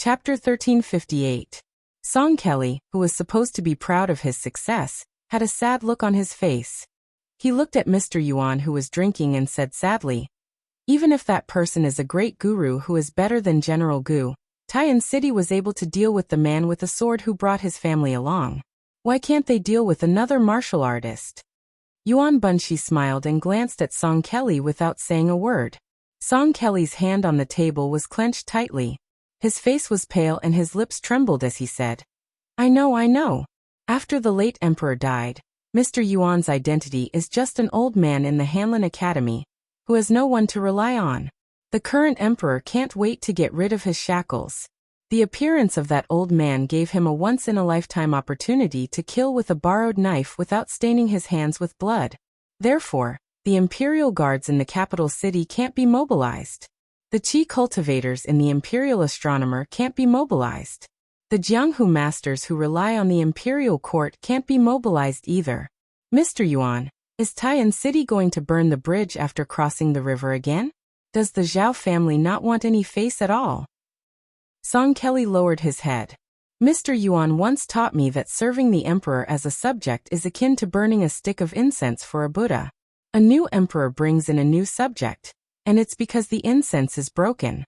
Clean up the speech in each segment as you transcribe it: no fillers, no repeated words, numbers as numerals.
Chapter 1358. Song Kelly, who was supposed to be proud of his success, had a sad look on his face. He looked at Mr. Yuan, who was drinking, and said sadly, "Even if that person is a great guru who is better than General Gu, Taiyan City was able to deal with the man with a sword who brought his family along. Why can't they deal with another martial artist?" Yuan Bunshi smiled and glanced at Song Kelly without saying a word. Song Kelly's hand on the table was clenched tightly. His face was pale and his lips trembled as he said, I know. After the late emperor died, Mr. Yuan's identity is just an old man in the Hanlin Academy, who has no one to rely on. The current emperor can't wait to get rid of his shackles. The appearance of that old man gave him a once-in-a-lifetime opportunity to kill with a borrowed knife without staining his hands with blood. Therefore, the imperial guards in the capital city can't be mobilized. The Qi cultivators in the imperial astronomer can't be mobilized. The Jianghu masters who rely on the imperial court can't be mobilized either. Mr. Yuan, is Taiyan City going to burn the bridge after crossing the river again? Does the Zhao family not want any face at all? Song Kelly lowered his head. Mr. Yuan once taught me that serving the emperor as a subject is akin to burning a stick of incense for a Buddha. A new emperor brings in a new subject, and it's because the incense is broken.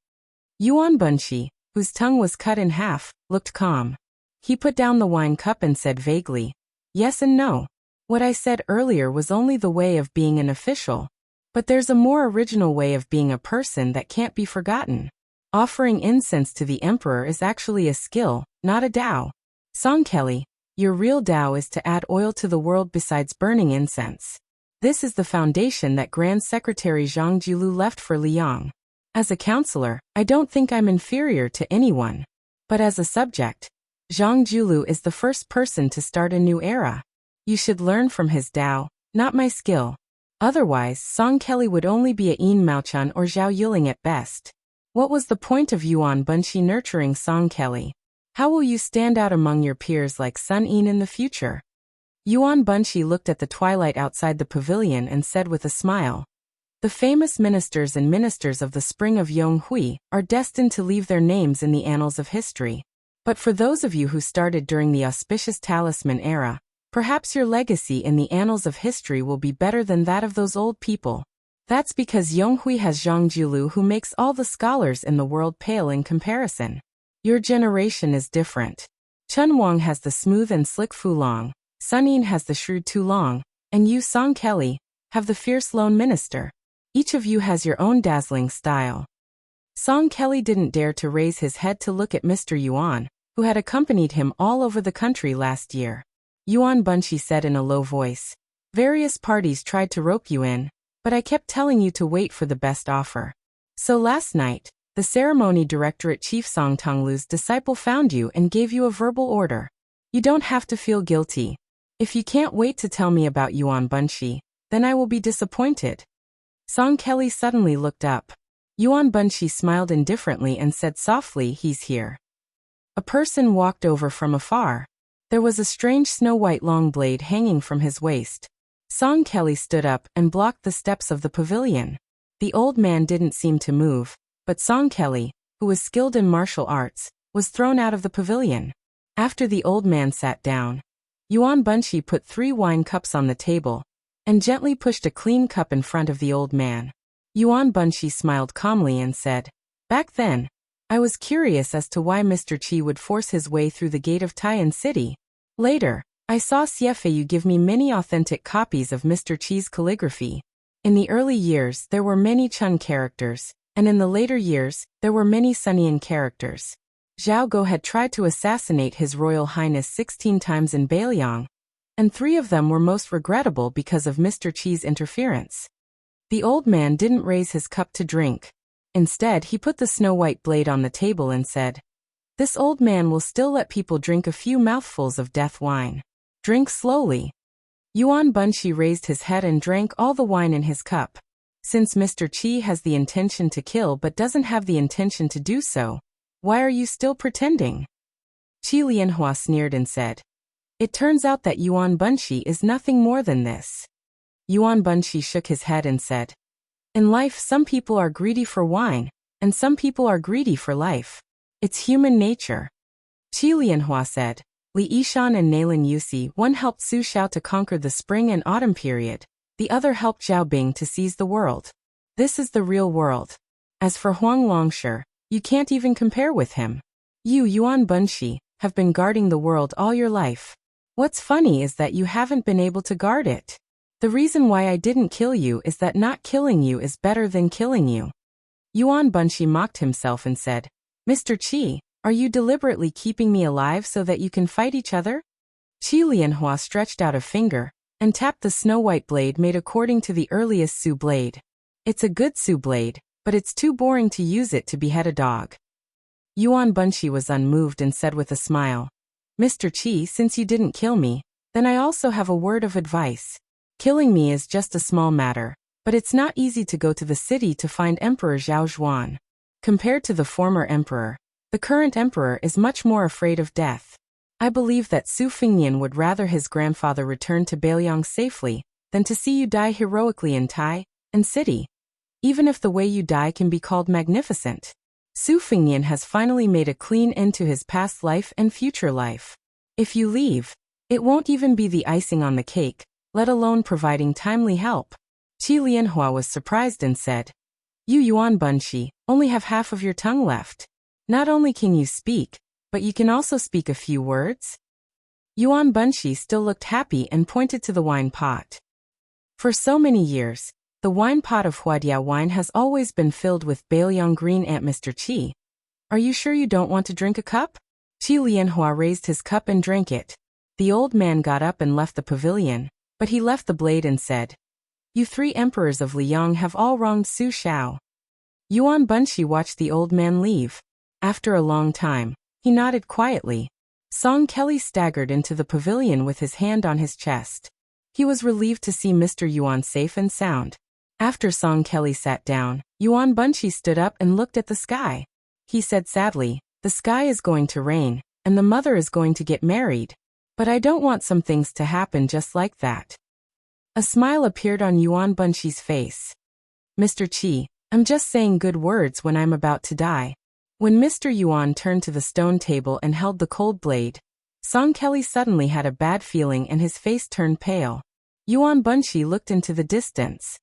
Yuan Bunshi, whose tongue was cut in half, looked calm. He put down the wine cup and said vaguely, "Yes and no. What I said earlier was only the way of being an official. But there's a more original way of being a person that can't be forgotten. Offering incense to the emperor is actually a skill, not a Tao. Song Kelly, your real Tao is to add oil to the world besides burning incense. This is the foundation that Grand Secretary Zhang Jilu left for Liang. As a counselor, I don't think I'm inferior to anyone. But as a subject, Zhang Jilu is the first person to start a new era. You should learn from his Tao, not my skill. Otherwise, Song Kelly would only be a Yin Maochan or Zhao Yiling at best." What was the point of Yuan Bunshi nurturing Song Kelly? How will you stand out among your peers like Sun Yin in the future? Yuan Bunshi looked at the twilight outside the pavilion and said with a smile, "The famous ministers and ministers of the spring of Yonghui are destined to leave their names in the annals of history. But for those of you who started during the auspicious talisman era, perhaps your legacy in the annals of history will be better than that of those old people. That's because Yonghui has Zhang Jilu, who makes all the scholars in the world pale in comparison. Your generation is different. Chen Wang has the smooth and slick Fu Long, Sun Yin has the shrewd Tu Long, and you, Song Kelly, have the fierce lone minister. Each of you has your own dazzling style." Song Kelly didn't dare to raise his head to look at Mr. Yuan, who had accompanied him all over the country last year. Yuan Bunshi said in a low voice, "Various parties tried to rope you in, but I kept telling you to wait for the best offer. So last night, the ceremony directorate chief Song Tonglu's disciple found you and gave you a verbal order. You don't have to feel guilty. If you can't wait to tell me about Yuan Bunshi, then I will be disappointed." Song Kelly suddenly looked up. Yuan Bunshi smiled indifferently and said softly, "He's here." A person walked over from afar. There was a strange snow-white long blade hanging from his waist. Song Kelly stood up and blocked the steps of the pavilion. The old man didn't seem to move, but Song Kelly, who was skilled in martial arts, was thrown out of the pavilion. After the old man sat down, Yuan Bunshi put 3 wine cups on the table and gently pushed a clean cup in front of the old man. Yuan Bunshi smiled calmly and said, "Back then, I was curious as to why Mr. Qi would force his way through the gate of Taiyan City. Later, I saw Xiefei give me many authentic copies of Mr. Qi's calligraphy. In the early years there were many Chun characters, and in the later years there were many Sunyan characters. Zhao Go had tried to assassinate His Royal Highness 16 times in Beiliang, and 3 of them were most regrettable because of Mr. Qi's interference." The old man didn't raise his cup to drink. Instead, he put the snow-white blade on the table and said, "This old man will still let people drink a few mouthfuls of death wine. Drink slowly." Yuan Bunshi raised his head and drank all the wine in his cup. "Since Mr. Qi has the intention to kill but doesn't have the intention to do so, why are you still pretending?" Qi Lianhua sneered and said, "It turns out that Yuan Bunshi is nothing more than this." Yuan Bunshi shook his head and said, "In life some people are greedy for wine, and some people are greedy for life. It's human nature. Qi Lianhua said. Li Yishan and Nailan Yusi, one helped Su Xiao to conquer the spring and autumn period, the other helped Zhao Bing to seize the world. This is the real world. As for Huang Longshi, you can't even compare with him. You, Yuan Bunshi, have been guarding the world all your life. What's funny is that you haven't been able to guard it. The reason why I didn't kill you is that not killing you is better than killing you. Yuan Bunshi mocked himself and said, Mr. Qi, are you deliberately keeping me alive so that you can fight each other? Qi Lianhua stretched out a finger and tapped the snow-white blade made according to the earliest Su blade. It's a good Su blade, but it's too boring to use it to behead a dog. Yuan Bunshi was unmoved and said with a smile, Mr. Qi, since you didn't kill me, then I also have a word of advice. Killing me is just a small matter, but it's not easy to go to the city to find Emperor Zhao Zhuan. Compared to the former emperor, the current emperor is much more afraid of death. I believe that Su Fengnian would rather his grandfather return to Beiliang safely than to see you die heroically in Tai and city. Even if the way you die can be called magnificent. Su Fengnian has finally made a clean end to his past life and future life. If you leave, it won't even be the icing on the cake, let alone providing timely help. Qi Lianhua was surprised and said, You Yuan Bunshi, only have half of your tongue left. Not only can you speak, but you can also speak a few words? Yuan Bunshi still looked happy and pointed to the wine pot. For so many years, the wine pot of Huadia wine has always been filled with Beiliang green ant. Mr. Qi, are you sure you don't want to drink a cup? Qi Lianhua raised his cup and drank it. The old man got up and left the pavilion, but he left the blade and said, You three emperors of Liang have all wronged Su Xiao. Yuan Bunshi watched the old man leave. After a long time, he nodded quietly. Song Kelly staggered into the pavilion with his hand on his chest. He was relieved to see Mr. Yuan safe and sound. After Song Kelly sat down, Yuan Bunshi stood up and looked at the sky. He said sadly, The sky is going to rain, and the mother is going to get married. But I don't want some things to happen just like that. A smile appeared on Yuan Bunshi's face. Mr. Qi, I'm just saying good words when I'm about to die. When Mr. Yuan turned to the stone table and held the cold blade, Song Kelly suddenly had a bad feeling and his face turned pale. Yuan Bunshi looked into the distance.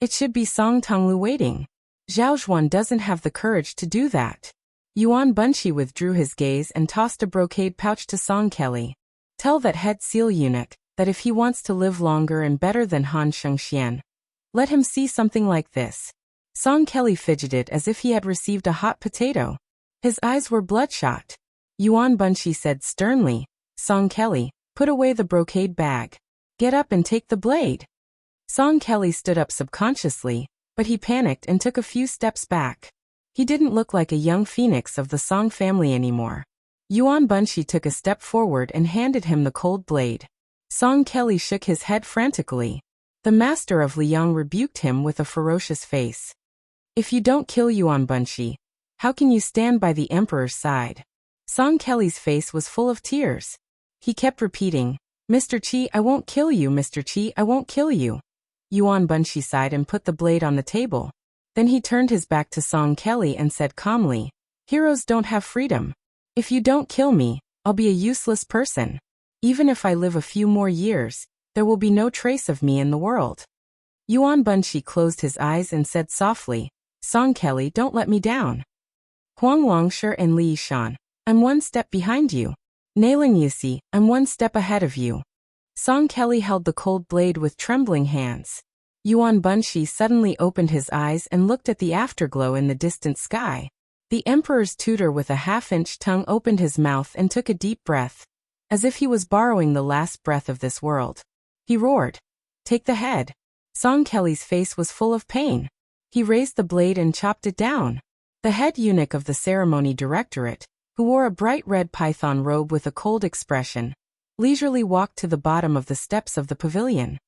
It should be Song Tonglu waiting. Zhao Zhuan doesn't have the courage to do that. Yuan Bunshi withdrew his gaze and tossed a brocade pouch to Song Kelly. Tell that head seal eunuch that if he wants to live longer and better than Han Shengxian, let him see something like this. Song Kelly fidgeted as if he had received a hot potato. His eyes were bloodshot. Yuan Bunshi said sternly, Song Kelly, put away the brocade bag. Get up and take the blade. Song Kelly stood up subconsciously, but he panicked and took a few steps back. He didn't look like a young phoenix of the Song family anymore. Yuan Bunshi took a step forward and handed him the cold blade. Song Kelly shook his head frantically. The master of Liang rebuked him with a ferocious face. If you don't kill Yuan Bunshi, how can you stand by the emperor's side? Song Kelly's face was full of tears. He kept repeating, Mr. Qi, I won't kill you, Mr. Qi, I won't kill you. Yuan Bunshi sighed and put the blade on the table. Then he turned his back to Song Kelly and said calmly, Heroes don't have freedom. If you don't kill me, I'll be a useless person. Even if I live a few more years, there will be no trace of me in the world. Yuan Bunshi closed his eyes and said softly, Song Kelly, don't let me down. Huang Longshi and Li Yishan, I'm one step behind you. Nailan Yusi, I'm one step ahead of you. Song Kelly held the cold blade with trembling hands. Yuan Bunshi suddenly opened his eyes and looked at the afterglow in the distant sky. The emperor's tutor with a half-inch tongue opened his mouth and took a deep breath, as if he was borrowing the last breath of this world. He roared, Take the head. Song Kelly's face was full of pain. He raised the blade and chopped it down. The head eunuch of the ceremony directorate, who wore a bright red python robe with a cold expression, leisurely walked to the bottom of the steps of the pavilion.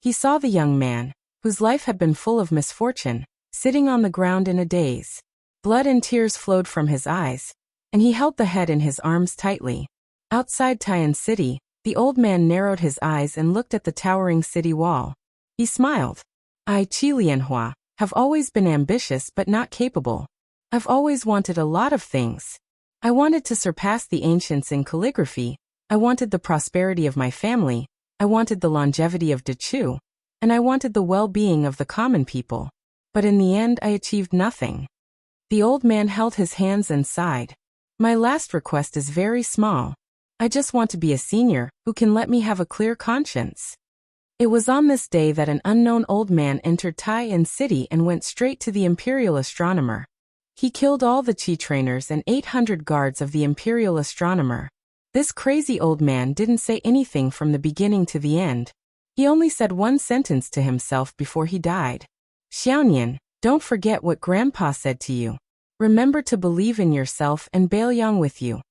He saw the young man, whose life had been full of misfortune, sitting on the ground in a daze. Blood and tears flowed from his eyes, and he held the head in his arms tightly. Outside Taiyan City, the old man narrowed his eyes and looked at the towering city wall. He smiled. I, Qi Lianhua, have always been ambitious but not capable. I've always wanted a lot of things. I wanted to surpass the ancients in calligraphy, I wanted the prosperity of my family, I wanted the longevity of Dechu, and I wanted the well-being of the common people. But in the end I achieved nothing. The old man held his hands and sighed. My last request is very small. I just want to be a senior who can let me have a clear conscience. It was on this day that an unknown old man entered Tai-in city and went straight to the imperial astronomer. He killed all the Qi trainers and 800 guards of the imperial astronomer. This crazy old man didn't say anything from the beginning to the end. He only said one sentence to himself before he died. Xiaonian, don't forget what Grandpa said to you. Remember to believe in yourself and Baoyang with you.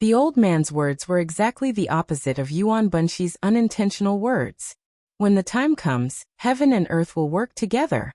The old man's words were exactly the opposite of Yuan Bunxi's unintentional words. When the time comes, heaven and earth will work together.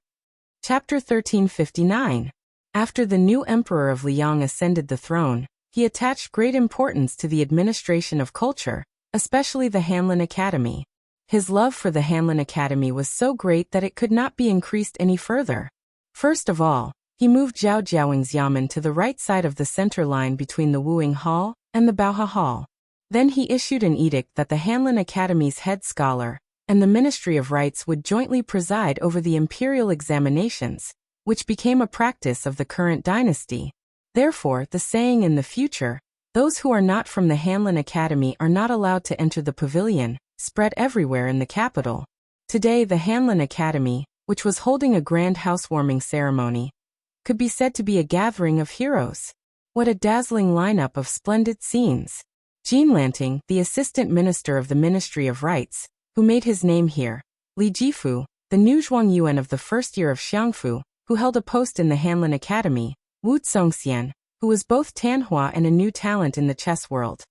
Chapter 1359. After the new emperor of Liang ascended the throne, he attached great importance to the administration of culture, especially the Hanlin Academy. His love for the Hanlin Academy was so great that it could not be increased any further. First of all, he moved Zhao Jiawing's yamen to the right side of the center line between the Wuing Hall and the Baoha Hall. Then he issued an edict that the Hanlin Academy's head scholar and the Ministry of Rites would jointly preside over the imperial examinations, which became a practice of the current dynasty. Therefore, the saying in the future, "Those who are not from the Hanlin Academy are not allowed to enter the pavilion," spread everywhere in the capital. Today the Hanlin Academy, which was holding a grand housewarming ceremony, could be said to be a gathering of heroes. What a dazzling lineup of splendid scenes. Jin Lanting, the assistant minister of the Ministry of Rites, who made his name here, Li Jifu, the new Zhuangyuan of the first year of Xiangfu, who held a post in the Hanlin Academy, Wu Tsongxian, who was both Tanhua and a new talent in the chess world.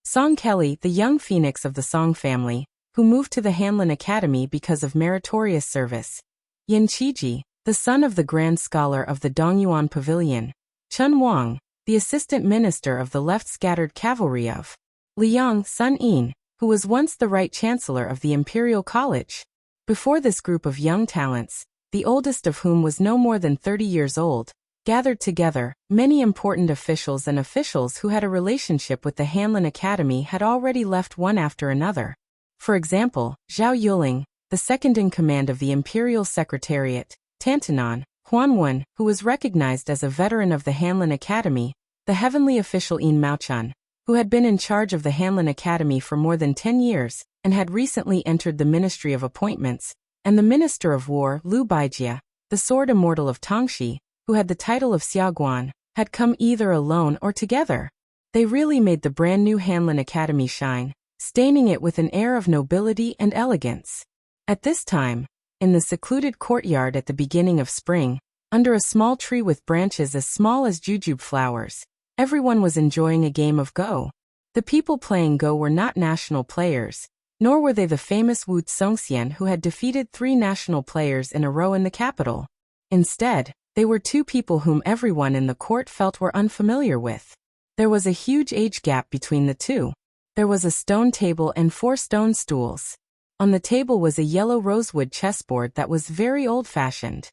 Song Kelly, the young phoenix of the Song family, who moved to the Hanlin Academy because of meritorious service. Yin Qiji, the son of the grand scholar of the Dongyuan Pavilion. Chun Wang, the assistant minister of the left-scattered cavalry of Liang Sun Yin, who was once the right chancellor of the Imperial College. Before this group of young talents, the oldest of whom was no more than 30 years old, gathered together, many important officials and officials who had a relationship with the Hanlin Academy had already left one after another. For example, Zhao Yuling, the second-in-command of the Imperial Secretariat, Tantanan, Huanwen, who was recognized as a veteran of the Hanlin Academy, the heavenly official Yin Maochun, who had been in charge of the Hanlin Academy for more than 10 years, and had recently entered the Ministry of Appointments, and the Minister of War, Liu Baijia, the sword immortal of Tongxi, who had the title of Xiaoguan, had come either alone or together. They really made the brand new Hanlin Academy shine, staining it with an air of nobility and elegance. At this time, in the secluded courtyard at the beginning of spring, under a small tree with branches as small as jujube flowers, everyone was enjoying a game of Go. The people playing Go were not national players, nor were they the famous Wu Tsongxian who had defeated 3 national players in a row in the capital. Instead, they were 2 people whom everyone in the court felt were unfamiliar with. There was a huge age gap between the two. There was a stone table and 4 stone stools. On the table was a yellow rosewood chessboard that was very old-fashioned.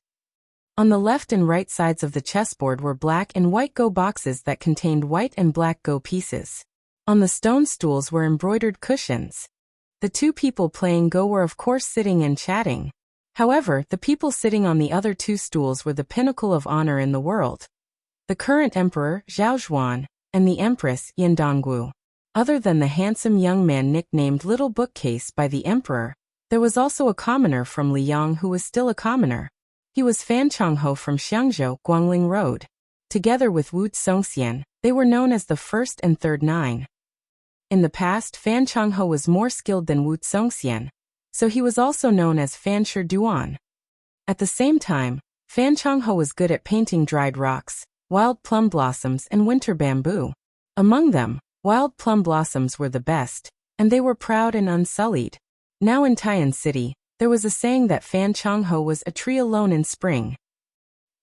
On the left and right sides of the chessboard were black and white Go boxes that contained white and black Go pieces. On the stone stools were embroidered cushions. The 2 people playing Go were of course sitting and chatting. However, the people sitting on the other 2 stools were the pinnacle of honor in the world. The current emperor, Zhao Zhuan, and the empress, Yin Dongwu. Other than the handsome young man nicknamed Little Bookcase by the emperor, there was also a commoner from Liang who was still a commoner. He was Fan Chongho from Xiangzhou, Guangling Road. Together with Wu Tsongxian, they were known as the First and Third Nine. In the past, Fan Chongho was more skilled than Wu Tsongxian, so he was also known as Fan Shi Duan. At the same time, Fan Chongho was good at painting dried rocks, wild plum blossoms and winter bamboo. Among them, wild plum blossoms were the best, and they were proud and unsullied. Now in Tai-in City, there was a saying that Fan Chongho was a tree alone in spring.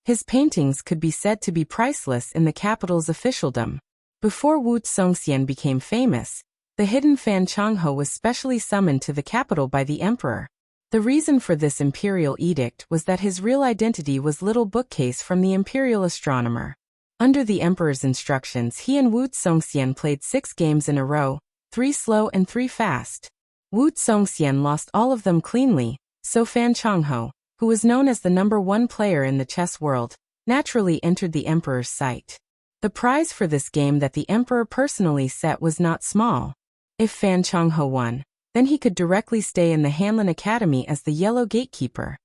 His paintings could be said to be priceless in the capital's officialdom. Before Wu Tsongxian became famous, the hidden Fan Chongho was specially summoned to the capital by the emperor. The reason for this imperial edict was that his real identity was Little Bookcase from the imperial astronomer. Under the emperor's instructions, he and Wu Songxian played 6 games in a row, 3 slow and 3 fast. Wu Songxian lost all of them cleanly, so Fan Chongho, who was known as the #1 player in the chess world, naturally entered the emperor's sight. The prize for this game that the emperor personally set was not small. If Fan Chongho won, then he could directly stay in the Hanlin Academy as the Yellow Gatekeeper.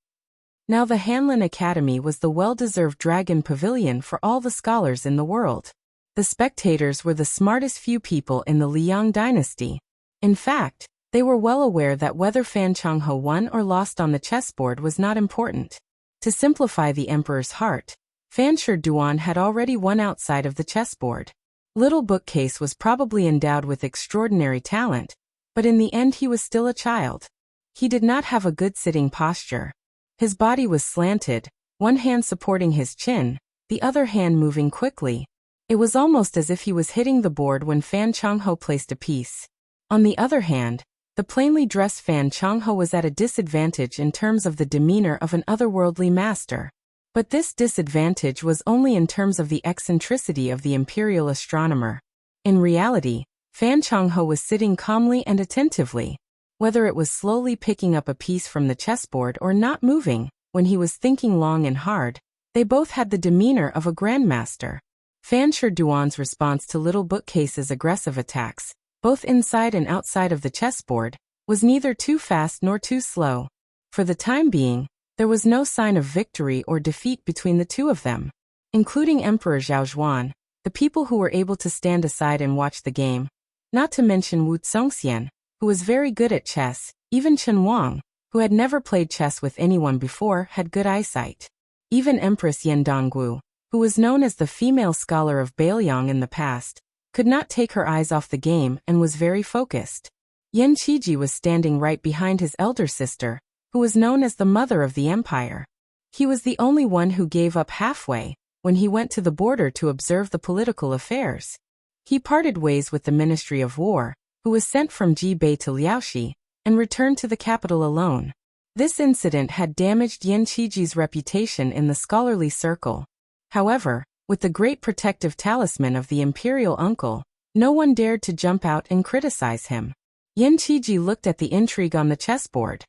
Now the Hanlin Academy was the well-deserved dragon pavilion for all the scholars in the world. The spectators were the smartest few people in the Liang dynasty. In fact, they were well aware that whether Fan Chongho won or lost on the chessboard was not important. To simplify the emperor's heart, Fan Duan had already won outside of the chessboard. Little Bookcase was probably endowed with extraordinary talent, but in the end he was still a child. He did not have a good sitting posture. His body was slanted, one hand supporting his chin, the other hand moving quickly. It was almost as if he was hitting the board when Fan Chongho placed a piece. On the other hand, the plainly dressed Fan Chongho was at a disadvantage in terms of the demeanor of an otherworldly master. But this disadvantage was only in terms of the eccentricity of the imperial astronomer. In reality, Fan Chongho was sitting calmly and attentively. Whether it was slowly picking up a piece from the chessboard or not moving, when he was thinking long and hard, they both had the demeanor of a grandmaster. Fan Duan's response to Little Bookcase's aggressive attacks, both inside and outside of the chessboard, was neither too fast nor too slow. For the time being, there was no sign of victory or defeat between the two of them. Including Emperor Zhaozhuan, the people who were able to stand aside and watch the game, not to mention Wu Songxian, who was very good at chess, even Chen Wang, who had never played chess with anyone before, had good eyesight. Even Empress Yan Dongwu, who was known as the female scholar of Bailiang in the past, could not take her eyes off the game and was very focused. Yan Qiji was standing right behind his elder sister, who was known as the mother of the empire. He was the only one who gave up halfway, when he went to the border to observe the political affairs. He parted ways with the Ministry of War, who was sent from Jibei to Liaoxi, and returned to the capital alone. This incident had damaged Yan Qiji's reputation in the scholarly circle. However, with the great protective talisman of the imperial uncle, no one dared to jump out and criticize him. Yan Qiji looked at the intrigue on the chessboard.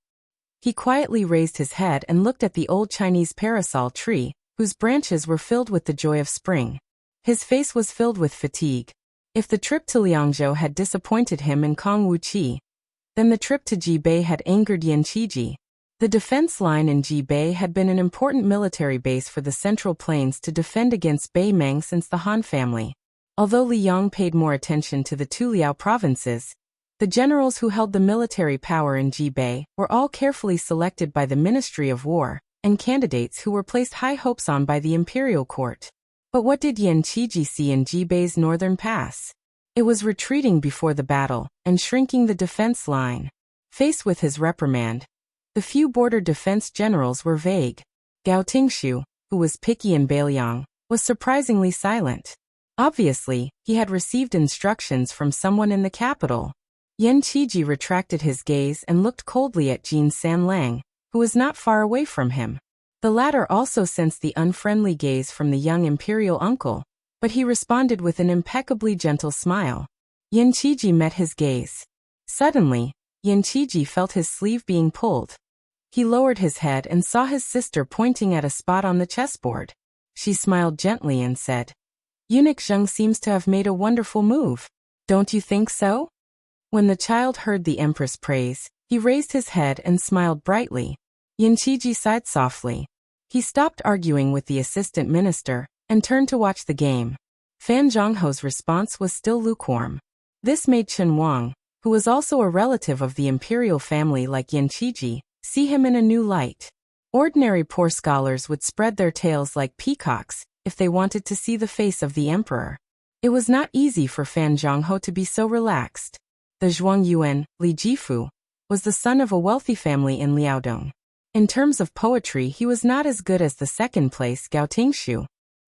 He quietly raised his head and looked at the old Chinese parasol tree, whose branches were filled with the joy of spring. His face was filled with fatigue. If the trip to Liangzhou had disappointed him in Kongwuqi, then the trip to Jibei had angered Yan Qiji. The defense line in Jibei had been an important military base for the Central Plains to defend against Bei Meng since the Han family. Although Li Yong paid more attention to the two Liao provinces, the generals who held the military power in Jibei were all carefully selected by the Ministry of War, and candidates who were placed high hopes on by the imperial court. But what did Yan Qiji see in Jibei's northern pass? It was retreating before the battle, and shrinking the defense line. Faced with his reprimand, the few border defense generals were vague. Gao Tingshu, who was picky in Bailiang, was surprisingly silent. Obviously, he had received instructions from someone in the capital. Yan Qiji retracted his gaze and looked coldly at Jin Sanlang, who was not far away from him. The latter also sensed the unfriendly gaze from the young imperial uncle, but he responded with an impeccably gentle smile. Yan Qiji met his gaze. Suddenly, Yan Qiji felt his sleeve being pulled. He lowered his head and saw his sister pointing at a spot on the chessboard. She smiled gently and said, "Eunuch Zheng seems to have made a wonderful move. Don't you think so?" When the child heard the empress praise, he raised his head and smiled brightly. Yan Qiji sighed softly. He stopped arguing with the assistant minister and turned to watch the game. Fan Zhongho's response was still lukewarm. This made Chen Wang, who was also a relative of the imperial family like Yan Qiji, see him in a new light. Ordinary poor scholars would spread their tails like peacocks if they wanted to see the face of the emperor. It was not easy for Fan Zhongho to be so relaxed. The Zhuang Yuan, Li Jifu, was the son of a wealthy family in Liaodong. In terms of poetry, he was not as good as the second place Gao Tingshu.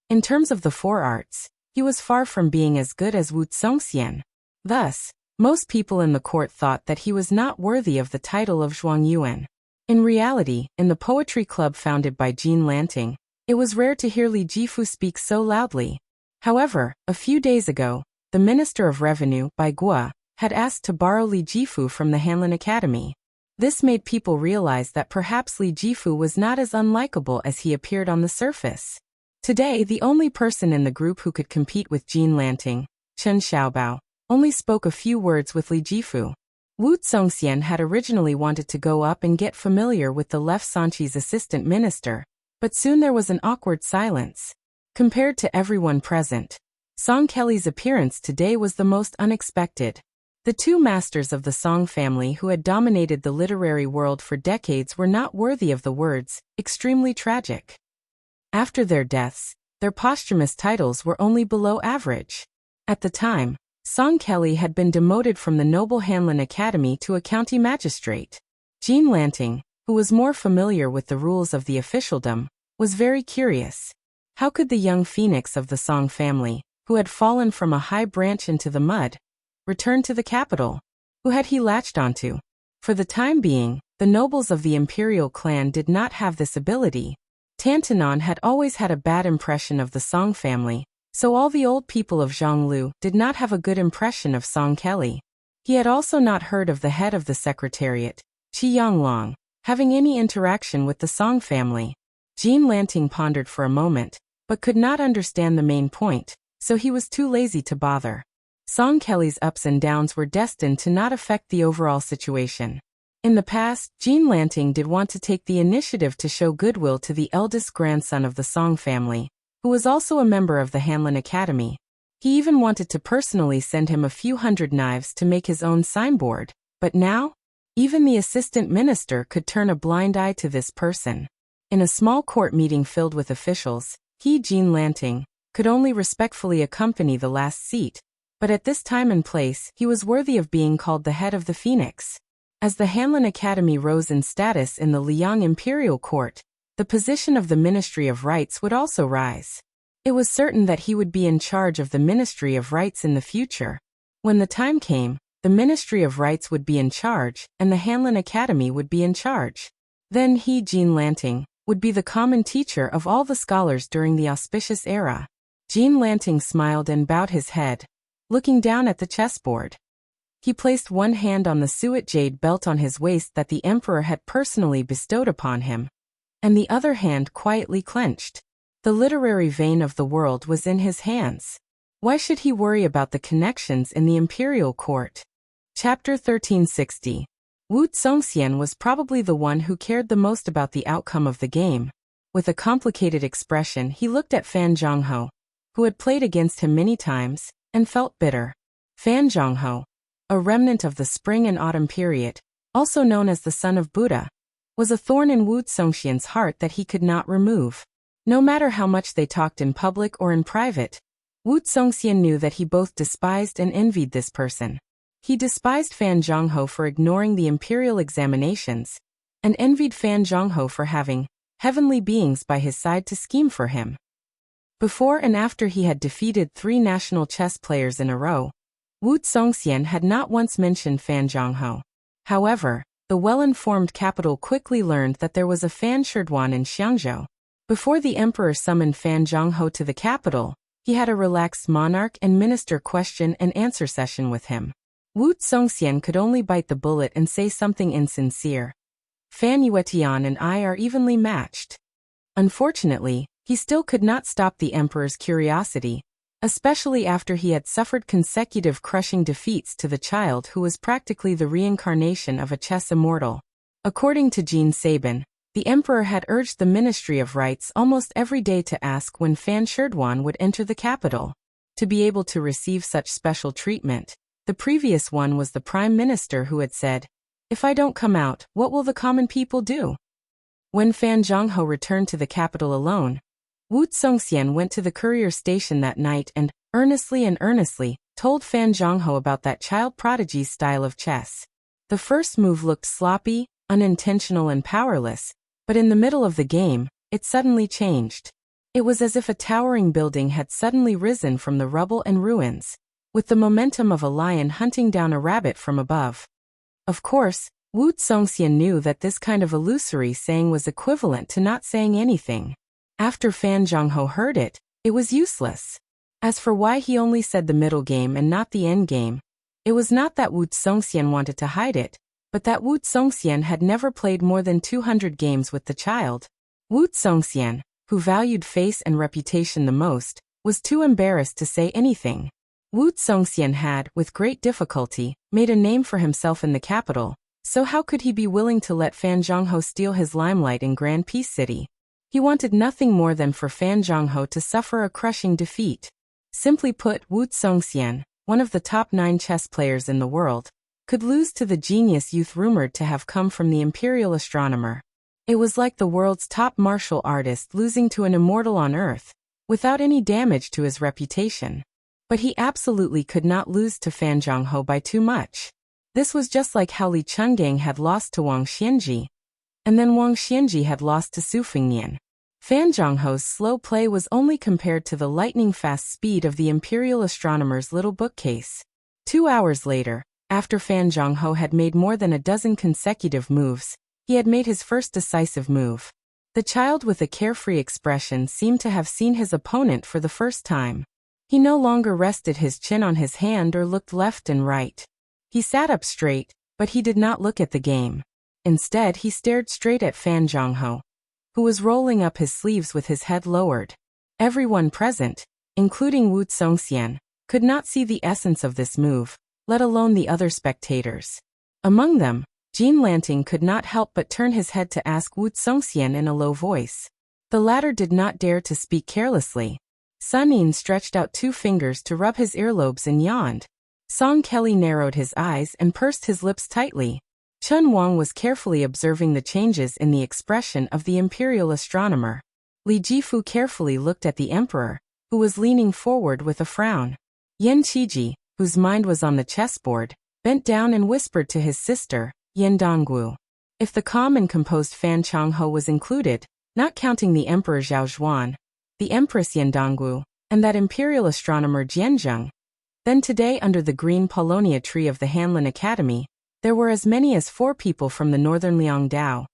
In terms of the four arts, he was far from being as good as Wu Songxian. Thus, most people in the court thought that he was not worthy of the title of Zhuang Yuan. In reality, in the poetry club founded by Jean Lanting, it was rare to hear Li Jifu speak so loudly. However, a few days ago, the Minister of Revenue, Bai Guo, had asked to borrow Li Jifu from the Hanlin Academy. This made people realize that perhaps Li Jifu was not as unlikable as he appeared on the surface. Today, the only person in the group who could compete with Jean Lanting, Chen Xiaobao, only spoke a few words with Li Jifu. Wu Zongxian had originally wanted to go up and get familiar with the Left Sanchi's assistant minister, but soon there was an awkward silence. Compared to everyone present, Song Kelly's appearance today was the most unexpected. The two masters of the Song family who had dominated the literary world for decades were not worthy of the words, extremely tragic. After their deaths, their posthumous titles were only below average. At the time, Song Kelly had been demoted from the noble Hanlin Academy to a county magistrate. Jean Lanting, who was more familiar with the rules of the officialdom, was very curious. How could the young phoenix of the Song family, who had fallen from a high branch into the mud, return to the capital? Who had he latched onto? For the time being, the nobles of the imperial clan did not have this ability. Tantanon had always had a bad impression of the Song family, so all the old people of Zhonglu did not have a good impression of Song Kelly. He had also not heard of the head of the secretariat, Qi Yonglong, having any interaction with the Song family. Jean Lanting pondered for a moment, but could not understand the main point, so he was too lazy to bother. Song Kelly's ups and downs were destined to not affect the overall situation. In the past, Jean Lanting did want to take the initiative to show goodwill to the eldest grandson of the Song family, who was also a member of the Hanlin Academy. He even wanted to personally send him a few hundred knives to make his own signboard, but now, even the assistant minister could turn a blind eye to this person. In a small court meeting filled with officials, he, Jean Lanting, could only respectfully accompany the last seat, but at this time and place he was worthy of being called the head of the Phoenix. As the Hanlin Academy rose in status in the Liang Imperial Court, the position of the Ministry of Rights would also rise. It was certain that he would be in charge of the Ministry of Rights in the future. When the time came, the Ministry of Rights would be in charge, and the Hanlin Academy would be in charge. Then he, Jean Lanting, would be the common teacher of all the scholars during the auspicious era. Jean Lanting smiled and bowed his head, looking down at the chessboard. He placed one hand on the suet jade belt on his waist that the emperor had personally bestowed upon him, and the other hand quietly clenched. The literary vein of the world was in his hands. Why should he worry about the connections in the imperial court? Chapter 1360. Wu Zongxian was probably the one who cared the most about the outcome of the game. With a complicated expression, he looked at Fan Zhongho, who had played against him many times, and felt bitter. Fan Zhongho, a remnant of the spring and autumn period, also known as the son of Buddha, was a thorn in Wu Zongxian's heart that he could not remove. No matter how much they talked in public or in private, Wu Zongxian knew that he both despised and envied this person. He despised Fan Zhongho for ignoring the imperial examinations, and envied Fan Zhongho for having heavenly beings by his side to scheme for him. Before and after he had defeated 3 national chess players in a row, Wu Zongxian had not once mentioned Fan Zhongho. However, the well-informed capital quickly learned that there was a Fan Sherdwan in Xiangzhou. Before the emperor summoned Fan Zhongho to the capital, he had a relaxed monarch and minister question and answer session with him. Wu Zongxian could only bite the bullet and say something insincere. Fan Yuetian and I are evenly matched. Unfortunately, he still could not stop the emperor's curiosity, especially after he had suffered consecutive crushing defeats to the child who was practically the reincarnation of a chess immortal. According to Jean Sabin, the emperor had urged the Ministry of Rights almost every day to ask when Fan Sherdwan would enter the capital. To be able to receive such special treatment, the previous one was the prime minister who had said, "If I don't come out, what will the common people do?" When Fan Zhongho returned to the capital alone, Wu Zongxian went to the courier station that night and, earnestly, told Fan Zhongho about that child prodigy's style of chess. The first move looked sloppy, unintentional and powerless, but in the middle of the game, it suddenly changed. It was as if a towering building had suddenly risen from the rubble and ruins, with the momentum of a lion hunting down a rabbit from above. Of course, Wu Zongxian knew that this kind of illusory saying was equivalent to not saying anything. After Fan Zhongho heard it, it was useless. As for why he only said the middle game and not the end game, it was not that Wu Songxian wanted to hide it, but that Wu Songxian had never played more than 200 games with the child. Wu Songxian, who valued face and reputation the most, was too embarrassed to say anything. Wu Songxian had, with great difficulty, made a name for himself in the capital, so how could he be willing to let Fan Zhongho steal his limelight in Grand Peace City? He wanted nothing more than for Fan Zhongho to suffer a crushing defeat. Simply put, Wu Songxian, one of the top 9 chess players in the world, could lose to the genius youth rumored to have come from the imperial astronomer. It was like the world's top martial artist losing to an immortal on Earth, without any damage to his reputation. But he absolutely could not lose to Fan Zhongho by too much. This was just like how Li Chungang had lost to Wang Xianji, and then Wang Xianji had lost to Su Fengnian. Fan Zhongho's slow play was only compared to the lightning-fast speed of the imperial astronomer's little bookcase. 2 hours later, after Fan Zhongho had made more than a dozen consecutive moves, he had made his first decisive move. The child with a carefree expression seemed to have seen his opponent for the first time. He no longer rested his chin on his hand or looked left and right. He sat up straight, but he did not look at the game. Instead, he stared straight at Fan Zhongho, who was rolling up his sleeves with his head lowered. Everyone present, including Wu Songxian, could not see the essence of this move, let alone the other spectators. Among them, Jean Lanting could not help but turn his head to ask Wu Songxian in a low voice. The latter did not dare to speak carelessly. Sun Yin stretched out 2 fingers to rub his earlobes and yawned. Song Kelly narrowed his eyes and pursed his lips tightly. Chun Wang was carefully observing the changes in the expression of the imperial astronomer. Li Jifu carefully looked at the emperor, who was leaning forward with a frown. Yan Qiji, whose mind was on the chessboard, bent down and whispered to his sister, Yan Dongwu. If the calm and composed Fan Zhongho was included, not counting the emperor Zhao Zhuan, the empress Yan Dongwu, and that imperial astronomer Jianzheng, then today under the green Polonia tree of the Hanlin Academy, there were as many as 4 people from the northern Liangdao.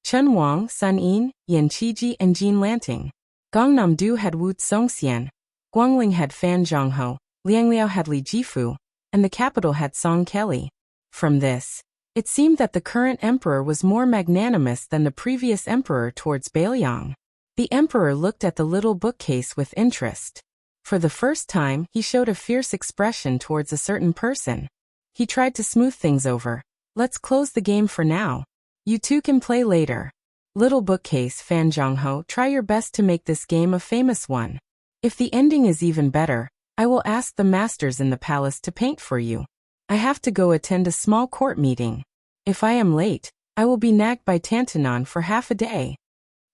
Chun Wang, Sun Yin, Yan Qiji, and Jean Lanting. Gangnam Du had Wu Songxian, Guangling had Fan Zhongho, Liangliao had Li Jifu, and the capital had Song Kelly. From this, it seemed that the current emperor was more magnanimous than the previous emperor towards Beiliang. The emperor looked at the little bookcase with interest. For the first time, he showed a fierce expression towards a certain person. He tried to smooth things over. Let's close the game for now. You two can play later. Little bookcase Fan Zhongho, try your best to make this game a famous one. If the ending is even better, I will ask the masters in the palace to paint for you. I have to go attend a small court meeting. If I am late, I will be nagged by Tantanon for half a day.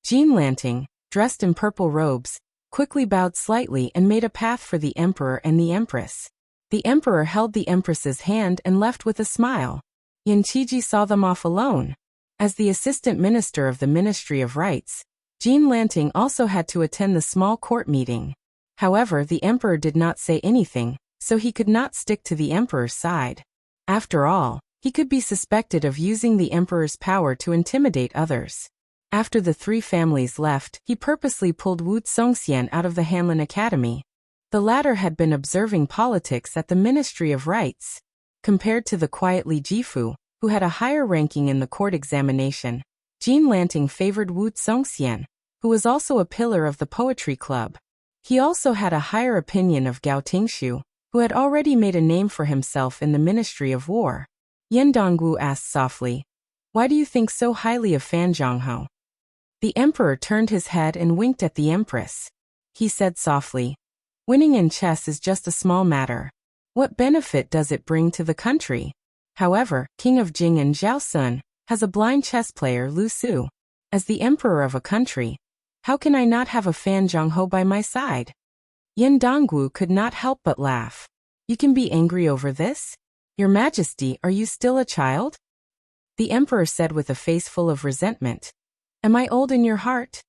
Jean Lanting, dressed in purple robes, quickly bowed slightly and made a path for the emperor and the empress. The emperor held the empress's hand and left with a smile. Yan Qiji saw them off alone. As the assistant minister of the Ministry of Rights, Jean Lanting also had to attend the small court meeting. However, the emperor did not say anything, so he could not stick to the emperor's side. After all, he could be suspected of using the emperor's power to intimidate others. After the 3 families left, he purposely pulled Wu Songxian out of the Hanlin Academy. The latter had been observing politics at the Ministry of Rights. Compared to the quiet Li Jifu, who had a higher ranking in the court examination, Jean Lanting favored Wu Songxian, who was also a pillar of the poetry club. He also had a higher opinion of Gao Tingshu, who had already made a name for himself in the Ministry of War. Yan Dongwu asked softly, "Why do you think so highly of Fan Zhongho?" The emperor turned his head and winked at the empress. He said softly, "Winning in chess is just a small matter. What benefit does it bring to the country? However, King of Jing and Zhao Sun has a blind chess player, Lu Su. As the emperor of a country, how can I not have a Fan Zhongho by my side?" Yan Dongwu could not help but laugh. "You can be angry over this? Your Majesty, are you still a child?" The emperor said with a face full of resentment. "Am I old in your heart?"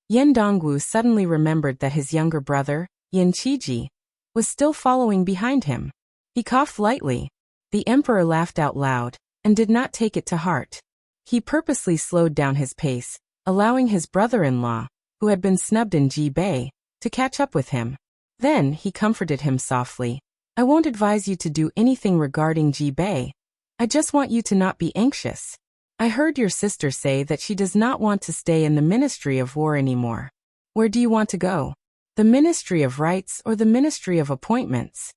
Yan Dongwu suddenly remembered that his younger brother, Yan Qiji, was still following behind him. He coughed lightly. The emperor laughed out loud, and did not take it to heart. He purposely slowed down his pace, allowing his brother-in-law, who had been snubbed in Ji Bei, to catch up with him. Then he comforted him softly. I won't advise you to do anything regarding Ji Bei. I just want you to not be anxious. I heard your sister say that she does not want to stay in the Ministry of War anymore. Where do you want to go? The Ministry of Rights or the Ministry of Appointments?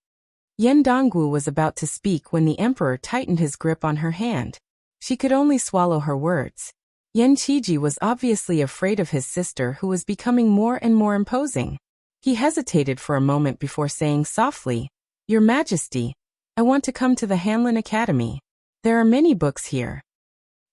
Yan Dongwu was about to speak when the emperor tightened his grip on her hand. She could only swallow her words. Yan Qiji was obviously afraid of his sister, who was becoming more and more imposing. He hesitated for a moment before saying softly, Your Majesty, I want to come to the Hanlin Academy. There are many books here.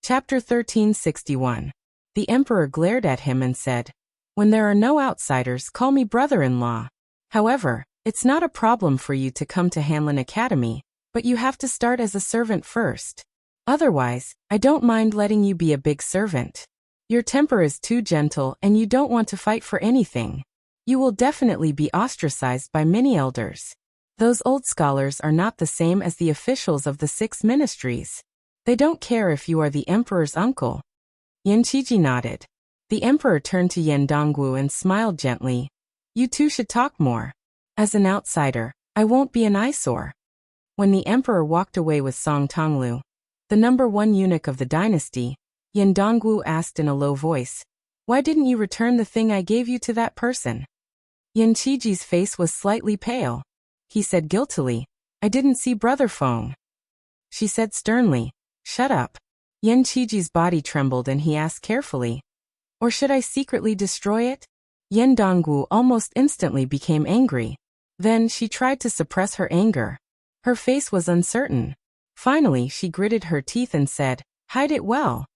Chapter 1361. The emperor glared at him and said, When there are no outsiders, call me brother-in-law. However, it's not a problem for you to come to Hanlin Academy, but you have to start as a servant first. Otherwise, I don't mind letting you be a big servant. Your temper is too gentle and you don't want to fight for anything. You will definitely be ostracized by many elders. Those old scholars are not the same as the officials of the 6 ministries. They don't care if you are the emperor's uncle. Yan Qiji nodded. The emperor turned to Yan Dongwu and smiled gently. You two should talk more. As an outsider, I won't be an eyesore. When the emperor walked away with Song Tonglu, the number 1 eunuch of the dynasty, Yan Dongwu asked in a low voice, Why didn't you return the thing I gave you to that person? Yan Qiji's face was slightly pale. He said guiltily, I didn't see Brother Feng. She said sternly, Shut up. Yan Qiji's body trembled and he asked carefully, Or should I secretly destroy it? Yan Dongwu almost instantly became angry. Then she tried to suppress her anger. Her face was uncertain. Finally, she gritted her teeth and said, Hide it well.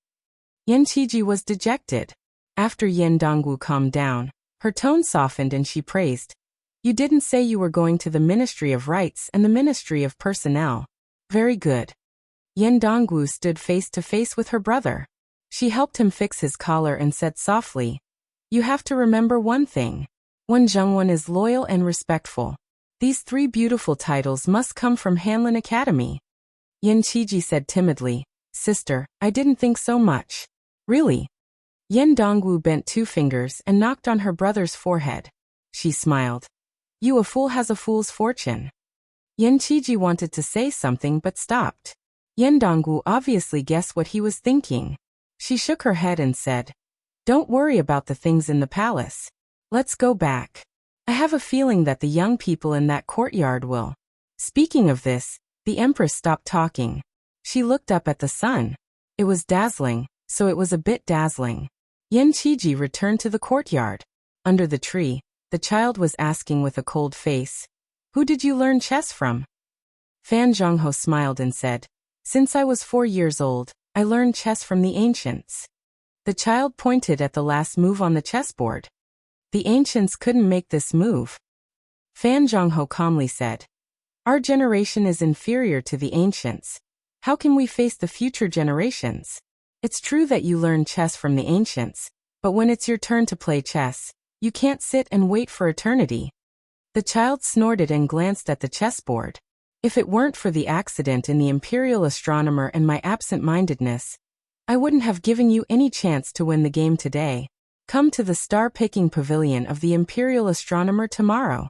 Yan Qiji was dejected. After Yan Dongwu calmed down, her tone softened and she praised, You didn't say you were going to the Ministry of Rights and the Ministry of Personnel. Very good. Yan Dongwu stood face to face with her brother. She helped him fix his collar and said softly, You have to remember one thing. Wen Zhengwen is loyal and respectful. These 3 beautiful titles must come from Hanlin Academy. Yan Qiji said timidly, Sister, I didn't think so much. Really? Yan Dongwu bent 2 fingers and knocked on her brother's forehead. She smiled. You a fool has a fool's fortune. Yan Qiji wanted to say something but stopped. Yan Dongwu obviously guessed what he was thinking. She shook her head and said, Don't worry about the things in the palace. Let's go back. I have a feeling that the young people in that courtyard will. Speaking of this, the empress stopped talking. She looked up at the sun. It was dazzling, so it was a bit dazzling. Yan Qiji returned to the courtyard. Under the tree, the child was asking with a cold face, Who did you learn chess from? Fan Zhongho smiled and said, Since I was 4 years old, I learned chess from the ancients. The child pointed at the last move on the chessboard. The ancients couldn't make this move. Fan Zhongho calmly said, Our generation is inferior to the ancients. How can we face the future generations? It's true that you learn chess from the ancients, but when it's your turn to play chess, you can't sit and wait for eternity. The child snorted and glanced at the chessboard. If it weren't for the accident in the Imperial Astronomer and my absent-mindedness, I wouldn't have given you any chance to win the game today. Come to the star-picking pavilion of the Imperial Astronomer tomorrow.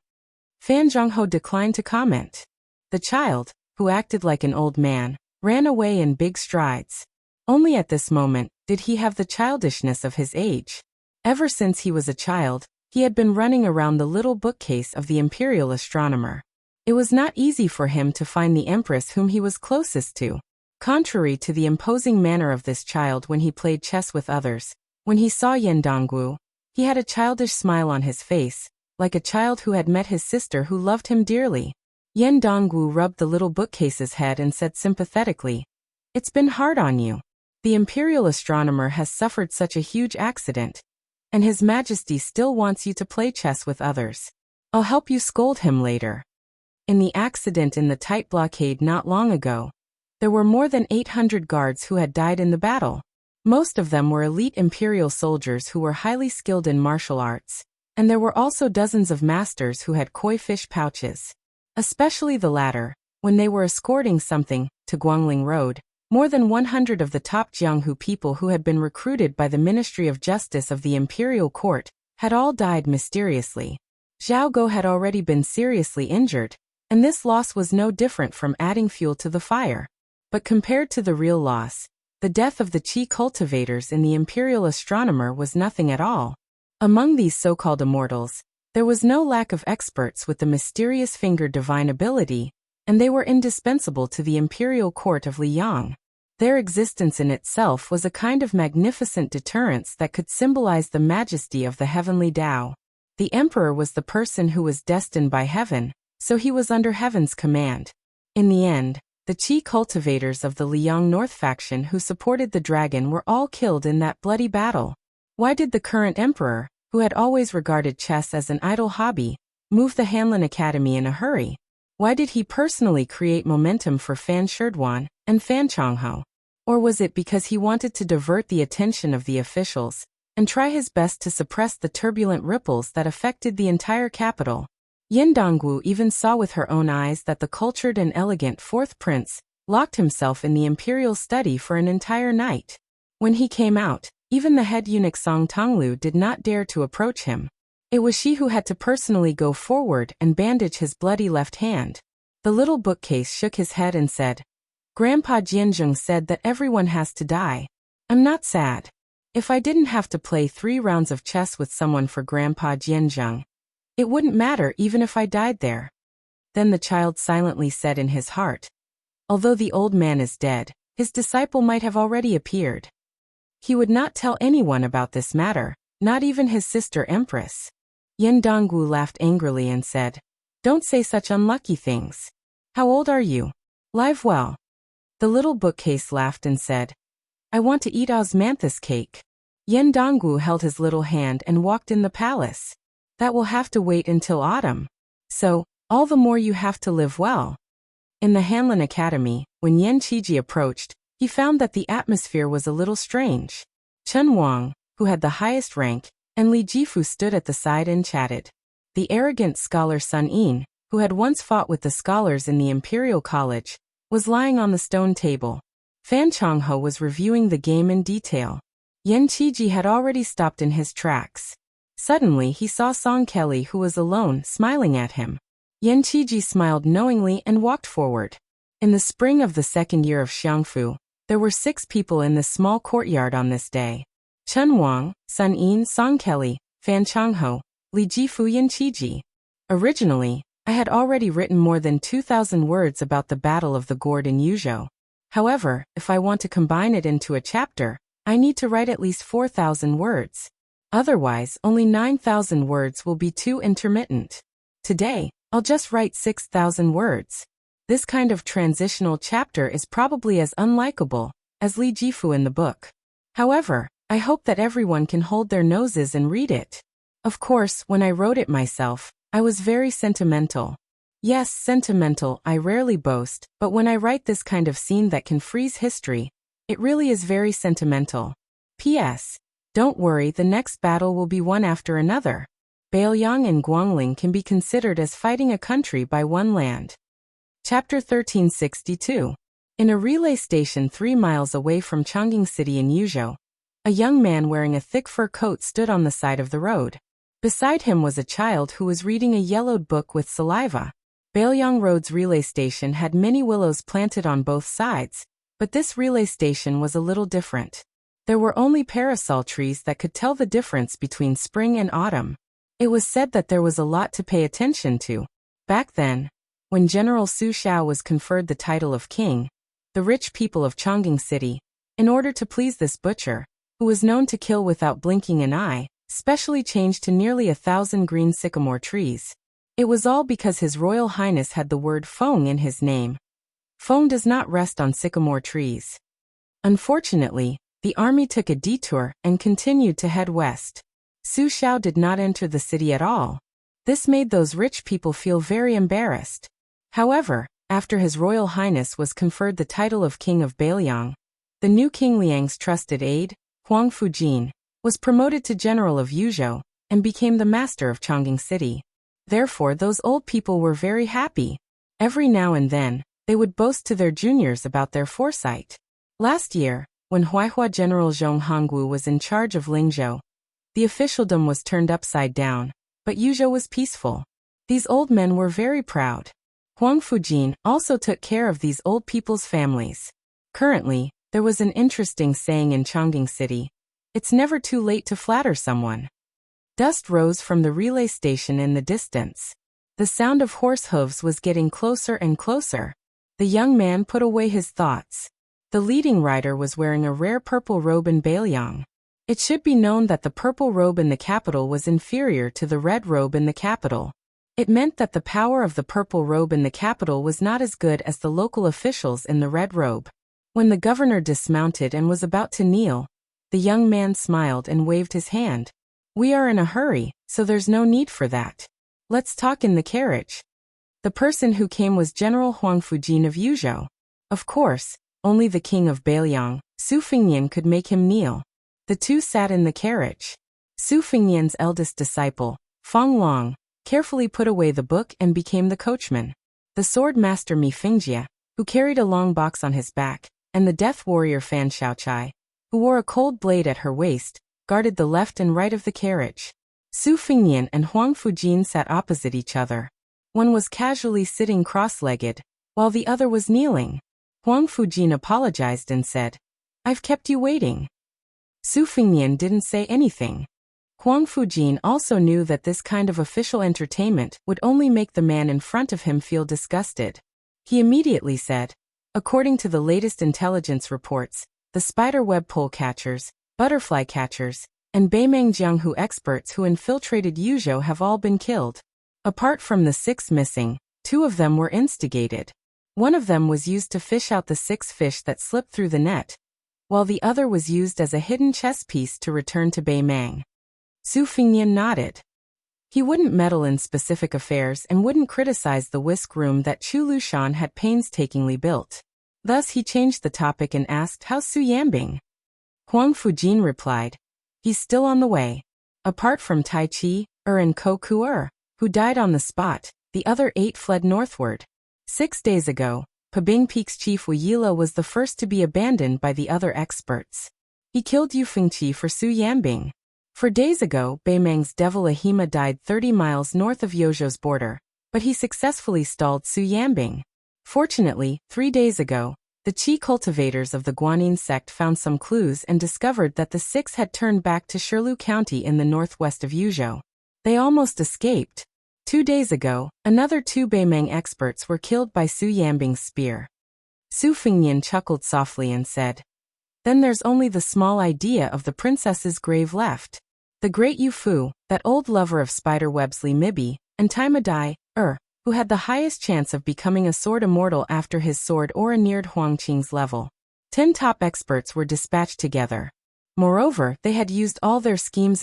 Fan Zhongho declined to comment. The child, who acted like an old man, ran away in big strides. Only at this moment did he have the childishness of his age. Ever since he was a child, he had been running around the little bookcase of the Imperial Astronomer. It was not easy for him to find the empress whom he was closest to. Contrary to the imposing manner of this child when he played chess with others, when he saw Yan Dongwu, he had a childish smile on his face, like a child who had met his sister who loved him dearly. Yan Dongwu rubbed the little bookcase's head and said sympathetically, It's been hard on you. The Imperial Astronomer has suffered such a huge accident, and His Majesty still wants you to play chess with others. I'll help you scold him later. In the accident in the tight blockade not long ago, there were more than 800 guards who had died in the battle. Most of them were elite Imperial soldiers who were highly skilled in martial arts, and there were also dozens of masters who had koi fish pouches. Especially the latter, when they were escorting something to Guangling Road. More than 100 of the top Jianghu people who had been recruited by the Ministry of Justice of the Imperial Court had all died mysteriously. Zhao Go had already been seriously injured, and this loss was no different from adding fuel to the fire. But compared to the real loss, the death of the Qi cultivators in the Imperial Astronomer was nothing at all. Among these so-called immortals, there was no lack of experts with the mysterious fingered divine ability, and they were indispensable to the imperial court of Liang. Their existence in itself was a kind of magnificent deterrence that could symbolize the majesty of the heavenly Tao. The emperor was the person who was destined by heaven, so he was under heaven's command. In the end, the Qi cultivators of the Liang North faction who supported the dragon were all killed in that bloody battle. Why did the current emperor, who had always regarded chess as an idle hobby, move the Hanlin Academy in a hurry? Why did he personally create momentum for Fan Sherdwan and Fan Chongho? Or was it because he wanted to divert the attention of the officials and try his best to suppress the turbulent ripples that affected the entire capital? Yin Dongwu even saw with her own eyes that the cultured and elegant fourth prince locked himself in the imperial study for an entire night. When he came out, even the head eunuch Song Tonglu did not dare to approach him. It was she who had to personally go forward and bandage his bloody left hand. The little bookcase shook his head and said, "Grandpa Jianzheng said that everyone has to die. I'm not sad. If I didn't have to play 3 rounds of chess with someone for Grandpa Jianzheng, it wouldn't matter even if I died there." Then the child silently said in his heart, "Although the old man is dead, his disciple might have already appeared." He would not tell anyone about this matter, not even his sister Empress. Yin Dongwu laughed angrily and said, "Don't say such unlucky things. How old are you? Live well." The little bookcase laughed and said, "I want to eat osmanthus cake." Yin Dongwu held his little hand and walked in the palace. "That will have to wait until autumn. So, all the more you have to live well." In the Hanlin Academy, when Yan Qiji approached, he found that the atmosphere was a little strange. Chen Wang, who had the highest rank, and Li Jifu stood at the side and chatted. The arrogant scholar Sun Yin, who had once fought with the scholars in the Imperial College, was lying on the stone table. Fan Chongho was reviewing the game in detail. Yan Qiji had already stopped in his tracks. Suddenly he saw Song Kelly, who was alone, smiling at him. Yan Qiji smiled knowingly and walked forward. In the spring of the second year of Xiangfu, there were 6 people in this small courtyard on this day. Chen Wang, Sun Yin, Song Kelly, Fan Chongho, Li Jifu, Yan Qiji. Originally, I had already written more than 2,000 words about the Battle of the Gourd in Yuzhou. However, if I want to combine it into a chapter, I need to write at least 4,000 words. Otherwise, only 9,000 words will be too intermittent. Today, I'll just write 6,000 words. This kind of transitional chapter is probably as unlikable as Li Jifu in the book. However, I hope that everyone can hold their noses and read it. Of course, when I wrote it myself, I was very sentimental. Yes, sentimental, I rarely boast, but when I write this kind of scene that can freeze history, it really is very sentimental. P.S. Don't worry, the next battle will be one after another. Bailiang and Guangling can be considered as fighting a country by one land. Chapter 1362. In a relay station 3 miles away from Chongqing City in Yuzhou, a young man wearing a thick fur coat stood on the side of the road. Beside him was a child who was reading a yellowed book with saliva. Bailiang Road's relay station had many willows planted on both sides, but this relay station was a little different. There were only parasol trees that could tell the difference between spring and autumn. It was said that there was a lot to pay attention to. Back then, when General Su Xiao was conferred the title of king, the rich people of Chongqing City, in order to please this butcher, who was known to kill without blinking an eye, specially changed to nearly 1,000 green sycamore trees. It was all because His Royal Highness had the word Feng in his name. Feng does not rest on sycamore trees. Unfortunately, the army took a detour and continued to head west. Su Xiao did not enter the city at all. This made those rich people feel very embarrassed. However, after His Royal Highness was conferred the title of King of Bailiang, the new King Liang's trusted aide, Huang Fujin, was promoted to General of Yuzhou and became the master of Chongqing City. Therefore, those old people were very happy. Every now and then, they would boast to their juniors about their foresight. Last year, when Huaihua General Zhong Hongwu was in charge of Lingzhou, the officialdom was turned upside down, but Yuzhou was peaceful. These old men were very proud. Huang Fujin also took care of these old people's families. Currently, there was an interesting saying in Chongqing City. It's never too late to flatter someone. Dust rose from the relay station in the distance. The sound of horse hooves was getting closer and closer. The young man put away his thoughts. The leading rider was wearing a rare purple robe in Beiliang. It should be known that the purple robe in the capital was inferior to the red robe in the capital. It meant that the power of the purple robe in the capital was not as good as the local officials in the red robe. When the governor dismounted and was about to kneel, the young man smiled and waved his hand. We are in a hurry, so there's no need for that. Let's talk in the carriage. The person who came was General Huang Fujin of Yuzhou. Of course, only the king of Beiliang, Su Fingyan, could make him kneel. The two sat in the carriage. Su Fingyan's eldest disciple, Feng Long, carefully put away the book and became the coachman. The sword master Mi Fingjie, who carried a long box on his back, and the death warrior Fan Shaochai, who wore a cold blade at her waist, guarded the left and right of the carriage. Su Fingyan and Huang Fujin sat opposite each other. One was casually sitting cross-legged, while the other was kneeling. Huang Fujin apologized and said, "I've kept you waiting." Su Fingyan didn't say anything. Huang Fujin also knew that this kind of official entertainment would only make the man in front of him feel disgusted. He immediately said, "According to the latest intelligence reports, the spiderweb pole catchers, butterfly catchers, and Beimangjianghu experts who infiltrated Yuzhou have all been killed. Apart from the 6 missing, 2 of them were instigated. One of them was used to fish out the 6 fish that slipped through the net, while the other was used as a hidden chess piece to return to Beimang." Su Fingyan nodded. He wouldn't meddle in specific affairs and wouldn't criticize the whisk room that Chu Lushan had painstakingly built. Thus he changed the topic and asked how Su Yanbing. Huang Fujin replied, "He's still on the way. Apart from Tai Chi, and Ko Kuer, who died on the spot, the other 8 fled northward. 6 days ago, Pabing Peak's chief Wu Yila was the first to be abandoned by the other experts. He killed Yu Fengqi for Su Yanbing. 4 days ago, Beimang's devil Ahima died 30 miles north of Yozhou's border, but he successfully stalled Su Yanbing. Fortunately, 3 days ago, the Qi cultivators of the Guanyin sect found some clues and discovered that the 6 had turned back to Shirlu County in the northwest of Yuzhou. They almost escaped. 2 days ago, another 2 Beimang experts were killed by Su Yanbing's spear." Su Fingyan chuckled softly and said, "Then there's only the small idea of the princess's grave left. The great Yu Fu, that old lover of spiderwebs Li Mibi, and Tai Madai, who had the highest chance of becoming a sword immortal after his sword aura neared Huang Qing's level. 10 top experts were dispatched together. Moreover, they had used all their schemes,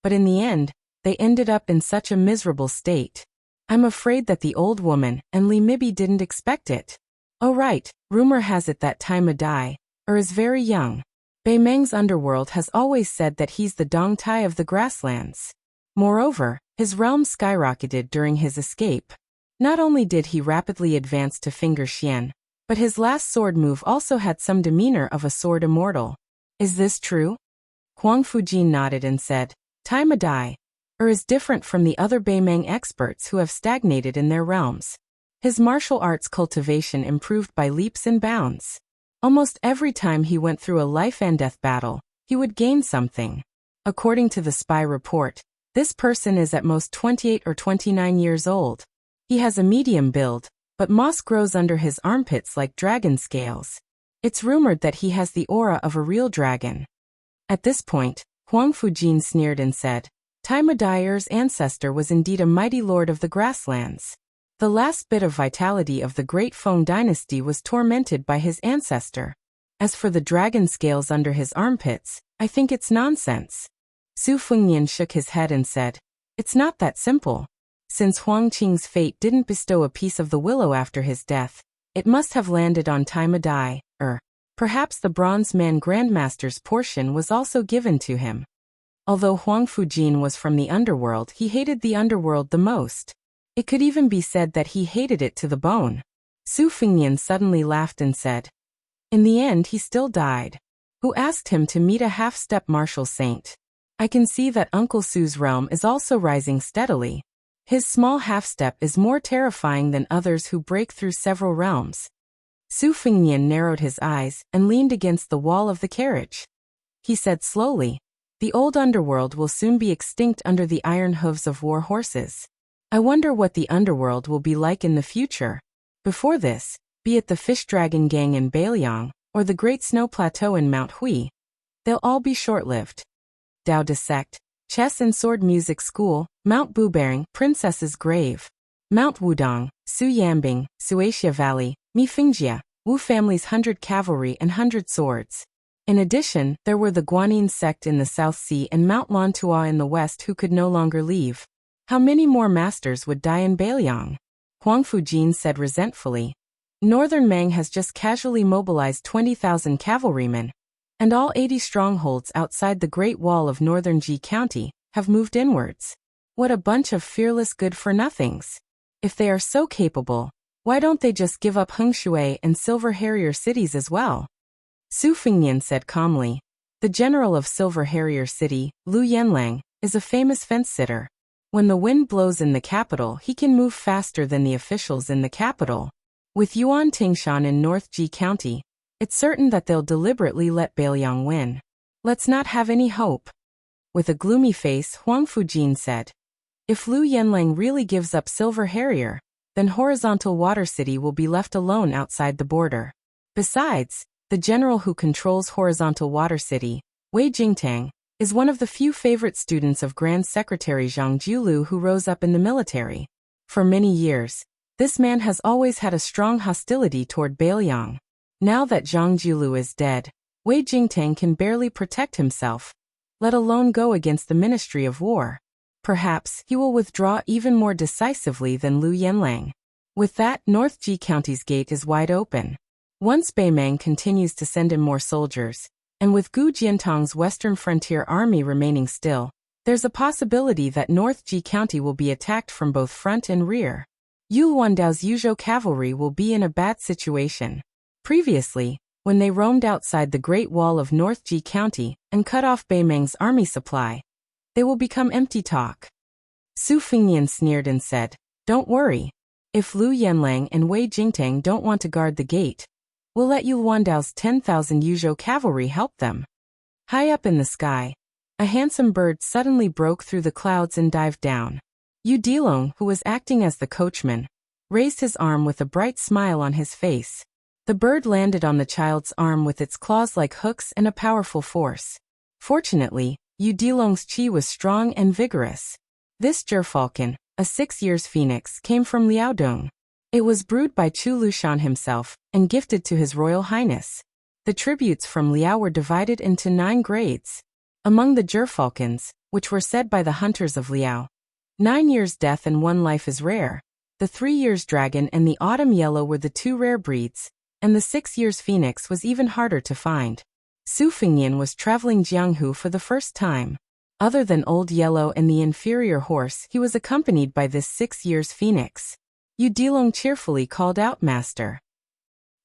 but in the end, they ended up in such a miserable state. I'm afraid that the old woman and Li Mibi didn't expect it. Oh right, rumor has it that Tai Madai, is very young. Beimang's underworld has always said that he's the Dong Tai of the grasslands. Moreover, his realm skyrocketed during his escape. Not only did he rapidly advance to Finger Xian, but his last sword move also had some demeanor of a sword immortal. Is this true?" Huang Fujin nodded and said, "Tai Madai, is different from the other Beimang experts who have stagnated in their realms. His martial arts cultivation improved by leaps and bounds. Almost every time he went through a life-and-death battle, he would gain something. According to the spy report, this person is at most 28 or 29 years old. He has a medium build, but moss grows under his armpits like dragon scales. It's rumored that he has the aura of a real dragon." At this point, Huang Fujin sneered and said, "Tai Madai's ancestor was indeed a mighty lord of the grasslands. The last bit of vitality of the great Feng dynasty was tormented by his ancestor. As for the dragon scales under his armpits, I think it's nonsense." Su Fengyan shook his head and said, "It's not that simple. Since Huang Qing's fate didn't bestow a piece of the willow after his death, it must have landed on Tai Madai, perhaps the Bronze Man Grandmaster's portion was also given to him." Although Huang Fujin was from the underworld, he hated the underworld the most. It could even be said that he hated it to the bone. Su Fingyan suddenly laughed and said, "In the end he still died. Who asked him to meet a half-step martial saint? I can see that Uncle Su's realm is also rising steadily. His small half-step is more terrifying than others who break through several realms. Su Fengnian narrowed his eyes and leaned against the wall of the carriage. He said slowly, "The old underworld will soon be extinct under the iron hooves of war horses. I wonder what the underworld will be like in the future. Before this, be it the Fish Dragon Gang in Bailiang, or the Great Snow Plateau in Mount Hui, they'll all be short-lived. Dao De Sect, Chess and Sword Music School, Mount Buberang, Princess's Grave, Mount Wudong, Su Yambing, Suatia Valley, Mi Fingjia, Wu family's 100 cavalry and 100 swords. In addition, there were the Guanyin sect in the South Sea and Mount Lantua in the west who could no longer leave. How many more masters would die in Bailiang?" Huang Fujin said resentfully. "Northern Mang has just casually mobilized 20,000 cavalrymen, and all 80 strongholds outside the Great Wall of northern Ji County have moved inwards. What a bunch of fearless good-for-nothings. If they are so capable, why don't they just give up Hengshui and Silver Harrier cities as well?" Su Fengnian said calmly. The general of Silver Harrier City, Lu Yanlang, is a famous fence-sitter. When the wind blows in the capital, he can move faster than the officials in the capital. With Yuan Tingshan in North Ji County, it's certain that they'll deliberately let Bailiang win. Let's not have any hope. With a gloomy face, Huang Fujin said, "If Lu Yanlang really gives up Silver Harrier, then Horizontal Water City will be left alone outside the border. Besides, the general who controls Horizontal Water City, Wei Jingtang, is one of the few favorite students of Grand Secretary Zhang Jiulu who rose up in the military. For many years, this man has always had a strong hostility toward Bailiang. Now that Zhang Jiulu is dead, Wei Jingtang can barely protect himself, let alone go against the Ministry of War. Perhaps he will withdraw even more decisively than Lu Yanlang. With that, North Ji County's gate is wide open. Once Beimang continues to send in more soldiers, and with Gu Jiantong's Western Frontier Army remaining still, there's a possibility that North Ji County will be attacked from both front and rear. Yu Wandao's Yuzhou cavalry will be in a bad situation. Previously, when they roamed outside the Great Wall of North Ji County and cut off Beimang's army supply, they will become empty talk." Su Fengnian sneered and said, "Don't worry. If Lu Yanlang and Wei Jingtang don't want to guard the gate, we'll let Yu Wandao's 10,000 Yuzhou cavalry help them." High up in the sky, a handsome bird suddenly broke through the clouds and dived down. Yu Dilong, who was acting as the coachman, raised his arm with a bright smile on his face. The bird landed on the child's arm with its claws like hooks and a powerful force. Fortunately, Yu Dilong's chi was strong and vigorous. This gerfalcon, a 6 years phoenix, came from Liaodong. It was brewed by Chu Lushan himself and gifted to His Royal Highness. The tributes from Liao were divided into 9 grades. Among the gerfalcons, which were said by the hunters of Liao, 9 years death and 1 life is rare. The 3 years dragon and the autumn yellow were the 2 rare breeds, and the 6 years phoenix was even harder to find. Su Fengnian was traveling Jianghu for the first time. Other than Old Yellow and the inferior horse, he was accompanied by this 6 years phoenix. Yu Dilong cheerfully called out, "Master."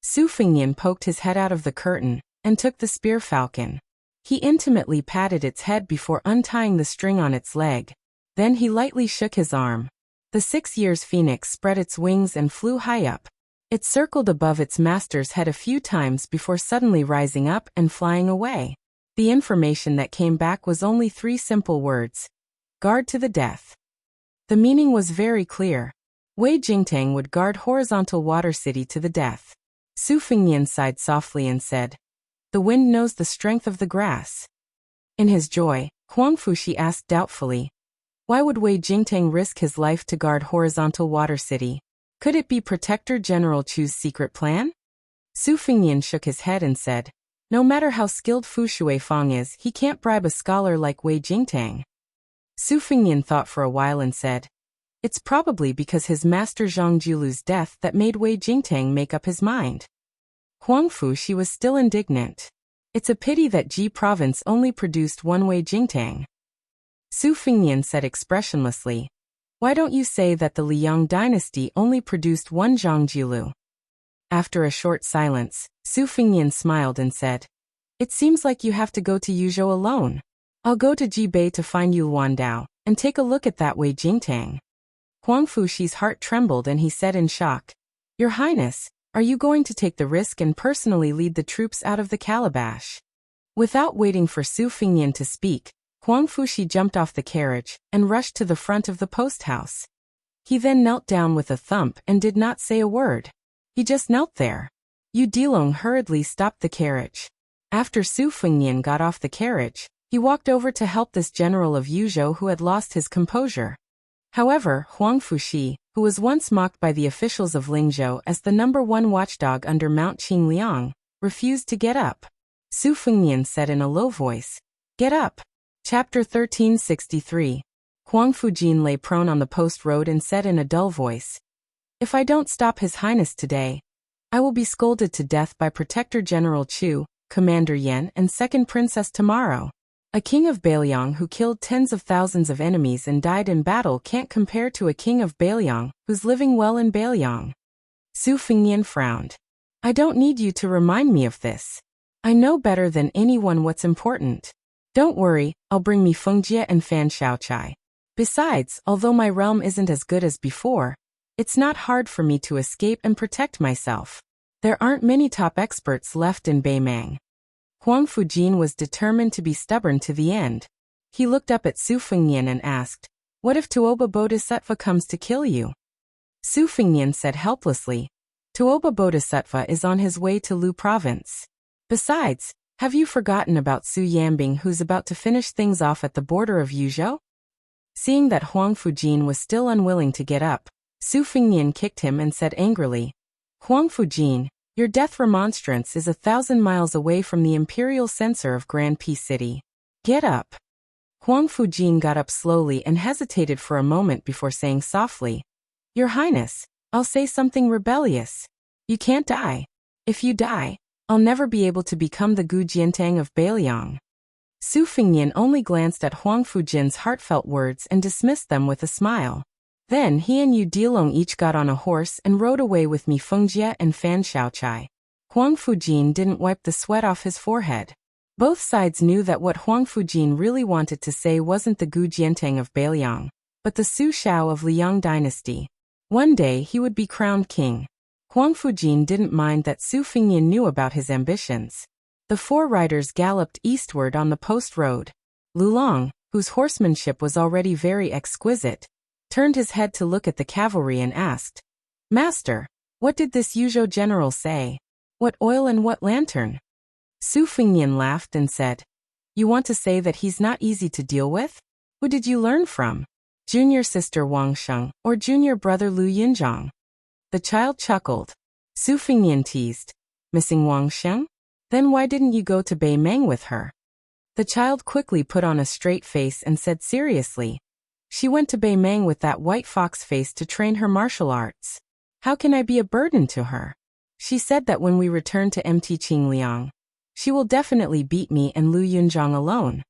Su Fengnian poked his head out of the curtain and took the spear falcon. He intimately patted its head before untying the string on its leg. Then he lightly shook his arm. The 6 years phoenix spread its wings and flew high up. It circled above its master's head a few times before suddenly rising up and flying away. The information that came back was only 3 simple words: "Guard to the death." The meaning was very clear. Wei Jingtang would guard Horizontal Water City to the death. Su Fengnian sighed softly and said, "The wind knows the strength of the grass." In his joy, Huang Fushi asked doubtfully, "Why would Wei Jingtang risk his life to guard Horizontal Water City? Could it be Protector General Chu's secret plan?" Su Fengnian shook his head and said, "No matter how skilled Fu Shuifang is, he can't bribe a scholar like Wei Jingtang." Su Fengnian thought for a while and said, "It's probably because his master Zhang Jiulu's death that made Wei Jingtang make up his mind." Huang Fushi was still indignant. "It's a pity that Ji province only produced 1 Wei Jingtang." Su Fengnian said expressionlessly, "Why don't you say that the Liang dynasty only produced 1 Zhang Jiulu?" After a short silence, Su Fengnian smiled and said, "It seems like you have to go to Yuzhou alone. I'll go to Jibei to find Yu Luandao, and take a look at that Wei Jingtang. Huang Fuxi's heart trembled and he said in shock, Your Highness, are you going to take the risk and personally lead the troops out of the calabash? Without waiting for Su Fingyan to speak, Huang Fuxi jumped off the carriage and rushed to the front of the post house. He then knelt down with a thump and did not say a word. He just knelt there. Yu Dilong hurriedly stopped the carriage. After Su Fingyan got off the carriage, he walked over to help this general of Yuzhou who had lost his composure. However, Huang Fuxi, who was once mocked by the officials of Lingzhou as the #1 watchdog under Mount Qingliang, refused to get up. Su Fingyan said in a low voice, Get up. Chapter 1363. Huang Fujin lay prone on the post road and said in a dull voice, If I don't stop His Highness today, I will be scolded to death by Protector General Chu, Commander Yan and Second Princess tomorrow. A king of Bailiang who killed tens of thousands of enemies and died in battle can't compare to a king of Bailiang who's living well in Bailiang. Su Fingyan frowned. I don't need you to remind me of this. I know better than anyone what's important. Don't worry, I'll bring me Fengjie and Fan Shaochai. Besides, although my realm isn't as good as before, it's not hard for me to escape and protect myself. There aren't many top experts left in Beimang. Huang Fujin was determined to be stubborn to the end. He looked up at Su Fingyan and asked, What if Tuoba Bodhisattva comes to kill you? Su Fingyan said helplessly, Tuoba Bodhisattva is on his way to Lu Province. Besides, have you forgotten about Su Yambing who's about to finish things off at the border of Yuzhou? Seeing that Huang Fujin was still unwilling to get up, Su Fingyan kicked him and said angrily, Huang Fujin, your death remonstrance is 1,000 miles away from the imperial censor of Grand Peace City. Get up. Huang Fujin got up slowly and hesitated for a moment before saying softly, Your Highness, I'll say something rebellious. You can't die. If you die, I'll never be able to become the Gu Jiantang of Bailiang. Su Fingyan only glanced at Huang Fujin's heartfelt words and dismissed them with a smile. Then he and Yu Dilong each got on a horse and rode away with Mi Fengjie and Fan Shaochai. Huang Fujin didn't wipe the sweat off his forehead. Both sides knew that what Huang Fujin really wanted to say wasn't the Gu Jiantang of Bailiang, but the Su Shao of Liang dynasty. One day he would be crowned king. Huang Fujin didn't mind that Su Fingyan knew about his ambitions. The four riders galloped eastward on the post road. Lulong, whose horsemanship was already very exquisite, turned his head to look at the cavalry and asked, Master, what did this Yuzhou general say? What oil and what lantern? Su Fingyan laughed and said, You want to say that he's not easy to deal with? Who did you learn from? Junior sister Wang Sheng or junior brother Lu Yinzhong? The child chuckled. Su Fingyan teased, Missing Wang Sheng? Then why didn't you go to Beimang with her? The child quickly put on a straight face and said seriously, She went to Beimang with that white fox face to train her martial arts. How can I be a burden to her? She said that when we return to MT Qingliang, she will definitely beat me and Lu Yunzhang alone.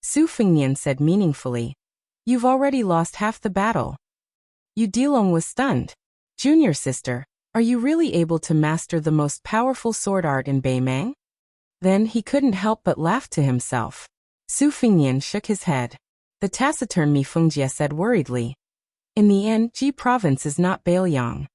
Su Fingyan said meaningfully, You've already lost half the battle. Yu Dilong was stunned. Junior sister, are you really able to master the most powerful sword art in Beimang? Then he couldn't help but laugh to himself. Su Fingyan shook his head. The taciturn Mi Fengjie said worriedly, In the end, Ji province is not Bailiang.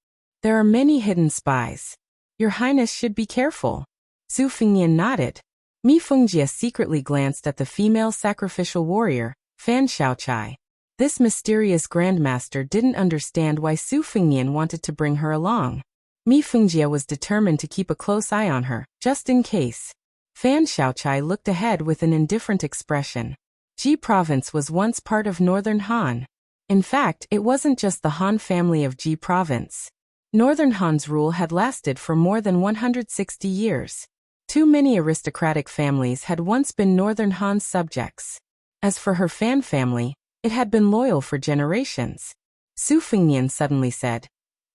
There are many hidden spies. Your Highness should be careful. Su Fingyan nodded. Mi Fengjie secretly glanced at the female sacrificial warrior, Fan Shaochai. This mysterious grandmaster didn't understand why Su Fingyan wanted to bring her along. Mi Fengjie was determined to keep a close eye on her, just in case. Fan Shaochai looked ahead with an indifferent expression. Ji province was once part of northern Han. In fact, it wasn't just the Han family of Ji province. Northern Han's rule had lasted for more than 160 years. Too many aristocratic families had once been Northern Han's subjects. As for her Fan family, it had been loyal for generations. Su Fingyan suddenly said,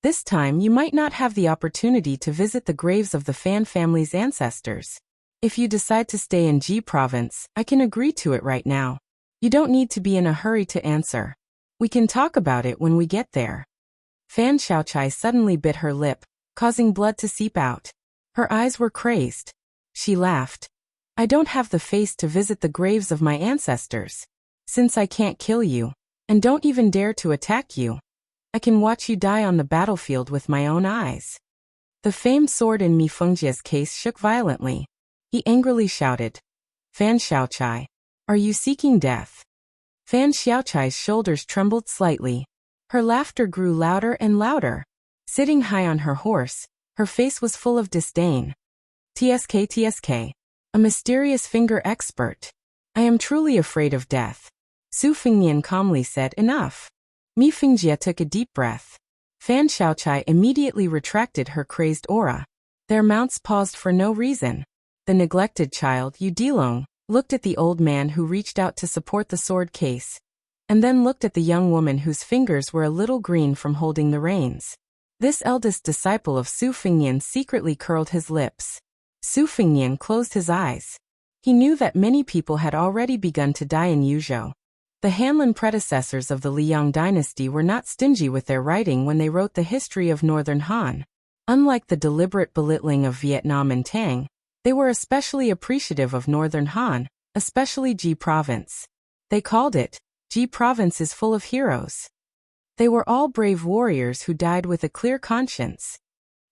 This time you might not have the opportunity to visit the graves of the Fan family's ancestors. If you decide to stay in Ji province, I can agree to it right now. You don't need to be in a hurry to answer. We can talk about it when we get there. Fan Shaochai suddenly bit her lip, causing blood to seep out. Her eyes were crazed. She laughed. I don't have the face to visit the graves of my ancestors. Since I can't kill you, and don't even dare to attack you, I can watch you die on the battlefield with my own eyes." The famed sword in Mi Fengjia's case shook violently. He angrily shouted, "Fan Xiaochai, are you seeking death?" Fan Xiaochai's shoulders trembled slightly. Her laughter grew louder and louder. Sitting high on her horse, her face was full of disdain. "TSK, a mysterious finger expert. I am truly afraid of death." Su Fengnian calmly said, "Enough." Mi Fengjie took a deep breath. Fan Xiaochai immediately retracted her crazed aura. Their mounts paused for no reason. The neglected child, Yu Dilong, looked at the old man who reached out to support the sword case, and then looked at the young woman whose fingers were a little green from holding the reins. This eldest disciple of Su Fengnian secretly curled his lips. Su Fengnian closed his eyes. He knew that many people had already begun to die in Yuzhou. The Hanlin predecessors of the Liang dynasty were not stingy with their writing when they wrote the history of Northern Han. Unlike the deliberate belittling of Vietnam and Tang, they were especially appreciative of Northern Han, especially Ji Province. They called it, Ji Province is full of heroes. They were all brave warriors who died with a clear conscience.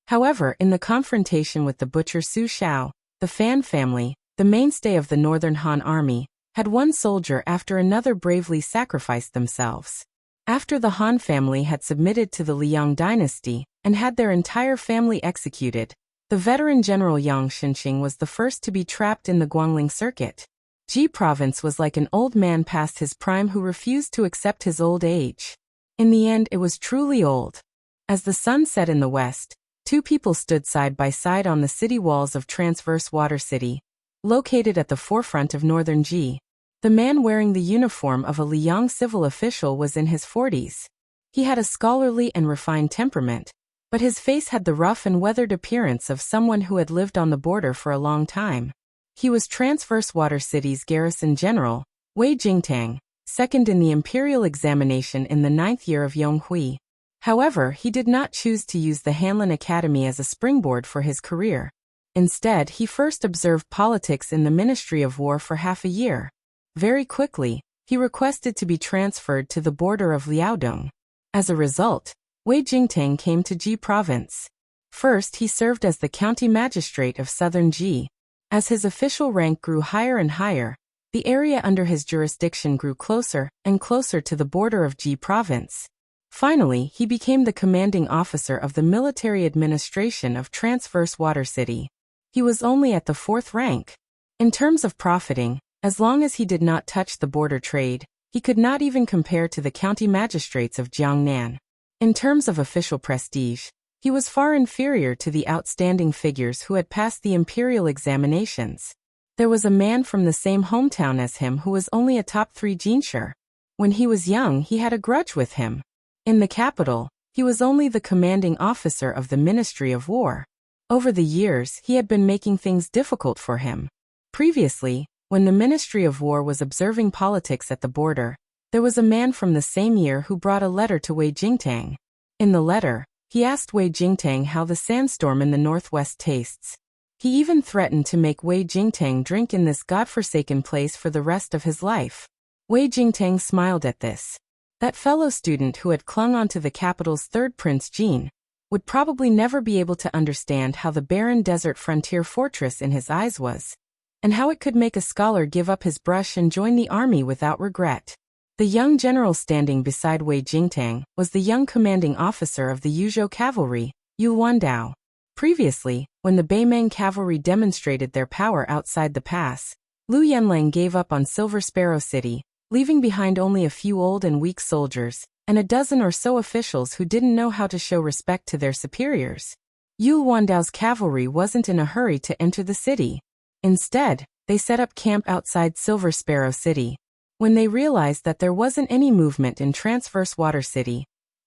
However, in the confrontation with the butcher Su Shao, the Fan family, the mainstay of the Northern Han army, had one soldier after another bravely sacrificed themselves. After the Han family had submitted to the Liang dynasty and had their entire family executed, the veteran General Yang Shenxing was the first to be trapped in the Guangling circuit. Ji Province was like an old man past his prime who refused to accept his old age. In the end, it was truly old. As the sun set in the west, two people stood side by side on the city walls of Transverse Water City, located at the forefront of Northern Ji. The man wearing the uniform of a Liang civil official was in his 40s. He had a scholarly and refined temperament, but his face had the rough and weathered appearance of someone who had lived on the border for a long time. He was Transverse Water City's garrison general, Wei Jingtang, second in the imperial examination in the 9th year of Yonghui. However, he did not choose to use the Hanlin Academy as a springboard for his career. Instead, he first observed politics in the Ministry of War for half a year. Very quickly, he requested to be transferred to the border of Liaodong. As a result, Wei Jingtang came to Ji Province. First, he served as the county magistrate of southern Ji. As his official rank grew higher and higher, the area under his jurisdiction grew closer and closer to the border of Ji Province. Finally, he became the commanding officer of the military administration of Transverse Water City. He was only at the 4th rank. In terms of profiting, as long as he did not touch the border trade, he could not even compare to the county magistrates of Jiangnan. In terms of official prestige, he was far inferior to the outstanding figures who had passed the imperial examinations. There was a man from the same hometown as him who was only a top 3 jinshi. When he was young, he had a grudge with him. In the capital, he was only the commanding officer of the Ministry of War. Over the years, he had been making things difficult for him. Previously, when the Ministry of War was observing politics at the border, there was a man from the same year who brought a letter to Wei Jingtang. In the letter, he asked Wei Jingtang how the sandstorm in the northwest tastes. He even threatened to make Wei Jingtang drink in this godforsaken place for the rest of his life. Wei Jingtang smiled at this. That fellow student who had clung onto the capital's third Prince Jean would probably never be able to understand how the barren desert frontier fortress in his eyes was, and how it could make a scholar give up his brush and join the army without regret. The young general standing beside Wei Jingtang was the young commanding officer of the Yuzhou cavalry, Yu Wandao. Previously, when the Beimeng cavalry demonstrated their power outside the pass, Lu Yanlang gave up on Silver Sparrow City, leaving behind only a few old and weak soldiers, and a dozen or so officials who didn't know how to show respect to their superiors. Yu Wandao's cavalry wasn't in a hurry to enter the city. Instead, they set up camp outside Silver Sparrow City. When they realized that there wasn't any movement in Transverse Water City,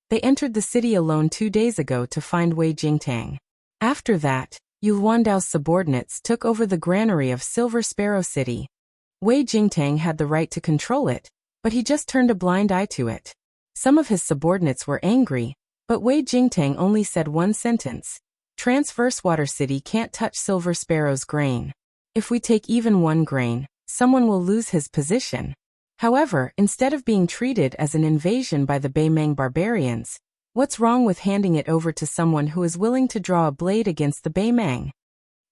they entered the city alone 2 days ago to find Wei Jingtang. After that, Yu Wandao's subordinates took over the granary of Silver Sparrow City. Wei Jingtang had the right to control it, but he just turned a blind eye to it. Some of his subordinates were angry, but Wei Jingtang only said one sentence: Transverse Water City can't touch Silver Sparrow's grain. If we take even 1 grain, someone will lose his position. However, instead of being treated as an invasion by the Beimang barbarians, what's wrong with handing it over to someone who is willing to draw a blade against the Beimang?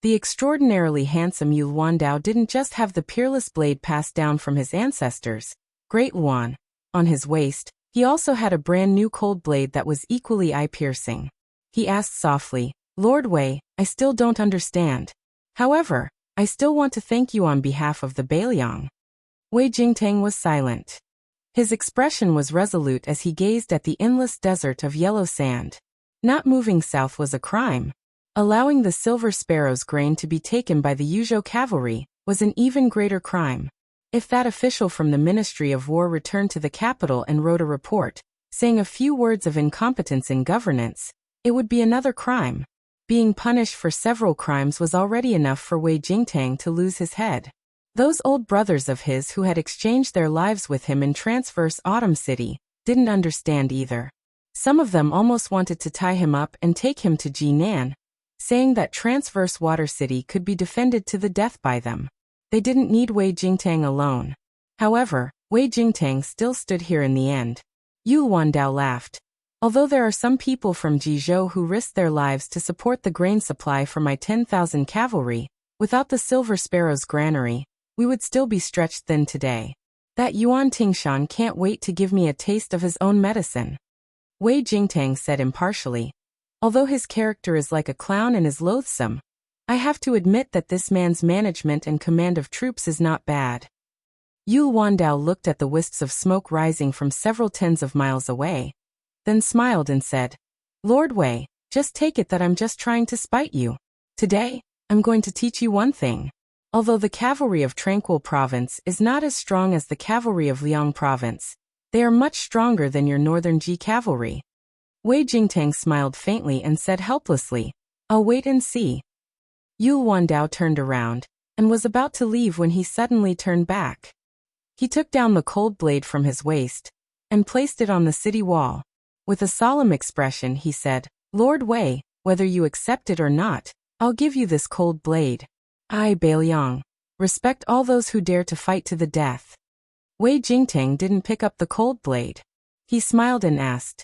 The extraordinarily handsome Yu Wandao didn't just have the peerless blade passed down from his ancestors, Great Yuan. On his waist, he also had a brand new cold blade that was equally eye-piercing. He asked softly, Lord Wei, I still don't understand. However, I still want to thank you on behalf of the Beiliang. Wei Jingtang was silent. His expression was resolute as he gazed at the endless desert of yellow sand. Not moving south was a crime. Allowing the Silver Sparrow's grain to be taken by the Yuzhou cavalry was an even greater crime. If that official from the Ministry of War returned to the capital and wrote a report, saying a few words of incompetence in governance, it would be another crime. Being punished for several crimes was already enough for Wei Jingtang to lose his head. Those old brothers of his who had exchanged their lives with him in Transverse Autumn City didn't understand either. Some of them almost wanted to tie him up and take him to Jinan, saying that Transverse Water City could be defended to the death by them. They didn't need Wei Jingtang alone. However, Wei Jingtang still stood here in the end. Yu Wandao laughed. Although there are some people from Jizhou who risked their lives to support the grain supply for my 10,000 cavalry, without the Silver Sparrow's granary, we would still be stretched thin today. That Yuan Tingshan can't wait to give me a taste of his own medicine. Wei Jingtang said impartially. Although his character is like a clown and is loathsome, I have to admit that this man's management and command of troops is not bad. Yu Wandao looked at the wisps of smoke rising from several tens of miles away, then smiled and said, Lord Wei, just take it that I'm just trying to spite you. Today, I'm going to teach you one thing. Although the cavalry of Tranquil Province is not as strong as the cavalry of Liang Province, they are much stronger than your northern Ji cavalry. Wei Jingtang smiled faintly and said helplessly, I'll wait and see. Yu Wandao turned around, and was about to leave when he suddenly turned back. He took down the cold blade from his waist, and placed it on the city wall. With a solemn expression he said, Lord Wei, whether you accept it or not, I'll give you this cold blade. I, Beiliang, respect all those who dare to fight to the death. Wei Jingtang didn't pick up the cold blade. He smiled and asked,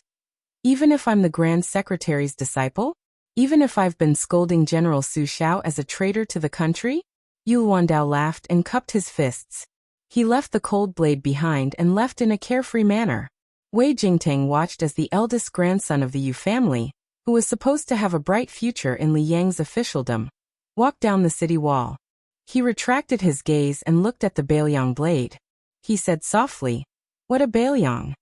Even if I'm the Grand Secretary's disciple? Even if I've been scolding General Su Xiao as a traitor to the country? Yu Wandao laughed and cupped his fists. He left the cold blade behind and left in a carefree manner. Wei Jingtang watched as the eldest grandson of the Yu family, who was supposed to have a bright future in Li Yang's officialdom, walked down the city wall. He retracted his gaze and looked at the Beiliang blade. He said softly, What a Beiliang!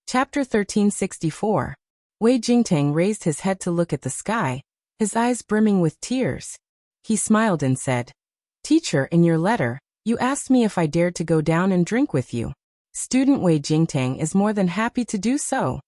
Chapter 1364. Wei Jingtang raised his head to look at the sky, his eyes brimming with tears. He smiled and said, Teacher, in your letter, you asked me if I dared to go down and drink with you. Student Wei Jingtang is more than happy to do so.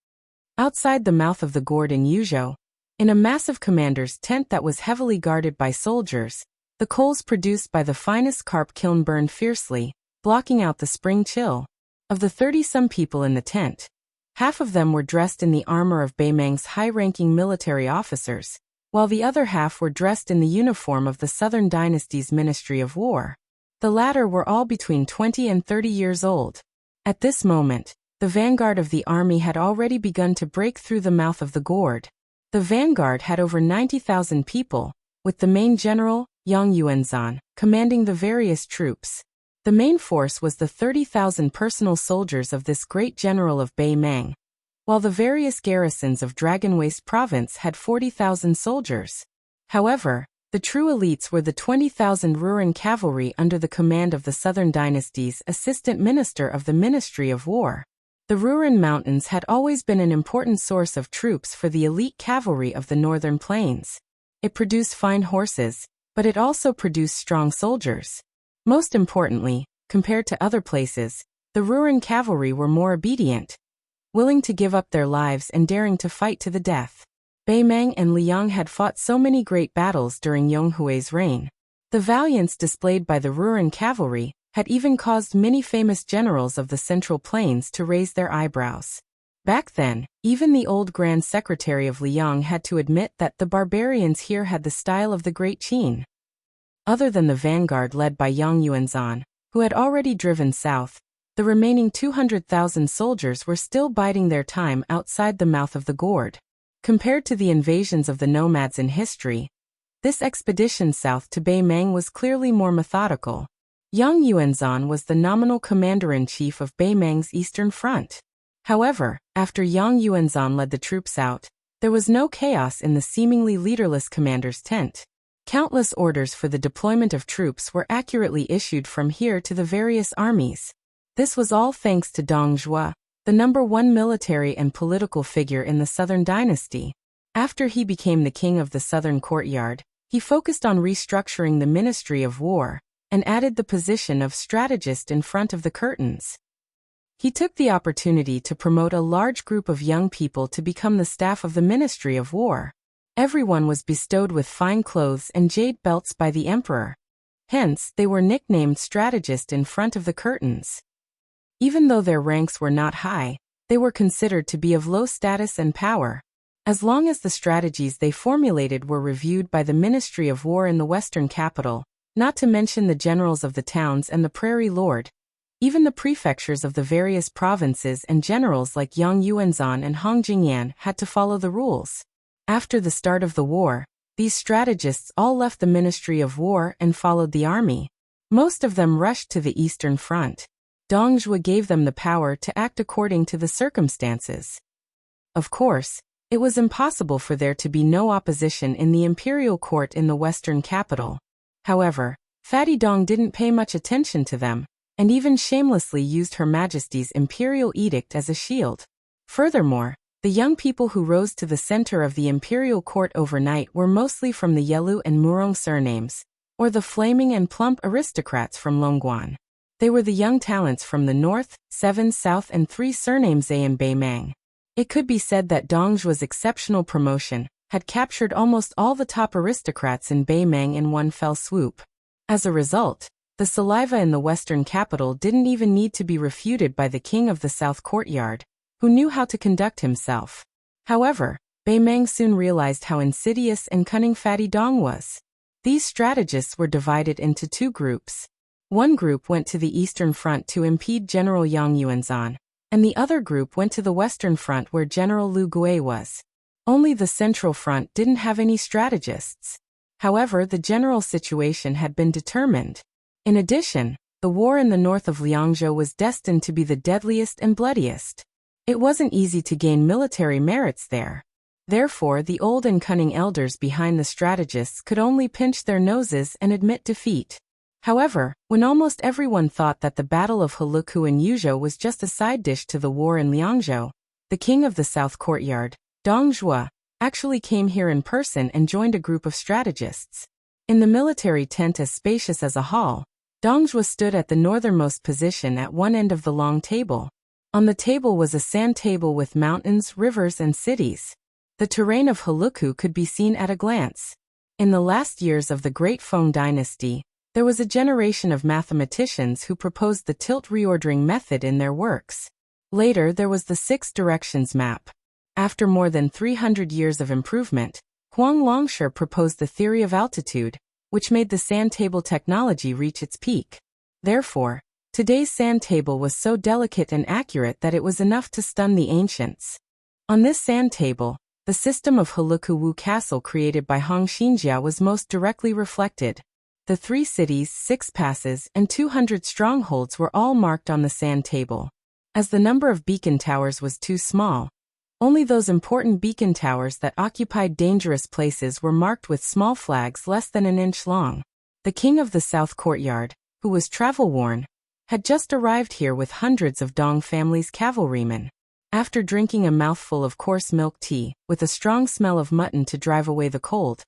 Outside the mouth of the gourd in Yuzhou, in a massive commander's tent that was heavily guarded by soldiers, the coals produced by the finest carp kiln burned fiercely, blocking out the spring chill. Of the 30-some people in the tent, half of them were dressed in the armor of Beimang's high-ranking military officers, while the other half were dressed in the uniform of the Southern Dynasty's Ministry of War. The latter were all between 20 and 30 years old. At this moment, the vanguard of the army had already begun to break through the mouth of the gourd. The vanguard had over 90,000 people, with the main general, Yang Yuanzhan, commanding the various troops. The main force was the 30,000 personal soldiers of this great general of Beimang, while the various garrisons of Dragon Waste Province had 40,000 soldiers. However, the true elites were the 20,000 Ruran cavalry under the command of the Southern Dynasty's assistant minister of the Ministry of War. The Ruran Mountains had always been an important source of troops for the elite cavalry of the northern plains. It produced fine horses, but it also produced strong soldiers. Most importantly, compared to other places, the Ruran cavalry were more obedient, willing to give up their lives and daring to fight to the death. Beimang and Liang had fought so many great battles during Yonghui's reign. The valiance displayed by the Ruran cavalry had even caused many famous generals of the Central Plains to raise their eyebrows. Back then, even the old Grand Secretary of Liang had to admit that the barbarians here had the style of the Great Qin. Other than the vanguard led by Yang Yuanzhan, who had already driven south, the remaining 200,000 soldiers were still biding their time outside the mouth of the gourd. Compared to the invasions of the nomads in history, this expedition south to Beimang was clearly more methodical. Yang Yuanzhan was the nominal commander-in-chief of Beimang's eastern front. However, after Yang Yuanzhan led the troops out, there was no chaos in the seemingly leaderless commander's tent. Countless orders for the deployment of troops were accurately issued from here to the various armies. This was all thanks to Dong Zhuo, the #1 military and political figure in the Southern dynasty. After he became the king of the Southern courtyard, he focused on restructuring the Ministry of War and added the position of strategist in front of the curtains. He took the opportunity to promote a large group of young people to become the staff of the Ministry of War. Everyone was bestowed with fine clothes and jade belts by the emperor. Hence, they were nicknamed strategist in front of the curtains. Even though their ranks were not high, they were considered to be of low status and power. As long as the strategies they formulated were reviewed by the Ministry of War in the western capital, not to mention the generals of the towns and the prairie lord, even the prefectures of the various provinces and generals like Yang Yuanzhan and Hong Jingyan had to follow the rules. After the start of the war, these strategists all left the Ministry of War and followed the army. Most of them rushed to the Eastern Front. Dong Zhuo gave them the power to act according to the circumstances. Of course, it was impossible for there to be no opposition in the imperial court in the western capital. However, Fatty Dong didn't pay much attention to them, and even shamelessly used Her Majesty's imperial edict as a shield. Furthermore, the young people who rose to the center of the imperial court overnight were mostly from the Yelu and Murong surnames, or the flaming and plump aristocrats from Longguan. They were the young talents from the north, 7 south and 3 surnames A in Beimang. It could be said that Dong Zhuo's exceptional promotion had captured almost all the top aristocrats in Beimang in one fell swoop. As a result, the saliva in the western capital didn't even need to be refuted by the king of the south courtyard, who knew how to conduct himself. However, Beimang soon realized how insidious and cunning Fatty Dong was. These strategists were divided into 2 groups. One group went to the eastern front to impede General Yang Yuanzhan, and the other group went to the western front where General Lu Gui was. Only the central front didn't have any strategists. However, the general situation had been determined. In addition, the war in the north of Liangzhou was destined to be the deadliest and bloodiest. It wasn't easy to gain military merits there. Therefore, the old and cunning elders behind the strategists could only pinch their noses and admit defeat. However, when almost everyone thought that the Battle of Heluku in Yuzhou was just a side dish to the war in Liangzhou, the king of the south courtyard, Dong Zhuo, actually came here in person and joined a group of strategists. In the military tent as spacious as a hall, Dong Zhuo stood at the northernmost position at one end of the long table. On the table was a sand table with mountains, rivers, and cities. The terrain of Heluku could be seen at a glance. In the last years of the Great Feng dynasty, there was a generation of mathematicians who proposed the tilt reordering method in their works. Later there was the 6 directions map. After more than 300 years of improvement, Huang Longshi proposed the theory of altitude, which made the sand table technology reach its peak. Therefore, today's sand table was so delicate and accurate that it was enough to stun the ancients. On this sand table, the system of Heluku Wu Castle created by Hong Xinjia was most directly reflected. The 3 cities, 6 passes, and 200 strongholds were all marked on the sand table. As the number of beacon towers was too small, only those important beacon towers that occupied dangerous places were marked with small flags less than an inch long. The king of the south courtyard, who was travel-worn, had just arrived here with hundreds of Dong family's cavalrymen. After drinking a mouthful of coarse milk tea, with a strong smell of mutton to drive away the cold,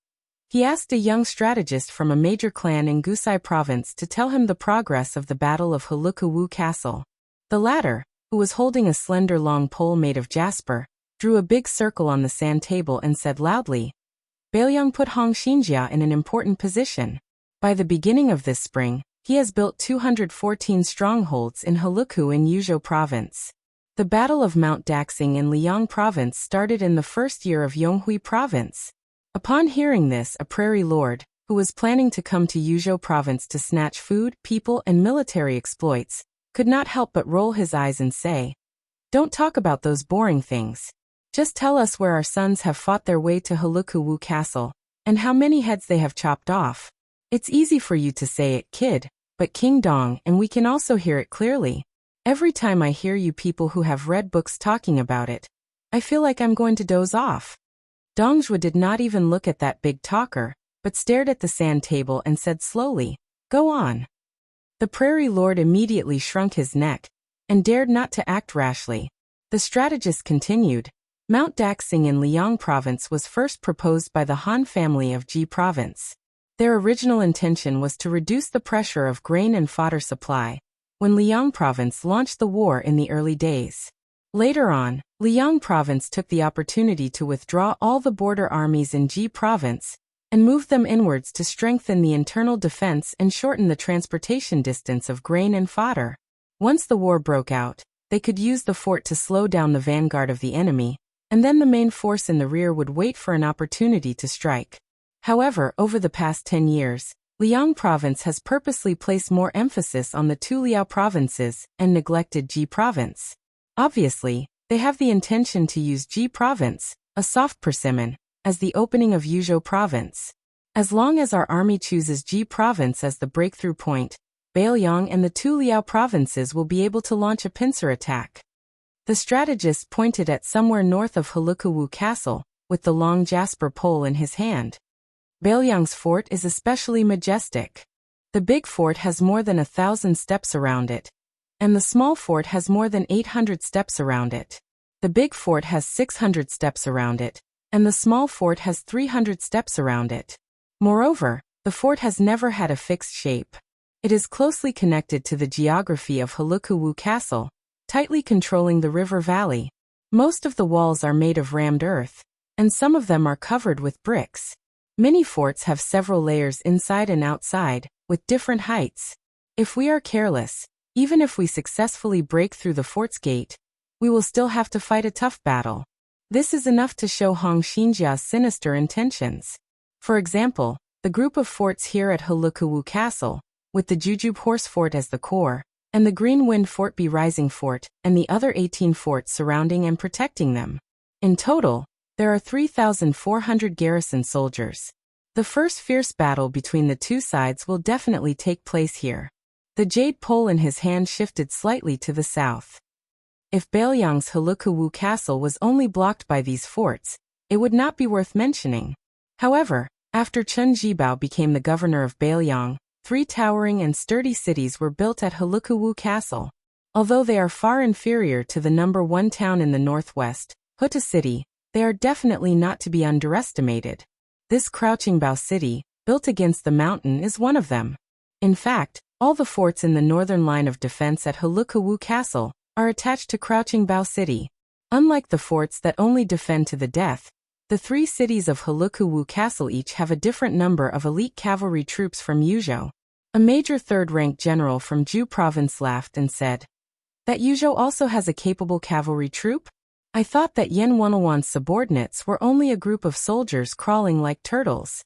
he asked a young strategist from a major clan in Gusai province to tell him the progress of the Battle of Heluku Wu Castle. The latter, who was holding a slender long pole made of jasper, drew a big circle on the sand table and said loudly, "Baoyang put Hong Xinjia in an important position. By the beginning of this spring, he has built 214 strongholds in Heluku in Yuzhou province." The Battle of Mount Daxing in Liang province started in the first year of Yonghui province. Upon hearing this, a prairie lord, who was planning to come to Yuzhou province to snatch food, people, and military exploits, could not help but roll his eyes and say, "Don't talk about those boring things. Just tell us where our sons have fought their way to Helukuwu Castle, and how many heads they have chopped off. It's easy for you to say it, kid, but King Dong, and we can also hear it clearly. Every time I hear you people who have read books talking about it, I feel like I'm going to doze off." Dongjue did not even look at that big talker, but stared at the sand table and said slowly, "Go on." The Prairie Lord immediately shrunk his neck, and dared not to act rashly. The strategist continued, "Mount Daxing in Liang Province was first proposed by the Han family of Ji Province. Their original intention was to reduce the pressure of grain and fodder supply, when Liang Province launched the war in the early days. Later on, Liang Province took the opportunity to withdraw all the border armies in Ji Province, and move them inwards to strengthen the internal defense and shorten the transportation distance of grain and fodder. Once the war broke out, they could use the fort to slow down the vanguard of the enemy, and then the main force in the rear would wait for an opportunity to strike. However, over the past 10 years, Liang Province has purposely placed more emphasis on the two Liao provinces and neglected Ji Province. Obviously, they have the intention to use Ji Province, a soft persimmon, as the opening of Yuzhou Province. As long as our army chooses Ji Province as the breakthrough point, Beiliang and the two Liao provinces will be able to launch a pincer attack." The strategist pointed at somewhere north of Helukuwu Castle, with the long jasper pole in his hand. "Beiliang's fort is especially majestic. The big fort has more than 1,000 steps around it, and the small fort has more than 800 steps around it. The big fort has 600 steps around it, and the small fort has 300 steps around it. Moreover, the fort has never had a fixed shape. It is closely connected to the geography of Helukuwu Castle, tightly controlling the river valley. Most of the walls are made of rammed earth, and some of them are covered with bricks. Many forts have several layers inside and outside, with different heights. If we are careless, even if we successfully break through the fort's gate, we will still have to fight a tough battle. This is enough to show Hong Xinjia's sinister intentions. For example, the group of forts here at Helukuwu Castle, with the Jujube Horse Fort as the core, and the Green Wind Fort Be Rising Fort, and the other 18 forts surrounding and protecting them. In total, there are 3,400 garrison soldiers. The first fierce battle between the two sides will definitely take place here." The jade pole in his hand shifted slightly to the south. If Beiliang's Helukuwu Castle was only blocked by these forts, it would not be worth mentioning. However, after Chen Jibao became the governor of Beiliang, 3 towering and sturdy cities were built at Helukuwu Castle. Although they are far inferior to the number 1 town in the northwest, Huta City, they are definitely not to be underestimated. This Crouching Bao City, built against the mountain, is one of them. In fact, all the forts in the northern line of defense at Helukuwu Castle are attached to Crouching Bao City. Unlike the forts that only defend to the death, the 3 cities of Helukuwu Castle each have a different number of elite cavalry troops from Yuzhou. A major third-rank general from Ju Province laughed and said, "That Yuzhou also has a capable cavalry troop? I thought that Yan Wenlwan's subordinates were only a group of soldiers crawling like turtles."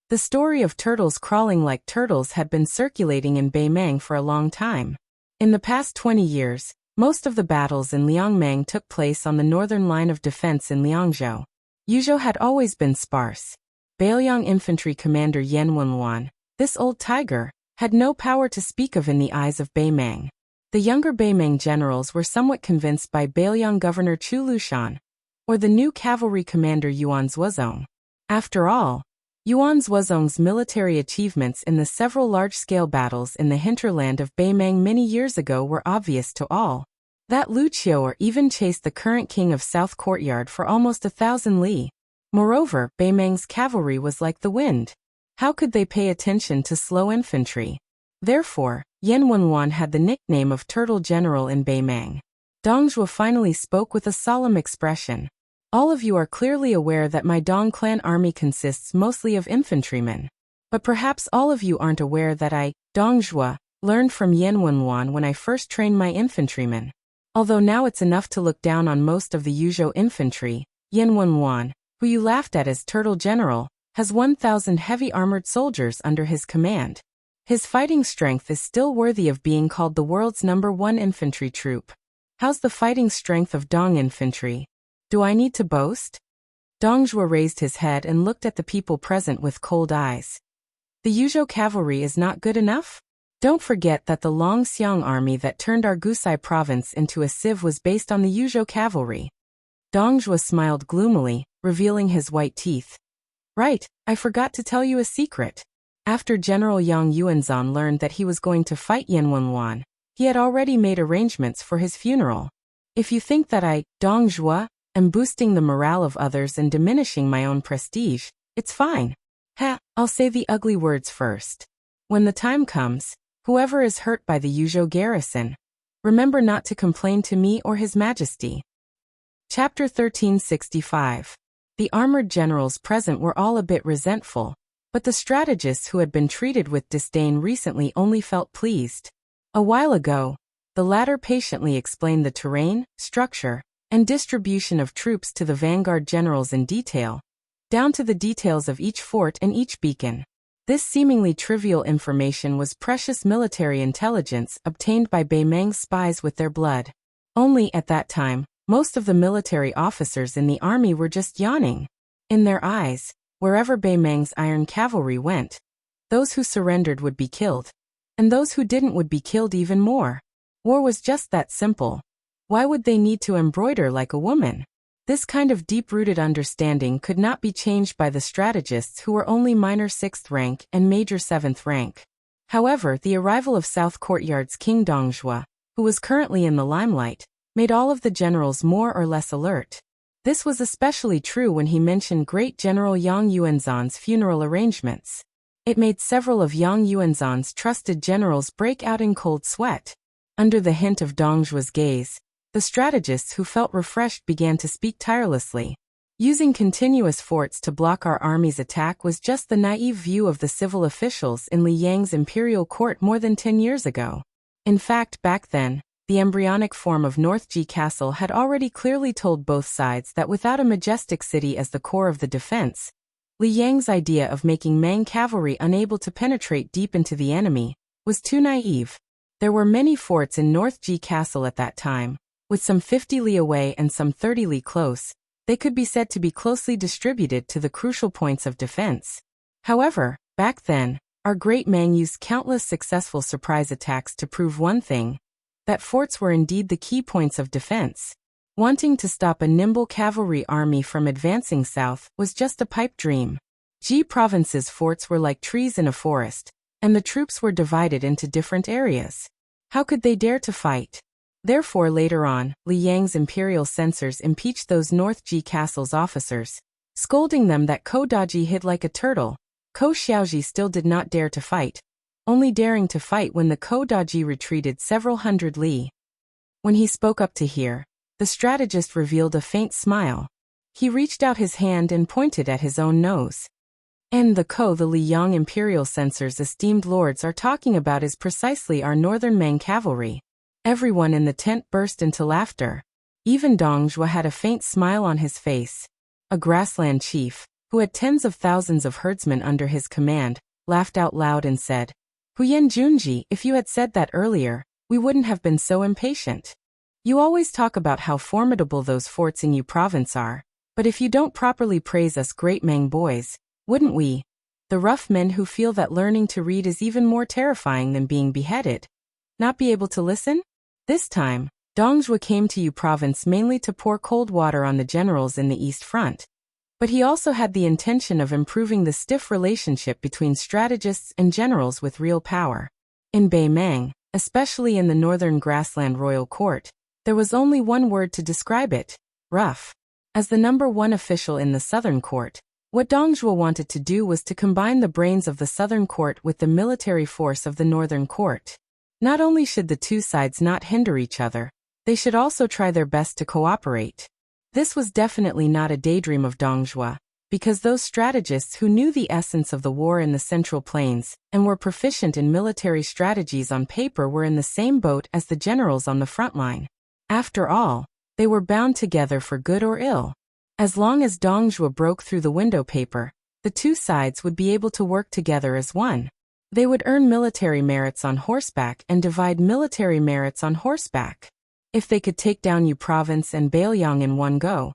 The story of turtles crawling like turtles had been circulating in Beimang for a long time. In the past 20 years, most of the battles in Liangmang took place on the northern line of defense in Liangzhou. Yuzhou had always been sparse. Beiliang infantry commander Yan Wenlwan, this old tiger, had no power to speak of in the eyes of Beimang. The younger Beimang generals were somewhat convinced by Beiliang governor Chu Lushan, or the new cavalry commander Yuan Zuozong. After all, Yuan Zuozong's military achievements in the several large-scale battles in the hinterland of Beimang many years ago were obvious to all. That Lu Qiu'er even chased the current king of South Courtyard for almost 1,000 li. Moreover, Beimang's cavalry was like the wind. How could they pay attention to slow infantry? Therefore, Yan Wenlwan had the nickname of Turtle General in Beimang. Dongjue finally spoke with a solemn expression. "All of you are clearly aware that my Dong clan army consists mostly of infantrymen. But perhaps all of you aren't aware that I, Dongjue, learned from Yan Wenlwan when I first trained my infantrymen. Although now it's enough to look down on most of the Yuzhou infantry, Yan Wenlwan, who you laughed at as Turtle General, has 1,000 heavy armored soldiers under his command. His fighting strength is still worthy of being called the world's #1 infantry troop. How's the fighting strength of Dong infantry? Do I need to boast? Dong Zhuo raised his head and looked at the people present with cold eyes. The Yuzhou cavalry is not good enough? Don't forget that the Longxiang army that turned our Gusai province into a sieve was based on the Yuzhou cavalry. Dong Zhuo smiled gloomily, revealing his white teeth. Right, I forgot to tell you a secret. After General Yang Yuanzhan learned that he was going to fight Yan Wenwan, he had already made arrangements for his funeral. If you think that I, Dong Zhuo, am boosting the morale of others and diminishing my own prestige, it's fine. I'll say the ugly words first. When the time comes, whoever is hurt by the Yuzhou garrison, remember not to complain to me or His Majesty. Chapter 1365. The armored generals present were all a bit resentful, but the strategists who had been treated with disdain recently only felt pleased. A while ago, the latter patiently explained the terrain, structure, and distribution of troops to the vanguard generals in detail, down to the details of each fort and each beacon. This seemingly trivial information was precious military intelligence obtained by Bei Meng's spies with their blood. Only at that time, most of the military officers in the army were just yawning. In their eyes, wherever Bei Meng's iron cavalry went, those who surrendered would be killed, and those who didn't would be killed even more. War was just that simple. Why would they need to embroider like a woman? This kind of deep-rooted understanding could not be changed by the strategists who were only minor 6th rank and major 7th rank. However, the arrival of South Courtyard's King Dong Zhuo, who was currently in the limelight, made all of the generals more or less alert. This was especially true when he mentioned Great General Yang Yuanzhan's funeral arrangements. It made several of Yang Yuanzhan's trusted generals break out in cold sweat. Under the hint of Dong Zhuo's gaze, the strategists who felt refreshed began to speak tirelessly. Using continuous forts to block our army's attack was just the naive view of the civil officials in Li Yang's imperial court more than 10 years ago. In fact, back then, the embryonic form of North Ji Castle had already clearly told both sides that without a majestic city as the core of the defense, Li Yang's idea of making Mang cavalry unable to penetrate deep into the enemy was too naive. There were many forts in North Ji Castle at that time, with some 50 li away and some 30 li close. They could be said to be closely distributed to the crucial points of defense. However, back then, our great Mang used countless successful surprise attacks to prove one thing, that forts were indeed the key points of defense. Wanting to stop a nimble cavalry army from advancing south was just a pipe dream. Ji province's forts were like trees in a forest, and the troops were divided into different areas. How could they dare to fight? Therefore later on, Li Yang's imperial censors impeached those North Ji Castle's officers, scolding them that Ko Daji hid like a turtle. Ko Xiaoji still did not dare to fight, only daring to fight when the Ko Daji retreated several hundred li. When he spoke up to hear, the strategist revealed a faint smile. He reached out his hand and pointed at his own nose. And the Li Yang imperial censors' esteemed lords are talking about is precisely our northern Mang cavalry. Everyone in the tent burst into laughter. Even Dong Zhuo had a faint smile on his face. A grassland chief, who had tens of thousands of herdsmen under his command, laughed out loud and said, Huyen Junji, if you had said that earlier, we wouldn't have been so impatient. You always talk about how formidable those forts in Yu province are, but if you don't properly praise us great Mang boys, wouldn't we? The rough men who feel that learning to read is even more terrifying than being beheaded. Not be able to listen? This time, Dong Zhuo came to Yu province mainly to pour cold water on the generals in the East Front. But he also had the intention of improving the stiff relationship between strategists and generals with real power. In Bei Meng, especially in the northern grassland royal court, there was only one word to describe it: rough. As the #1 official in the southern court, what Dong Zhuo wanted to do was to combine the brains of the southern court with the military force of the northern court. Not only should the two sides not hinder each other, they should also try their best to cooperate. This was definitely not a daydream of Dong Zhuo, because those strategists who knew the essence of the war in the Central Plains and were proficient in military strategies on paper were in the same boat as the generals on the front line. After all, they were bound together for good or ill. As long as Dong Zhuo broke through the window paper, The two sides would be able to work together as one. They would earn military merits on horseback and divide military merits on horseback. If they could take down Yu Province and Bailiang in one go,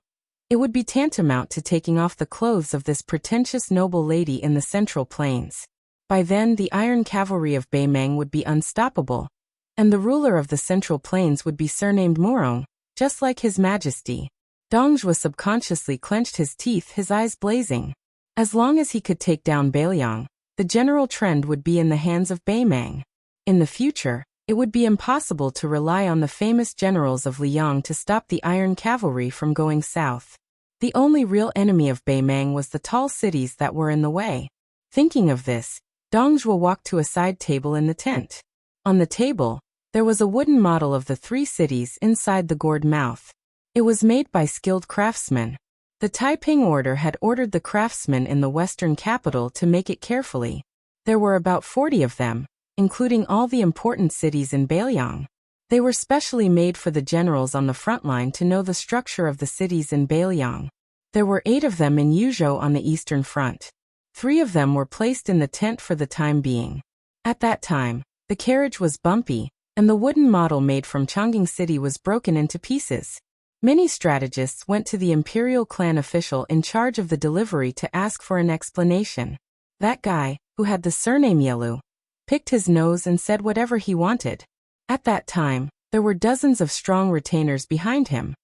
it would be tantamount to taking off the clothes of this pretentious noble lady in the Central Plains. By then the iron cavalry of Baimang would be unstoppable, and the ruler of the Central Plains would be surnamed Murong, just like His Majesty. Dongjua subconsciously clenched his teeth, his eyes blazing. As long as he could take down Bailiang, the general trend would be in the hands of Baimang. In the future, it would be impossible to rely on the famous generals of Liang to stop the iron cavalry from going south. The only real enemy of Baimang was the tall cities that were in the way. Thinking of this, Dongjua walked to a side table in the tent. On the table, there was a wooden model of the three cities inside the gourd mouth. It was made by skilled craftsmen. The Taiping order had ordered the craftsmen in the western capital to make it carefully. There were about 40 of them, including all the important cities in Bailiang. They were specially made for the generals on the front line to know the structure of the cities in Bailiang. There were 8 of them in Yuzhou on the eastern front. 3 of them were placed in the tent for the time being. At that time, the carriage was bumpy, and the wooden model made from Chongqing City was broken into pieces. Many strategists went to the imperial clan official in charge of the delivery to ask for an explanation. That guy, who had the surname Yelu, picked his nose and said whatever he wanted. At that time, there were dozens of strong retainers behind him.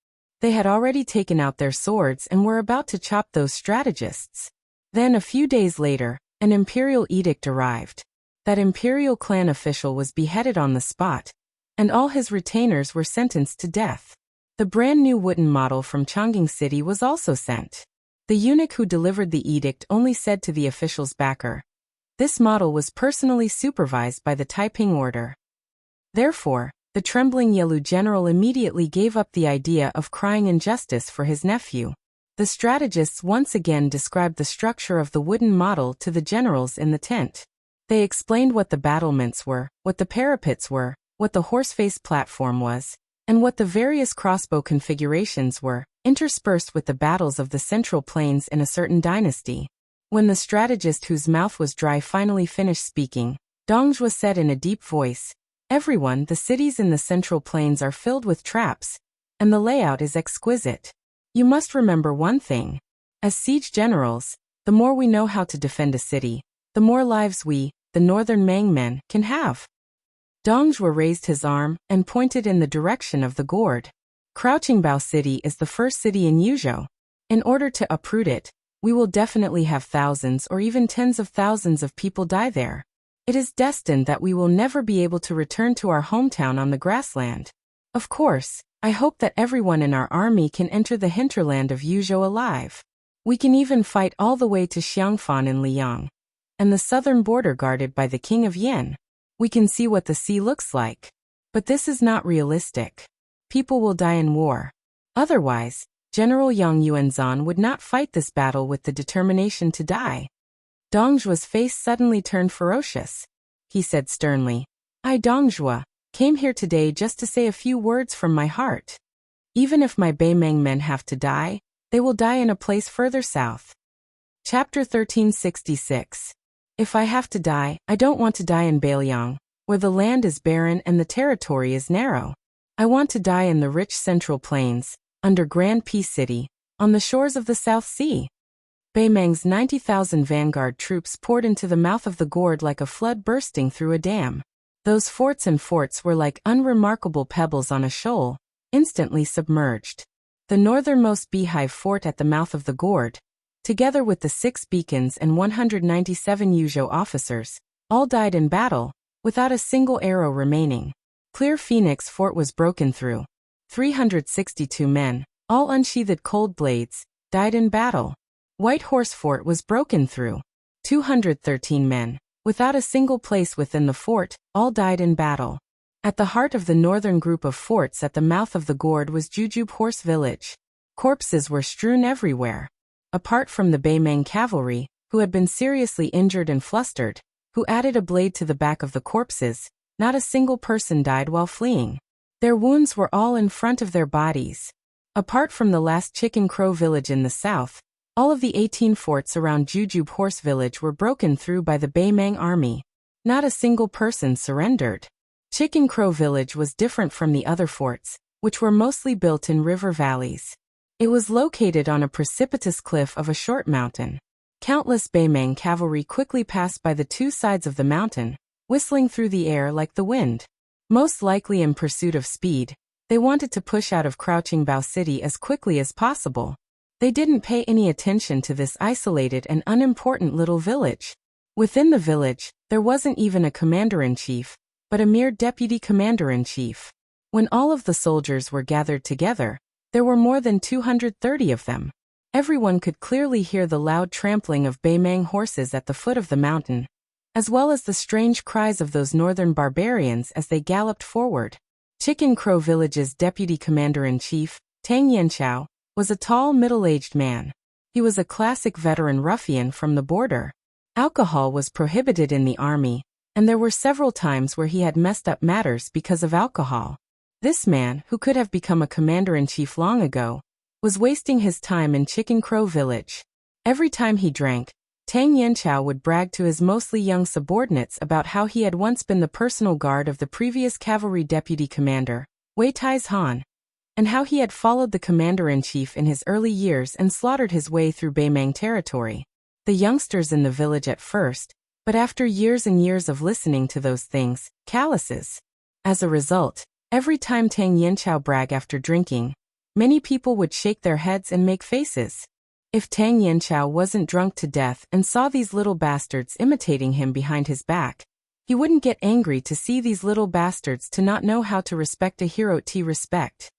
They had already taken out their swords and were about to chop those strategists. Then a few days later, an imperial edict arrived. That imperial clan official was beheaded on the spot, and all his retainers were sentenced to death. The brand new wooden model from Chongqing City was also sent. The eunuch who delivered the edict only said to the official's backer, "This model was personally supervised by the Taiping order." Therefore, the trembling Yelu general immediately gave up the idea of crying injustice for his nephew. The strategists once again described the structure of the wooden model to the generals in the tent. They explained what the battlements were, what the parapets were, what the horseface platform was, and what the various crossbow configurations were, interspersed with the battles of the Central Plains in a certain dynasty. When the strategist whose mouth was dry finally finished speaking, Dongjua said in a deep voice, "Everyone, the cities in the Central Plains are filled with traps, and the layout is exquisite. You must remember one thing. As siege generals, the more we know how to defend a city, the more lives we, the northern Mang men, can have." Dongjua raised his arm and pointed in the direction of the gourd. Crouching Bao City is the first city in Yuzhou. In order to uproot it, we will definitely have thousands or even tens of thousands of people die there. It is destined that we will never be able to return to our hometown on the grassland. Of course, I hope that everyone in our army can enter the hinterland of Yuzhou alive. We can even fight all the way to Xiangfan in Liang, and the southern border guarded by the king of Yin. We can see what the sea looks like. But this is not realistic. People will die in war. Otherwise, General Yang Yuanzhan would not fight this battle with the determination to die. Dongjua's face suddenly turned ferocious. He said sternly, "I, Dongjua, came here today just to say a few words from my heart. Even if my Baimang men have to die, they will die in a place further south." Chapter 1366. If I have to die, I don't want to die in Bailiang, where the land is barren and the territory is narrow. I want to die in the rich Central Plains, under Grand Peace City, on the shores of the South Sea. Baimang's 90,000 vanguard troops poured into the mouth of the gourd like a flood bursting through a dam. Those forts were like unremarkable pebbles on a shoal, instantly submerged. The northernmost beehive fort at the mouth of the gourd, together with the 6 beacons and 197 Yuzhou officers, all died in battle, without a single arrow remaining. Clear Phoenix Fort was broken through. 362 men, all unsheathed cold blades, died in battle. White Horse Fort was broken through. 213 men, without a single place within the fort, all died in battle. At the heart of the northern group of forts at the mouth of the gourd was Jujube Horse Village. Corpses were strewn everywhere. Apart from the Baimang cavalry, who had been seriously injured and flustered, who added a blade to the back of the corpses, not a single person died while fleeing. Their wounds were all in front of their bodies. Apart from the last Chicken Crow village in the south, All of the 18 forts around Jujube Horse Village were broken through by the Baimang army. Not a single person surrendered. Chicken Crow Village was different from the other forts, which were mostly built in river valleys. It was located on a precipitous cliff of a short mountain. Countless Baimang cavalry quickly passed by the two sides of the mountain, whistling through the air like the wind. Most likely in pursuit of speed, they wanted to push out of Crouching Bao City as quickly as possible. They didn't pay any attention to this isolated and unimportant little village. Within the village, there wasn't even a commander-in-chief, but a mere deputy commander-in-chief. When all of the soldiers were gathered together, there were more than 230 of them. Everyone could clearly hear the loud trampling of Baimang horses at the foot of the mountain, as well as the strange cries of those northern barbarians as they galloped forward. Chicken Crow Village's deputy commander-in-chief, Tang Yanchao, was a tall, middle-aged man. He was a classic veteran ruffian from the border. Alcohol was prohibited in the army, and there were several times where he had messed up matters because of alcohol. This man, who could have become a commander-in-chief long ago, was wasting his time in Chicken Crow Village. Every time he drank, Tang Yanchao would brag to his mostly young subordinates about how he had once been the personal guard of the previous cavalry deputy commander, Wei Tai's Han, and how he had followed the commander-in-chief in his early years and slaughtered his way through Baimang territory. The youngsters in the village at first, but after years and years of listening to those things, calluses. As a result, every time Tang Yanchao bragged after drinking, many people would shake their heads and make faces. If Tang Yanchao wasn't drunk to death and saw these little bastards imitating him behind his back, he wouldn't get angry to see these little bastards to not know how to respect a hero to respect.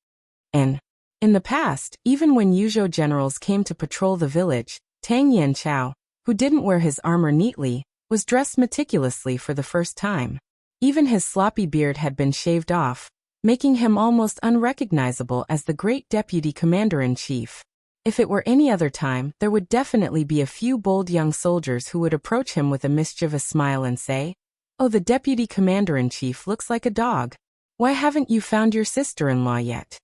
And in the past, even when Yuzhou generals came to patrol the village, Tang Yanchao, who didn't wear his armor neatly, was dressed meticulously for the first time. Even his sloppy beard had been shaved off, making him almost unrecognizable as the great deputy commander-in-chief. If it were any other time, there would definitely be a few bold young soldiers who would approach him with a mischievous smile and say, "Oh, the deputy commander-in-chief looks like a dog. Why haven't you found your sister-in-law yet?"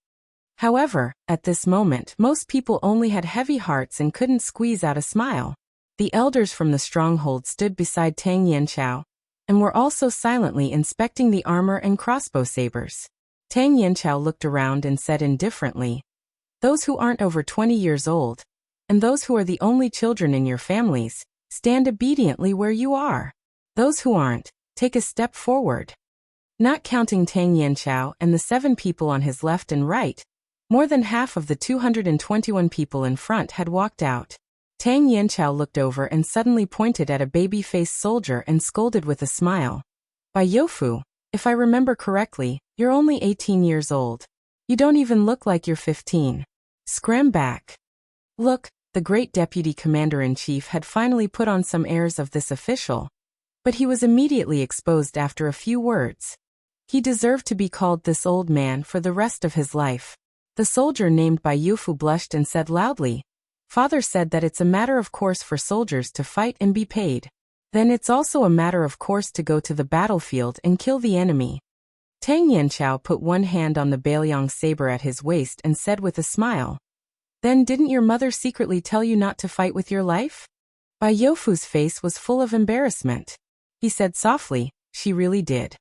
However, at this moment, most people only had heavy hearts and couldn't squeeze out a smile. The elders from the stronghold stood beside Tang Yanchao, and were also silently inspecting the armor and crossbow sabers. Tang Yanchao looked around and said indifferently, "Those who aren't over 20 years old, and those who are the only children in your families, stand obediently where you are. Those who aren't, take a step forward." Not counting Tang Yanchao and the 7 people on his left and right, more than half of the 221 people in front had walked out. Tang Yanchao looked over and suddenly pointed at a baby-faced soldier and scolded with a smile. "By Yofu, if I remember correctly, you're only 18 years old. You don't even look like you're 15. Scram back." Look, the great deputy commander-in-chief had finally put on some airs of this official, but he was immediately exposed after a few words. He deserved to be called this old man for the rest of his life. The soldier named Bai Yufu blushed and said loudly, "Father said that it's a matter of course for soldiers to fight and be paid. Then it's also a matter of course to go to the battlefield and kill the enemy." Tang Yanchao put one hand on the Bailiang saber at his waist and said with a smile, "Then didn't your mother secretly tell you not to fight with your life?" Bai Yofu's face was full of embarrassment. He said softly, "She really did."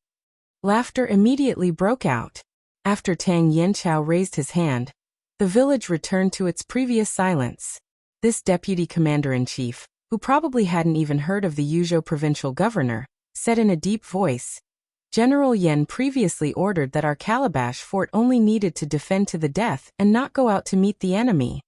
Laughter immediately broke out. After Tang Yanchao raised his hand, the village returned to its previous silence. This deputy commander-in-chief, who probably hadn't even heard of the Yuzhou provincial governor, said in a deep voice, "General Yen previously ordered that our Calabash fort only needed to defend to the death and not go out to meet the enemy."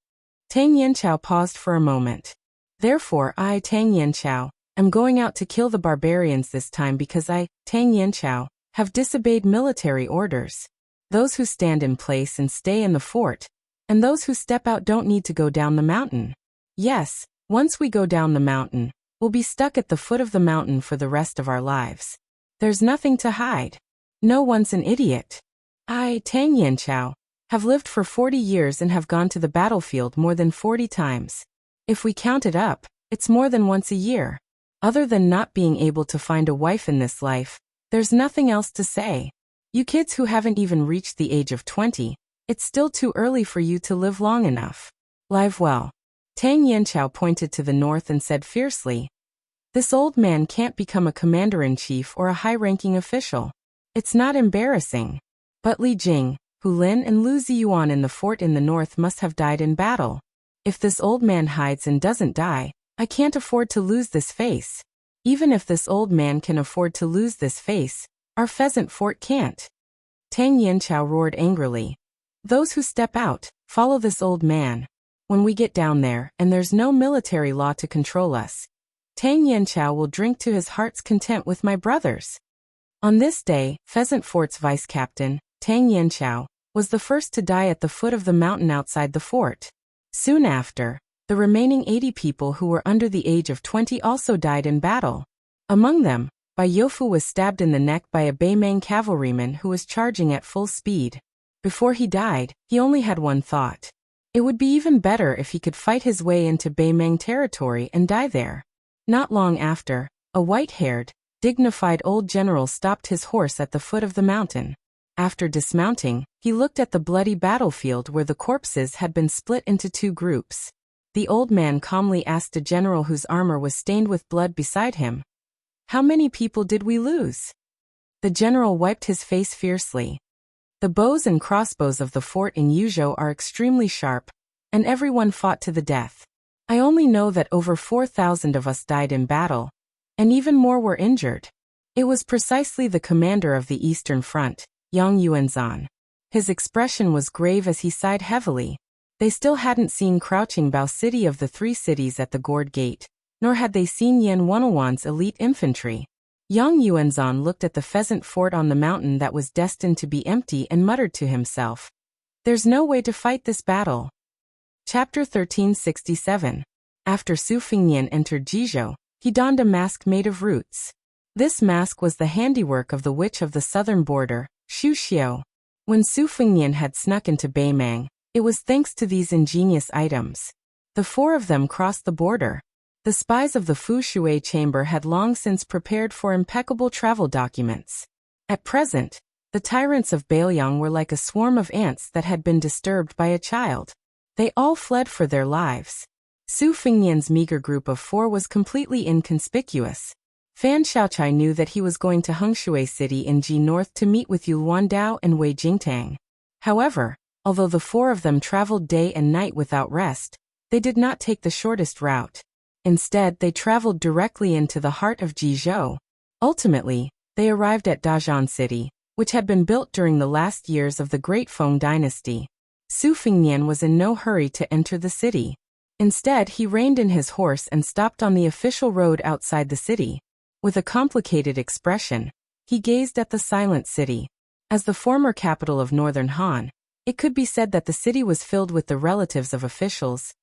Tang Yanchao paused for a moment. "Therefore I, Tang Yanchao, am going out to kill the barbarians this time because I, Tang Yanchao, have disobeyed military orders. Those who stand in place and stay in the fort, and those who step out don't need to go down the mountain. Yes, once we go down the mountain, we'll be stuck at the foot of the mountain for the rest of our lives. There's nothing to hide. No one's an idiot. I, Tang Yanchao, have lived for 40 years and have gone to the battlefield more than 40 times. If we count it up, it's more than once a year. Other than not being able to find a wife in this life, there's nothing else to say. You kids who haven't even reached the age of 20, it's still too early for you to live long enough. Live well." Tang Yanchao pointed to the north and said fiercely, "This old man can't become a commander-in-chief or a high-ranking official. It's not embarrassing." But Li Jing, Hu Lin and Lu Ziyuan in the fort in the north must have died in battle. If this old man hides and doesn't die, I can't afford to lose this face. Even if this old man can afford to lose this face, our pheasant fort can't. Tang Yanchao roared angrily. "Those who step out, follow this old man. When we get down there and there's no military law to control us, Tang Yanchao will drink to his heart's content with my brothers." On this day, Pheasant Fort's vice-captain, Tang Yanchao, was the first to die at the foot of the mountain outside the fort. Soon after, the remaining 80 people who were under the age of 20 also died in battle. Among them, Bai Youfu was stabbed in the neck by a Beimang cavalryman who was charging at full speed. Before he died, he only had one thought. It would be even better if he could fight his way into Beimang territory and die there. Not long after, a white-haired, dignified old general stopped his horse at the foot of the mountain. After dismounting, he looked at the bloody battlefield where the corpses had been split into two groups. The old man calmly asked a general whose armor was stained with blood beside him, "How many people did we lose?" The general wiped his face fiercely. "The bows and crossbows of the fort in Yuzhou are extremely sharp, and everyone fought to the death. I only know that over 4,000 of us died in battle, and even more were injured." It was precisely the commander of the Eastern Front, Yang Yuanzhan. His expression was grave as he sighed heavily. They still hadn't seen Crouching Bao City of the Three Cities at the Gourd Gate, nor had they seen Yan Wenwan's elite infantry. Yang Yuanzhan looked at the pheasant fort on the mountain that was destined to be empty and muttered to himself, "There's no way to fight this battle." Chapter 1367. After Su Fengnian entered Jizhou, he donned a mask made of roots. This mask was the handiwork of the witch of the southern border, Xu Xiao. When Su Fengnian had snuck into Beimang, it was thanks to these ingenious items. The four of them crossed the border. The spies of the Fu Shui chamber had long since prepared for impeccable travel documents. At present, the tyrants of Bailiang were like a swarm of ants that had been disturbed by a child. They all fled for their lives. Su Fengnian's meager group of four was completely inconspicuous. Fan Xiaochai knew that he was going to Hengshui City in Ji North to meet with Yu Luandao and Wei Jingtang. However, although the four of them traveled day and night without rest, they did not take the shortest route. Instead, they traveled directly into the heart of Jizhou. Ultimately, they arrived at Dazhan City, which had been built during the last years of the Great Feng Dynasty. Su Fengnian was in no hurry to enter the city. Instead, he reined in his horse and stopped on the official road outside the city. With a complicated expression, he gazed at the silent city. As the former capital of northern Han, it could be said that the city was filled with the relatives of officials,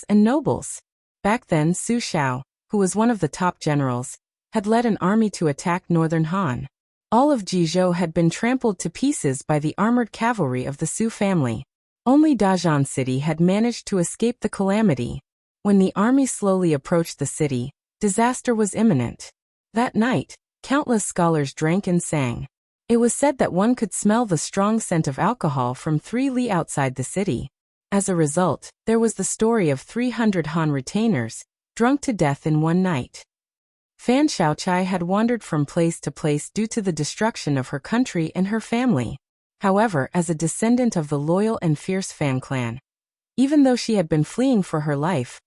and nobles. Back then, Su Xiao, who was one of the top generals, had led an army to attack northern Han. All of Jizhou had been trampled to pieces by the armored cavalry of the Su family. Only Dazhan City had managed to escape the calamity. When the army slowly approached the city, disaster was imminent. That night, countless scholars drank and sang. It was said that one could smell the strong scent of alcohol from 3 li outside the city. As a result, there was the story of 300 Han retainers, drunk to death in one night. Fan Xiaochai had wandered from place to place due to the destruction of her country and her family. However, as a descendant of the loyal and fierce Fan clan, even though she had been fleeing for her life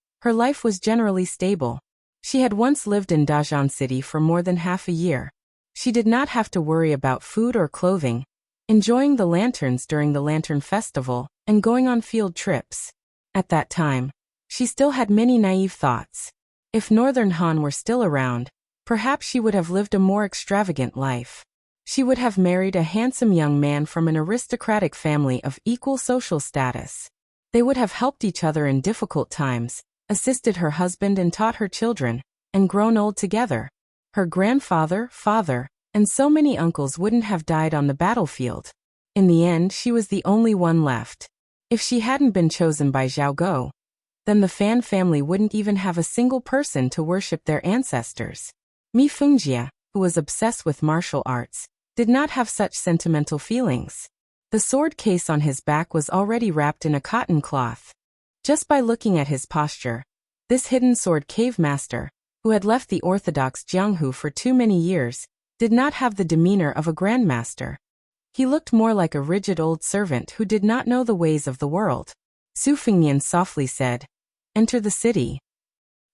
was generally stable. She had once lived in Dazhan City for more than half a year. She did not have to worry about food or clothing, enjoying the lanterns during the Lantern Festival, and going on field trips. At that time, she still had many naive thoughts. If Northern Han were still around, perhaps she would have lived a more extravagant life. She would have married a handsome young man from an aristocratic family of equal social status. They would have helped each other in difficult times, assisted her husband and taught her children, and grown old together. Her grandfather, father, and so many uncles wouldn't have died on the battlefield. In the end, she was the only one left. If she hadn't been chosen by Zhao Go, then the Fan family wouldn't even have a single person to worship their ancestors. Mi Fengjie, who was obsessed with martial arts, did not have such sentimental feelings. The sword case on his back was already wrapped in a cotton cloth. Just by looking at his posture, this hidden sword cave master, who had left the orthodox Jianghu for too many years, did not have the demeanor of a grandmaster. He looked more like a rigid old servant who did not know the ways of the world. Su Fengnian softly said, "Enter the city."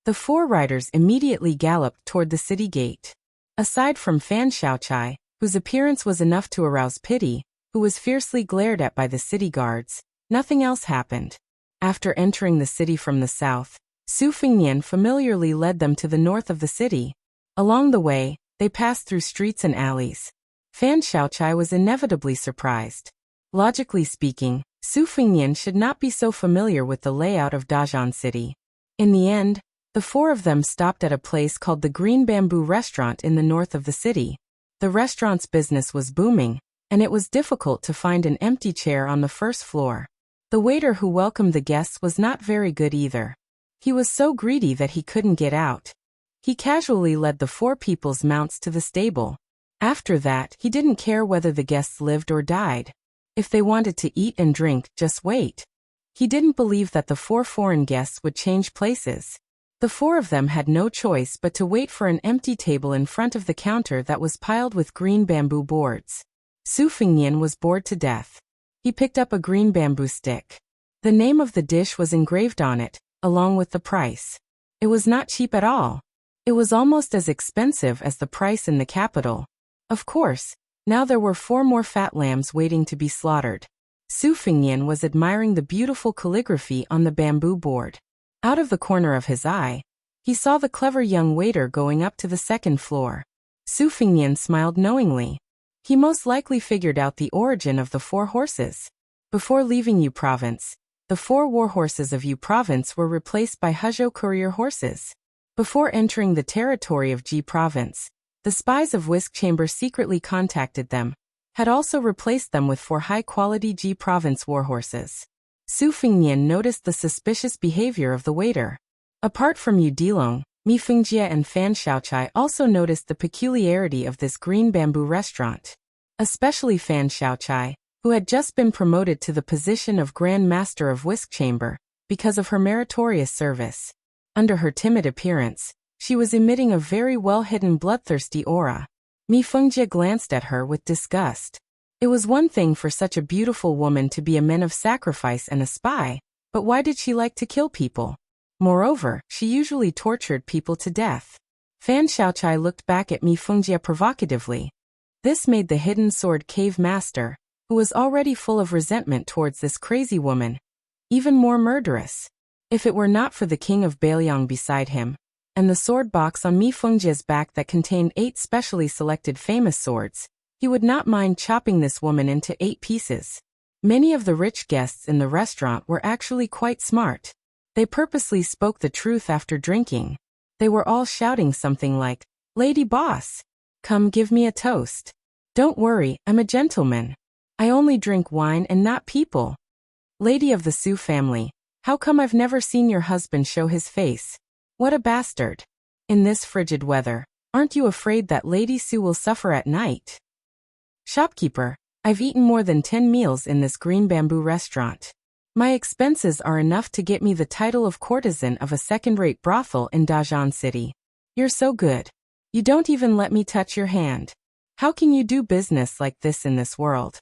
The four riders immediately galloped toward the city gate. Aside from Fan Xiaochai, whose appearance was enough to arouse pity, who was fiercely glared at by the city guards, nothing else happened. After entering the city from the south, Su Fengnian familiarly led them to the north of the city. Along the way, they passed through streets and alleys. Fan Xiaochai was inevitably surprised. Logically speaking, Su Fengnian should not be so familiar with the layout of Dazhan City. In the end, the four of them stopped at a place called the Green Bamboo Restaurant in the north of the city. The restaurant's business was booming, and it was difficult to find an empty chair on the first floor. The waiter who welcomed the guests was not very good either. He was so greedy that he couldn't get out. He casually led the four people's mounts to the stable. After that, he didn't care whether the guests lived or died. If they wanted to eat and drink, just wait. He didn't believe that the four foreign guests would change places. The four of them had no choice but to wait for an empty table in front of the counter that was piled with green bamboo boards. Su Fengnian was bored to death. He picked up a green bamboo stick. The name of the dish was engraved on it, along with the price. It was not cheap at all. It was almost as expensive as the price in the capital. Of course, now there were 4 more fat lambs waiting to be slaughtered. Su Fengnian was admiring the beautiful calligraphy on the bamboo board. Out of the corner of his eye, he saw the clever young waiter going up to the second floor. Su Fengnian smiled knowingly. He most likely figured out the origin of the 4 horses. Before leaving Yu Province, the 4 war horses of Yu Province were replaced by Huzhou courier horses. Before entering the territory of Ji Province, the spies of Whisk Chamber secretly contacted them, had also replaced them with 4 high-quality Ji Province war horses. Su Fengnian noticed the suspicious behavior of the waiter. Apart from Yu Dilong, Mi Fengjie and Fan Xiaochai also noticed the peculiarity of this green bamboo restaurant. Especially Fan Xiaochai, who had just been promoted to the position of Grand Master of Whisk Chamber, because of her meritorious service. Under her timid appearance, she was emitting a very well-hidden bloodthirsty aura. Mi Fengjie glanced at her with disgust. It was one thing for such a beautiful woman to be a man of sacrifice and a spy, but why did she like to kill people? Moreover, she usually tortured people to death. Fan Xiaochai looked back at Mi Fengjie provocatively. This made the hidden sword cave master, who was already full of resentment towards this crazy woman, even more murderous. If it were not for the king of Bailiang beside him, and the sword box on Mi Fengjie's back that contained 8 specially selected famous swords, he would not mind chopping this woman into 8 pieces. Many of the rich guests in the restaurant were actually quite smart. They purposely spoke the truth after drinking. They were all shouting something like, "Lady boss, come give me a toast. Don't worry, I'm a gentleman. I only drink wine and not people. Lady of the Su family, how come I've never seen your husband show his face? What a bastard. In this frigid weather, aren't you afraid that Lady Su will suffer at night? Shopkeeper, I've eaten more than 10 meals in this green bamboo restaurant. My expenses are enough to get me the title of courtesan of a second-rate brothel in Dazhan City. You're so good. You don't even let me touch your hand. How can you do business like this in this world?"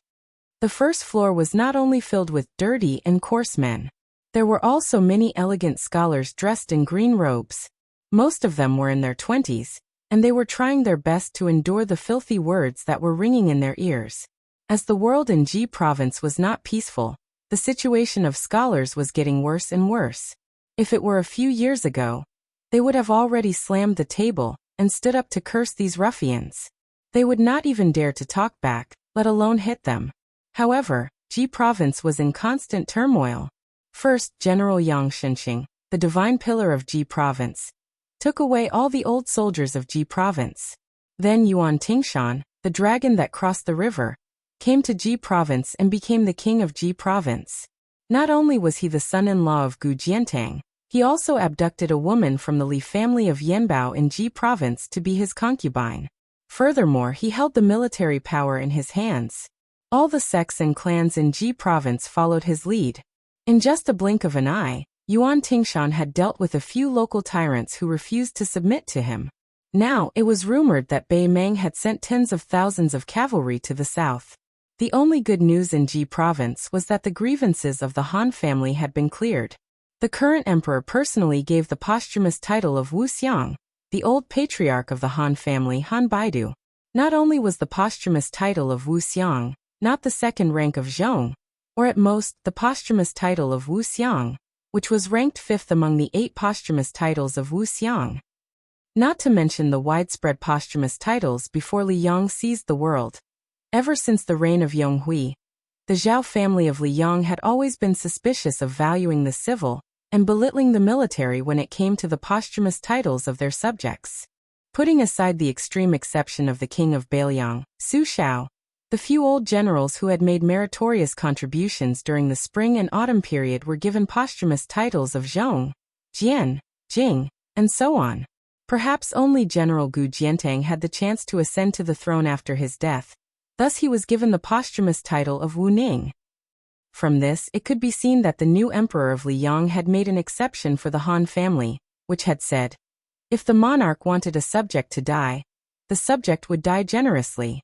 The first floor was not only filled with dirty and coarse men. There were also many elegant scholars dressed in green robes. Most of them were in their 20s, and they were trying their best to endure the filthy words that were ringing in their ears. As the world in Ji Province was not peaceful, the situation of scholars was getting worse and worse. If it were a few years ago, they would have already slammed the table and stood up to curse these ruffians. They would not even dare to talk back, let alone hit them. However, Ji Province was in constant turmoil. First, General Yang Shenxing, the divine pillar of Ji Province, took away all the old soldiers of Ji Province. Then Yuan Tingshan, the dragon that crossed the river, came to Ji Province and became the king of Ji Province. Not only was he the son-in-law of Gu Jiantang, he also abducted a woman from the Li family of Yanbao in Ji Province to be his concubine. Furthermore, he held the military power in his hands. All the sects and clans in Ji Province followed his lead. In just a blink of an eye, Yuan Tingshan had dealt with a few local tyrants who refused to submit to him. Now, it was rumored that Bei Meng had sent tens of thousands of cavalry to the south. The only good news in Ji province was that the grievances of the Han family had been cleared. The current emperor personally gave the posthumous title of Wuxia, the old patriarch of the Han family, Han Baidu. Not only was the posthumous title of Wuxia not the second rank of Zhong, or at most, the posthumous title of Wuxia, which was ranked fifth among the 8 posthumous titles of Wuxia. Not to mention the widespread posthumous titles before Li Yong seized the world. Ever since the reign of Yonghui, the Zhao family of Li Yong had always been suspicious of valuing the civil and belittling the military when it came to the posthumous titles of their subjects. Putting aside the extreme exception of the king of Baliang, Su Shao, the few old generals who had made meritorious contributions during the spring and autumn period were given posthumous titles of Zhong, Jian, Jing, and so on. Perhaps only General Gu Jiantang had the chance to ascend to the throne after his death. Thus he was given the posthumous title of Wu Ning. From this, it could be seen that the new emperor of Liyang had made an exception for the Han family, which had said, if the monarch wanted a subject to die, the subject would die generously.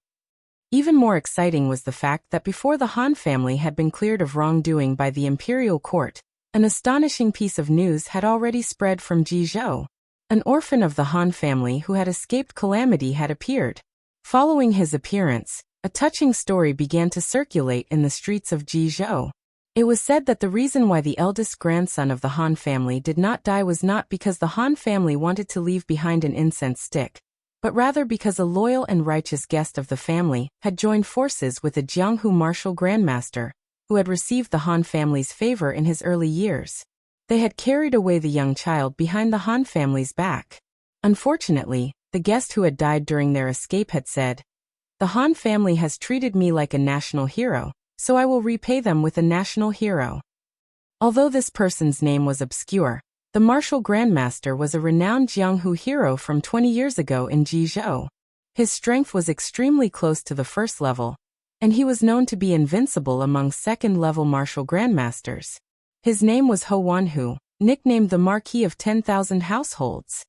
Even more exciting was the fact that before the Han family had been cleared of wrongdoing by the imperial court, an astonishing piece of news had already spread from Jizhou. An orphan of the Han family who had escaped calamity had appeared. Following his appearance, a touching story began to circulate in the streets of Jizhou. It was said that the reason why the eldest grandson of the Han family did not die was not because the Han family wanted to leave behind an incense stick, but rather because a loyal and righteous guest of the family had joined forces with a Jianghu martial grandmaster, who had received the Han family's favor in his early years. They had carried away the young child behind the Han family's back. Unfortunately, the guest who had died during their escape had said, "The Han family has treated me like a national hero, so I will repay them with a national hero." Although this person's name was obscure, the martial grandmaster was a renowned Jianghu hero from 20 years ago in Jizhou. His strength was extremely close to the first level, and he was known to be invincible among second-level martial grandmasters. His name was Ho Wanhu, nicknamed the Marquis of 10,000 Households.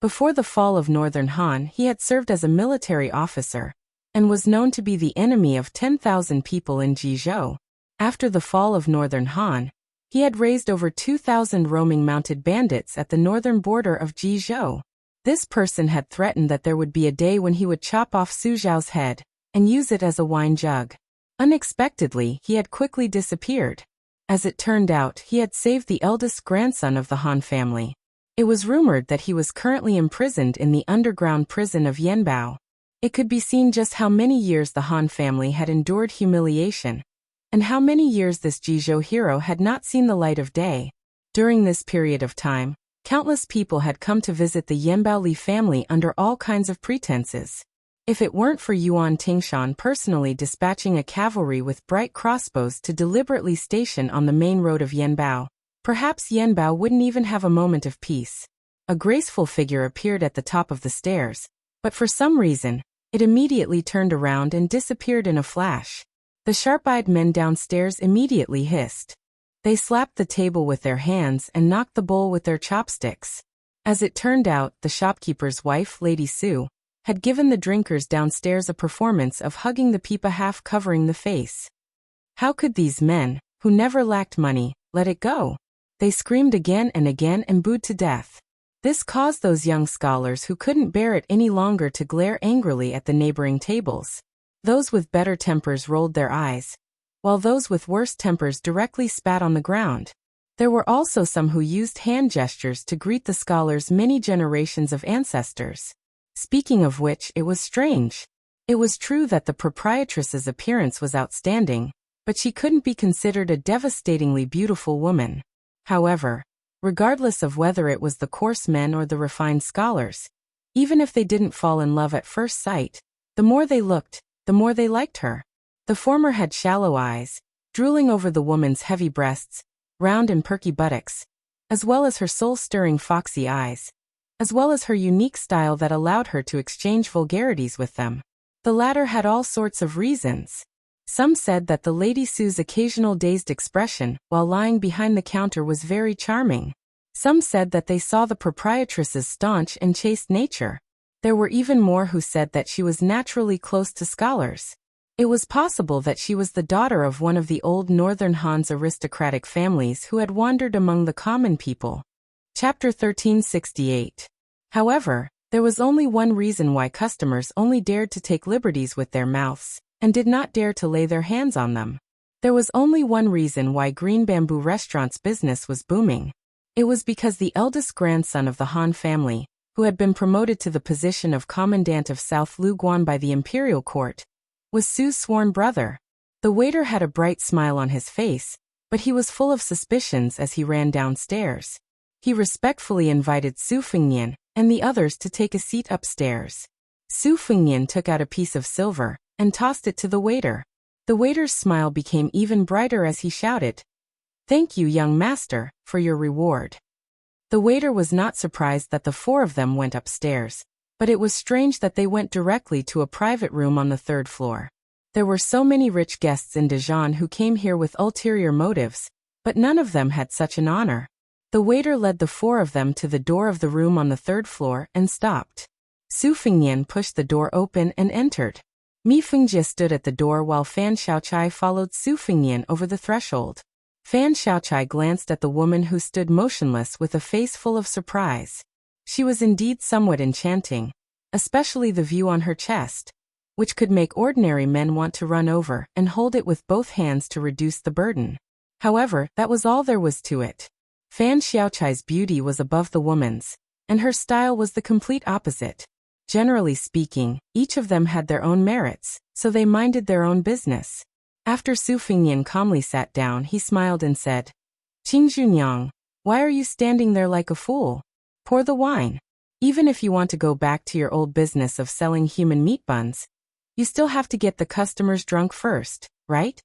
Before the fall of Northern Han, he had served as a military officer, and was known to be the enemy of 10,000 people in Jizhou. After the fall of Northern Han, he had raised over 2,000 roaming mounted bandits at the northern border of Jizhou. This person had threatened that there would be a day when he would chop off Su Zhao's head and use it as a wine jug. Unexpectedly, he had quickly disappeared. As it turned out, he had saved the eldest grandson of the Han family. It was rumored that he was currently imprisoned in the underground prison of Yanbao. It could be seen just how many years the Han family had endured humiliation, and how many years this Jizhou hero had not seen the light of day. During this period of time, countless people had come to visit the Yanbao Li family under all kinds of pretenses. If it weren't for Yuan Tingshan personally dispatching a cavalry with bright crossbows to deliberately station on the main road of Yanbao, perhaps Yanbao wouldn't even have a moment of peace. A graceful figure appeared at the top of the stairs, but for some reason, it immediately turned around and disappeared in a flash. The sharp-eyed men downstairs immediately hissed. They slapped the table with their hands and knocked the bowl with their chopsticks. As it turned out, the shopkeeper's wife, Lady Su, had given the drinkers downstairs a performance of hugging the pipa half covering the face. How could these men, who never lacked money, let it go? They screamed again and booed to death. This caused those young scholars who couldn't bear it any longer to glare angrily at the neighboring tables. Those with better tempers rolled their eyes, while those with worse tempers directly spat on the ground. There were also some who used hand gestures to greet the scholars' many generations of ancestors. Speaking of which, it was strange. It was true that the proprietress's appearance was outstanding, but she couldn't be considered a devastatingly beautiful woman. However, regardless of whether it was the coarse men or the refined scholars, even if they didn't fall in love at first sight, the more they looked, the more they liked her. The former had shallow eyes, drooling over the woman's heavy breasts, round and perky buttocks, as well as her soul-stirring foxy eyes, as well as her unique style that allowed her to exchange vulgarities with them. The latter had all sorts of reasons. Some said that the Lady Su's occasional dazed expression while lying behind the counter was very charming. Some said that they saw the proprietress's staunch and chaste nature. There were even more who said that she was naturally close to scholars. It was possible that she was the daughter of one of the old northern Han's aristocratic families who had wandered among the common people. Chapter 1368. However, there was only one reason why customers only dared to take liberties with their mouths, and did not dare to lay their hands on them. There was only one reason why Green Bamboo Restaurant's business was booming. It was because the eldest grandson of the Han family, who had been promoted to the position of commandant of South Luguan by the imperial court, was Su's sworn brother. The waiter had a bright smile on his face, but he was full of suspicions as he ran downstairs. He respectfully invited Su Fengnian and the others to take a seat upstairs. Su Fengnian took out a piece of silver and tossed it to the waiter. The waiter's smile became even brighter as he shouted, "Thank you, young master, for your reward." The waiter was not surprised that the four of them went upstairs, but it was strange that they went directly to a private room on the third floor. There were so many rich guests in Dijon who came here with ulterior motives, but none of them had such an honor. The waiter led the four of them to the door of the room on the third floor and stopped. Su Fengnian pushed the door open and entered. Mi Fengjie stood at the door while Fan Xiaochai followed Su Fengnian over the threshold. Fan Xiaochai glanced at the woman who stood motionless with a face full of surprise. She was indeed somewhat enchanting, especially the view on her chest, which could make ordinary men want to run over and hold it with both hands to reduce the burden. However, that was all there was to it. Fan Xiaochai's beauty was above the woman's, and her style was the complete opposite. Generally speaking, each of them had their own merits, so they minded their own business. After Su Fengnian calmly sat down, he smiled and said, "Qing Junyang, why are you standing there like a fool? Pour the wine. Even if you want to go back to your old business of selling human meat buns, you still have to get the customers drunk first, right?"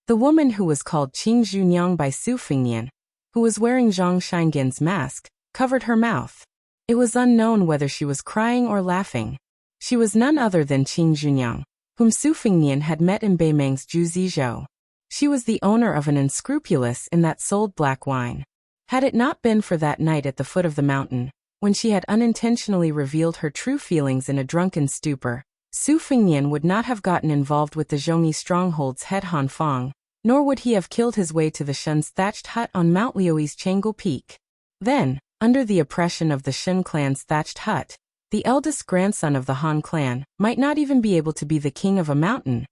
The woman who was called Qing Junyang by Su Fengnian, who was wearing Zhang Sheingen's mask, covered her mouth. It was unknown whether she was crying or laughing. She was none other than Qing Junyang, whom Su Fengnian had met in Beimeng's Zhuzhizhou. She was the owner of an unscrupulous inn that sold black wine. Had it not been for that night at the foot of the mountain, when she had unintentionally revealed her true feelings in a drunken stupor, Su Fengnian would not have gotten involved with the Zhongyi stronghold's head Han Fong, nor would he have killed his way to the Shun's thatched hut on Mount Liui's Changel Peak. Then, under the oppression of the Shun clan's thatched hut, the eldest grandson of the Han clan might not even be able to be the king of a mountain,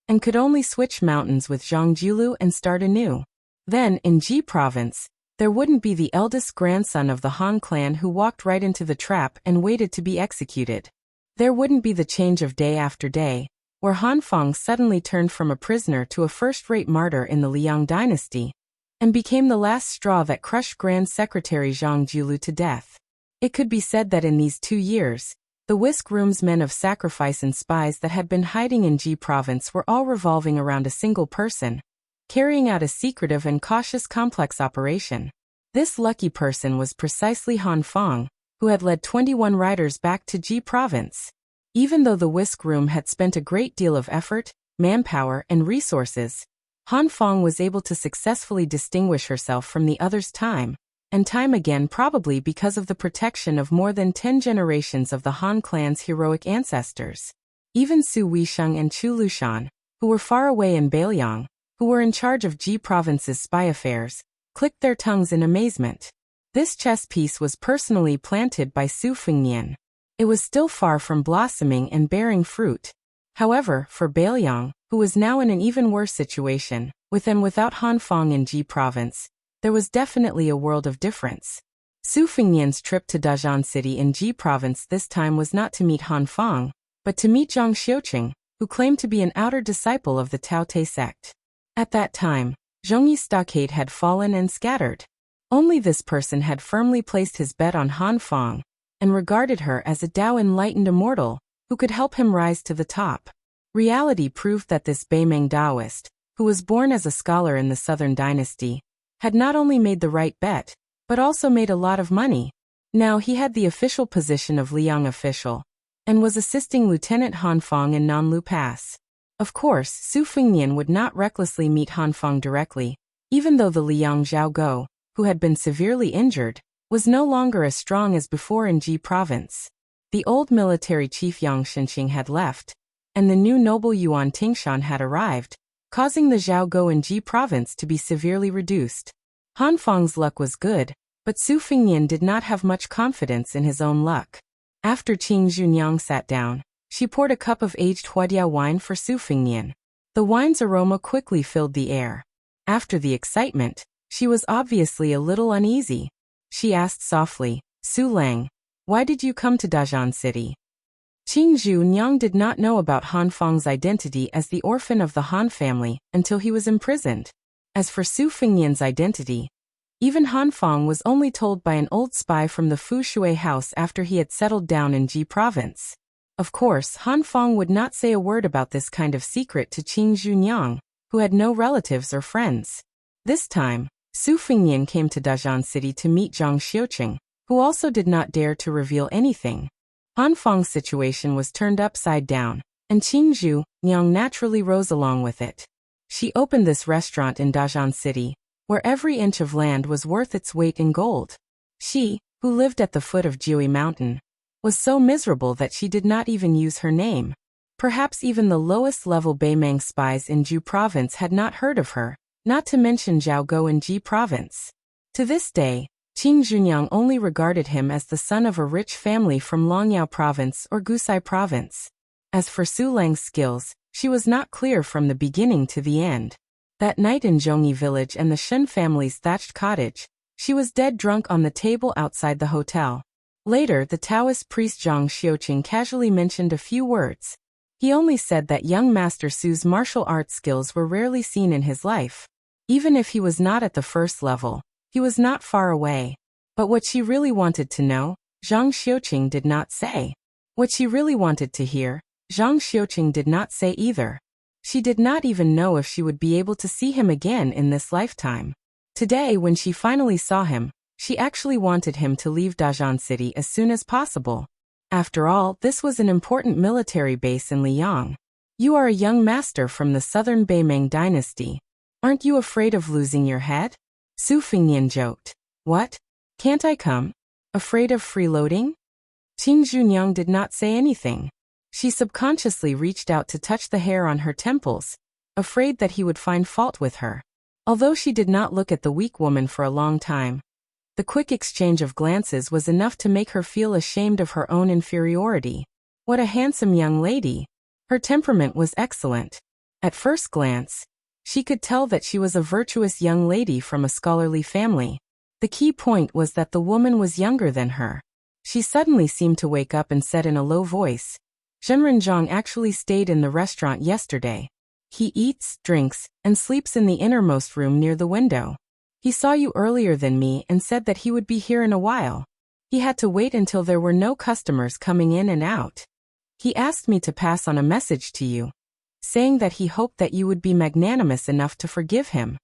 and could only switch mountains with Zhang Jiulu and start anew. Then, in Ji province, there wouldn't be the eldest grandson of the Han clan who walked right into the trap and waited to be executed. There wouldn't be the change of day after day, where Han Fong suddenly turned from a prisoner to a first-rate martyr in the Liang dynasty, and became the last straw that crushed Grand Secretary Zhang Jiulu to death. It could be said that in these 2 years, the whisk room's men of sacrifice and spies that had been hiding in Ji province were all revolving around a single person, carrying out a secretive and cautious complex operation. This lucky person was precisely Han Fong, who had led 21 riders back to Ji province. Even though the whisk room had spent a great deal of effort, manpower, and resources, Han Fong was able to successfully distinguish herself from the others time and time again, probably because of the protection of more than 10 generations of the Han clan's heroic ancestors. Even Su Weisheng and Chu Lushan, who were far away in Beiliang, who were in charge of Ji province's spy affairs, clicked their tongues in amazement. This chess piece was personally planted by Su Fengnian. It was still far from blossoming and bearing fruit. However, for Beiliang, who was now in an even worse situation, with and without Han Fong in Ji province, there was definitely a world of difference. Su Fengnian's trip to Dajian City in Ji province this time was not to meet Han Fong, but to meet Zhang Xiuqing, who claimed to be an outer disciple of the Tao Te sect. At that time, Zhongyi's stockade had fallen and scattered. Only this person had firmly placed his bet on Han Fong, and regarded her as a Tao enlightened immortal, who could help him rise to the top. Reality proved that this Beimeng Taoist, who was born as a scholar in the Southern Dynasty, had not only made the right bet, but also made a lot of money. Now he had the official position of Liang official, and was assisting Lieutenant Han Fong in Nanlu Pass. Of course, Su Fengnian would not recklessly meet Han Feng directly, even though the Liang Zhaogo, who had been severely injured, was no longer as strong as before in Ji province. The old military chief Yang Xinqing had left, and the new noble Yuan Tingshan had arrived, causing the Zhaogo in Ji province to be severely reduced. Han Feng's luck was good, but Su Fengnian did not have much confidence in his own luck. After Qing Junyang sat down, she poured a cup of aged Huadia wine for Su Fengnian. The wine's aroma quickly filled the air. After the excitement, she was obviously a little uneasy. She asked softly, "Su Lang, why did you come to Dajun City?" Qing Junyang did not know about Han Feng's identity as the orphan of the Han family until he was imprisoned. As for Su Fengnian's identity, even Han Feng was only told by an old spy from the Fu Shui house after he had settled down in Ji province. Of course, Han Feng would not say a word about this kind of secret to Qing Junyang, who had no relatives or friends. This time, Su Fengnian came to Dajun City to meet Zhang Xiuqing, who also did not dare to reveal anything. Han Feng's situation was turned upside down, and Qing Junyang naturally rose along with it. She opened this restaurant in Dajun City, where every inch of land was worth its weight in gold. She, who lived at the foot of Jiui Mountain, was so miserable that she did not even use her name. Perhaps even the lowest-level Beimang spies in Ju province had not heard of her, not to mention Zhaogo in Ji province. To this day, Qing Junyang only regarded him as the son of a rich family from Longyao province or Gusai province. As for Su Lang's skills, she was not clear from the beginning to the end. That night in Zhongyi village and the Shen family's thatched cottage, she was dead drunk on the table outside the hotel. Later, the Taoist priest Zhang Xiuqing casually mentioned a few words. He only said that young Master Su's martial arts skills were rarely seen in his life. Even if he was not at the first level, he was not far away. But what she really wanted to know, Zhang Xiuqing did not say. What she really wanted to hear, Zhang Xiuqing did not say either. She did not even know if she would be able to see him again in this lifetime. Today, when she finally saw him, she actually wanted him to leave Dajun City as soon as possible. After all, this was an important military base in Liang. You are a young master from the southern Beimang dynasty. Aren't you afraid of losing your head? Su Fengnian joked. What? Can't I come? Afraid of freeloading? Qing Junyang did not say anything. She subconsciously reached out to touch the hair on her temples, afraid that he would find fault with her. Although she did not look at the weak woman for a long time, the quick exchange of glances was enough to make her feel ashamed of her own inferiority. What a handsome young lady! Her temperament was excellent. At first glance, she could tell that she was a virtuous young lady from a scholarly family. The key point was that the woman was younger than her. She suddenly seemed to wake up and said in a low voice, "Zhenrenzhang actually stayed in the restaurant yesterday. He eats, drinks, and sleeps in the innermost room near the window. He saw you earlier than me and said that he would be here in a while. He had to wait until there were no customers coming in and out. He asked me to pass on a message to you, saying that he hoped that you would be magnanimous enough to forgive him."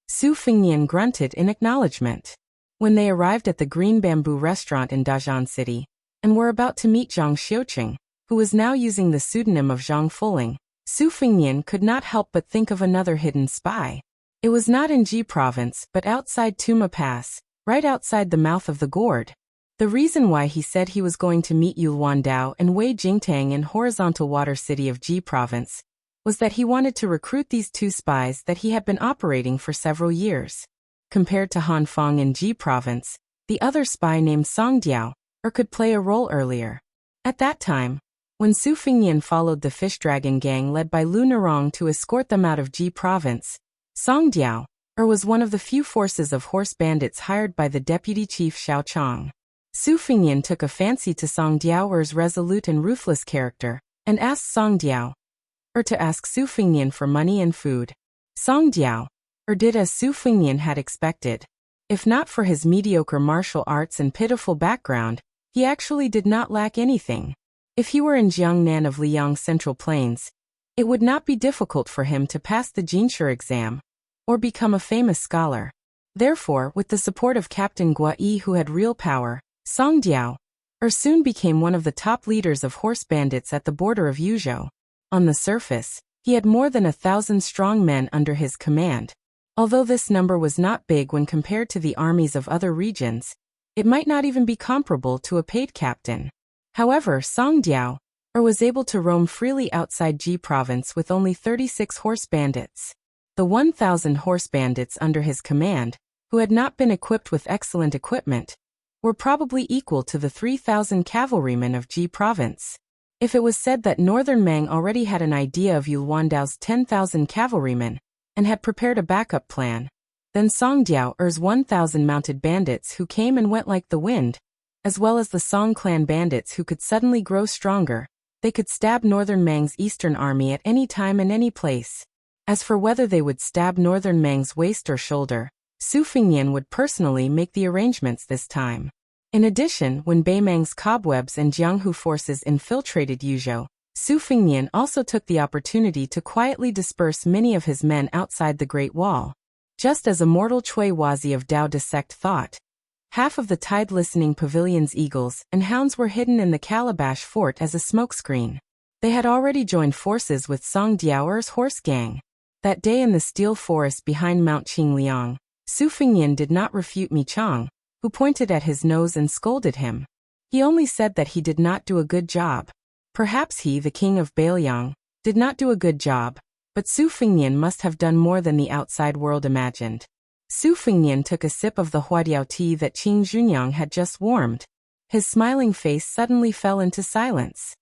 Su Fengnian grunted in acknowledgement. When they arrived at the Green Bamboo restaurant in Dajun City, and were about to meet Zhang Xiuqing, who was now using the pseudonym of Zhang Fuling, Su Fengnian could not help but think of another hidden spy. It was not in Ji province but outside Tuma Pass, right outside the mouth of the gourd. The reason why he said he was going to meet Yulwan Dao and Wei Jingtang in horizontal water city of Ji province was that he wanted to recruit these two spies that he had been operating for several years. Compared to Han Feng in Ji province, the other spy named Song Diao, could play a role earlier. At that time, when Su Fengnian followed the fish dragon gang led by Lu Nerong to escort them out of Ji province, Song Diao, was one of the few forces of horse bandits hired by the deputy chief Xiao Chong. Su Fengnian took a fancy to Song Diao's resolute and ruthless character, and asked Song Diao to ask Su Fengnian for money and food. Song Diao did as Su Fengnian had expected. If not for his mediocre martial arts and pitiful background, he actually did not lack anything. If he were in Jiangnan of Liang Central Plains, it would not be difficult for him to pass the Jinshi exam, or become a famous scholar. Therefore, with the support of Captain Gua Yi who had real power, Song Diao soon became one of the top leaders of horse bandits at the border of Yuzhou. On the surface, He had more than 1,000 strong men under his command. Although this number was not big when compared to the armies of other regions, it might not even be comparable to a paid captain. However, Song Diao was able to roam freely outside Ji province with only 36 horse bandits. The 1,000 horse bandits under his command, who had not been equipped with excellent equipment, were probably equal to the 3,000 cavalrymen of Ji province. If it was said that Northern Mang already had an idea of Yulwandao's 10,000 cavalrymen and had prepared a backup plan, then Song Diao's 1,000 mounted bandits who came and went like the wind, as well as the Song clan bandits who could suddenly grow stronger, they could stab Northern Mang's eastern army at any time and any place. As for whether they would stab Northern Mang's waist or shoulder, Su Fengnian would personally make the arrangements this time. In addition, when Beimang's cobwebs and Jianghu forces infiltrated Yuzhou, Su Fengnian also took the opportunity to quietly disperse many of his men outside the Great Wall. Just as immortal Cui Wazi of Dao De Sect thought. Half of the tide-listening pavilion's eagles and hounds were hidden in the Calabash fort as a smokescreen. They had already joined forces with Song Diao's horse gang. That day in the steel forest behind Mount Qingliang, Su Fengnian did not refute Mi Chang, who pointed at his nose and scolded him. He only said that he did not do a good job. Perhaps he, the king of Bailiang, did not do a good job, but Su Fengnian must have done more than the outside world imagined. Su Fengnian took a sip of the huadiao tea that Qing Junyang had just warmed. His smiling face suddenly fell into silence.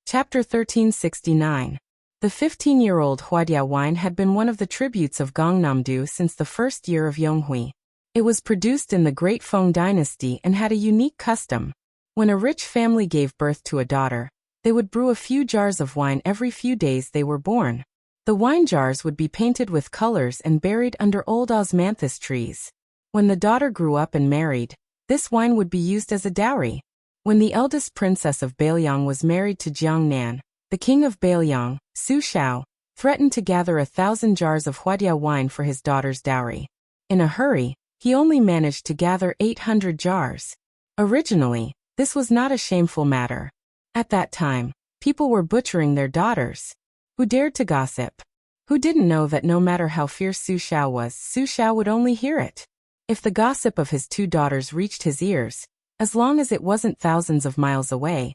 Chapter 1369. The 15-year-old huadiao wine had been one of the tributes of Gongnamdu since the first year of Yonghui. It was produced in the Great Feng dynasty and had a unique custom. When a rich family gave birth to a daughter, they would brew a few jars of wine every few days they were born. The wine jars would be painted with colors and buried under old osmanthus trees. When the daughter grew up and married, this wine would be used as a dowry. When the eldest princess of Bailiang was married to Jiangnan, the king of Bailiang, Su Shao, threatened to gather 1,000 jars of huadiao wine for his daughter's dowry. In a hurry, he only managed to gather 800 jars. Originally, this was not a shameful matter. At that time, people were butchering their daughters. Who dared to gossip? Who didn't know that no matter how fierce Su Shao was, Su Shao would only hear it? If the gossip of his two daughters reached his ears, as long as it wasn't thousands of miles away,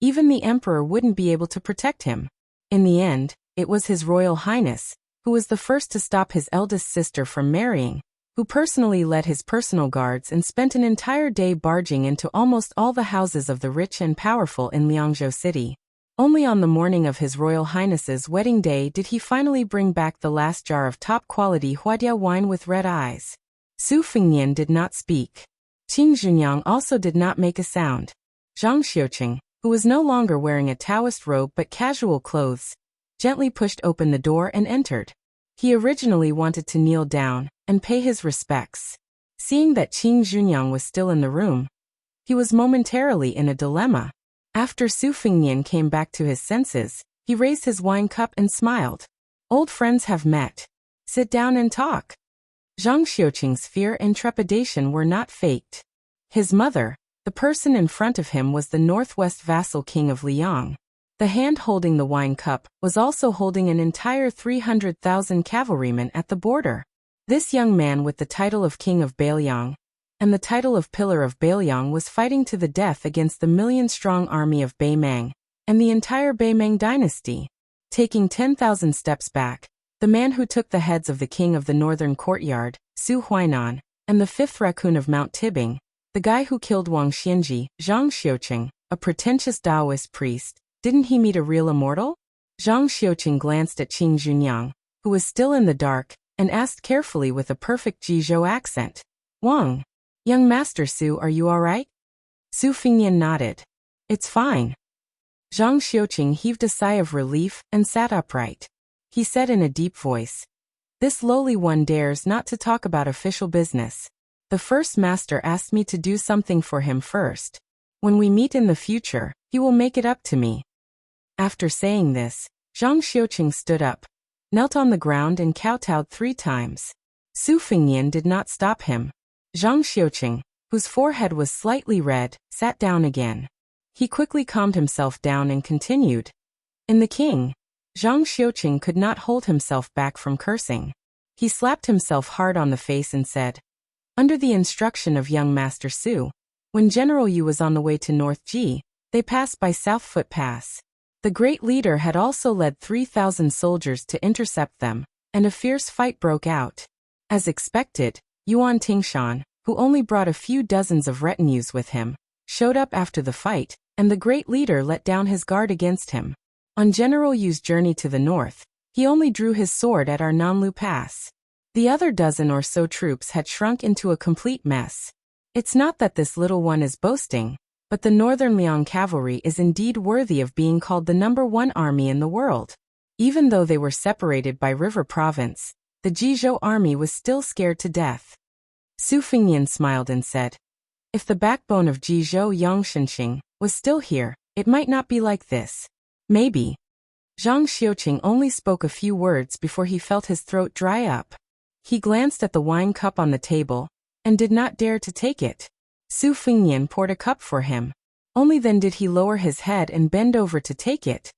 even the emperor wouldn't be able to protect him. In the end, it was His Royal Highness, who was the first to stop his eldest sister from marrying, who personally led his personal guards and spent an entire day barging into almost all the houses of the rich and powerful in Liangzhou City. Only on the morning of His Royal Highness's wedding day did he finally bring back the last jar of top-quality huadiao wine with red eyes. Su Fengnian did not speak. Qing Junyang also did not make a sound. Zhang Xiuqing, who was no longer wearing a Taoist robe but casual clothes, gently pushed open the door and entered. He originally wanted to kneel down and pay his respects. Seeing that Qing Junyang was still in the room, he was momentarily in a dilemma. After Su Fengnian came back to his senses, he raised his wine cup and smiled. Old friends have met. Sit down and talk. Zhang Xiuqing's fear and trepidation were not faked. His mother, the person in front of him, was the northwest vassal king of Liang. The hand holding the wine cup was also holding an entire 300,000 cavalrymen at the border. This young man with the title of King of Bailiang and the title of Pillar of Bailiang was fighting to the death against the million-strong army of Beimang and the entire Beimang dynasty. Taking 10,000 steps back, the man who took the heads of the king of the northern courtyard, Su Huainan, and the fifth raccoon of Mount Tibing, the guy who killed Wang Xianji, Zhang Xiuqing, a pretentious Taoist priest, didn't he meet a real immortal? Zhang Xiuqing glanced at Qing Junyang, who was still in the dark, and asked carefully with a perfect Jizhou accent, "Wang, young Master Su, are you all right?" Su Fengnian nodded. "It's fine." Zhang Xiuqing heaved a sigh of relief and sat upright. He said in a deep voice, "This lowly one dares not to talk about official business. The first master asked me to do something for him first. When we meet in the future, he will make it up to me." After saying this, Zhang Xiuqing stood up, knelt on the ground and kowtowed 3 times. Su Fengnian did not stop him. Zhang Xiuqing, whose forehead was slightly red, sat down again. He quickly calmed himself down and continued, "In the king, Zhang Xiuqing could not hold himself back from cursing. He slapped himself hard on the face and said, "Under the instruction of young Master Su, when General Yu was on the way to North Ji, they passed by Southfoot Pass. The great leader had also led 3,000 soldiers to intercept them, and a fierce fight broke out. As expected, Yuan Tingshan, who only brought a few dozens of retinues with him, showed up after the fight, and the great leader let down his guard against him. On General Yu's journey to the north, he only drew his sword at our Nanlu Pass. The other dozen or so troops had shrunk into a complete mess. It's not that this little one is boasting, but the Northern Liang cavalry is indeed worthy of being called the #1 army in the world." Even though they were separated by River Province, the Jizhou army was still scared to death. Su Fingyan smiled and said, "If the backbone of Jizhou Yangshenxing was still here, it might not be like this. Maybe." Zhang Xiuqing only spoke a few words before he felt his throat dry up. He glanced at the wine cup on the table, and did not dare to take it. Su Fingyan poured a cup for him. Only then did he lower his head and bend over to take it.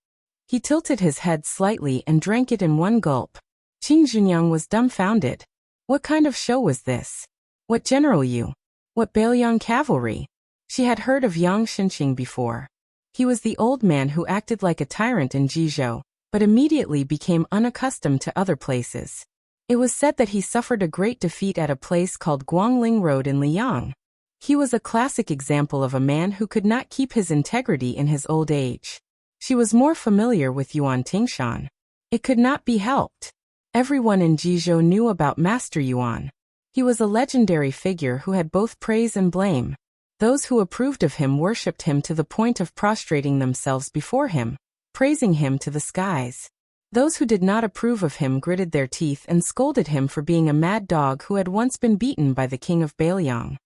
He tilted his head slightly and drank it in one gulp. Qing Junyang was dumbfounded. What kind of show was this? What General Yu? What Bailiang cavalry? She had heard of Yang Shenxing before. He was the old man who acted like a tyrant in Jizhou, but immediately became unaccustomed to other places. It was said that he suffered a great defeat at a place called Guangling Road in Liang. He was a classic example of a man who could not keep his integrity in his old age. She was more familiar with Yuan Tingshan. It could not be helped. Everyone in Jizhou knew about Master Yuan. He was a legendary figure who had both praise and blame. Those who approved of him worshipped him to the point of prostrating themselves before him, praising him to the skies. Those who did not approve of him gritted their teeth and scolded him for being a mad dog who had once been beaten by the king of Bailiang.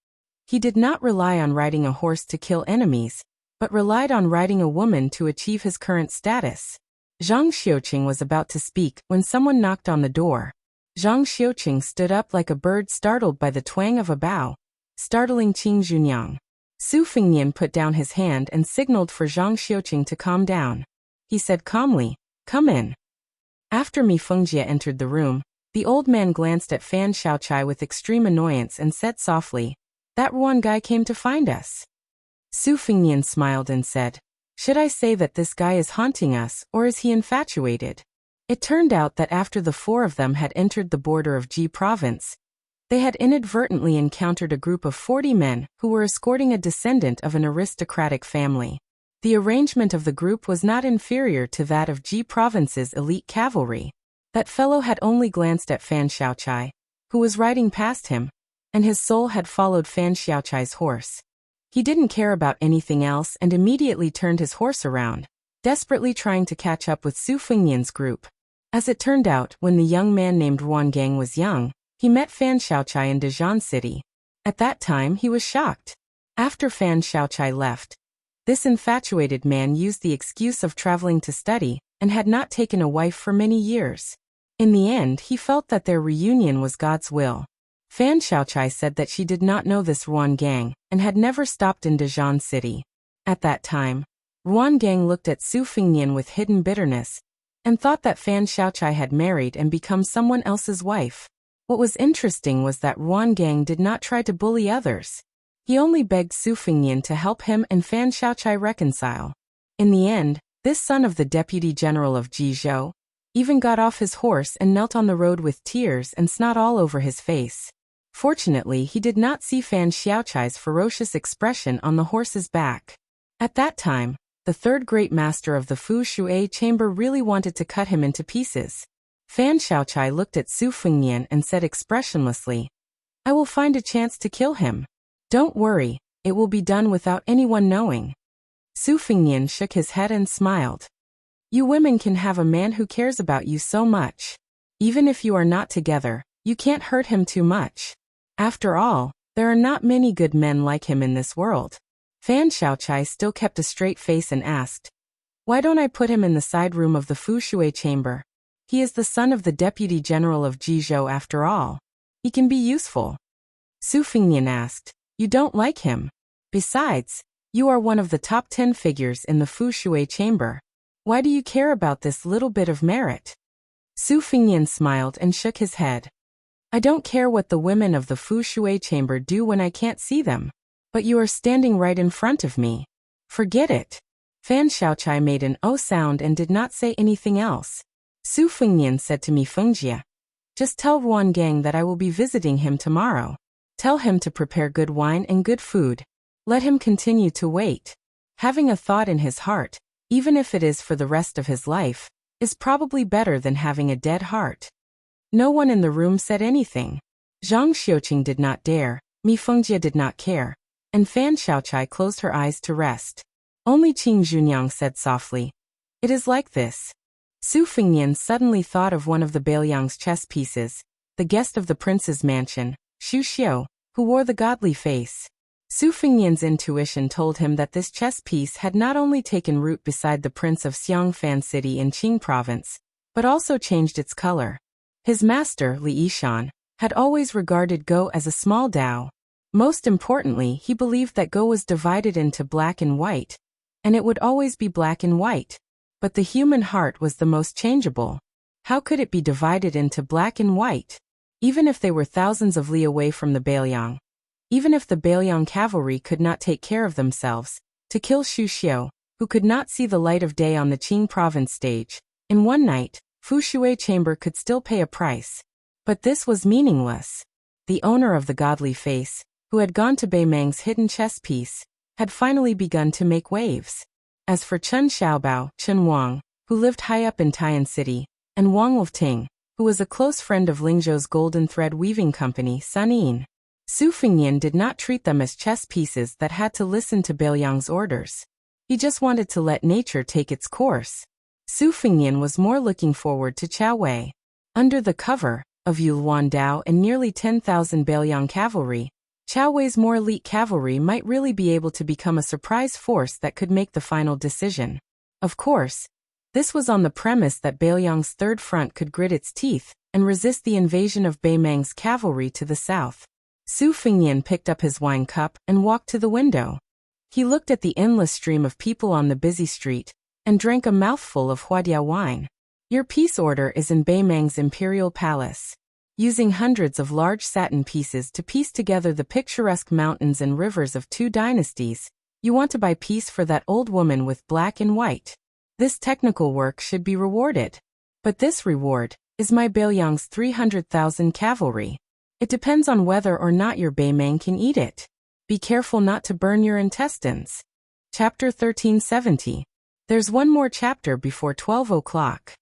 He did not rely on riding a horse to kill enemies, but relied on riding a woman to achieve his current status. Zhang Xiuqing was about to speak when someone knocked on the door. Zhang Xiuqing stood up like a bird startled by the twang of a bow, startling Qing Junyang. Su Fingyan put down his hand and signaled for Zhang Xiuqing to calm down. He said calmly, "Come in." After Mi Fengjie entered the room, the old man glanced at Fan Xiaochai with extreme annoyance and said softly, "That Ruan guy came to find us." Su Fingyan smiled and said, "Should I say that this guy is haunting us, or is he infatuated?" It turned out that after the four of them had entered the border of Ji province, they had inadvertently encountered a group of 40 men who were escorting a descendant of an aristocratic family. The arrangement of the group was not inferior to that of Ji province's elite cavalry. That fellow had only glanced at Fan Xiaochai, who was riding past him, and his soul had followed Fan Xiaochai's horse. He didn't care about anything else and immediately turned his horse around, desperately trying to catch up with Su Fingyan's group. As it turned out, when the young man named Ruan Gang was young, he met Fan Xiaochai in Dijon City. At that time he was shocked. After Fan Xiaochai left, this infatuated man used the excuse of traveling to study and had not taken a wife for many years. In the end, he felt that their reunion was God's will. Fan Xiaochai said that she did not know this Ruan Gang and had never stopped in Dijon City. At that time, Ruan Gang looked at Su Fingyan with hidden bitterness and thought that Fan Xiaochai had married and become someone else's wife. What was interesting was that Ruan Gang did not try to bully others. He only begged Su Fingyan to help him and Fan Xiaochai reconcile. In the end, this son of the deputy general of Jizhou even got off his horse and knelt on the road with tears and snot all over his face. Fortunately, he did not see Fan Xiaochai's ferocious expression on the horse's back. At that time, the third great master of the Fu Shui chamber really wanted to cut him into pieces. Fan Xiaochai looked at Su Fingyan and said expressionlessly, "I will find a chance to kill him. Don't worry, it will be done without anyone knowing." Su Fingyan shook his head and smiled. "You women can have a man who cares about you so much. Even if you are not together, you can't hurt him too much. After all, there are not many good men like him in this world." Fan Xiaochai still kept a straight face and asked, "Why don't I put him in the side room of the Fu Shui chamber? He is the son of the deputy general of Jizhou after all. He can be useful." Su Fingyan asked, "You don't like him? Besides, you are one of the top 10 figures in the Fu Shui chamber. Why do you care about this little bit of merit? Su Fengnian smiled and shook his head. I don't care what the women of the Fu Shui chamber do when I can't see them. But you are standing right in front of me. Forget it. Fan Xiaochai made an "oh" sound and did not say anything else. Su Fengnian said to Mi Fengjie, just tell Ruan Gang that I will be visiting him tomorrow. Tell him to prepare good wine and good food. Let him continue to wait. Having a thought in his heart, even if it is for the rest of his life, is probably better than having a dead heart. No one in the room said anything. Zhang Xiuqing did not dare, Mi Fengjie did not care, and Fan Xiaochai closed her eyes to rest. Only Qing Junyang said softly, it is like this. Su Fengnian suddenly thought of one of the Bailiang's chess pieces, the guest of the prince's mansion, Xu Xiu, who wore the godly face. Su Fengnian's intuition told him that this chess piece had not only taken root beside the prince of Xiangfan City in Qing province, but also changed its color. His master, Li Yishan, had always regarded Go as a small Dao. Most importantly, he believed that Go was divided into black and white, and it would always be black and white. But the human heart was the most changeable. How could it be divided into black and white? Even if they were thousands of li away from the Bailiang. Even if the Bailiang cavalry could not take care of themselves, to kill Xu Xiu, who could not see the light of day on the Qing province stage, in one night, Fu Shui chamber could still pay a price. But this was meaningless. The owner of the godly face, who had gone to Bei Meng's hidden chess piece, had finally begun to make waves. As for Chen Xiaobao, Chen Wang, who lived high up in Taiyan City, and Wang Wolfting, who was a close friend of Lingzhou's golden thread weaving company, Sun Yin, Su Fengnian did not treat them as chess pieces that had to listen to Bailiang's orders. He just wanted to let nature take its course. Su Fengnian was more looking forward to Chao Wei. Under the cover of Yuluan Dao and nearly 10,000 Bailiang cavalry, Chao Wei's more elite cavalry might really be able to become a surprise force that could make the final decision. Of course, this was on the premise that Bailiang's third front could grit its teeth and resist the invasion of Bei Meng's cavalry to the south. Su Fengnian picked up his wine cup and walked to the window. He looked at the endless stream of people on the busy street and drank a mouthful of Huadia wine. Your peace order is in Bei Meng's imperial palace. Using hundreds of large satin pieces to piece together the picturesque mountains and rivers of two dynasties, you want to buy peace for that old woman with black and white. This technical work should be rewarded. But this reward is my Bailiang's 300,000 cavalry. It depends on whether or not your Bei Meng can eat it. Be careful not to burn your intestines. Chapter 1370. There's one more chapter before 12 o'clock.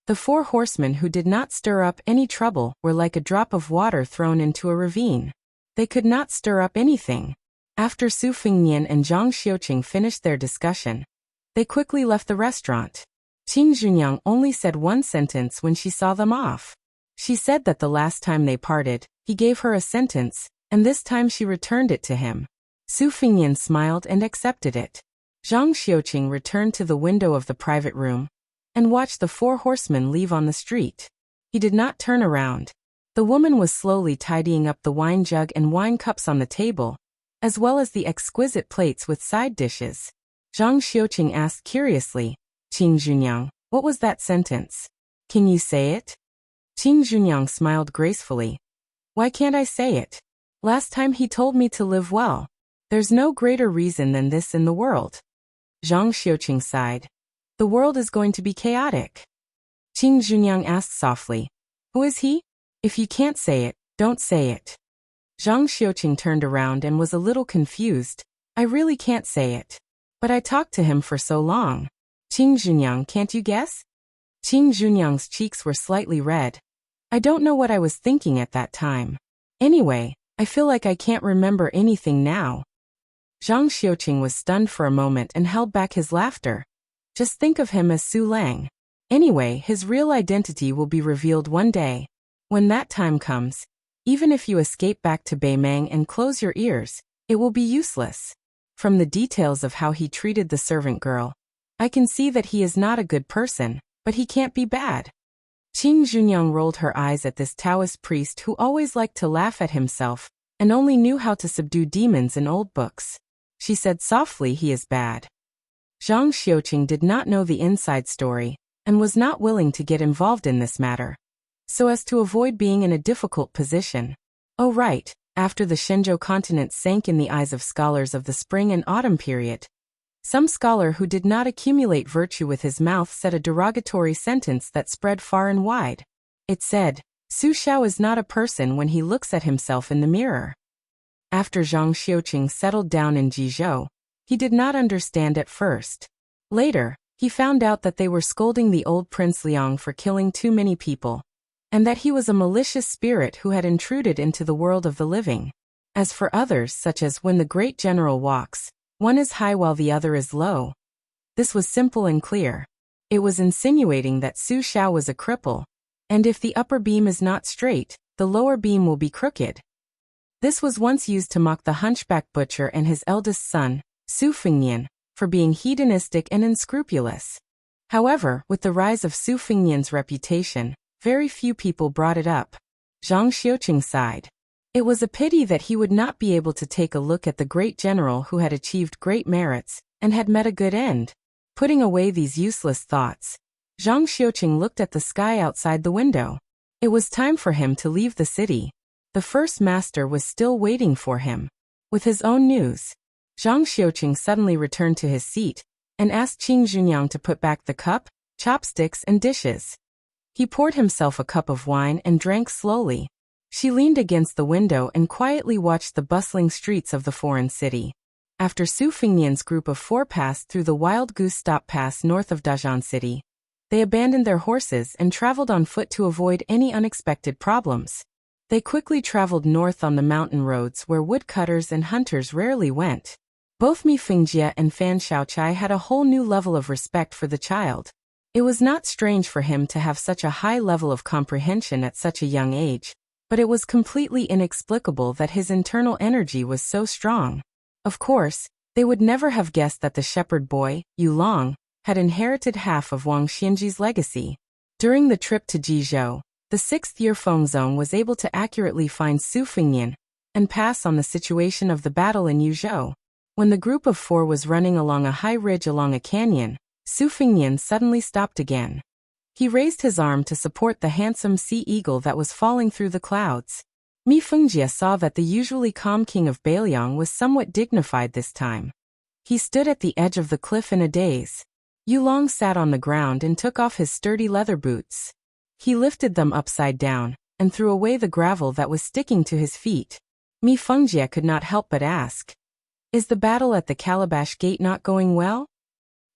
The four horsemen who did not stir up any trouble were like a drop of water thrown into a ravine. They could not stir up anything. After Su Fengnian and Zhang Xiuqing finished their discussion, they quickly left the restaurant. Qing Junyang only said one sentence when she saw them off. She said that the last time they parted, he gave her a sentence, and this time she returned it to him. Su Fengnian smiled and accepted it. Zhang Xiuqing returned to the window of the private room and watched the four horsemen leave on the street. He did not turn around. The woman was slowly tidying up the wine jug and wine cups on the table, as well as the exquisite plates with side dishes. Zhang Xiuqing asked curiously, Qing Junyang, what was that sentence? Can you say it? Qing Junyang smiled gracefully. Why can't I say it? Last time he told me to live well. There's no greater reason than this in the world. Zhang Xiuqing sighed. The world is going to be chaotic. Qing Junyang asked softly, who is he? If you can't say it, don't say it. Zhang Xiuqing turned around and was a little confused. I really can't say it. But I talked to him for so long. Qing Junyang, can't you guess? Qing Junyang's cheeks were slightly red. I don't know what I was thinking at that time. Anyway, I feel like I can't remember anything now. Zhang Xiuqing was stunned for a moment and held back his laughter. Just think of him as Su Lang. Anyway, his real identity will be revealed one day. When that time comes, even if you escape back to Bei Meng and close your ears, it will be useless. From the details of how he treated the servant girl, I can see that he is not a good person, but he can't be bad. Qing Junyang rolled her eyes at this Taoist priest who always liked to laugh at himself and only knew how to subdue demons in old books. She said softly, he is bad. Zhang Xiuqing did not know the inside story, and was not willing to get involved in this matter, so as to avoid being in a difficult position. Oh right, after the Shenzhou continent sank in the eyes of scholars of the spring and autumn period, some scholar who did not accumulate virtue with his mouth said a derogatory sentence that spread far and wide. It said, Su Xiao is not a person when he looks at himself in the mirror. After Zhang Xiuqing settled down in Jizhou, he did not understand at first. Later, he found out that they were scolding the old Prince Liang for killing too many people, and that he was a malicious spirit who had intruded into the world of the living. As for others, such as when the great general walks, one is high while the other is low. This was simple and clear. It was insinuating that Su Xiao was a cripple, and if the upper beam is not straight, the lower beam will be crooked. This was once used to mock the hunchback butcher and his eldest son, Su Fengnian, for being hedonistic and unscrupulous. However, with the rise of Su Fengnian's reputation, very few people brought it up. Zhang Xiuqing sighed. It was a pity that he would not be able to take a look at the great general who had achieved great merits, and had met a good end. Putting away these useless thoughts, Zhang Xiuqing looked at the sky outside the window. It was time for him to leave the city. The first master was still waiting for him. With his own news, Zhang Xiuqing suddenly returned to his seat, and asked Qing Junyang to put back the cup, chopsticks and dishes. He poured himself a cup of wine and drank slowly. She leaned against the window and quietly watched the bustling streets of the foreign city. After Su Fengnian's group of 4 passed through the Wild Goose Stop Pass north of Dazhan City, they abandoned their horses and traveled on foot to avoid any unexpected problems. They quickly traveled north on the mountain roads where woodcutters and hunters rarely went. Both Mi Fengjie and Fan Shaochai had a whole new level of respect for the child. It was not strange for him to have such a high level of comprehension at such a young age, but it was completely inexplicable that his internal energy was so strong. Of course, they would never have guessed that the shepherd boy, Yu Long, had inherited half of Wang Xianji's legacy. During the trip to Jizhou, the 6th-year Fengzong was able to accurately find Su Fengnian and pass on the situation of the battle in Yuzhou. When the group of 4 was running along a high ridge along a canyon, Su Fengnian suddenly stopped again. He raised his arm to support the handsome sea eagle that was falling through the clouds. Mi Fengjie saw that the usually calm king of Beiliang was somewhat dignified this time. He stood at the edge of the cliff in a daze. Yu Long sat on the ground and took off his sturdy leather boots. He lifted them upside down, and threw away the gravel that was sticking to his feet. Mi Fengjie could not help but ask, "Is the battle at the Calabash Gate not going well?"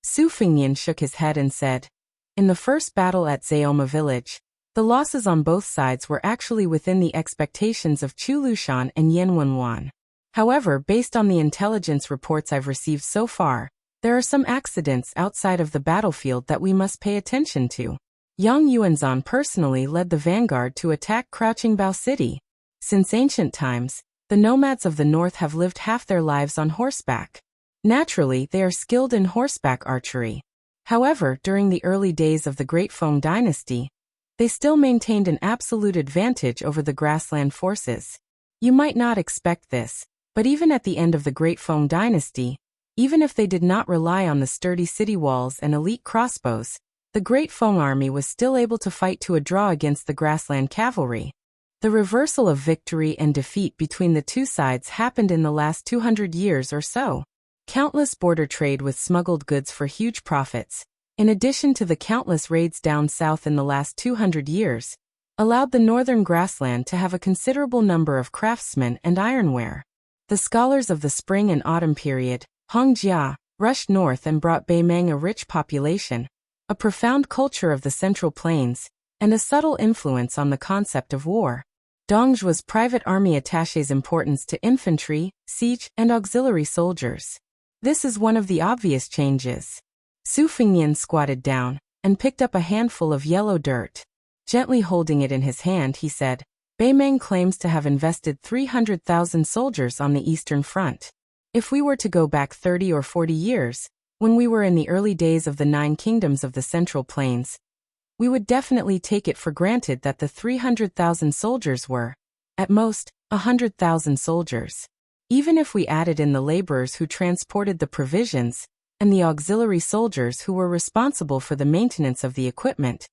Su Fengnian shook his head and said, "In the first battle at Zayoma village, the losses on both sides were actually within the expectations of Chu Lushan and Yan Wenwan. However, based on the intelligence reports I've received so far, there are some accidents outside of the battlefield that we must pay attention to." Yang Yuanzhan personally led the vanguard to attack Crouching Bao City. Since ancient times, the nomads of the north have lived half their lives on horseback. Naturally, they are skilled in horseback archery. However, during the early days of the Great Feng dynasty, they still maintained an absolute advantage over the grassland forces. You might not expect this, but even at the end of the Great Feng dynasty, even if they did not rely on the sturdy city walls and elite crossbows, the Great Feng army was still able to fight to a draw against the grassland cavalry. The reversal of victory and defeat between the two sides happened in the last 200 years or so. Countless border trade with smuggled goods for huge profits, in addition to the countless raids down south in the last 200 years, allowed the northern grassland to have a considerable number of craftsmen and ironware. The scholars of the spring and autumn period, Hongjia, rushed north and brought Beimeng a rich population, a profound culture of the Central Plains, and a subtle influence on the concept of war. Dongzhua's private army attaches importance to infantry, siege, and auxiliary soldiers. This is one of the obvious changes. Su Fengnian squatted down and picked up a handful of yellow dirt. Gently holding it in his hand, he said, "Beimeng claims to have invested 300,000 soldiers on the Eastern Front. If we were to go back 30 or 40 years, when we were in the early days of the 9 kingdoms of the Central Plains, we would definitely take it for granted that the 300,000 soldiers were, at most, 100,000 soldiers. Even if we added in the laborers who transported the provisions, and the auxiliary soldiers who were responsible for the maintenance of the equipment,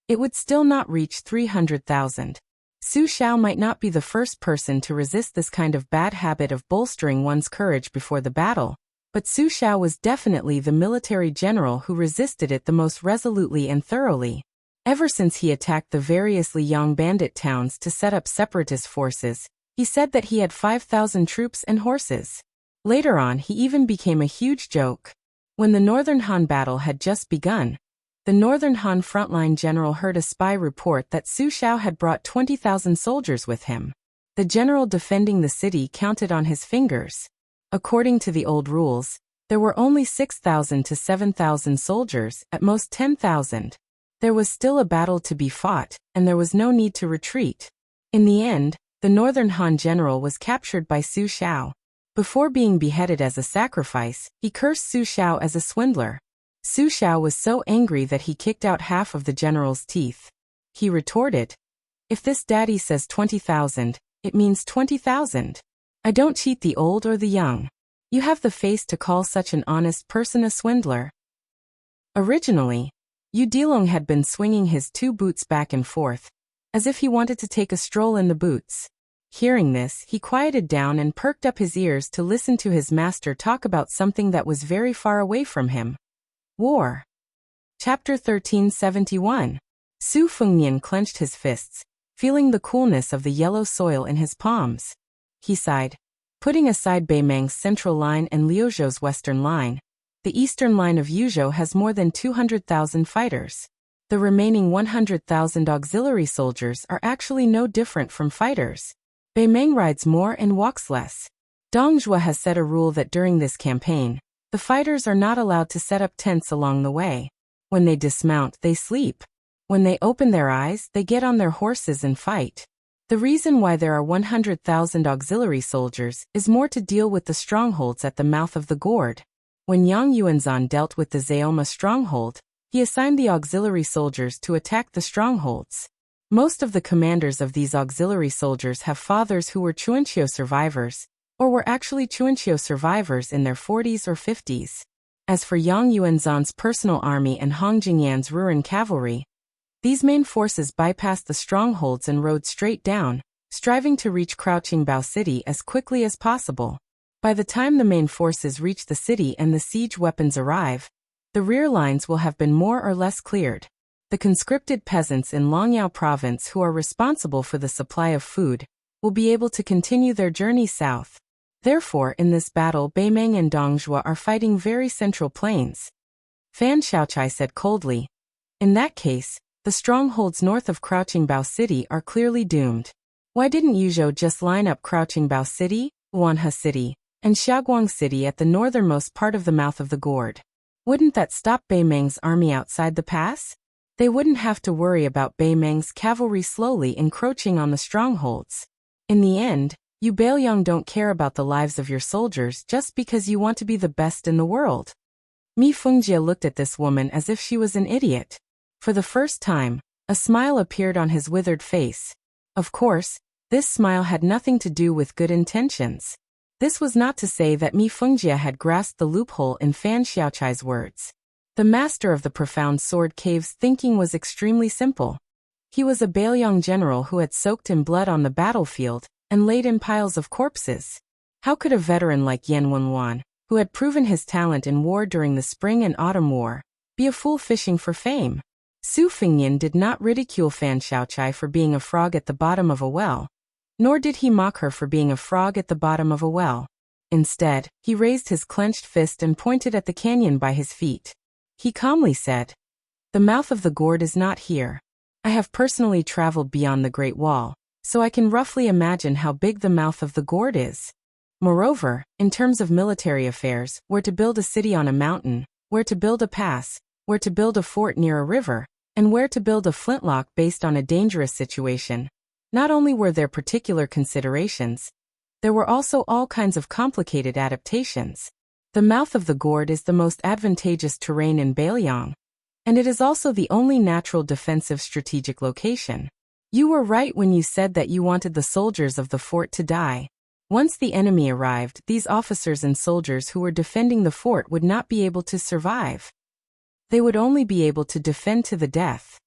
it would still not reach 300,000. Su Xiao might not be the first person to resist this kind of bad habit of bolstering one's courage before the battle, but Su Xiao was definitely the military general who resisted it the most resolutely and thoroughly. Ever since he attacked the various Liang bandit towns to set up separatist forces, he said that he had 5,000 troops and horses. Later on, he even became a huge joke. When the Northern Han battle had just begun, the Northern Han frontline general heard a spy report that Su Xiao had brought 20,000 soldiers with him. The general defending the city counted on his fingers. According to the old rules, there were only 6,000 to 7,000 soldiers, at most 10,000. There was still a battle to be fought, and there was no need to retreat. In the end, the Northern Han general was captured by Su Xiao. Before being beheaded as a sacrifice, he cursed Su Xiao as a swindler. Su Xiao was so angry that he kicked out half of the general's teeth. He retorted, "If this daddy says 20,000, it means 20,000. I don't cheat the old or the young. You have the face to call such an honest person a swindler." Originally, Yu Dilong had been swinging his two boots back and forth, as if he wanted to take a stroll in the boots. Hearing this, he quieted down and perked up his ears to listen to his master talk about something that was very far away from him. War. Chapter 1371. Su Fengnian clenched his fists, feeling the coolness of the yellow soil in his palms. He sighed. Putting aside Beimang's central line and Liuzhou's western line, the eastern line of Yuzhou has more than 200,000 fighters. The remaining 100,000 auxiliary soldiers are actually no different from fighters. Beimang rides more and walks less. Dong Zhuo has set a rule that during this campaign, the fighters are not allowed to set up tents along the way. When they dismount, they sleep. When they open their eyes, they get on their horses and fight. The reason why there are 100,000 auxiliary soldiers is more to deal with the strongholds at the mouth of the gorge. When Yang Yuanzhan dealt with the Zeoma stronghold, he assigned the auxiliary soldiers to attack the strongholds. Most of the commanders of these auxiliary soldiers have fathers who were Chuanqiu survivors, or were actually Chuanqiu survivors in their 40s or 50s. As for Yang Yuanzhan's personal army and Hong Jingyan's Ruren cavalry, these main forces bypassed the strongholds and rode straight down, striving to reach Crouching Bao City as quickly as possible. By the time the main forces reach the city and the siege weapons arrive, the rear lines will have been more or less cleared. The conscripted peasants in Longyao province who are responsible for the supply of food will be able to continue their journey south. Therefore, in this battle, Beimang and Dong Zhuo are fighting very central plains. Fan Xiaochai said coldly, "In that case, the strongholds north of Crouching Bao City are clearly doomed. Why didn't Yuzhou just line up Crouching Bao City, Wanhe City, and Xiaoguang City at the northernmost part of the mouth of the gorge? Wouldn't that stop Beimang's army outside the pass? They wouldn't have to worry about Beimang's cavalry slowly encroaching on the strongholds. In the end, you Bailiang don't care about the lives of your soldiers just because you want to be the best in the world." Mi Fengjie looked at this woman as if she was an idiot. For the first time, a smile appeared on his withered face. Of course, this smile had nothing to do with good intentions. This was not to say that Mi Fengjie had grasped the loophole in Fan Xiaochai's words. The master of the profound sword cave's thinking was extremely simple. He was a Bailiang general who had soaked in blood on the battlefield and laid in piles of corpses. How could a veteran like Yan Wenwan, who had proven his talent in war during the spring and autumn war, be a fool fishing for fame? Su Fengnian did not ridicule Fan Xiaochai for being a frog at the bottom of a well, nor did he mock her for being a frog at the bottom of a well. Instead, he raised his clenched fist and pointed at the canyon by his feet. He calmly said, "The mouth of the gorge is not here. I have personally traveled beyond the Great Wall, so I can roughly imagine how big the mouth of the gorge is. Moreover, in terms of military affairs, where to build a city on a mountain, where to build a pass, where to build a fort near a river, and where to build a flintlock based on a dangerous situation, not only were there particular considerations, there were also all kinds of complicated adaptations. The mouth of the gorge is the most advantageous terrain in Bailiang, and it is also the only natural defensive strategic location. You were right when you said that you wanted the soldiers of the fort to die. Once the enemy arrived, these officers and soldiers who were defending the fort would not be able to survive. They would only be able to defend to the death.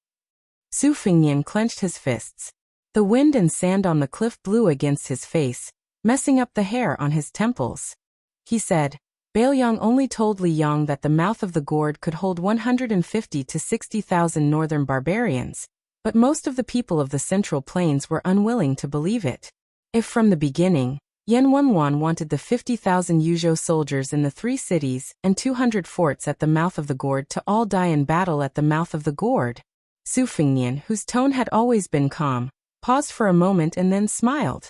Su Fengnian clenched his fists. The wind and sand on the cliff blew against his face, messing up the hair on his temples. He said, Bailiang only told Li Yang that the mouth of the gourd could hold 150 to 60,000 northern barbarians, but most of the people of the Central Plains were unwilling to believe it. If from the beginning, Yan Wenwan wanted the 50,000 Yuzhou soldiers in the 3 cities and 200 forts at the mouth of the gourd to all die in battle at the mouth of the gourd, Su Fengnian, whose tone had always been calm, paused for a moment and then smiled.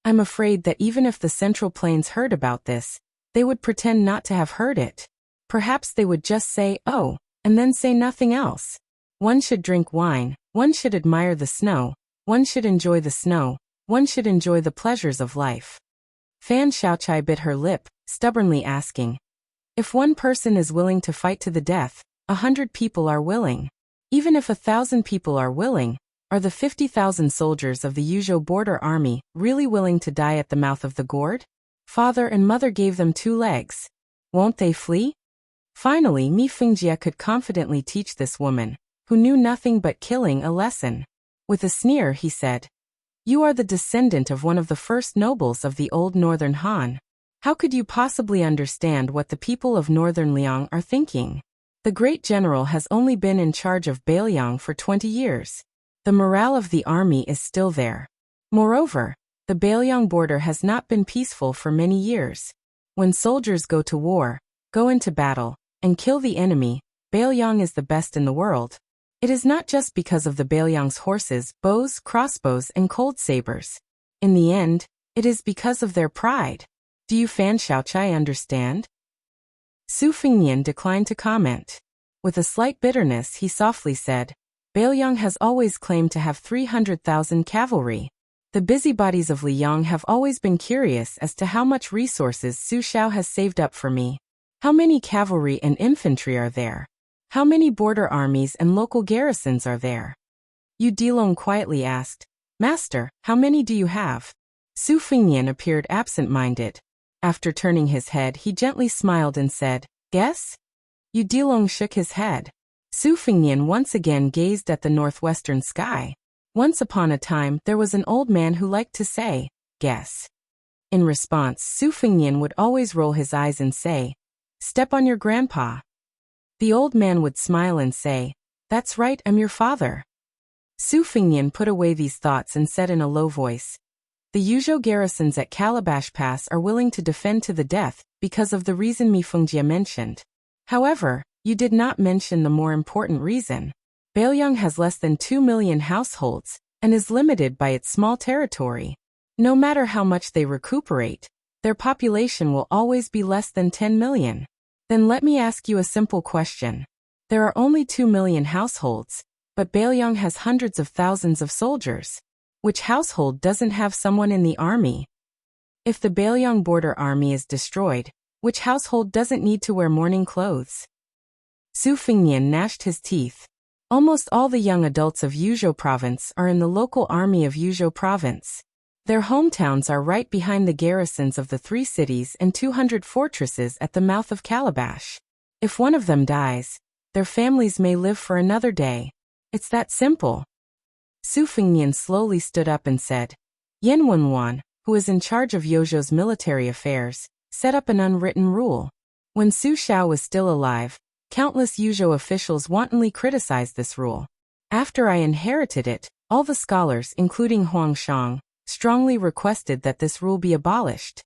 I'm afraid that even if the Central Plains heard about this, they would pretend not to have heard it. Perhaps they would just say, oh, and then say nothing else. One should drink wine, one should admire the snow, one should enjoy the snow, one should enjoy the pleasures of life. Fan Xiaochai bit her lip, stubbornly asking, if one person is willing to fight to the death, 100 people are willing. Even if 1,000 people are willing, are the 50,000 soldiers of the Yuzhou border army really willing to die at the mouth of the gourd? Father and mother gave them 2 legs. Won't they flee? Finally, Mi Fengjie could confidently teach this woman, who knew nothing but killing, a lesson. With a sneer, he said, you are the descendant of one of the first nobles of the old northern Han. How could you possibly understand what the people of northern Liang are thinking? The great general has only been in charge of Bailiang for 20 years. The morale of the army is still there. Moreover, the Bailiang border has not been peaceful for many years. When soldiers go to war, go into battle, and kill the enemy, Bailiang is the best in the world. It is not just because of the Bailiang's horses, bows, crossbows, and cold sabers. In the end, it is because of their pride. Do you Fan Xiaochai understand? Su Fengnian declined to comment. With a slight bitterness, he softly said, Bailiang has always claimed to have 300,000 cavalry. The busybodies of Liang have always been curious as to how much resources Su Xiao has saved up for me. How many cavalry and infantry are there? How many border armies and local garrisons are there? Yu Dilong quietly asked, Master, how many do you have? Su Fengnian appeared absent-minded. After turning his head, he gently smiled and said, guess? Yu Dilong shook his head. Su Fengnian once again gazed at the northwestern sky. Once upon a time, there was an old man who liked to say, guess. In response, Su Fengnian would always roll his eyes and say, step on your grandpa. The old man would smile and say, that's right, I'm your father. Su Fengnian put away these thoughts and said in a low voice, the Yuzhou garrisons at Calabash Pass are willing to defend to the death because of the reason Mi Fengjie mentioned. However, you did not mention the more important reason. Bailiang has less than 2 million households and is limited by its small territory. No matter how much they recuperate, their population will always be less than 10 million. Then let me ask you a simple question. There are only 2 million households, but Bailiang has hundreds of thousands of soldiers. Which household doesn't have someone in the army? If the Bailiang border army is destroyed, which household doesn't need to wear mourning clothes? Su Fengnian gnashed his teeth. Almost all the young adults of Yuzhou province are in the local army of Yuzhou province. Their hometowns are right behind the garrisons of the 3 cities and 200 fortresses at the mouth of Calabash. If one of them dies, their families may live for another day. It's that simple. Su Fengnian slowly stood up and said, Yan Wenwan, who is in charge of Yozhou's military affairs, set up an unwritten rule. When Su Xiao was still alive, countless Yuzhou officials wantonly criticized this rule. After I inherited it, all the scholars, including Huang Shang, strongly requested that this rule be abolished.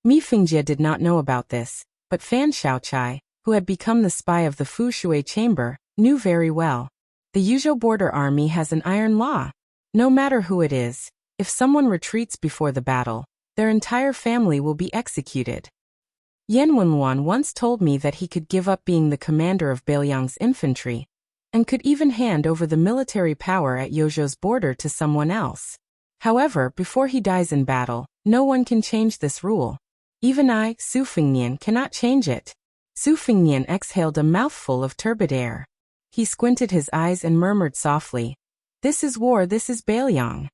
Mi Fengjie did not know about this, but Fan Xiaochai, who had become the spy of the Fu Shui chamber, knew very well. The Yuzhou border army has an iron law. No matter who it is, if someone retreats before the battle, their entire family will be executed. Yan Wenwan once told me that he could give up being the commander of Bailiang's infantry, and could even hand over the military power at Yozhou's border to someone else. However, before he dies in battle, no one can change this rule. Even I, Su Fengnian, cannot change it. Su Fengnian exhaled a mouthful of turbid air. He squinted his eyes and murmured softly, this is war, this is Bailiang.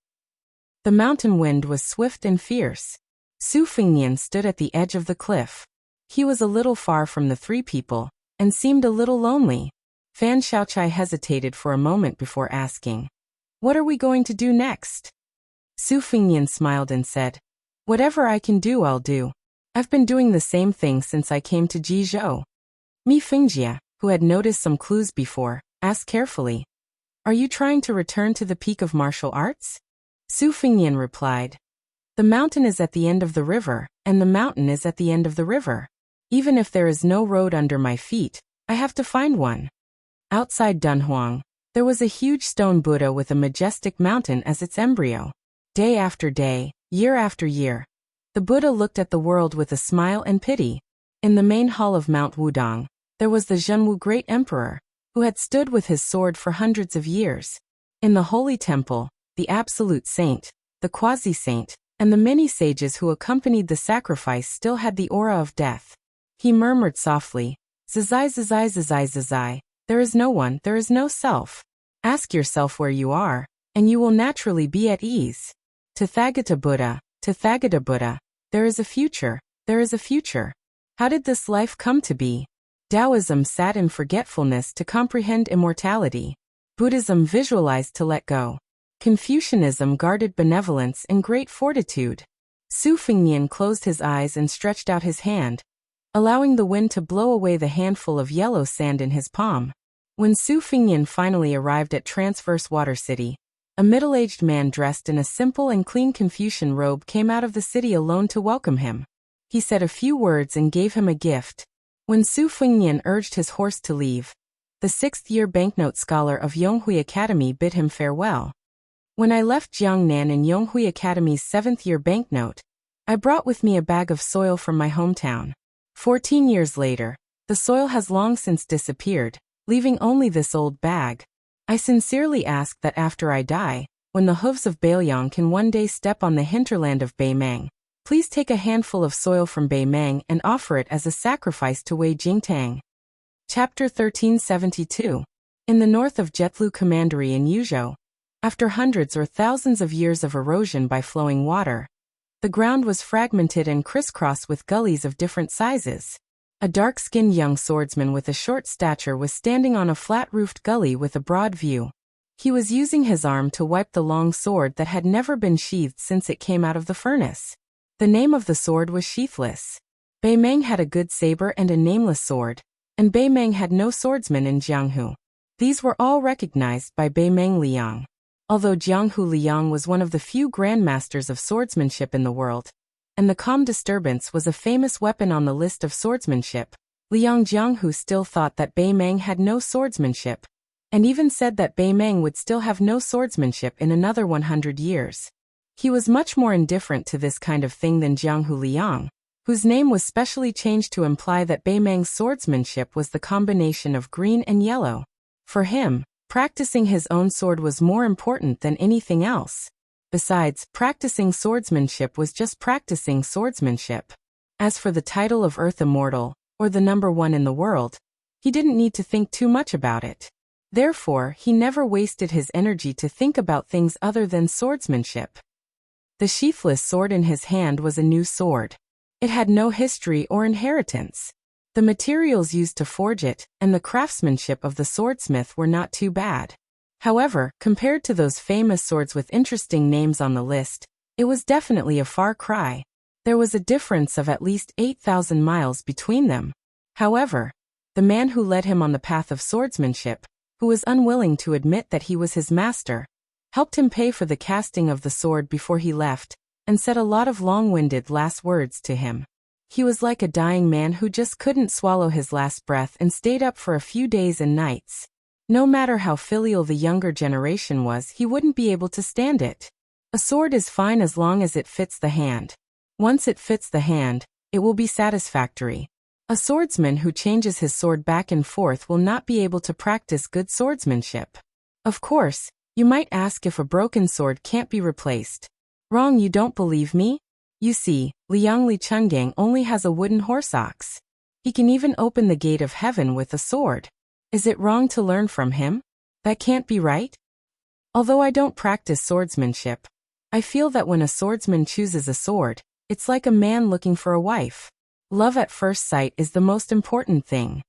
The mountain wind was swift and fierce. Su Fengnian stood at the edge of the cliff. He was a little far from the three people, and seemed a little lonely. Fan Xiaochai hesitated for a moment before asking, "What are we going to do next?" Su Fengnian smiled and said, "Whatever I can do, I'll do. I've been doing the same thing since I came to Jizhou." Mi Fengjie, who had noticed some clues before, asked carefully, "Are you trying to return to the peak of martial arts?" Su Fengnian replied, "The mountain is at the end of the river, and the mountain is at the end of the river. Even if there is no road under my feet, I have to find one." Outside Dunhuang, there was a huge stone Buddha with a majestic mountain as its embryo. Day after day, year after year, the Buddha looked at the world with a smile and pity. In the main hall of Mount Wudong, there was the Zhenwu Great Emperor, who had stood with his sword for hundreds of years. In the Holy Temple, the Absolute Saint, the Quasi-Saint, and the many sages who accompanied the sacrifice still had the aura of death. He murmured softly, "Zazai, zazai, zazai, zazai, there is no one, there is no self. Ask yourself where you are, and you will naturally be at ease. Tathagata Buddha, Tathagata Buddha, there is a future, there is a future. How did this life come to be?" Taoism sat in forgetfulness to comprehend immortality. Buddhism visualized to let go. Confucianism guarded benevolence and great fortitude. Su Fengnian closed his eyes and stretched out his hand, allowing the wind to blow away the handful of yellow sand in his palm. When Su Fengnian finally arrived at Transverse Water City, a middle-aged man dressed in a simple and clean Confucian robe came out of the city alone to welcome him. He said a few words and gave him a gift. When Su Fengnian urged his horse to leave, the sixth-year banknote scholar of Yonghui Academy bid him farewell. "When I left Jiangnan in Yonghui Academy's seventh-year banknote, I brought with me a bag of soil from my hometown. 14 years later, the soil has long since disappeared, leaving only this old bag. I sincerely ask that after I die, when the hooves of Beiliang can one day step on the hinterland of Beimang, please take a handful of soil from Beimang and offer it as a sacrifice to Wei Jingtang." Chapter 1372. In the north of Jetlu Commandery in Yuzhou, after hundreds or thousands of years of erosion by flowing water, the ground was fragmented and crisscrossed with gullies of different sizes. A dark-skinned young swordsman with a short stature was standing on a flat-roofed gully with a broad view. He was using his arm to wipe the long sword that had never been sheathed since it came out of the furnace. The name of the sword was sheathless. Beimang had a good saber and a nameless sword, and Beimang had no swordsman in Jianghu. These were all recognized by Beimang Liang. Although Jianghu Liang was one of the few grandmasters of swordsmanship in the world, and the calm disturbance was a famous weapon on the list of swordsmanship, Liang Jianghu still thought that Beimang had no swordsmanship, and even said that Beimang would still have no swordsmanship in another 100 years. He was much more indifferent to this kind of thing than Jianghu Liang, whose name was specially changed to imply that Beimang's swordsmanship was the combination of green and yellow. For him, practicing his own sword was more important than anything else. Besides, practicing swordsmanship was just practicing swordsmanship. As for the title of Earth Immortal, or the number one in the world, he didn't need to think too much about it. Therefore, he never wasted his energy to think about things other than swordsmanship. The sheathless sword in his hand was a new sword. It had no history or inheritance. The materials used to forge it, and the craftsmanship of the swordsmith were not too bad. However, compared to those famous swords with interesting names on the list, it was definitely a far cry. There was a difference of at least 8,000 miles between them. However, the man who led him on the path of swordsmanship, who was unwilling to admit that he was his master, helped him pay for the casting of the sword before he left, and said a lot of long-winded last words to him. He was like a dying man who just couldn't swallow his last breath and stayed up for a few days and nights. No matter how filial the younger generation was, he wouldn't be able to stand it. A sword is fine as long as it fits the hand. Once it fits the hand, it will be satisfactory. A swordsman who changes his sword back and forth will not be able to practice good swordsmanship. Of course, you might ask if a broken sword can't be replaced. Wrong, you don't believe me? You see, Liang Li Chungang only has a wooden horse ox. He can even open the gate of heaven with a sword. Is it wrong to learn from him? That can't be right. Although I don't practice swordsmanship, I feel that when a swordsman chooses a sword, It's like a man looking for a wife. Love at first sight is the most important thing.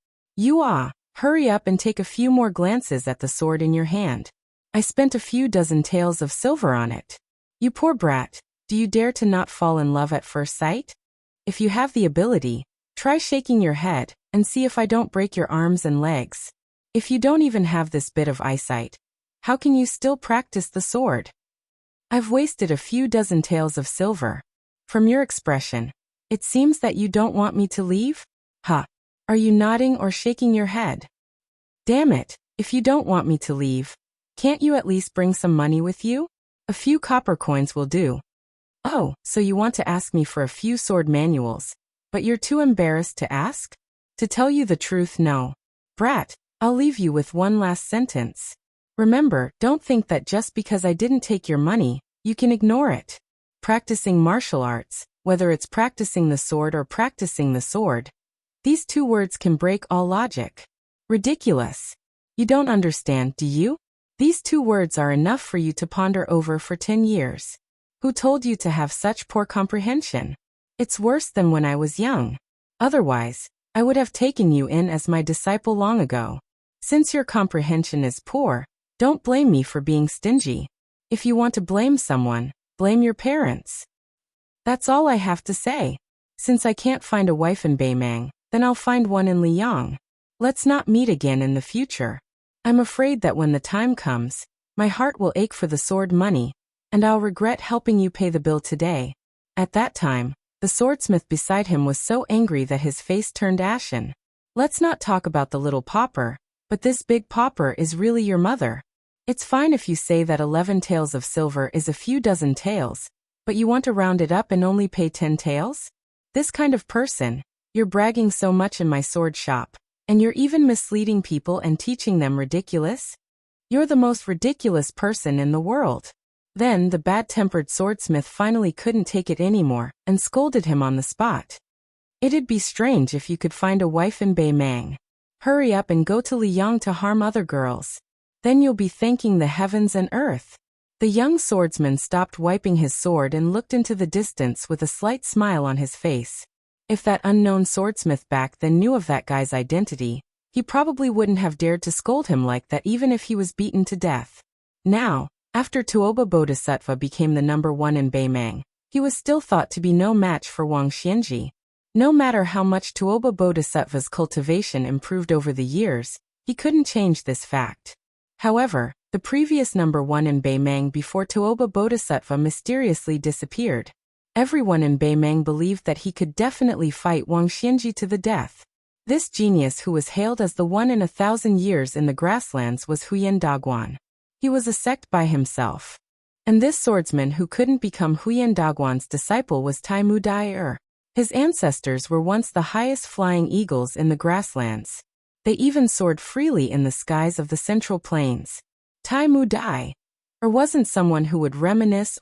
Hurry up and take a few more glances at the sword in your hand. I spent a few dozen taels of silver on it. You poor brat, do you dare to not fall in love at first sight? If you have the ability, try shaking your head, and see if I don't break your arms and legs. If you don't even have this bit of eyesight, how can you still practice the sword? I've wasted a few dozen taels of silver. From your expression, it seems that you don't want me to leave? Are you nodding or shaking your head? Damn it, if you don't want me to leave, can't you at least bring some money with you? A few copper coins will do. Oh, so you want to ask me for a few sword manuals, but you're too embarrassed to ask? To tell you the truth, no. Brat, I'll leave you with one last sentence. Remember, don't think that just because I didn't take your money, you can ignore it. Practicing martial arts, whether it's practicing the sword or practicing the sword, these two words can break all logic. Ridiculous. You don't understand, do you? These two words are enough for you to ponder over for 10 years. Who told you to have such poor comprehension? It's worse than when I was young. Otherwise, I would have taken you in as my disciple long ago. Since your comprehension is poor, don't blame me for being stingy. If you want to blame someone, blame your parents. That's all I have to say. Since I can't find a wife in Beimang, then I'll find one in Liang. Let's not meet again in the future. I'm afraid that when the time comes, my heart will ache for the sword money, and I'll regret helping you pay the bill today. At that time, the swordsmith beside him was so angry that his face turned ashen. Let's not talk about the little pauper, but this big pauper is really your mother. It's fine if you say that 11 taels of silver is a few dozen taels, but you want to round it up and only pay 10 taels? This kind of person, you're bragging so much in my sword shop, and you're even misleading people and teaching them ridiculous? You're the most ridiculous person in the world. Then the bad-tempered swordsmith finally couldn't take it anymore and scolded him on the spot. It'd be strange if you could find a wife in Beimang. Hurry up and go to Liang to harm other girls. Then you'll be thanking the heavens and earth. The young swordsman stopped wiping his sword and looked into the distance with a slight smile on his face. If that unknown swordsmith back then knew of that guy's identity, he probably wouldn't have dared to scold him like that even if he was beaten to death. Now, after Tuoba Bodhisattva became the number one in Beimang, he was still thought to be no match for Wang Xianji. No matter how much Tuoba Bodhisattva's cultivation improved over the years, he couldn't change this fact. However, the previous number one in Beimang before Tuoba Bodhisattva mysteriously disappeared. Everyone in Beimang believed that he could definitely fight Wang Xianji to the death. This genius who was hailed as the one in 1,000 years in the grasslands was Huyen Daguan. He was a sect by himself. And this swordsman who couldn't become Huyen Daguan's disciple was Tai Mu Dai. His ancestors were once the highest flying eagles in the grasslands. They even soared freely in the skies of the central plains. Tai Mu Dai wasn't someone who would reminisce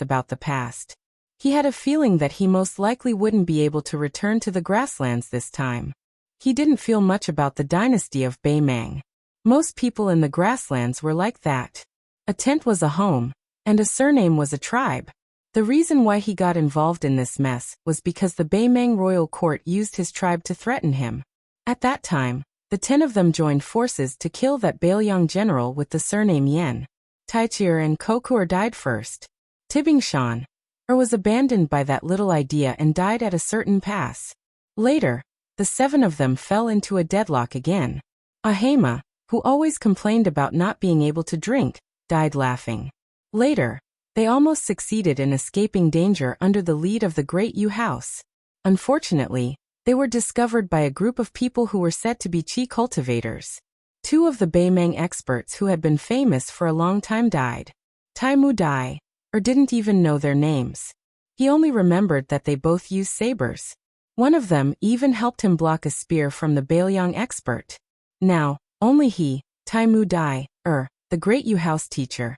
about the past. He had a feeling that he most likely wouldn't be able to return to the grasslands this time. He didn't feel much about the dynasty of Beimang. Most people in the grasslands were like that. A tent was a home, and a surname was a tribe. The reason why he got involved in this mess was because the Beimang royal court used his tribe to threaten him. At that time, the 10 of them joined forces to kill that Bailiang general with the surname Yan. Taichir and Kokur died first. Tibingshan was abandoned by that little idea and died at a certain pass. Later, the 7 of them fell into a deadlock again. Ahema, who always complained about not being able to drink, died laughing. Later, they almost succeeded in escaping danger under the lead of the Great Yu House. Unfortunately, they were discovered by a group of people who were said to be qi cultivators. 2 of the Beimang experts who had been famous for a long time died. Tai Mu Dai, didn't even know their names. He only remembered that they both used sabers. One of them even helped him block a spear from the Bailiang expert. Now, only he, Tai Mu Dai, the Great Yu House teacher,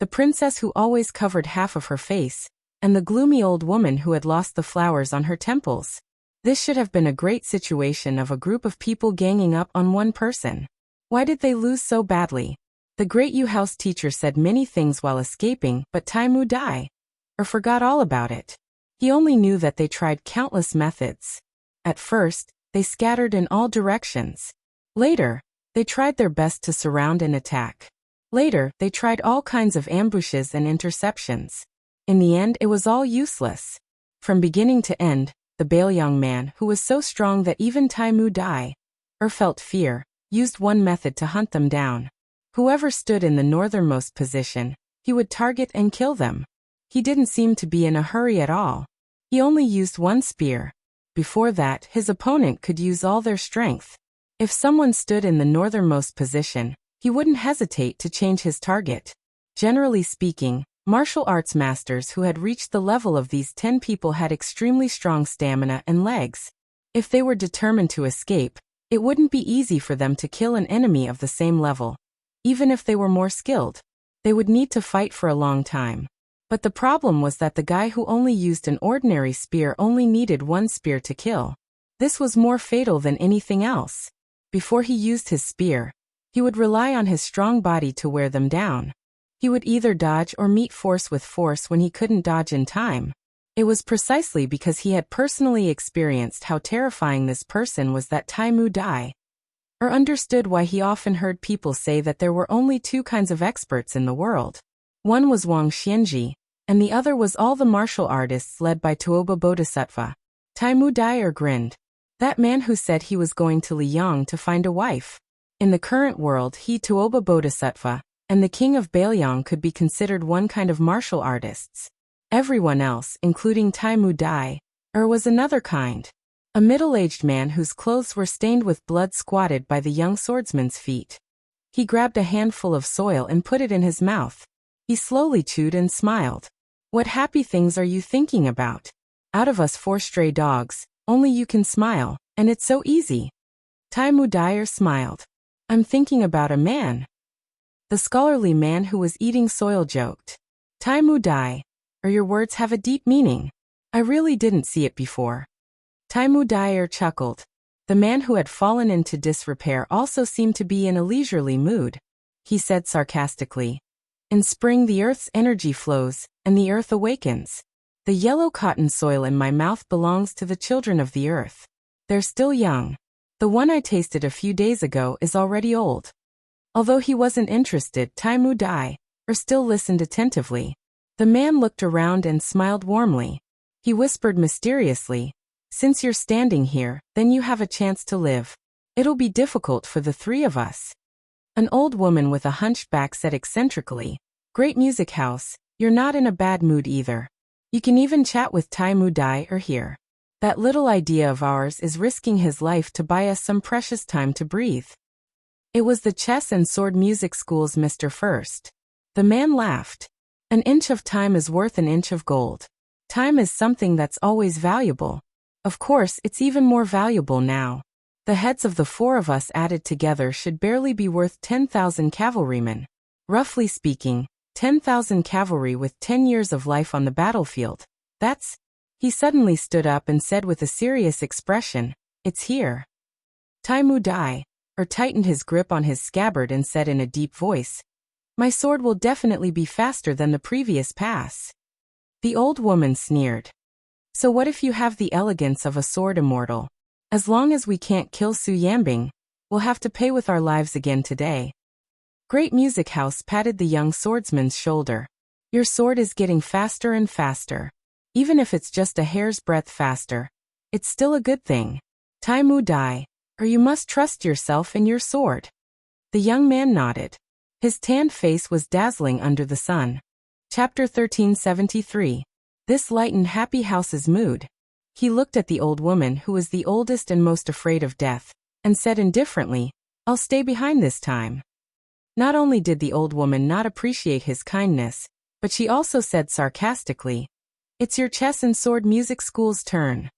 the princess who always covered half of her face, and the gloomy old woman who had lost the flowers on her temples. This should have been a great situation of a group of people ganging up on one person. Why did they lose so badly? The Great Yu House teacher said many things while escaping, but Tai Mu Dai forgot all about it. He only knew that they tried countless methods. At first, they scattered in all directions. Later, they tried their best to surround and attack. Later, they tried all kinds of ambushes and interceptions. In the end, it was all useless. From beginning to end, the Baelyang man, who was so strong that even Taimu Dai, felt fear, used one method to hunt them down. Whoever stood in the northernmost position, he would target and kill them. He didn't seem to be in a hurry at all. He only used one spear. Before that, his opponent could use all their strength. If someone stood in the northernmost position, he wouldn't hesitate to change his target. Generally speaking, martial arts masters who had reached the level of these 10 people had extremely strong stamina and legs. If they were determined to escape, it wouldn't be easy for them to kill an enemy of the same level. Even if they were more skilled, they would need to fight for a long time. But the problem was that the guy who only used an ordinary spear only needed one spear to kill. This was more fatal than anything else. Before he used his spear, he would rely on his strong body to wear them down. He would either dodge or meet force with force when he couldn't dodge in time. It was precisely because he had personally experienced how terrifying this person was that Taimu Dai, understood why he often heard people say that there were only two kinds of experts in the world. One was Wang Xianji, and the other was all the martial artists led by Tuoba Bodhisattva. Taimu Dai grinned. That man who said he was going to Liang to find a wife. In the current world, he, Tuoba Bodhisattva, and the king of Baelyang could be considered one kind of martial artists. Everyone else, including Taimu Dai, was another kind. A middle-aged man whose clothes were stained with blood squatted by the young swordsman's feet. He grabbed a handful of soil and put it in his mouth. He slowly chewed and smiled. What happy things are you thinking about? Out of us 4 stray dogs, only you can smile, and it's so easy. Taimu Dai smiled. I'm thinking about a man. The scholarly man who was eating soil joked. Taimu Dai, your words have a deep meaning. I really didn't see it before. Taimu Dai chuckled. The man who had fallen into disrepair also seemed to be in a leisurely mood. He said sarcastically, in spring the earth's energy flows, and the earth awakens. The yellow cotton soil in my mouth belongs to the children of the earth. They're still young. The one I tasted a few days ago is already old. Although he wasn't interested, Taimu Dai, still listened attentively. The man looked around and smiled warmly. He whispered mysteriously, since you're standing here, then you have a chance to live. It'll be difficult for the 3 of us. An old woman with a hunched back said eccentrically, Great music house, you're not in a bad mood either. You can even chat with Taimu Dai here. That little idea of ours is risking his life to buy us some precious time to breathe. It was the chess and sword music school's Mr. First. The man laughed. An inch of time is worth an inch of gold. Time is something that's always valuable. Of course, it's even more valuable now. The heads of the 4 of us added together should barely be worth 10,000 cavalrymen. Roughly speaking, 10,000 cavalry with 10 years of life on the battlefield. That's... He suddenly stood up and said with a serious expression, It's here. Taimu Dai, tightened his grip on his scabbard and said in a deep voice, My sword will definitely be faster than the previous pass. The old woman sneered. So what if you have the elegance of a sword immortal? As long as we can't kill Su Yambing, we'll have to pay with our lives again today. Great Music House patted the young swordsman's shoulder. Your sword is getting faster and faster. Even if it's just a hair's breadth faster, it's still a good thing. Taimu Dai, you must trust yourself and your sword. The young man nodded. His tanned face was dazzling under the sun. Chapter 1373. This lightened Happy House's mood. He looked at the old woman who was the oldest and most afraid of death, and said indifferently, I'll stay behind this time. Not only did the old woman not appreciate his kindness, but she also said sarcastically, It's your chess and sword music school's turn.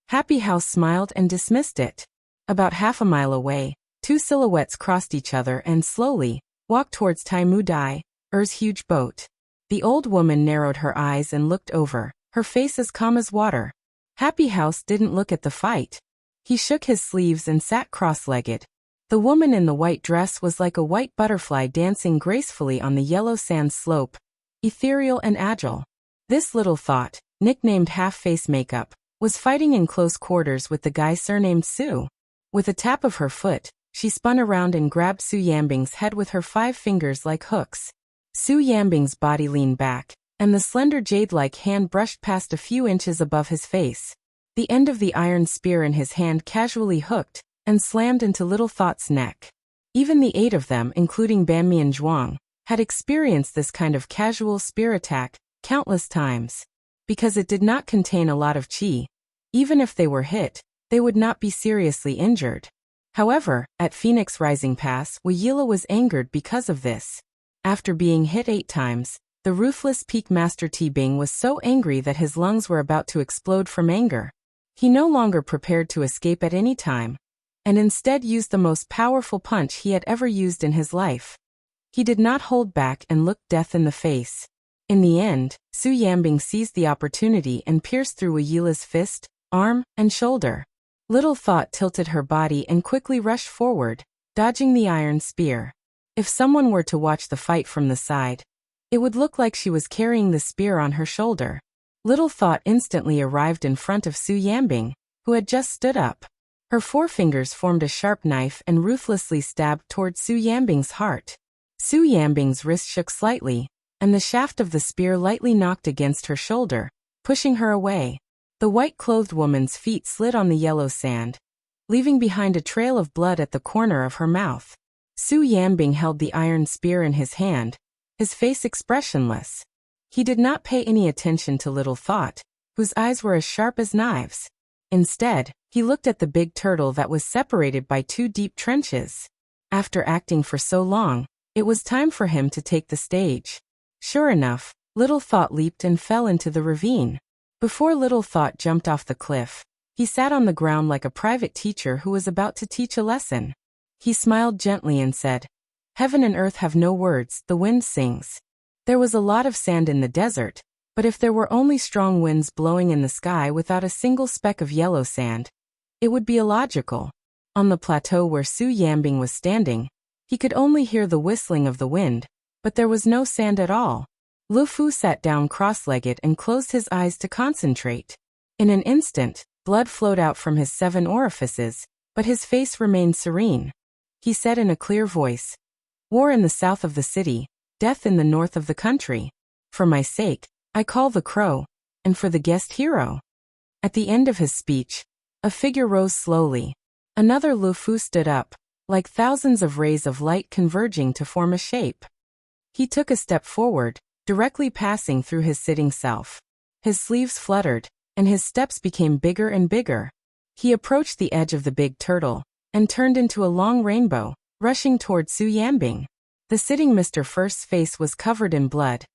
Happy House smiled and dismissed it. About half a mile away, 2 silhouettes crossed each other and slowly walked towards Taimu Dai's huge boat. The old woman narrowed her eyes and looked over, her face as calm as water. Happy House didn't look at the fight. He shook his sleeves and sat cross-legged. The woman in the white dress was like a white butterfly dancing gracefully on the yellow sand slope, ethereal and agile. This little thought, nicknamed Half-Face Makeup, was fighting in close quarters with the guy surnamed Su. With a tap of her foot, she spun around and grabbed Su Yambing's head with her 5 fingers like hooks. Su Yambing's body leaned back, and the slender jade-like hand brushed past a few inches above his face. The end of the iron spear in his hand casually hooked and slammed into Little Thought's neck. Even the 8 of them, including Banmian Zhuang, had experienced this kind of casual spear attack countless times. Because it did not contain a lot of qi, even if they were hit, they would not be seriously injured. However, at Phoenix Rising Pass, Wuxia was angered because of this. After being hit 8 times, the ruthless Peak Master T-Bing was so angry that his lungs were about to explode from anger. He no longer prepared to escape at any time, and instead used the most powerful punch he had ever used in his life. He did not hold back and looked death in the face. In the end, Su Yambing seized the opportunity and pierced through Wuxia's fist, arm, and shoulder. Little Thought tilted her body and quickly rushed forward, dodging the iron spear. If someone were to watch the fight from the side, it would look like she was carrying the spear on her shoulder. Little Thought instantly arrived in front of Su Yambing, who had just stood up. Her forefingers formed a sharp knife and ruthlessly stabbed toward Su Yambing's heart. Su Yambing's wrist shook slightly, and the shaft of the spear lightly knocked against her shoulder, pushing her away. The white-clothed woman's feet slid on the yellow sand, leaving behind a trail of blood at the corner of her mouth. Su Yambing held the iron spear in his hand, his face expressionless. He did not pay any attention to Little Thought, whose eyes were as sharp as knives. Instead, he looked at the big turtle that was separated by 2 deep trenches. After acting for so long, it was time for him to take the stage. Sure enough, Little Thought leaped and fell into the ravine. Before Little Thought jumped off the cliff, he sat on the ground like a private teacher who was about to teach a lesson. He smiled gently and said, "Heaven and earth have no words, the wind sings." There was a lot of sand in the desert, but if there were only strong winds blowing in the sky without a single speck of yellow sand, it would be illogical. On the plateau where Su Yambing was standing, he could only hear the whistling of the wind, but there was no sand at all. Lu Fu sat down cross-legged and closed his eyes to concentrate. In an instant, blood flowed out from his 7 orifices, but his face remained serene. He said in a clear voice, "War in the south of the city, death in the north of the country. For my sake, I call the crow, and for the guest hero." At the end of his speech, a figure rose slowly. Another Lu Fu stood up, like thousands of rays of light converging to form a shape. He took a step forward, directly passing through his sitting self. His sleeves fluttered, and his steps became bigger and bigger. He approached the edge of the big turtle, and turned into a long rainbow, rushing toward Su Yambing. The sitting Mr. First's face was covered in blood,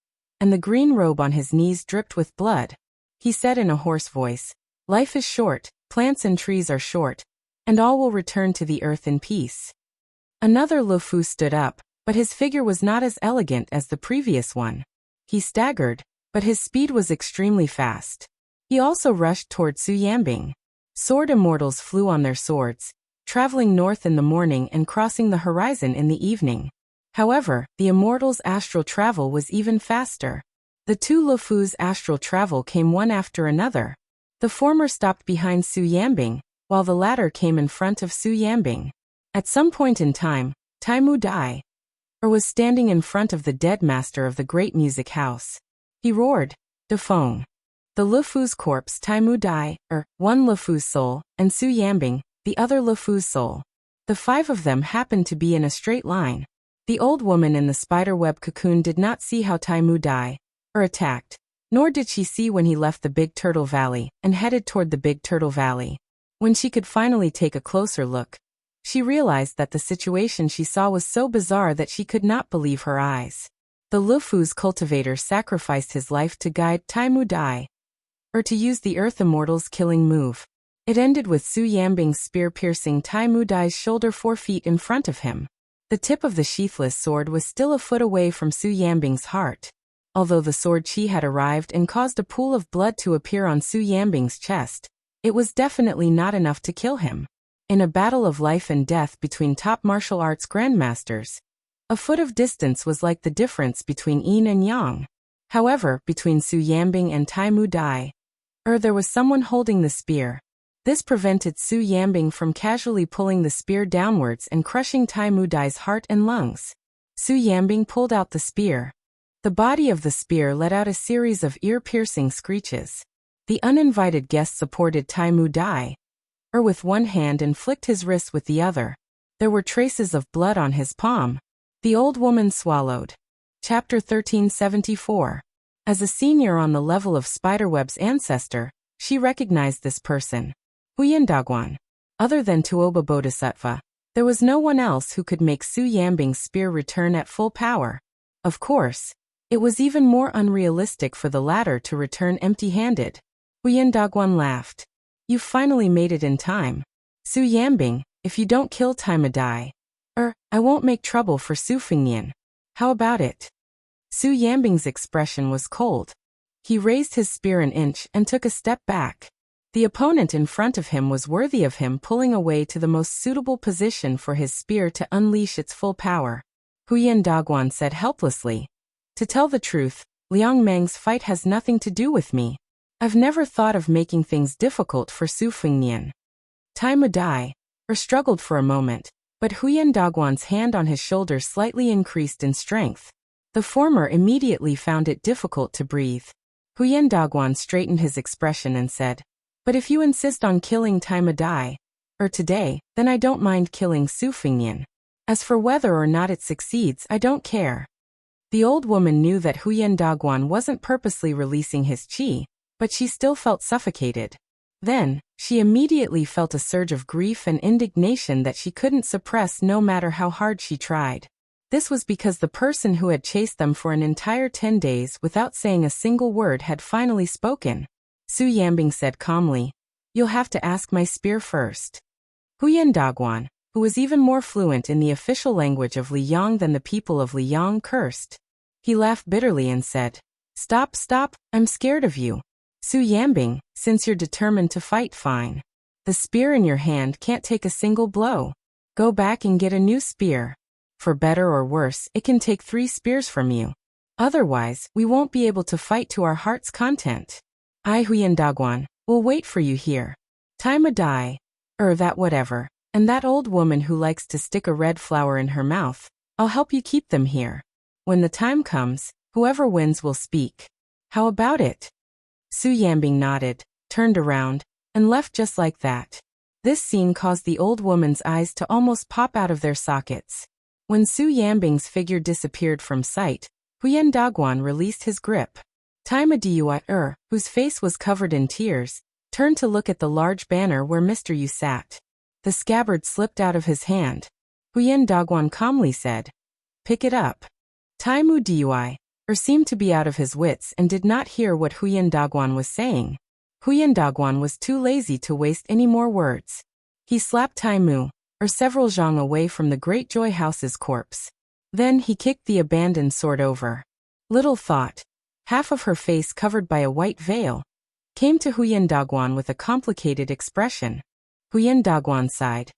and the green robe on his knees dripped with blood. He said in a hoarse voice, "Life is short, plants and trees are short, and all will return to the earth in peace." Another Lu Fu stood up, but his figure was not as elegant as the previous one. He staggered, but his speed was extremely fast. He also rushed toward Su Yambing. Sword immortals flew on their swords, traveling north in the morning and crossing the horizon in the evening. However, the immortals' astral travel was even faster. The 2 Lu Fu's astral travel came one after another. The former stopped behind Su Yambing, while the latter came in front of Su Yambing. At some point in time, Taimu Dai was standing in front of the dead master of the great music house. He roared, "Defeng!" The Lu Fu's corpse, Taimu Dai, one Lu Fu's soul, and Su Yambing, the other Lu Fu's soul. The 5 of them happened to be in a straight line. The old woman in the spiderweb cocoon did not see how Taimu Dai attacked, nor did she see when he left the Big Turtle Valley and headed toward the Big Turtle Valley. When she could finally take a closer look, she realized that the situation she saw was so bizarre that she could not believe her eyes. The Lu Fu's cultivator sacrificed his life to guide Taimu Dai, to use the Earth Immortal's killing move. It ended with Su Yambing's spear piercing Taimu Dai's shoulder 4 feet in front of him. The tip of the sheathless sword was still a foot away from Su Yambing's heart. Although the sword chi had arrived and caused a pool of blood to appear on Su Yambing's chest, it was definitely not enough to kill him. In a battle of life and death between top martial arts grandmasters, a foot of distance was like the difference between yin and yang. However, between Su Yambing and Tai Mu Dai, there was someone holding the spear. This prevented Su Yambing from casually pulling the spear downwards and crushing Tai Mu Dai's heart and lungs. Su Yambing pulled out the spear. The body of the spear let out a series of ear-piercing screeches. The uninvited guest supported Tai Mu Dai, with one hand and flicked his wrist with the other. There were traces of blood on his palm. The old woman swallowed. Chapter 1374. As a senior on the level of Spiderweb's ancestor, she recognized this person. Huyen Dagwan. Other than Tuoba Bodhisattva, there was no one else who could make Su Yambing's spear return at full power. Of course, it was even more unrealistic for the latter to return empty-handed. Huyen Dagwan laughed. You finally made it in time. Su Yambing, if you don't kill Tai Mu Dai, I won't make trouble for Su Fengnian. How about it? Su Yambing's expression was cold. He raised his spear an inch and took a step back. The opponent in front of him was worthy of him pulling away to the most suitable position for his spear to unleash its full power. Huyen Dagwan said helplessly. To tell the truth, Liang Meng's fight has nothing to do with me. I've never thought of making things difficult for Su Fengnian. Tai Mu Dai, struggled for a moment, but Huyen Dagwan's hand on his shoulder slightly increased in strength. The former immediately found it difficult to breathe. Huyen Dagwan straightened his expression and said, But if you insist on killing Tai Mu Dai, today, then I don't mind killing Su Fengnian. As for whether or not it succeeds, I don't care. The old woman knew that Huyen Dagwan wasn't purposely releasing his qi, but she still felt suffocated. Then, she immediately felt a surge of grief and indignation that she couldn't suppress no matter how hard she tried. This was because the person who had chased them for an entire 10 days without saying a single word had finally spoken. Su Yambing said calmly, You'll have to ask my spear first. Huyen Dagwan, who was even more fluent in the official language of Liyang than the people of Liyang, cursed. He laughed bitterly and said, Stop, I'm scared of you. Su Yambing, since you're determined to fight, fine. The spear in your hand can't take a single blow. Go back and get a new spear. For better or worse, it can take 3 spears from you. Otherwise, we won't be able to fight to our heart's content. I, Huyen Dagwan, will wait for you here. Tai Mu Dai, that whatever, and that old woman who likes to stick a red flower in her mouth, I'll help you keep them here. When the time comes, whoever wins will speak. How about it? Su Yambing nodded, turned around, and left just like that. This scene caused the old woman's eyes to almost pop out of their sockets. When Su Yambing's figure disappeared from sight, Huyen Dagwan released his grip. Tai Mu Dai, whose face was covered in tears, turned to look at the large banner where Mr. Yu sat. The scabbard slipped out of his hand. Huyen Dagwan calmly said, Pick it up. Tai Mu Dai, seemed to be out of his wits and did not hear what Huyen Dagwan was saying. Huyen Dagwan was too lazy to waste any more words. He slapped Tai Mu, several zhang away from the Great Joy House's corpse. Then he kicked the abandoned sword over. Little thought, half of her face covered by a white veil, came to Huyen Dagwan with a complicated expression. Huyen Dagwan sighed.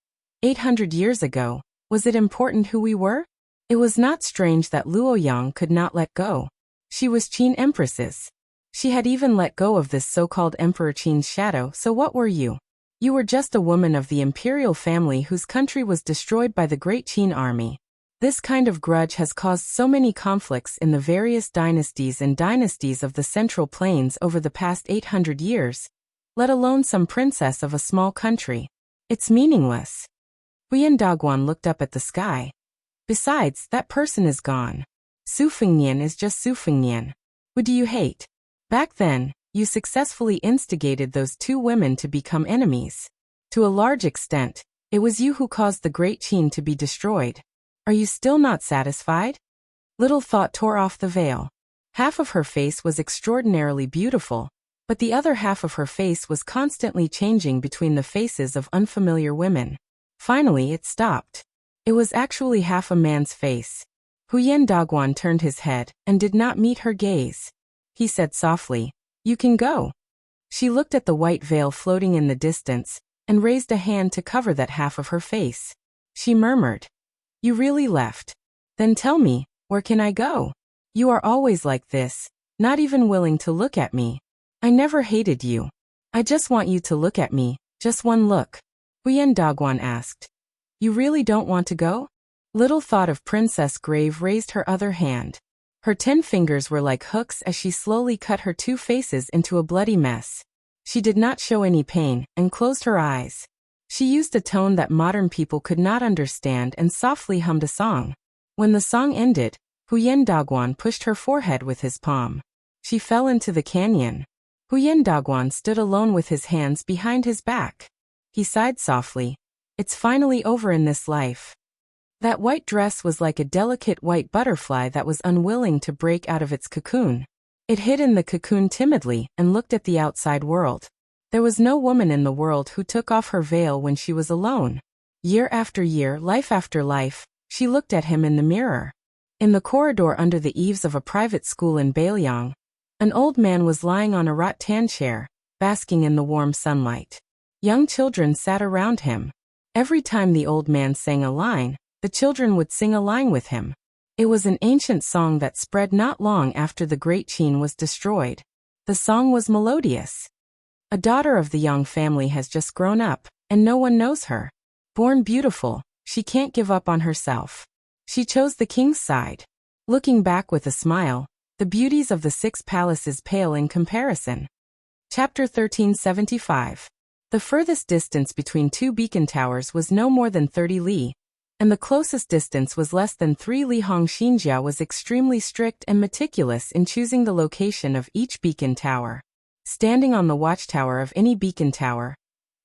800 years ago, was it important who we were? It was not strange that Luoyang could not let go. She was Qin Empress's. She had even let go of this so-called Emperor Qin's shadow, so what were you? You were just a woman of the imperial family whose country was destroyed by the Great Qin army. This kind of grudge has caused so many conflicts in the various dynasties and dynasties of the Central Plains over the past 800 years, let alone some princess of a small country. It's meaningless. Huyen Dagwan looked up at the sky. Besides, that person is gone. Su Fengnian is just Su Fengnian. Who do you hate? Back then, you successfully instigated those 2 women to become enemies. To a large extent, it was you who caused the Great Qin to be destroyed. Are you still not satisfied? Little Thought tore off the veil. Half of her face was extraordinarily beautiful, but the other half of her face was constantly changing between the faces of unfamiliar women. Finally, it stopped. It was actually half a man's face. Huyen Dagwan turned his head and did not meet her gaze. He said softly, You can go. She looked at the white veil floating in the distance and raised a hand to cover that half of her face. She murmured, You really left? Then tell me, where can I go? You are always like this, not even willing to look at me. I never hated you. I just want you to look at me, just one look. Huyen Dagwan asked. You really don't want to go? Little thought of Princess Grave raised her other hand. Her 10 fingers were like hooks as she slowly cut her 2 faces into a bloody mess. She did not show any pain, and closed her eyes. She used a tone that modern people could not understand and softly hummed a song. When the song ended, Huyen Dagwan pushed her forehead with his palm. She fell into the canyon. Huyen Dagwan stood alone with his hands behind his back. He sighed softly. It's finally over in this life. That white dress was like a delicate white butterfly that was unwilling to break out of its cocoon. It hid in the cocoon timidly and looked at the outside world. There was no woman in the world who took off her veil when she was alone. Year after year, life after life, she looked at him in the mirror. In the corridor under the eaves of a private school in Bailiang, an old man was lying on a rattan chair, basking in the warm sunlight. Young children sat around him. Every time the old man sang a line, the children would sing a line with him. It was an ancient song that spread not long after the Great Qin was destroyed. The song was melodious. A daughter of the Yang family has just grown up, and no one knows her. Born beautiful, she can't give up on herself. She chose the king's side. Looking back with a smile, the beauties of the 6 palaces pale in comparison. Chapter 1375. The furthest distance between 2 beacon towers was no more than 30 li, and the closest distance was less than 3 li. Hong Xinjia was extremely strict and meticulous in choosing the location of each beacon tower. Standing on the watchtower of any beacon tower,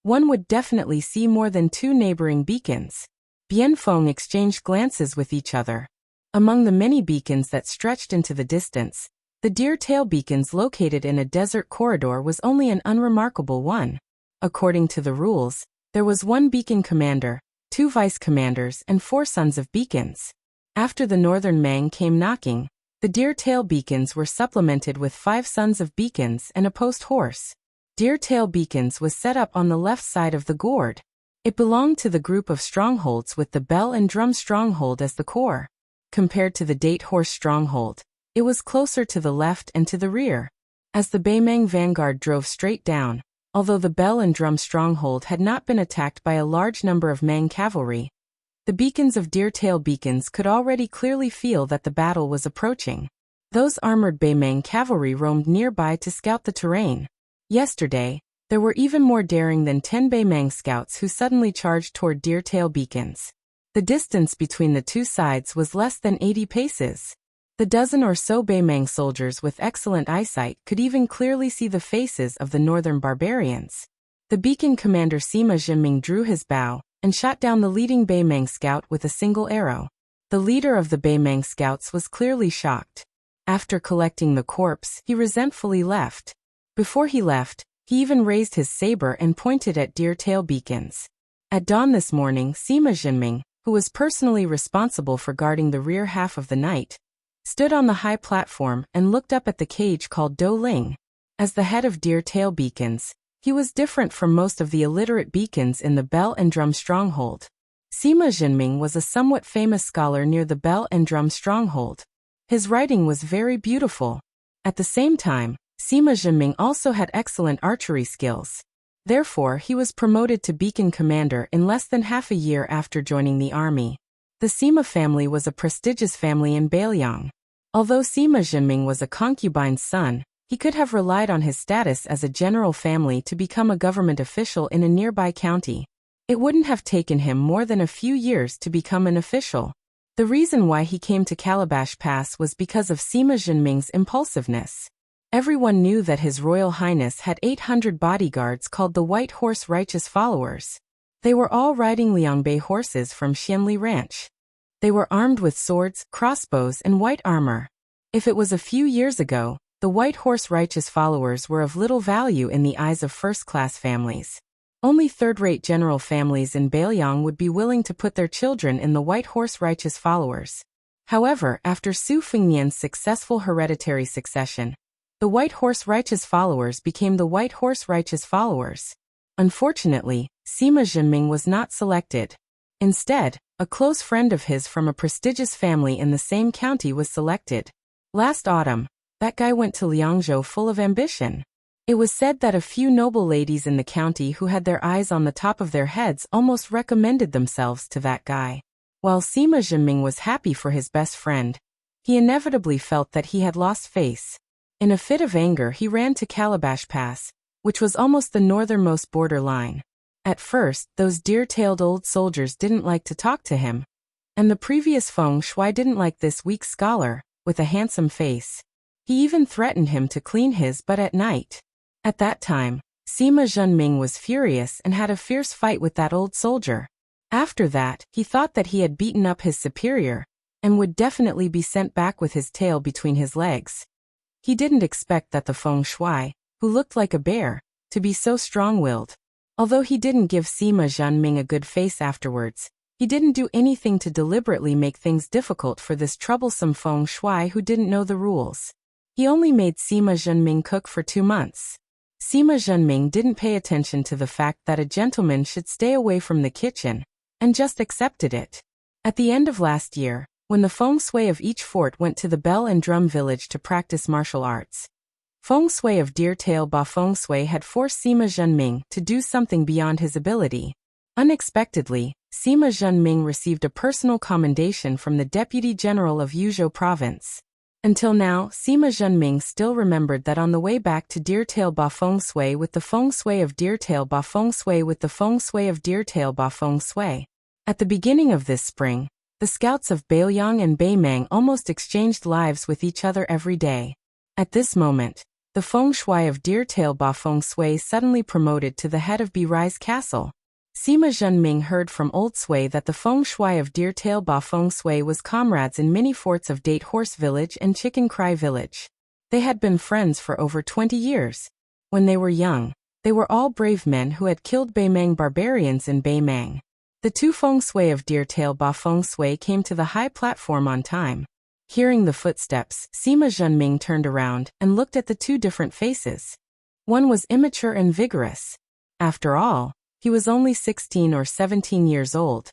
one would definitely see more than 2 neighboring beacons. Bianfeng exchanged glances with each other. Among the many beacons that stretched into the distance, the deer-tail beacons located in a desert corridor was only an unremarkable one. According to the rules, there was 1 beacon commander, 2 vice-commanders and 4 sons of beacons. After the northern Mang came knocking, the deer-tail beacons were supplemented with 5 sons of beacons and a post horse. Deer-tail beacons was set up on the left side of the gourd. It belonged to the group of strongholds with the bell and drum stronghold as the core. Compared to the date horse stronghold, it was closer to the left and to the rear. As the Beimang vanguard drove straight down, although the bell and drum stronghold had not been attacked by a large number of Mang cavalry, the beacons of deer-tail beacons could already clearly feel that the battle was approaching. Those armored Beimang cavalry roamed nearby to scout the terrain. Yesterday, there were even more daring than 10 Beimang scouts who suddenly charged toward deer-tail beacons. The distance between the 2 sides was less than 80 paces. The dozen or so Beimang soldiers with excellent eyesight could even clearly see the faces of the northern barbarians. The beacon commander Sima Jinming drew his bow and shot down the leading Beimang scout with a single arrow. The leader of the Beimang scouts was clearly shocked. After collecting the corpse, he resentfully left. Before he left, he even raised his saber and pointed at deer-tail beacons. At dawn this morning, Sima Jinming, who was personally responsible for guarding the rear half of the night, stood on the high platform and looked up at the cage called Do Ling. As the head of deer-tail beacons, he was different from most of the illiterate beacons in the bell and drum stronghold. Sima Jinming was a somewhat famous scholar near the bell and drum stronghold. His writing was very beautiful. At the same time, Sima Jinming also had excellent archery skills. Therefore, he was promoted to beacon commander in less than half a year after joining the army. The Sima family was a prestigious family in Bailiang. Although Sima Jinming was a concubine's son, he could have relied on his status as a general family to become a government official in a nearby county. It wouldn't have taken him more than a few years to become an official. The reason why he came to Calabash Pass was because of Sima Jinming's impulsiveness. Everyone knew that His Royal Highness had 800 bodyguards called the White Horse Righteous Followers. They were all riding Liangbei horses from Xianli Ranch. They were armed with swords, crossbows and white armor. If it was a few years ago, the White Horse Righteous Followers were of little value in the eyes of first-class families. Only third-rate general families in Bailiang would be willing to put their children in the White Horse Righteous Followers. However, after Su Fengnian's successful hereditary succession, the White Horse Righteous Followers became the White Horse Righteous Followers. Unfortunately, Sima Jinming was not selected. Instead, a close friend of his from a prestigious family in the same county was selected. Last autumn, That guy went to Liangzhou full of ambition. It was said that a few noble ladies in the county who had their eyes on the top of their heads almost recommended themselves to that guy. While Sima Zhenming was happy for his best friend, he inevitably felt that he had lost face. In a fit of anger, he ran to Calabash Pass, which was almost the northernmost border line. At first, those deer-tailed old soldiers didn't like to talk to him, and the previous Feng Shui didn't like this weak scholar, with a handsome face. He even threatened him to clean his butt at night. At that time, Sima Zhenming was furious and had a fierce fight with that old soldier. After that, he thought that he had beaten up his superior, and would definitely be sent back with his tail between his legs. He didn't expect that the Feng Shui, who looked like a bear, to be so strong-willed. Although he didn't give Sima Zhenming a good face afterwards, he didn't do anything to deliberately make things difficult for this troublesome Feng Shui who didn't know the rules. He only made Sima Zhenming cook for 2 months. Sima Zhenming didn't pay attention to the fact that a gentleman should stay away from the kitchen, and just accepted it. At the end of last year, when the Feng Shui of each fort went to the Bell and Drum village to practice martial arts, Feng Shui of Deer Tail Ba Feng Shui had forced Sima Zhenming to do something beyond his ability. Unexpectedly, Sima Zhenming received a personal commendation from the Deputy General of Yuzhou Province. Until now, Sima Zhenming still remembered that on the way back to Deer Tail Ba Feng Shui with the Feng Shui of Deer Tail Ba Feng Shui with the Feng Shui of Deer Tail Ba Feng Shui. At the beginning of this spring, the scouts of Beiliang and Beimang almost exchanged lives with each other every day. At this moment, the Feng Shui of Deer Tail Ba Feng Shui suddenly promoted to the head of Birais Castle. Sima Zhenming heard from Old Sui that the Feng Shui of Deer Tail Ba Feng Shui was comrades in many forts of Date Horse Village and Chicken Cry Village. They had been friends for over 20 years. When they were young, they were all brave men who had killed Beimang barbarians in Beimang. The two Feng Shui of Deer Tail Ba Feng Shui came to the high platform on time. Hearing the footsteps, Sima Zhenming turned around and looked at the two different faces. One was immature and vigorous. After all, he was only 16 or 17 years old.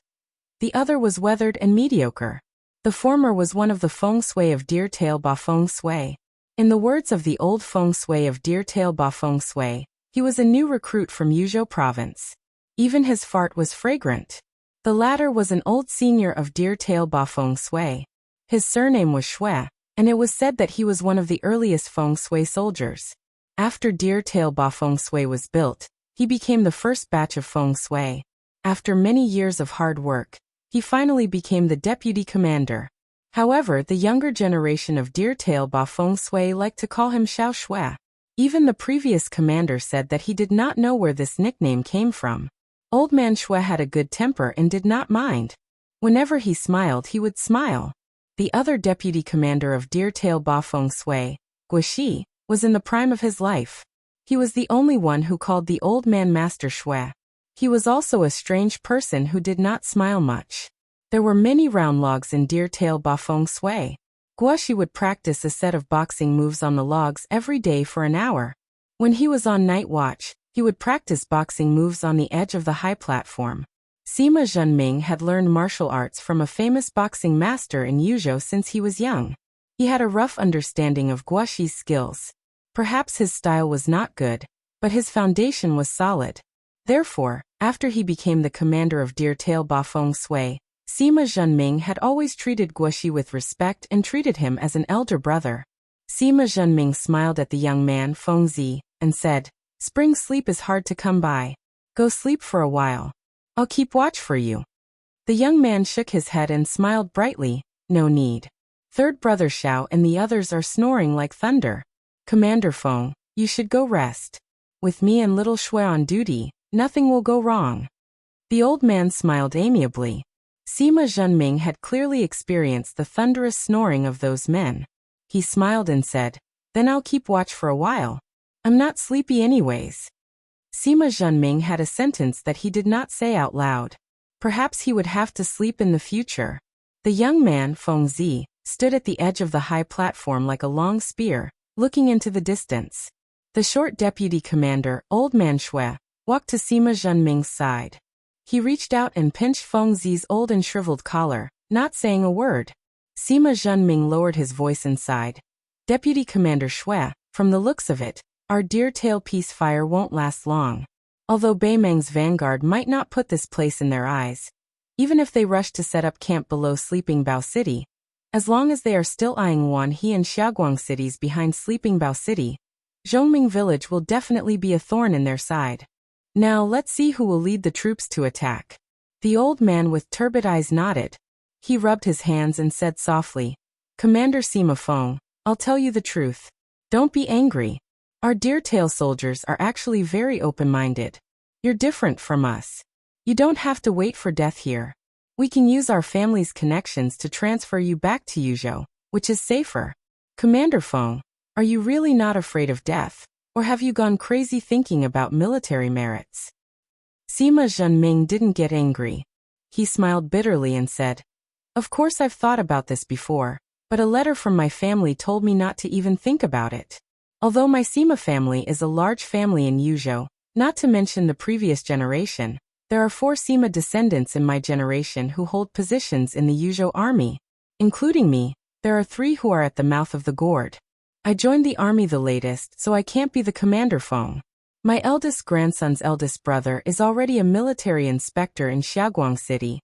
The other was weathered and mediocre. The former was one of the Feng Shui of Deer Tail Ba Feng Shui. In the words of the old Feng Shui of Deer Tail Ba Feng Shui, he was a new recruit from Yuzhou Province. Even his fart was fragrant. The latter was an old senior of Deer Tail Ba Feng Shui. His surname was Shui, and it was said that he was one of the earliest Feng Shui soldiers. After Deer Tail Ba Feng Shui was built, he became the first batch of Feng Shui. After many years of hard work, he finally became the deputy commander. However, the younger generation of Deer Tail Ba Feng Shui liked to call him Xiao Shui. Even the previous commander said that he did not know where this nickname came from. Old Man Shui had a good temper and did not mind. Whenever he smiled, he would smile. The other deputy commander of Deer Tail Ba Feng Shui, Guoxi, was in the prime of his life. He was the only one who called the old man Master Shui. He was also a strange person who did not smile much. There were many round logs in Deer Tail Ba Feng Shui. Guoxi would practice a set of boxing moves on the logs every day for an hour. When he was on night watch, he would practice boxing moves on the edge of the high platform. Sima Zhenming had learned martial arts from a famous boxing master in Yuzhou since he was young. He had a rough understanding of Guoxi's skills. Perhaps his style was not good, but his foundation was solid. Therefore, after he became the commander of Deer Tail Ba Feng Shui, Sima Zhenming had always treated Guoxi with respect and treated him as an elder brother. Sima Zhenming smiled at the young man Feng Zi, and said, "Spring sleep is hard to come by. Go sleep for a while. I'll keep watch for you." The young man shook his head and smiled brightly. "No need. Third brother Xiao and the others are snoring like thunder. Commander Feng, you should go rest. With me and little Shui on duty, nothing will go wrong." The old man smiled amiably. Sima Zhenming had clearly experienced the thunderous snoring of those men. He smiled and said, "Then I'll keep watch for a while. I'm not sleepy anyways." Sima Zhenming had a sentence that he did not say out loud. Perhaps he would have to sleep in the future. The young man, Feng Zi, stood at the edge of the high platform like a long spear, looking into the distance. The short deputy commander, Old Man Shui, walked to Sima Zhenming's side. He reached out and pinched Feng Zi's old and shriveled collar, not saying a word. Sima Zhenming lowered his voice and sighed. Deputy Commander Shui, from the looks of it, our dear tail-piece fire won't last long. Although Beimeng's vanguard might not put this place in their eyes, even if they rush to set up camp below Sleeping Bao City, as long as they are still eyeing Wanhe and Xiaoguang cities behind Sleeping Bao City, Zhongming village will definitely be a thorn in their side. Now let's see who will lead the troops to attack. The old man with turbid eyes nodded. He rubbed his hands and said softly, Commander Sima Feng, I'll tell you the truth. Don't be angry. Our dear tail soldiers are actually very open-minded. You're different from us. You don't have to wait for death here. We can use our family's connections to transfer you back to Yuzhou, which is safer. Commander Feng, are you really not afraid of death, or have you gone crazy thinking about military merits? Sima Zhenming didn't get angry. He smiled bitterly and said, Of course I've thought about this before, but a letter from my family told me not to even think about it. Although my Sima family is a large family in Yuzhou, not to mention the previous generation, there are 4 Sima descendants in my generation who hold positions in the Yuzhou army. Including me, there are 3 who are at the mouth of the gourd. I joined the army the latest, so I can't be the commander Feng. My eldest grandson's eldest brother is already a military inspector in Xiaoguang City,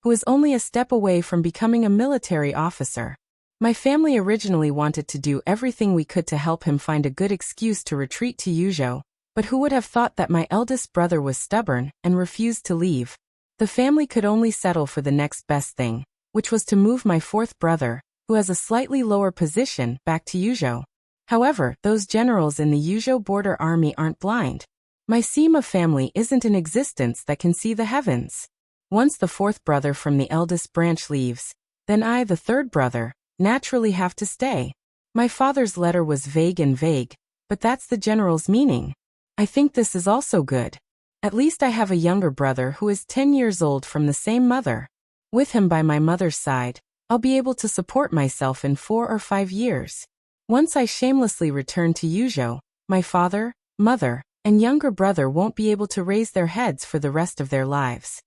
who is only a step away from becoming a military officer. My family originally wanted to do everything we could to help him find a good excuse to retreat to Yuzhou, but who would have thought that my eldest brother was stubborn and refused to leave? The family could only settle for the next best thing, which was to move my 4th brother, who has a slightly lower position, back to Yuzhou. However, those generals in the Yuzhou border army aren't blind. My Sima family isn't an existence that can see the heavens. Once the 4th brother from the eldest branch leaves, then I, the 3rd brother, naturally have to stay. My father's letter was vague, but that's the general's meaning. I think this is also good. At least I have a younger brother who is 10 years old from the same mother. With him by my mother's side, I'll be able to support myself in 4 or 5 years. Once I shamelessly return to Yuzhou, my father, mother, and younger brother won't be able to raise their heads for the rest of their lives.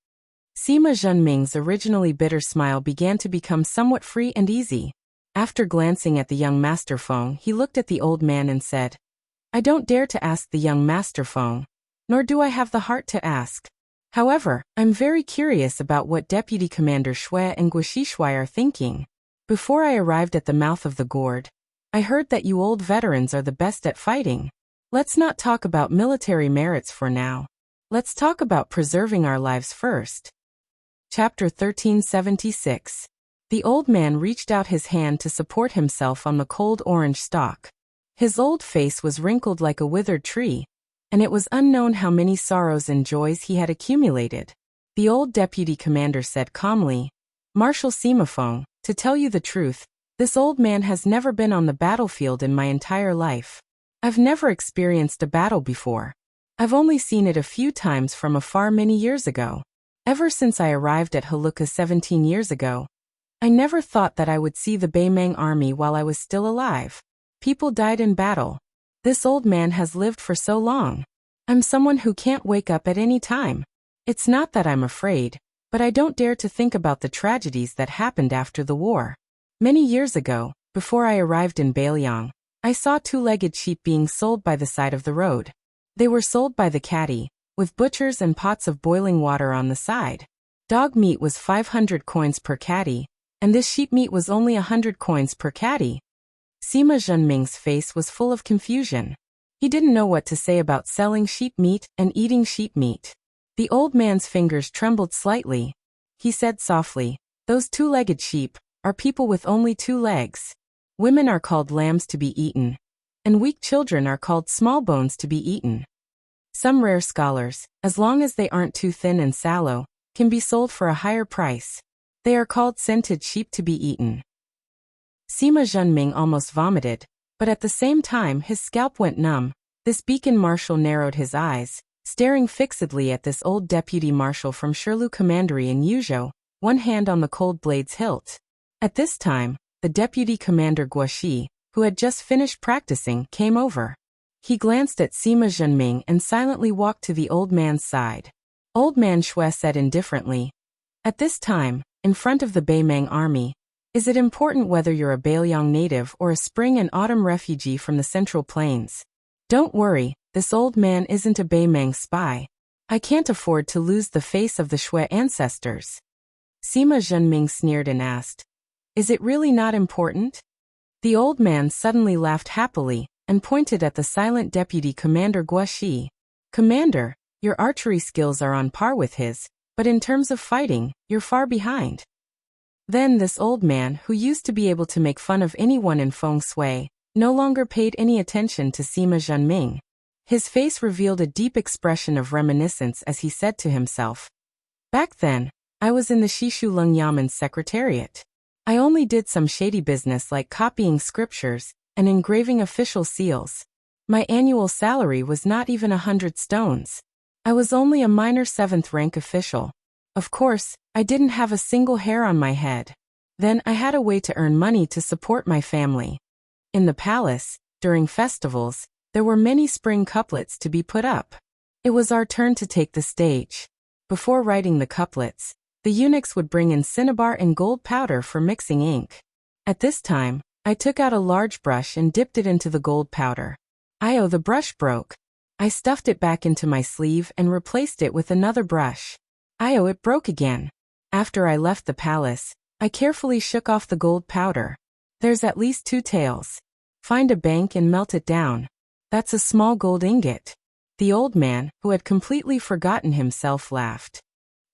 Sima Zhenming's originally bitter smile began to become somewhat free and easy. After glancing at the young Master Feng, he looked at the old man and said, I don't dare to ask the young Master Feng, nor do I have the heart to ask. However, I'm very curious about what Deputy Commander Shui and Guoxi Shui are thinking. Before I arrived at the mouth of the gourd, I heard that you old veterans are the best at fighting. Let's not talk about military merits for now. Let's talk about preserving our lives first. Chapter 1376. The old man reached out his hand to support himself on the cold orange stalk. His old face was wrinkled like a withered tree, and it was unknown how many sorrows and joys he had accumulated. The old deputy commander said calmly, Marshal Sima Feng, to tell you the truth, this old man has never been on the battlefield in my entire life. I've never experienced a battle before. I've only seen it a few times from afar many years ago. Ever since I arrived at Haluka 17 years ago, I never thought that I would see the Beimeng army while I was still alive. People died in battle. This old man has lived for so long. I'm someone who can't wake up at any time. It's not that I'm afraid, but I don't dare to think about the tragedies that happened after the war. Many years ago, before I arrived in Bailiang, I saw 2-legged sheep being sold by the side of the road. They were sold by the caddy, with butchers and pots of boiling water on the side. Dog meat was 500 coins per caddy, and this sheep meat was only 100 coins per caddy. Sima Zhenming's face was full of confusion. He didn't know what to say about selling sheep meat and eating sheep meat. The old man's fingers trembled slightly. He said softly, those 2-legged sheep are people with only 2 legs. Women are called lambs to be eaten, and weak children are called small bones to be eaten. Some rare scholars, as long as they aren't too thin and sallow, can be sold for a higher price. They are called scented sheep to be eaten. Sima Zhenming almost vomited, but at the same time his scalp went numb. This beacon marshal narrowed his eyes, staring fixedly at this old deputy marshal from Shirlu Commandery in Yuzhou, one hand on the cold blade's hilt. At this time, the deputy commander Guoxi, who had just finished practicing, came over. He glanced at Sima Zhenming and silently walked to the old man's side. Old man Shui said indifferently, at this time, in front of the Beimeng army, Is it important whether you're a Bailiang native or a spring and autumn refugee from the Central Plains? Don't worry, this old man isn't a Baimang spy. I can't afford to lose the face of the Shui ancestors. Sima Zhenming sneered and asked, Is it really not important? The old man suddenly laughed happily and pointed at the silent deputy commander Guoxi. Commander, your archery skills are on par with his, but in terms of fighting, you're far behind. Then this old man, who used to be able to make fun of anyone in feng shui, no longer paid any attention to Sima Zhenming. His face revealed a deep expression of reminiscence as he said to himself, Back then, I was in the Shishu Lung Yaman's secretariat. I only did some shady business like copying scriptures and engraving official seals. My annual salary was not even 100 stones. I was only a minor 7th rank official. Of course, I didn't have a single hair on my head. Then I had a way to earn money to support my family. In the palace, during festivals, there were many spring couplets to be put up. It was our turn to take the stage. Before writing the couplets, the eunuchs would bring in cinnabar and gold powder for mixing ink. At this time, I took out a large brush and dipped it into the gold powder. The brush broke. I stuffed it back into my sleeve and replaced it with another brush. It broke again. After I left the palace, I carefully shook off the gold powder. There's at least 2 tails. Find a bank and melt it down. That's a small gold ingot. The old man, who had completely forgotten himself, laughed.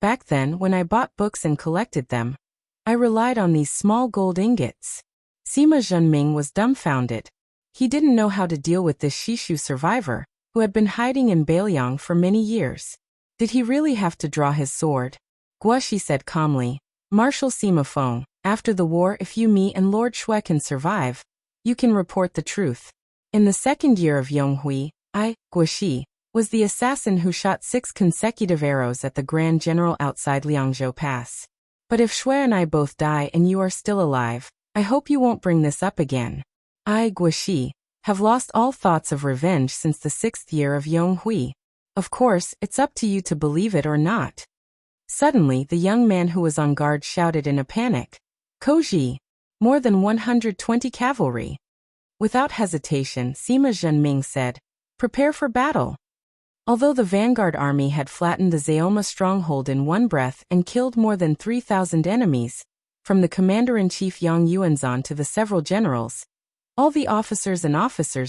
Back then, when I bought books and collected them, I relied on these small gold ingots. Sima Zhenming was dumbfounded. He didn't know how to deal with this Shishu survivor, who had been hiding in Bailiang for many years. Did he really have to draw his sword? Guoxi said calmly, Marshal Sima Feng, after the war, if you, me and Lord Shui can survive, you can report the truth. In the 2nd year of Yonghui, I, Guoxi, was the assassin who shot 6 consecutive arrows at the Grand General outside Liangzhou Pass. But if Shui and I both die and you are still alive, I hope you won't bring this up again. I, Guoxi, have lost all thoughts of revenge since the 6th year of Yonghui. Of course, it's up to you to believe it or not. Suddenly, the young man who was on guard shouted in a panic, Koji! More than 120 cavalry. Without hesitation, Sima Zhenming said, Prepare for battle. Although the vanguard army had flattened the Zeoma stronghold in one breath and killed more than 3,000 enemies, from the commander-in-chief Yang Yuanzhan to the several generals, all the officers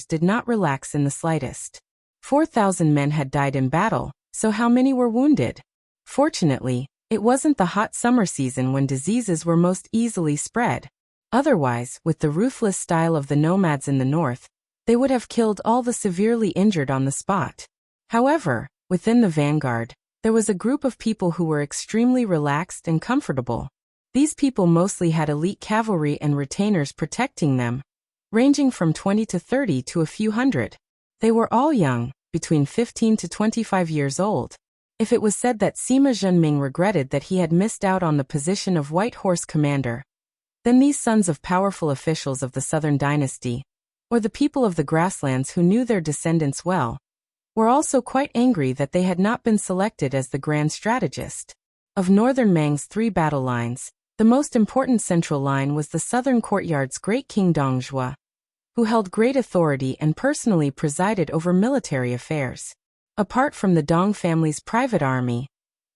did not relax in the slightest. 4,000 men had died in battle, so how many were wounded? Fortunately, it wasn't the hot summer season when diseases were most easily spread. Otherwise, with the ruthless style of the nomads in the north, they would have killed all the severely injured on the spot. However, within the vanguard, there was a group of people who were extremely relaxed and comfortable. These people mostly had elite cavalry and retainers protecting them, ranging from 20 to 30 to a few hundred. They were all young, between 15 to 25 years old. If it was said that Sima Zhenming regretted that he had missed out on the position of White Horse Commander, then these sons of powerful officials of the Southern Dynasty, or the people of the grasslands who knew their descendants well, were also quite angry that they had not been selected as the grand strategist. Of Northern Mang's 3 battle lines, the most important central line was the Southern Courtyard's great king Dongzhuo, who held great authority and personally presided over military affairs. Apart from the Dong family's private army,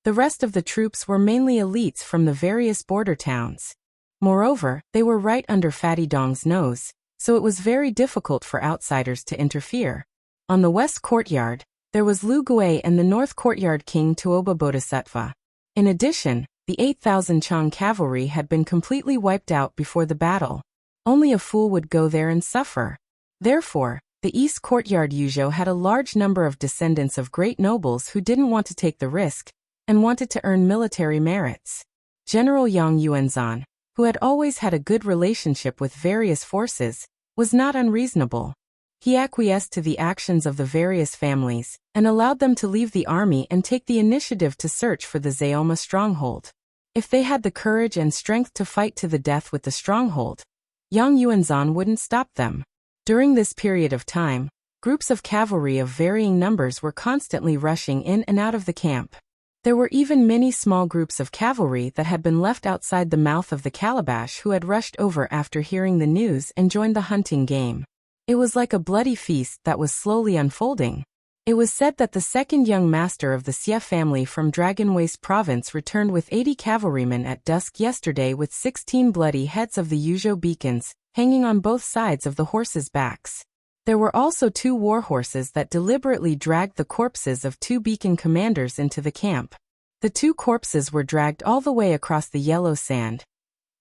the rest of the troops were mainly elites from the various border towns. Moreover, they were right under Fatty Dong's nose, so it was very difficult for outsiders to interfere. On the west courtyard, there was Lu Gui and the north courtyard King Tuoba Bodhisattva. In addition, the 8,000 Chang cavalry had been completely wiped out before the battle. Only a fool would go there and suffer. Therefore, the east courtyard Yuzhou had a large number of descendants of great nobles who didn't want to take the risk and wanted to earn military merits. General Yang Yuanzhan, who had always had a good relationship with various forces, was not unreasonable. He acquiesced to the actions of the various families and allowed them to leave the army and take the initiative to search for the Zeoma stronghold. If they had the courage and strength to fight to the death with the stronghold, Yang Yuanzhan wouldn't stop them. During this period of time, groups of cavalry of varying numbers were constantly rushing in and out of the camp. There were even many small groups of cavalry that had been left outside the mouth of the calabash who had rushed over after hearing the news and joined the hunting game. It was like a bloody feast that was slowly unfolding. It was said that the second young master of the Xie family from Dragon Waste province returned with 80 cavalrymen at dusk yesterday with 16 bloody heads of the Yuzhou beacons, hanging on both sides of the horses' backs. There were also 2 war horses that deliberately dragged the corpses of 2 beacon commanders into the camp. The 2 corpses were dragged all the way across the yellow sand,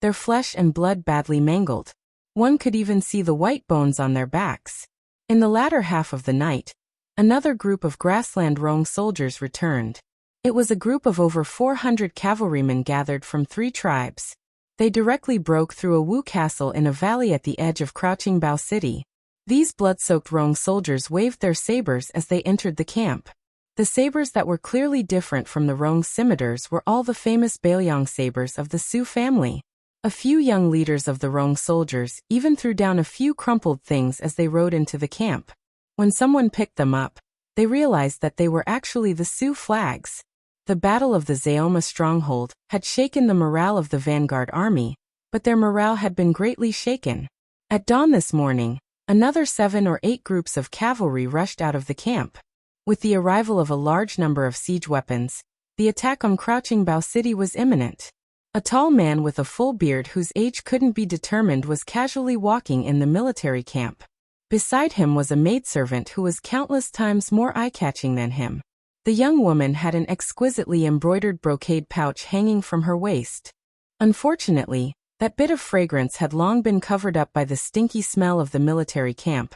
their flesh and blood badly mangled. One could even see the white bones on their backs. In the latter half of the night, another group of grassland Rong soldiers returned. It was a group of over 400 cavalrymen gathered from 3 tribes. They directly broke through a Wu castle in a valley at the edge of Crouching Bao City. These blood-soaked Rong soldiers waved their sabers as they entered the camp. The sabers that were clearly different from the Rong scimitars were all the famous Bailiang sabers of the Su family. A few young leaders of the Rong soldiers even threw down a few crumpled things as they rode into the camp. When someone picked them up, they realized that they were actually the Su flags. The Battle of the Zaoma stronghold had shaken the morale of the vanguard army, but their morale had been greatly shaken. At dawn this morning, another 7 or 8 groups of cavalry rushed out of the camp. With the arrival of a large number of siege weapons, the attack on Crouching Bao City was imminent. A tall man with a full beard whose age couldn't be determined was casually walking in the military camp. Beside him was a maidservant who was countless times more eye-catching than him. The young woman had an exquisitely embroidered brocade pouch hanging from her waist. Unfortunately, that bit of fragrance had long been covered up by the stinky smell of the military camp,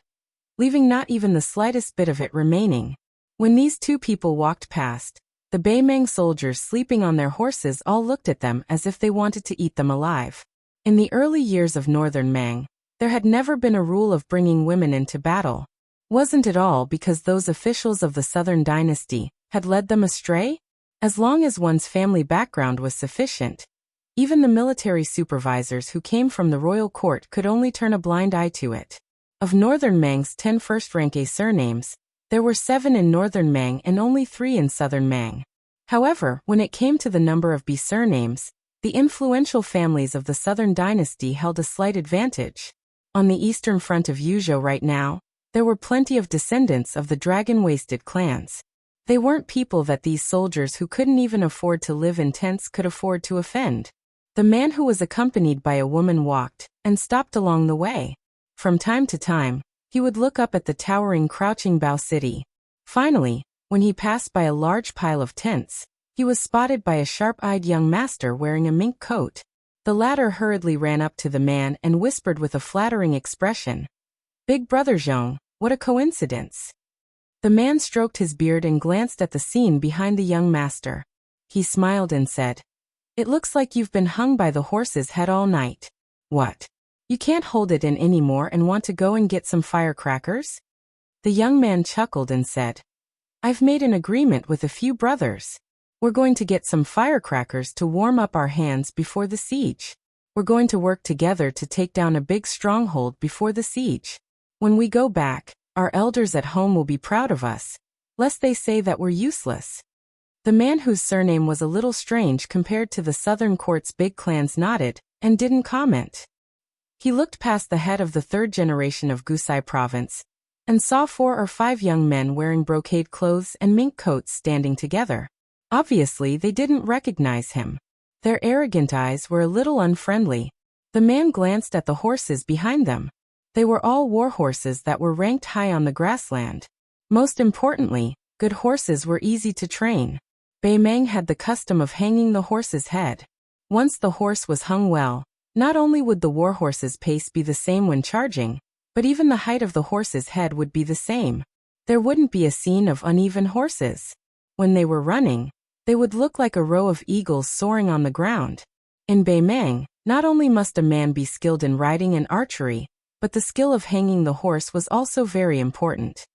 leaving not even the slightest bit of it remaining. When these 2 people walked past, the Beimeng soldiers sleeping on their horses all looked at them as if they wanted to eat them alive. In the early years of Northern Mang, there had never been a rule of bringing women into battle. Wasn't it all because those officials of the Southern dynasty had led them astray? As long as one's family background was sufficient, even the military supervisors who came from the royal court could only turn a blind eye to it. Of Northern Mang's 10 first-rank A surnames, there were 7 in Northern Mang and only 3 in Southern Mang. However, when it came to the number of B surnames, the influential families of the Southern dynasty held a slight advantage. On the eastern front of Yuzhou right now, there were plenty of descendants of the dragon-waisted clans. They weren't people that these soldiers who couldn't even afford to live in tents could afford to offend. The man who was accompanied by a woman walked and stopped along the way. From time to time, he would look up at the towering Crouching Bao City. Finally, when he passed by a large pile of tents, he was spotted by a sharp-eyed young master wearing a mink coat. The latter hurriedly ran up to the man and whispered with a flattering expression, "Big brother Zhong, what a coincidence." The man stroked his beard and glanced at the scene behind the young master. He smiled and said, "It looks like you've been hung by the horse's head all night. What? You can't hold it in anymore and want to go and get some firecrackers?" The young man chuckled and said, "I've made an agreement with a few brothers. We're going to get some firecrackers to warm up our hands before the siege. We're going to work together to take down a big stronghold before the siege. When we go back, our elders at home will be proud of us, lest they say that we're useless." The man whose surname was a little strange compared to the southern court's big clans nodded and didn't comment. He looked past the head of the 3rd generation of Gusai province and saw 4 or 5 young men wearing brocade clothes and mink coats standing together. Obviously, they didn't recognize him. Their arrogant eyes were a little unfriendly. The man glanced at the horses behind them. They were all war horses that were ranked high on the grassland. Most importantly, good horses were easy to train. Beimeng had the custom of hanging the horse's head. Once the horse was hung well, not only would the war horse's pace be the same when charging, but even the height of the horse's head would be the same. There wouldn't be a scene of uneven horses. When they were running, they would look like a row of eagles soaring on the ground. In Beimeng, not only must a man be skilled in riding and archery, but the skill of hanging the horse was also very important.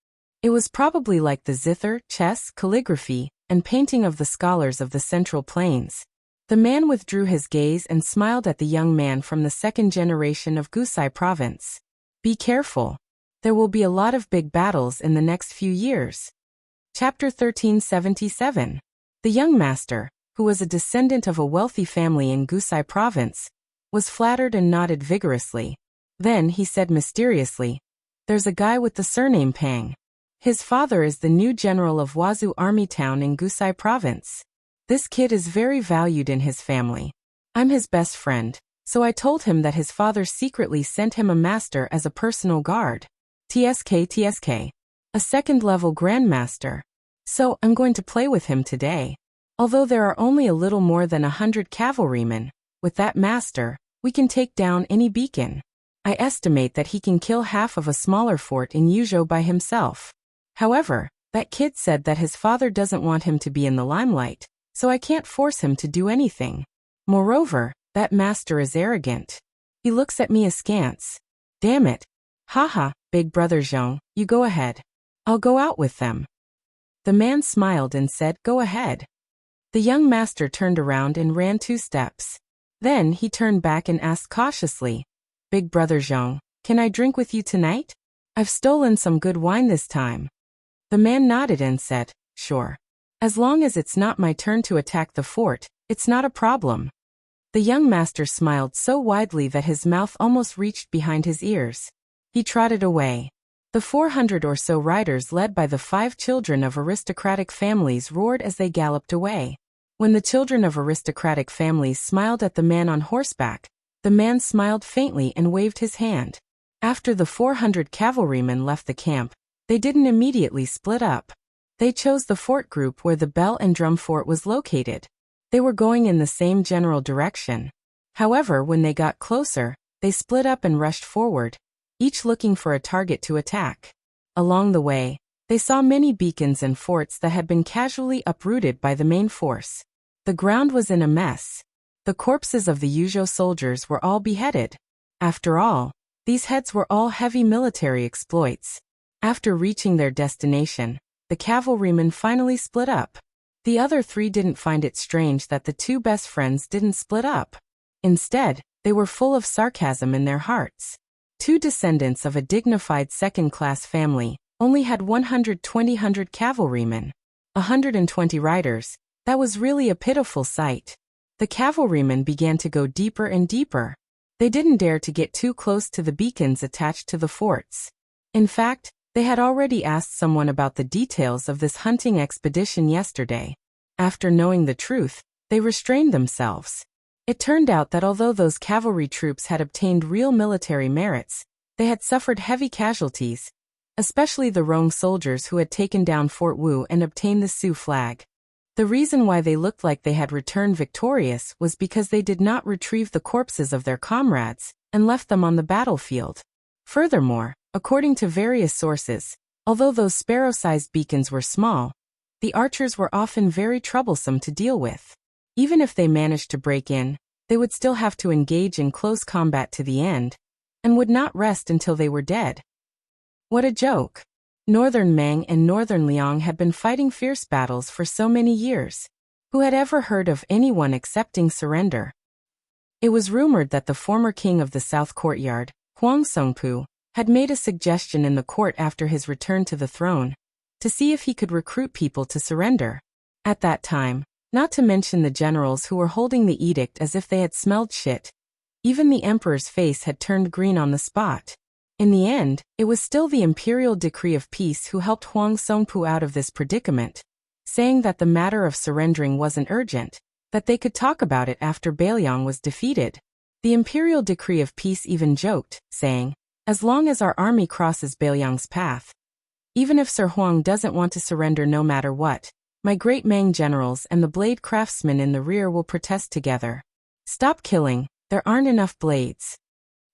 It was probably like the zither, chess, calligraphy, and painting of the scholars of the Central Plains. The man withdrew his gaze and smiled at the young man from the 2nd generation of Gusai province. "Be careful. There will be a lot of big battles in the next few years." Chapter 1377. The young master, who was a descendant of a wealthy family in Gusai province, was flattered and nodded vigorously. Then he said mysteriously, "There's a guy with the surname Pang. His father is the new general of Wazoo Army Town in Gusai province. This kid is very valued in his family. I'm his best friend, so I told him that his father secretly sent him a master as a personal guard. TSK, a second-level grandmaster. So I'm going to play with him today. Although there are only a little more than 100 cavalrymen, with that master, we can take down any beacon. I estimate that he can kill half of a smaller fort in Yuzhou by himself. However, that kid said that his father doesn't want him to be in the limelight, so I can't force him to do anything. Moreover, that master is arrogant. He looks at me askance. Damn it. Haha, big brother Zhong, you go ahead. I'll go out with them." The man smiled and said, "Go ahead." The young master turned around and ran 2 steps. Then he turned back and asked cautiously, "Big brother Zhong, can I drink with you tonight? I've stolen some good wine this time." The man nodded and said, "Sure. As long as it's not my turn to attack the fort, it's not a problem." The young master smiled so widely that his mouth almost reached behind his ears. He trotted away. The 400 or so riders led by the 5 children of aristocratic families roared as they galloped away. When the children of aristocratic families smiled at the man on horseback, the man smiled faintly and waved his hand. After the 400 cavalrymen left the camp, they didn't immediately split up. They chose the fort group where the bell and drum fort was located. They were going in the same general direction. However, when they got closer, they split up and rushed forward, each looking for a target to attack. Along the way, they saw many beacons and forts that had been casually uprooted by the main force. The ground was in a mess. The corpses of the Yuzhou soldiers were all beheaded. After all, these heads were all heavy military exploits. After reaching their destination, the cavalrymen finally split up. The other 3 didn't find it strange that the 2 best friends didn't split up. Instead, they were full of sarcasm in their hearts. 2 descendants of a dignified second-class family only had 120 cavalrymen. 120 riders. That was really a pitiful sight. The cavalrymen began to go deeper and deeper. They didn't dare to get too close to the beacons attached to the forts. In fact, they had already asked someone about the details of this hunting expedition yesterday. After knowing the truth, they restrained themselves. It turned out that although those cavalry troops had obtained real military merits, they had suffered heavy casualties, especially the Rong soldiers who had taken down Fort Wu and obtained the Sioux flag. The reason why they looked like they had returned victorious was because they did not retrieve the corpses of their comrades and left them on the battlefield. Furthermore, according to various sources, although those sparrow-sized beacons were small, the archers were often very troublesome to deal with. Even if they managed to break in, they would still have to engage in close combat to the end, and would not rest until they were dead. What a joke! Northern Mang and Northern Liang had been fighting fierce battles for so many years. Who had ever heard of anyone accepting surrender? It was rumored that the former king of the South Courtyard, Huang Songpu, had made a suggestion in the court after his return to the throne, to see if he could recruit people to surrender. At that time, not to mention the generals who were holding the edict as if they had smelled shit, even the emperor's face had turned green on the spot. In the end, it was still the imperial decree of peace who helped Huang Songpu out of this predicament, saying that the matter of surrendering wasn't urgent, that they could talk about it after Bailiang was defeated. The imperial decree of peace even joked, saying, "As long as our army crosses Bailiang's path, even if Sir Huang doesn't want to surrender no matter what, my great Mang generals and the blade craftsmen in the rear will protest together. Stop killing, there aren't enough blades."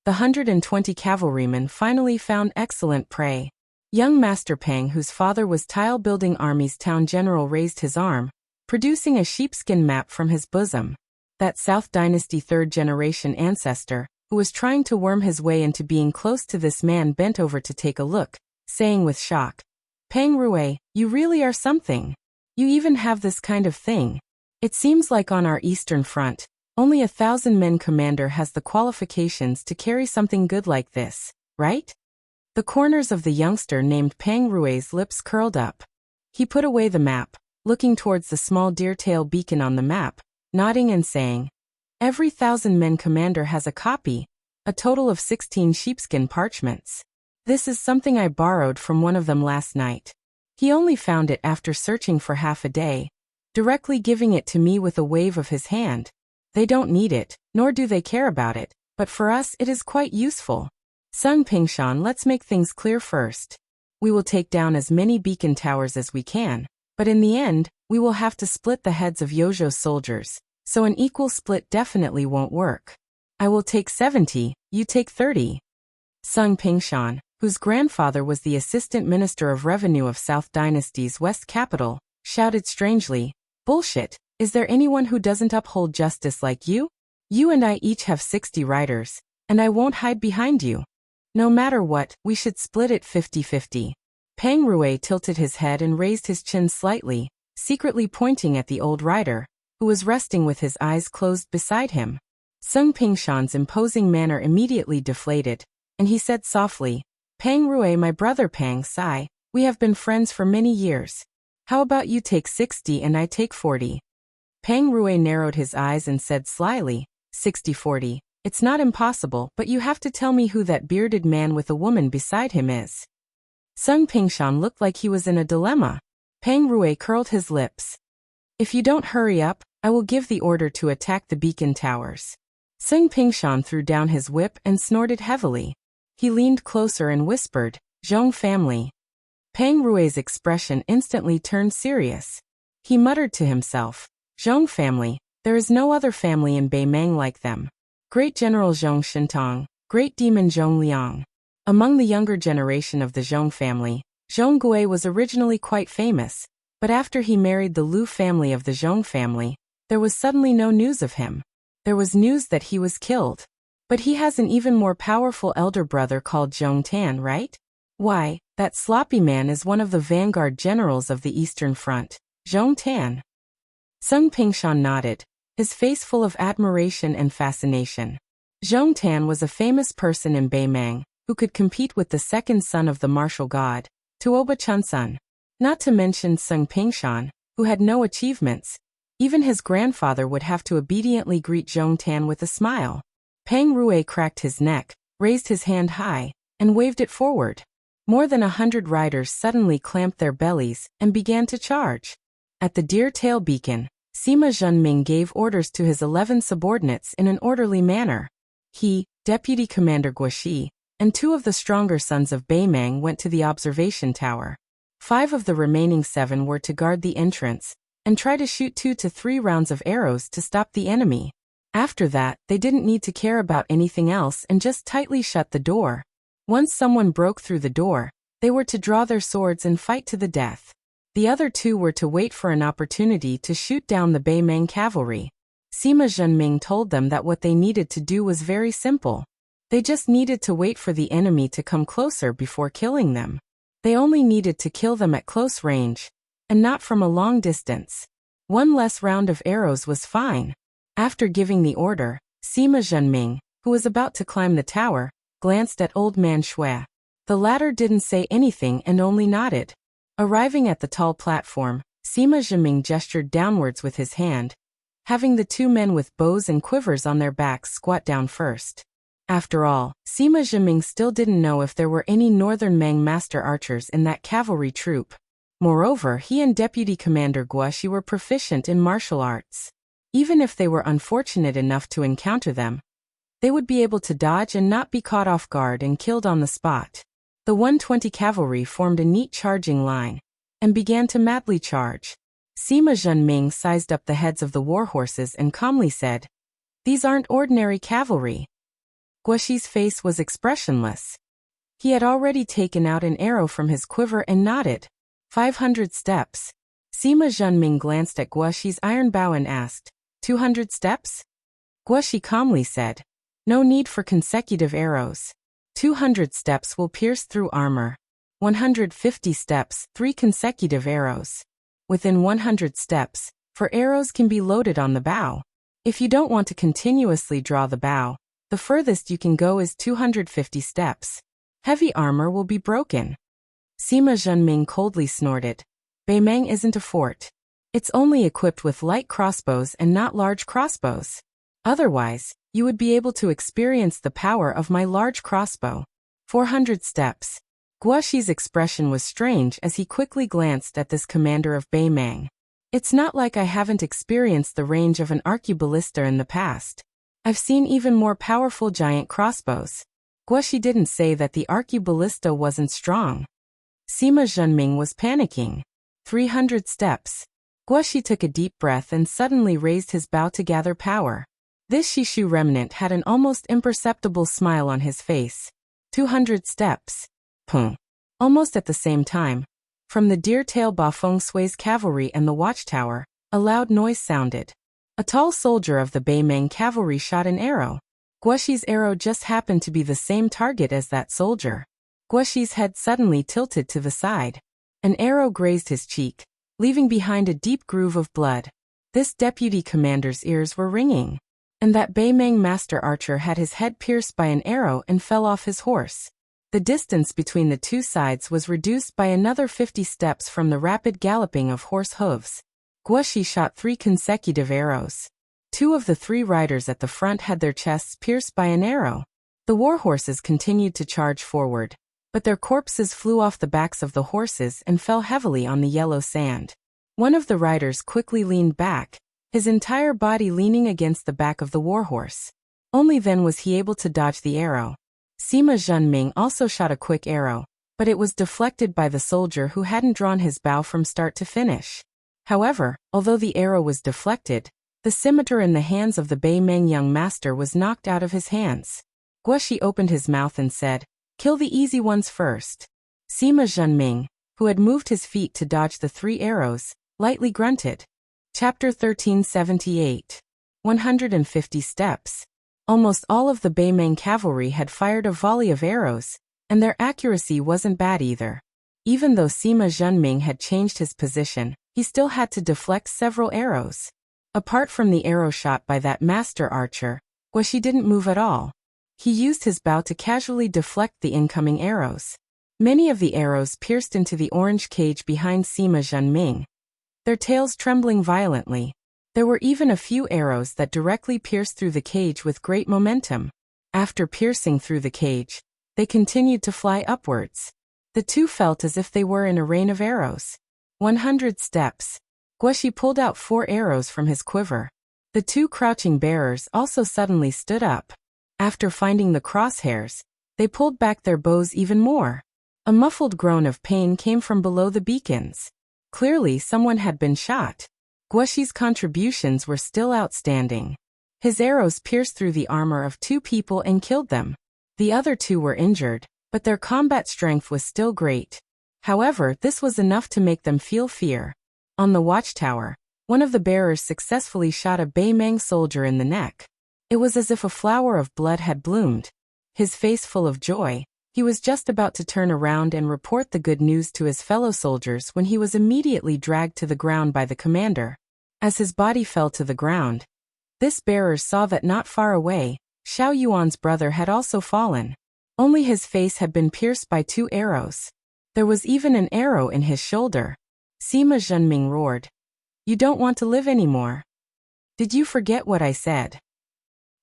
The 120 cavalrymen finally found excellent prey. Young Master Pang, whose father was tile-building army's town general, raised his arm, producing a sheepskin map from his bosom. That South Dynasty third-generation ancestor, who was trying to worm his way into being close to this man, bent over to take a look, saying with shock, "Pang Rue, you really are something. You even have this kind of thing. It seems like on our Eastern Front, only 1,000-men commander has the qualifications to carry something good like this, right?" The corners of the youngster named Pang Rue's lips curled up. He put away the map, looking towards the small deer-tail beacon on the map, nodding and saying, "Every 1,000-men commander has a copy, a total of 16 sheepskin parchments. This is something I borrowed from one of them last night. He only found it after searching for half a day, directly giving it to me with a wave of his hand. They don't need it, nor do they care about it, but for us it is quite useful. Sung Pingshan, let's make things clear first. We will take down as many beacon towers as we can, but in the end, we will have to split the heads of Yojo's soldiers, so an equal split definitely won't work. I will take 70, you take 30. Sung Pingshan, whose grandfather was the assistant minister of revenue of South Dynasty's West capital, shouted strangely, "Bullshit, is there anyone who doesn't uphold justice like you? You and I each have 60 riders, and I won't hide behind you. No matter what, we should split it 50-50. Peng Rui tilted his head and raised his chin slightly, secretly pointing at the old rider, who was resting with his eyes closed beside him. Sung Pingshan's imposing manner immediately deflated, and he said softly, "Peng Rui, my brother Peng Sai, we have been friends for many years. How about you take 60 and I take 40? Peng Rui narrowed his eyes and said slyly, 60-40. It's not impossible, but you have to tell me who that bearded man with a woman beside him is." Sung Pingshan looked like he was in a dilemma. Peng Rui curled his lips. "If you don't hurry up, I will give the order to attack the beacon towers." Sung Pingshan threw down his whip and snorted heavily. He leaned closer and whispered, "Zhong family." Peng Rui's expression instantly turned serious. He muttered to himself, "Zhong family, there is no other family in Beimang like them. Great General Zhong Shintong, Great Demon Zhong Liang." Among the younger generation of the Zhong family, Zhong Gui was originally quite famous, but after he married the Lu family of the Zhong family, there was suddenly no news of him. There was news that he was killed. But he has an even more powerful elder brother called Zhong Tan, right? Why, that sloppy man is one of the vanguard generals of the Eastern Front, Zhong Tan. Sung Pingshan nodded, his face full of admiration and fascination. Zhong Tan was a famous person in Beimang, who could compete with the second son of the martial god, Tuoba Chunsun. Not to mention Sung Pingshan, who had no achievements. Even his grandfather would have to obediently greet Zhong Tan with a smile. Peng Rui cracked his neck, raised his hand high, and waved it forward. More than 100 riders suddenly clamped their bellies and began to charge. At the deer-tail beacon, Sima Zhenming gave orders to his 11 subordinates in an orderly manner. He, Deputy Commander Guoxi, and 2 of the stronger sons of Beimang went to the observation tower. 5 of the remaining 7 were to guard the entrance and try to shoot 2 to 3 rounds of arrows to stop the enemy. After that, they didn't need to care about anything else and just tightly shut the door. Once someone broke through the door, they were to draw their swords and fight to the death. The other 2 were to wait for an opportunity to shoot down the Beimang cavalry. Sima Zhenming told them that what they needed to do was very simple. They just needed to wait for the enemy to come closer before killing them. They only needed to kill them at close range, and not from a long distance. 1 less round of arrows was fine. After giving the order, Sima Zhenming, who was about to climb the tower, glanced at Old Man Shui. The latter didn't say anything and only nodded. Arriving at the tall platform, Sima Zhenming gestured downwards with his hand, having the 2 men with bows and quivers on their backs squat down first. After all, Sima Zhenming still didn't know if there were any Northern Mang master archers in that cavalry troop. Moreover, he and Deputy Commander Guoxi were proficient in martial arts. Even if they were unfortunate enough to encounter them, they would be able to dodge and not be caught off guard and killed on the spot. The 120 cavalry formed a neat charging line and began to madly charge. Sima Zhenming sized up the heads of the war horses and calmly said, "These aren't ordinary cavalry." Guoxi's face was expressionless. He had already taken out an arrow from his quiver and nodded. 500 steps. Sima Zhenming glanced at Guoxi's iron bow and asked, 200 steps? Guoxi calmly said, "No need for consecutive arrows. 200 steps will pierce through armor. 150 steps, 3 consecutive arrows. Within 100 steps, for arrows can be loaded on the bow. If you don't want to continuously draw the bow, the furthest you can go is 250 steps. Heavy armor will be broken." Sima Zhenming coldly snorted. "Beimang isn't a fort. It's only equipped with light crossbows and not large crossbows. Otherwise, you would be able to experience the power of my large crossbow. 400 steps. Guoxi's expression was strange as he quickly glanced at this commander of Beimang. It's not like I haven't experienced the range of an arqueballista in the past. I've seen even more powerful giant crossbows. Guoxi didn't say that the arqueballista wasn't strong. Sima Zhenming was panicking. 300 steps. Guoxi took a deep breath and suddenly raised his bow to gather power. This Shishu remnant had an almost imperceptible smile on his face. 200 steps. Pum. Almost at the same time, from the deer tail Ba Feng Sui's cavalry and the watchtower, a loud noise sounded. A tall soldier of the Beimang cavalry shot an arrow. Guoxi's arrow just happened to be the same target as that soldier. Guoxi's head suddenly tilted to the side. An arrow grazed his cheek, leaving behind a deep groove of blood. This deputy commander's ears were ringing. And that Beimang master archer had his head pierced by an arrow and fell off his horse. The distance between the two sides was reduced by another 50 steps from the rapid galloping of horse hooves. Guoxi shot 3 consecutive arrows. 2 of the 3 riders at the front had their chests pierced by an arrow. The war horses continued to charge forward, but their corpses flew off the backs of the horses and fell heavily on the yellow sand. One of the riders quickly leaned back, his entire body leaning against the back of the warhorse. Only then was he able to dodge the arrow. Sima Zhenming also shot a quick arrow, but it was deflected by the soldier who hadn't drawn his bow from start to finish. However, although the arrow was deflected, the scimitar in the hands of the Beimang young master was knocked out of his hands. Guoxi opened his mouth and said, "Kill the easy ones first." Sima Zhenming, who had moved his feet to dodge the 3 arrows, lightly grunted. Chapter 1378. 150 steps. Almost all of the Beimang cavalry had fired a volley of arrows, and their accuracy wasn't bad either. Even though Sima Zhenming had changed his position, he still had to deflect several arrows. Apart from the arrow shot by that master archer, Guoxi didn't move at all. He used his bow to casually deflect the incoming arrows. Many of the arrows pierced into the orange cage behind Sima Zhenming, their tails trembling violently. There were even a few arrows that directly pierced through the cage with great momentum. After piercing through the cage, they continued to fly upwards. The two felt as if they were in a rain of arrows. 100 steps. Guoxi pulled out 4 arrows from his quiver. The 2 crouching bearers also suddenly stood up. After finding the crosshairs, they pulled back their bows even more. A muffled groan of pain came from below the beacons. Clearly someone had been shot. Guoxi's contributions were still outstanding. His arrows pierced through the armor of 2 people and killed them. The other 2 were injured, but their combat strength was still great. However, this was enough to make them feel fear. On the watchtower, one of the bearers successfully shot a Beimang soldier in the neck. It was as if a flower of blood had bloomed. His face full of joy, he was just about to turn around and report the good news to his fellow soldiers when he was immediately dragged to the ground by the commander. As his body fell to the ground, this bearer saw that not far away, Xiao Yuan's brother had also fallen. Only his face had been pierced by 2 arrows. There was even an arrow in his shoulder. Sima Zhenming roared. "You don't want to live anymore. Did you forget what I said?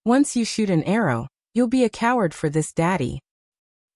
Once you shoot an arrow, you'll be a coward for this, daddy."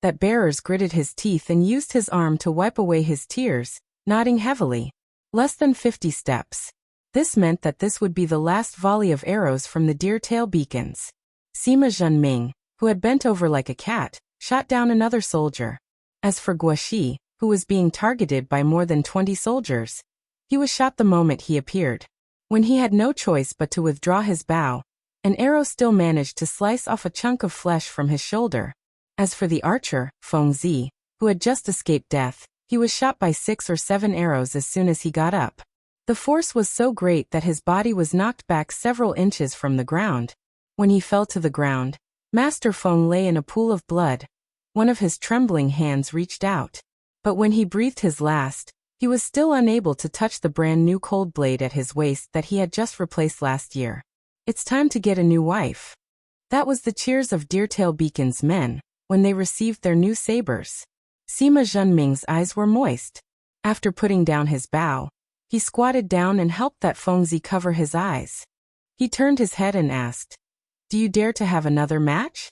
That bearer gritted his teeth and used his arm to wipe away his tears, nodding heavily. Less than 50 steps. This meant that this would be the last volley of arrows from the deer tail beacons. Sima Zhenming, who had bent over like a cat, shot down another soldier. As for Guoxi, who was being targeted by more than 20 soldiers, he was shot the moment he appeared. When he had no choice but to withdraw his bow, an arrow still managed to slice off a chunk of flesh from his shoulder. As for the archer, Feng Zi, who had just escaped death, he was shot by 6 or 7 arrows as soon as he got up. The force was so great that his body was knocked back several inches from the ground. When he fell to the ground, Master Feng lay in a pool of blood. One of his trembling hands reached out. But when he breathed his last, he was still unable to touch the brand new cold blade at his waist that he had just replaced last year. "It's time to get a new wife." That was the cheers of Deertail Beacon's men when they received their new sabers. Sima Zhenming's eyes were moist. After putting down his bow, He squatted down and helped that Fengzi cover his eyes. He turned his head and asked, "Do you dare to have another match?"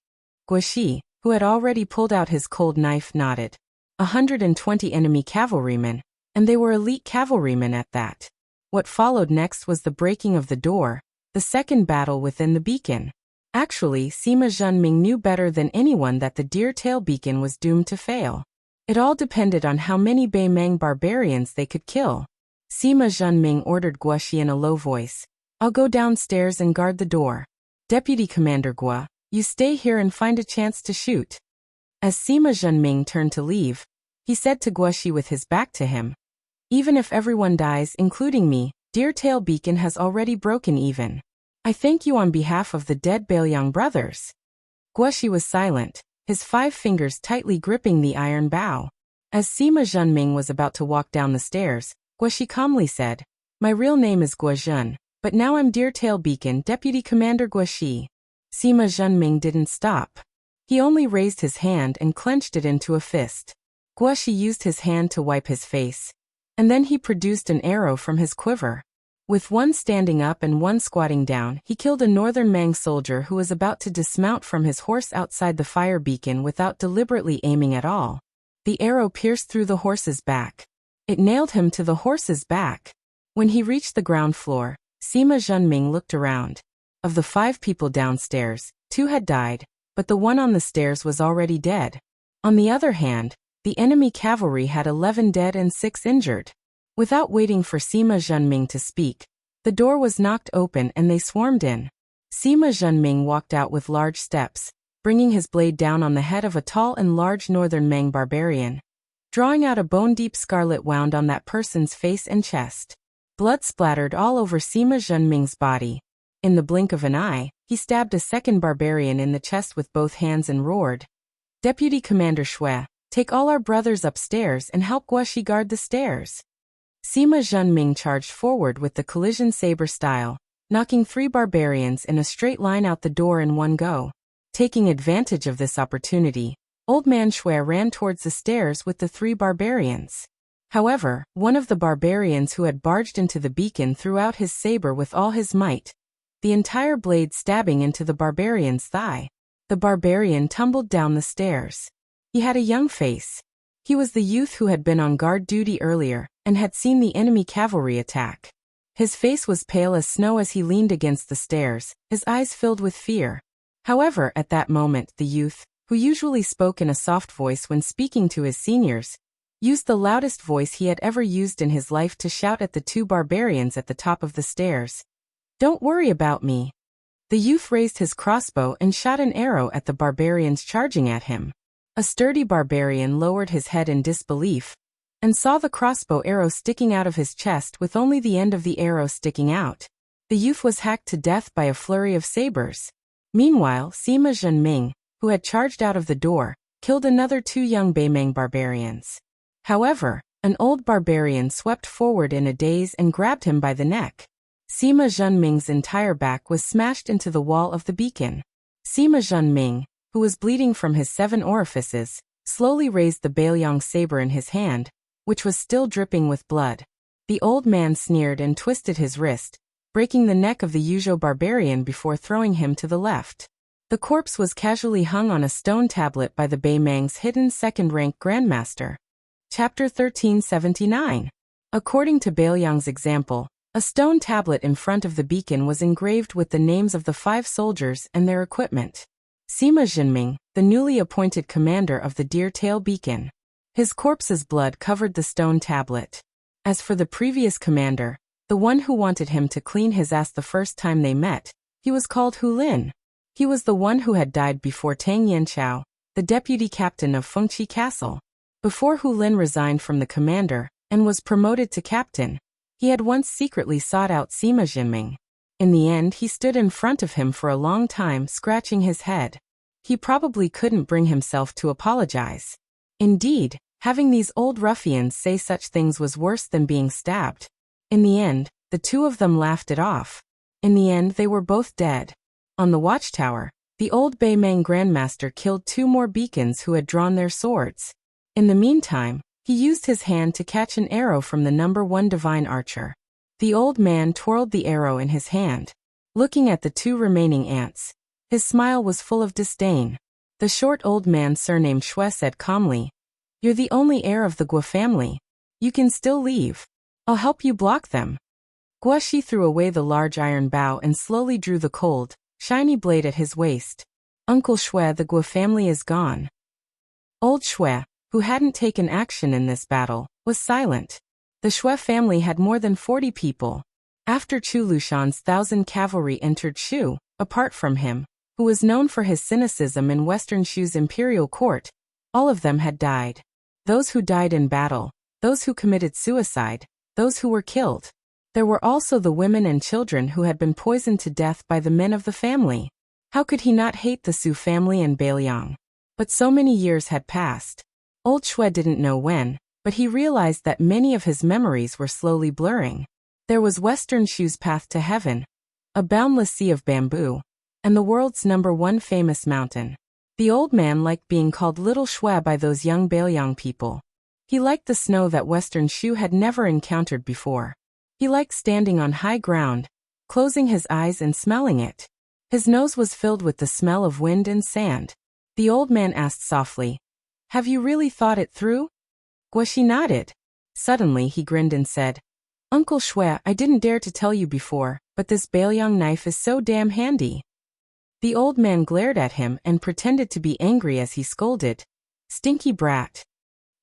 Guoxi, who had already pulled out his cold knife, nodded. 120 enemy cavalrymen, and they were elite cavalrymen at that. What followed next was the breaking of the door, the second battle within the beacon. Actually, Sima Zhenming knew better than anyone that the Deer-tail beacon was doomed to fail. It all depended on how many Beimang barbarians they could kill. Sima Zhenming ordered Guoxi in a low voice, "I'll go downstairs and guard the door. Deputy Commander Guo, you stay here and find a chance to shoot." As Sima Zhenming turned to leave, he said to Guoxi with his back to him, "Even if everyone dies, including me, Deer-tail beacon has already broken even. I thank you on behalf of the dead Bailiang brothers." Guoxi was silent, his 5 fingers tightly gripping the iron bow. As Sima Zhenming was about to walk down the stairs, Guoxi calmly said, "My real name is Guo Zhen, but now I'm Deer-tail beacon Deputy Commander Guoxi." Sima Zhenming didn't stop. He only raised his hand and clenched it into a fist. Guoxi used his hand to wipe his face, and then he produced an arrow from his quiver. With one standing up and one squatting down, he killed a northern Mang soldier who was about to dismount from his horse outside the fire beacon without deliberately aiming at all. The arrow pierced through the horse's back. It nailed him to the horse's back. When he reached the ground floor, Sima Zhenming looked around. Of the 5 people downstairs, 2 had died, but the one on the stairs was already dead. On the other hand, the enemy cavalry had 11 dead and 6 injured. Without waiting for Sima Zhenming to speak, the door was knocked open and they swarmed in. Sima Zhenming walked out with large steps, bringing his blade down on the head of a tall and large northern Mang barbarian. Drawing out a bone-deep scarlet wound on that person's face and chest. Blood splattered all over Sima Zhenming's body. In the blink of an eye, he stabbed a second barbarian in the chest with both hands and roared, "Deputy Commander Shui, take all our brothers upstairs and help Guoxi guard the stairs." Sima Zhenming charged forward with the collision saber style, knocking 3 barbarians in a straight line out the door in one go. Taking advantage of this opportunity, Old Man Shui ran towards the stairs with the 3 barbarians. However, one of the barbarians who had barged into the beacon threw out his saber with all his might, the entire blade stabbing into the barbarian's thigh. The barbarian tumbled down the stairs. He had a young face. He was the youth who had been on guard duty earlier and had seen the enemy cavalry attack. His face was pale as snow as he leaned against the stairs, his eyes filled with fear. However, at that moment, the youth, who usually spoke in a soft voice when speaking to his seniors, used the loudest voice he had ever used in his life to shout at the 2 barbarians at the top of the stairs, "Don't worry about me." The youth raised his crossbow and shot an arrow at the barbarians charging at him. A sturdy barbarian lowered his head in disbelief and saw the crossbow arrow sticking out of his chest with only the end of the arrow sticking out. The youth was hacked to death by a flurry of sabers. Meanwhile, Sima Zhenming, who had charged out of the door, killed another 2 young Beimang barbarians. However, an old barbarian swept forward in a daze and grabbed him by the neck. Sima Zhenming's entire back was smashed into the wall of the beacon. Sima Zhenming, who was bleeding from his 7 orifices, slowly raised the Bailiang saber in his hand, which was still dripping with blood. The old man sneered and twisted his wrist, breaking the neck of the Yuzhou barbarian before throwing him to the left. The corpse was casually hung on a stone tablet by the Beimang's hidden second-rank grandmaster. Chapter 1379. According to Bailiang's example, a stone tablet in front of the beacon was engraved with the names of the 5 soldiers and their equipment. Sima Zhenming, the newly appointed commander of the Deer-tail beacon. His corpse's blood covered the stone tablet. As for the previous commander, the one who wanted him to clean his ass the first time they met, he was called Hu Lin. He was the one who had died before Tang Yanchao, the deputy captain of Fengqi Castle. Before Hu Lin resigned from the commander and was promoted to captain, he had once secretly sought out Sima Zhenming. In the end, he stood in front of him for a long time, scratching his head. He probably couldn't bring himself to apologize. Indeed, having these old ruffians say such things was worse than being stabbed. In the end, the 2 of them laughed it off. In the end, they were both dead. On the watchtower, the old Beimang grandmaster killed 2 more beacons who had drawn their swords. In the meantime, He used his hand to catch an arrow from the #1 divine archer. The old man twirled the arrow in his hand. Looking at the 2 remaining ants, his smile was full of disdain. The short old man surnamed Shui said calmly, "You're the only heir of the Guo family. You can still leave. I'll help you block them." Guoxi threw away the large iron bow and slowly drew the cold, shiny blade at his waist. "Uncle Shui, the Guo family is gone." Old Shui, who hadn't taken action in this battle, was silent. The Shui family had more than 40 people. After Chu Lushan's 1,000 cavalry entered Shu, apart from him, who was known for his cynicism in Western Shu's imperial court, all of them had died. Those who died in battle, those who committed suicide, those who were killed. There were also the women and children who had been poisoned to death by the men of the family. How could he not hate the Su family and Beiliang? But so many years had passed. Old Shui didn't know when, but he realized that many of his memories were slowly blurring. There was Western Shu's path to heaven, a boundless sea of bamboo, and the world's #1 famous mountain. The old man liked being called Little Shui by those young Beiliang people. He liked the snow that Western Shu had never encountered before. He liked standing on high ground, closing his eyes and smelling it. His nose was filled with the smell of wind and sand. The old man asked softly, "Have you really thought it through?" Guoxi nodded. Suddenly he grinned and said, "Uncle Shui, I didn't dare to tell you before, but this Beiliang knife is so damn handy." The old man glared at him and pretended to be angry as he scolded, "Stinky brat."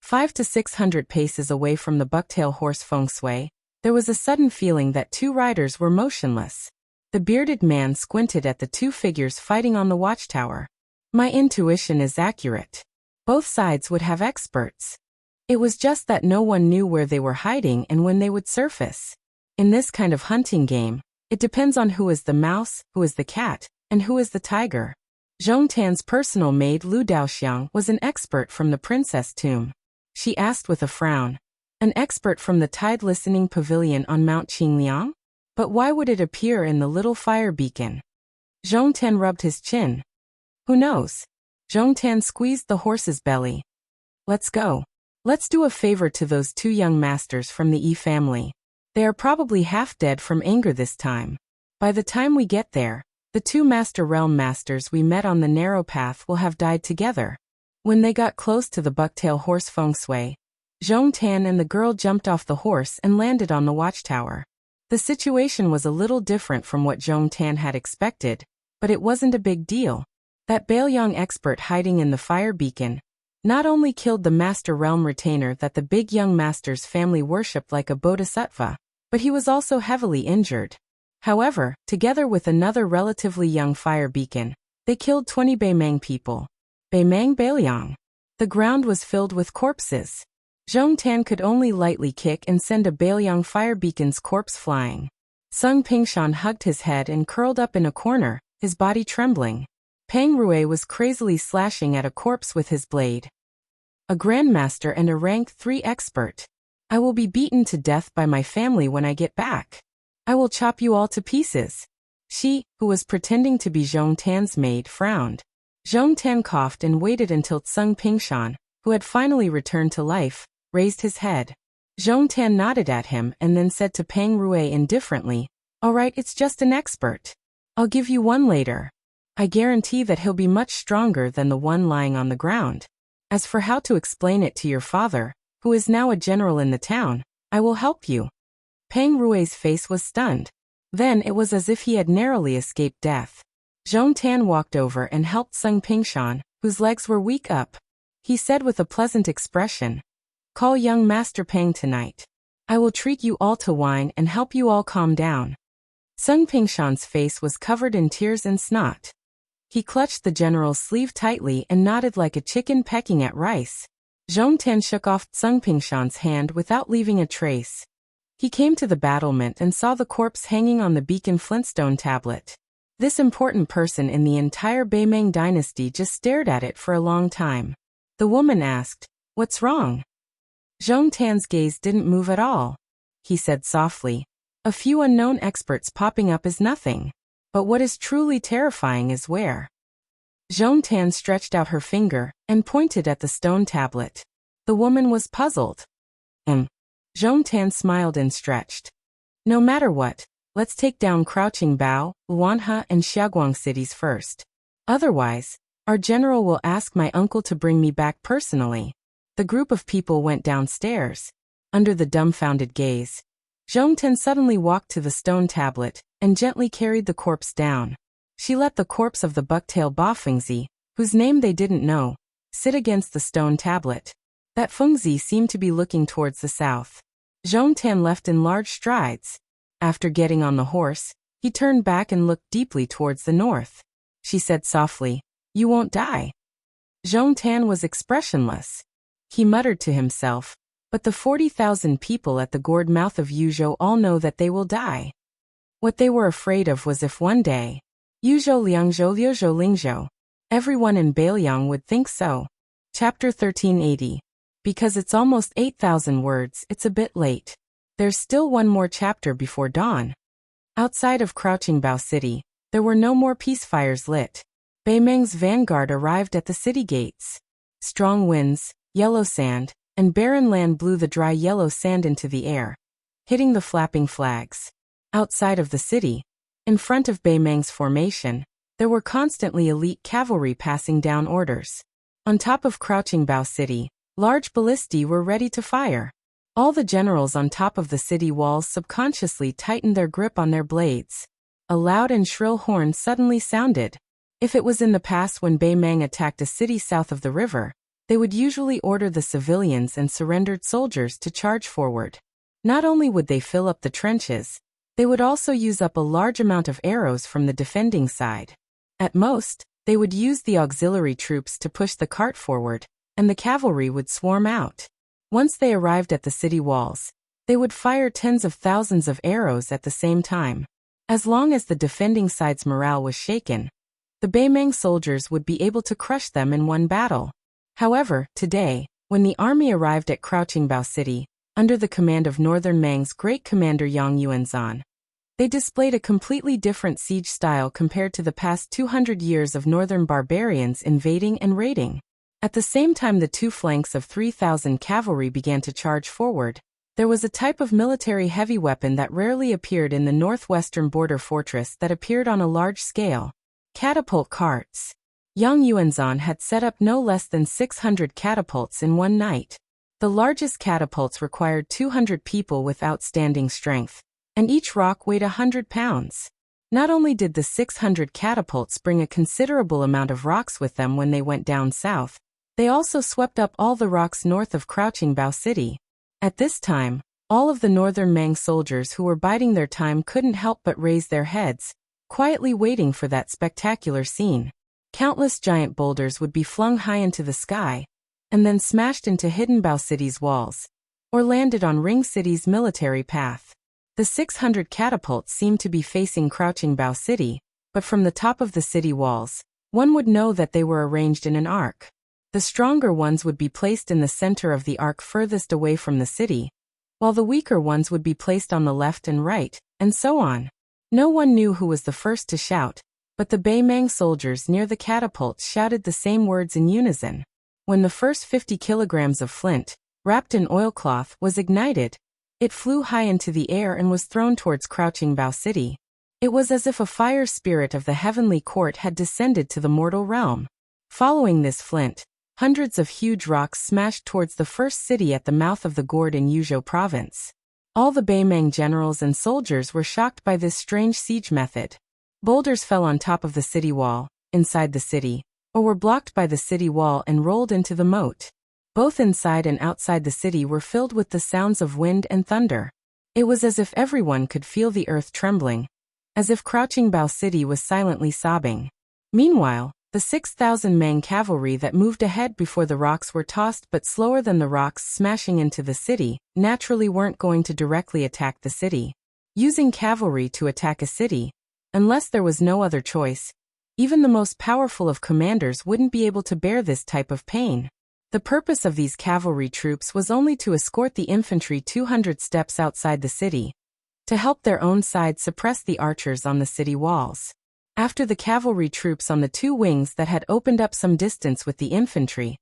500 to 600 paces away from the bucktail horse Feng Shui, there was a sudden feeling that 2 riders were motionless. The bearded man squinted at the 2 figures fighting on the watchtower. "My intuition is accurate. Both sides would have experts. It was just that no one knew where they were hiding and when they would surface. In this kind of hunting game, it depends on who is the mouse, who is the cat, and who is the tiger." Zhong Tan's personal maid Lu Daoxiang was an expert from the princess tomb. She asked with a frown, "An expert from the tide listening pavilion on Mount Qingliang? But why would it appear in the little fire beacon?" Zhong Tan rubbed his chin. "Who knows?" Zhong Tan squeezed the horse's belly. "Let's go. Let's do a favor to those 2 young masters from the Yi family. They are probably half dead from anger this time. By the time we get there, the 2 Master Realm Masters we met on the narrow path will have died together." When they got close to the bucktail horse Feng Shui, Zhong Tan and the girl jumped off the horse and landed on the watchtower. The situation was a little different from what Zhong Tan had expected, but it wasn't a big deal. That Beiliang expert hiding in the fire beacon not only killed the Master Realm retainer that the big young master's family worshipped like a bodhisattva, but he was also heavily injured. However, together with another relatively young fire beacon, they killed 20 Beimang people. Beimang Beiliang. The ground was filled with corpses. Zhong Tan could only lightly kick and send a Beiliang fire beacon's corpse flying. Sung Pingshan hugged his head and curled up in a corner, his body trembling. Peng Rui was crazily slashing at a corpse with his blade. "A grandmaster and a rank 3 expert. I will be beaten to death by my family when I get back. I will chop you all to pieces." She, who was pretending to be Zhong Tan's maid, frowned. Zhong Tan coughed and waited until Sung Pingshan, who had finally returned to life, raised his head. Zhong Tan nodded at him and then said to Peng Rui indifferently, "All right, it's just an expert. I'll give you one later. I guarantee that he'll be much stronger than the one lying on the ground. As for how to explain it to your father, who is now a general in the town, I will help you." Peng Rui's face was stunned. Then it was as if he had narrowly escaped death. Zhong Tan walked over and helped Sung Pingshan, whose legs were weak up. He said with a pleasant expression, "Call young Master Peng tonight. I will treat you all to wine and help you all calm down." Sung Pingshan's face was covered in tears and snot. He clutched the general's sleeve tightly and nodded like a chicken pecking at rice. Zhong Tan shook off Sung Pingshan's hand without leaving a trace. He came to the battlement and saw the corpse hanging on the beacon flintstone tablet. This important person in the entire Beimang dynasty just stared at it for a long time. The woman asked, "What's wrong?" Zhong Tan's gaze didn't move at all. He said softly, "A few unknown experts popping up is nothing. But what is truly terrifying is where." Zhong Tan stretched out her finger and pointed at the stone tablet. The woman was puzzled. Zhong Tan smiled and stretched. No matter what, let's take down Crouching Bao, Luanhe and Xiaoguang cities first. Otherwise, our general will ask my uncle to bring me back personally. The group of people went downstairs. Under the dumbfounded gaze, Zhong Tan suddenly walked to the stone tablet and gently carried the corpse down. She let the corpse of the bucktail Ba Fengzi, whose name they didn't know, sit against the stone tablet. That Fengzi seemed to be looking towards the south. Zhong Tan left in large strides. After getting on the horse, he turned back and looked deeply towards the north. She said softly, "You won't die." Zhong Tan was expressionless. He muttered to himself, "But the 40,000 people at the gourd mouth of Yuzhou all know that they will die." What they were afraid of was if one day, Yuzhou Liangzhou Liuzhou Lingzhou, everyone in Beiliang would think so. Chapter 1380. Because it's almost 8,000 words, it's a bit late. There's still one more chapter before dawn. Outside of Crouching Bao City, there were no more peace fires lit. Beimeng's vanguard arrived at the city gates. Strong winds, yellow sand, and barren land blew the dry yellow sand into the air, hitting the flapping flags. Outside of the city, in front of Beimeng's formation, there were constantly elite cavalry passing down orders. On top of Crouching Bao City, large ballistae were ready to fire. All the generals on top of the city walls subconsciously tightened their grip on their blades. A loud and shrill horn suddenly sounded. If it was in the past when Beimeng attacked a city south of the river, they would usually order the civilians and surrendered soldiers to charge forward. Not only would they fill up the trenches, they would also use up a large amount of arrows from the defending side. At most, they would use the auxiliary troops to push the cart forward, and the cavalry would swarm out. Once they arrived at the city walls, they would fire tens of thousands of arrows at the same time. As long as the defending side's morale was shaken, the Beimeng soldiers would be able to crush them in one battle. However, today, when the army arrived at Crouching Bao City, under the command of Northern Meng's great commander Yang Yuanzhan, they displayed a completely different siege style compared to the past 200 years of northern barbarians invading and raiding. At the same time the two flanks of 3,000 cavalry began to charge forward, there was a type of military heavy weapon that rarely appeared in the northwestern border fortress that appeared on a large scale. Catapult carts. Yang Yuanzhan had set up no less than 600 catapults in one night. The largest catapults required 200 people with outstanding strength, and each rock weighed 100 pounds. Not only did the 600 catapults bring a considerable amount of rocks with them when they went down south, they also swept up all the rocks north of Crouching Bao City. At this time, all of the northern Meng soldiers who were biding their time couldn't help but raise their heads, quietly waiting for that spectacular scene. Countless giant boulders would be flung high into the sky, and then smashed into hidden Bao City's walls, or landed on Ring City's military path. The 600 catapults seemed to be facing Crouching Bao City, but from the top of the city walls, one would know that they were arranged in an arc. The stronger ones would be placed in the center of the arc furthest away from the city, while the weaker ones would be placed on the left and right, and so on. No one knew who was the first to shout, but the Beimeng soldiers near the catapults shouted the same words in unison. When the first 50 kilograms of flint, wrapped in oilcloth, was ignited, it flew high into the air and was thrown towards Crouching Bao City. It was as if a fire spirit of the heavenly court had descended to the mortal realm. Following this flint, hundreds of huge rocks smashed towards the first city at the mouth of the gourd in Yuzhou province. All the Beimeng generals and soldiers were shocked by this strange siege method. Boulders fell on top of the city wall, inside the city, or were blocked by the city wall and rolled into the moat. Both inside and outside the city were filled with the sounds of wind and thunder. It was as if everyone could feel the earth trembling, as if Crouching Bao City was silently sobbing. Meanwhile, the 6,000 Meng cavalry that moved ahead before the rocks were tossed but slower than the rocks smashing into the city, naturally weren't going to directly attack the city. Using cavalry to attack a city, unless there was no other choice, even the most powerful of commanders wouldn't be able to bear this type of pain. The purpose of these cavalry troops was only to escort the infantry 200 steps outside the city, to help their own side suppress the archers on the city walls. After the cavalry troops on the two wings that had opened up some distance with the infantry,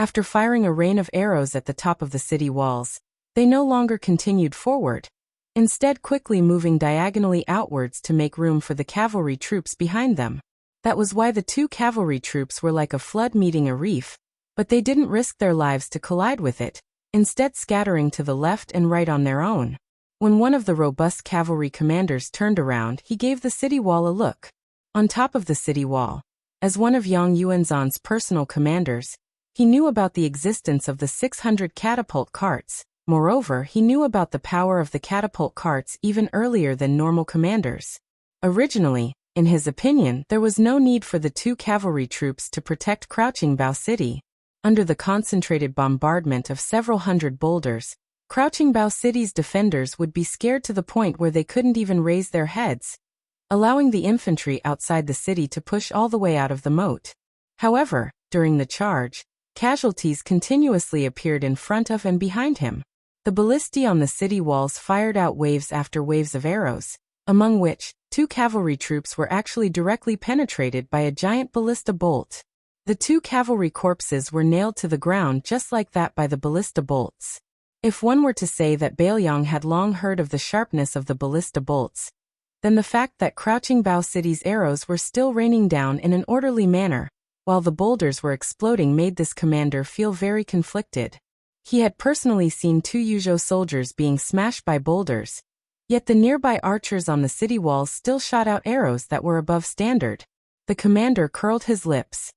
After firing a rain of arrows at the top of the city walls, they no longer continued forward, instead quickly moving diagonally outwards to make room for the cavalry troops behind them. That was why the two cavalry troops were like a flood meeting a reef, but they didn't risk their lives to collide with it, instead scattering to the left and right on their own. When one of the robust cavalry commanders turned around, he gave the city wall a look. On top of the city wall, as one of Yang Yuanzhan's personal commanders, he knew about the existence of the 600 catapult carts. Moreover, he knew about the power of the catapult carts even earlier than normal commanders. Originally, in his opinion, there was no need for the two cavalry troops to protect Crouching Bao City. Under the concentrated bombardment of several hundred boulders, Crouching Bao City's defenders would be scared to the point where they couldn't even raise their heads, allowing the infantry outside the city to push all the way out of the moat. However, during the charge, casualties continuously appeared in front of and behind him. The ballistae on the city walls fired out waves after waves of arrows, among which, two cavalry troops were actually directly penetrated by a giant ballista bolt. The two cavalry corpses were nailed to the ground just like that by the ballista bolts. If one were to say that Bailiang had long heard of the sharpness of the ballista bolts, then the fact that Crouching Bao City's arrows were still raining down in an orderly manner, while the boulders were exploding, made this commander feel very conflicted. He had personally seen two Yuzhou soldiers being smashed by boulders, yet the nearby archers on the city walls still shot out arrows that were above standard. The commander curled his lips.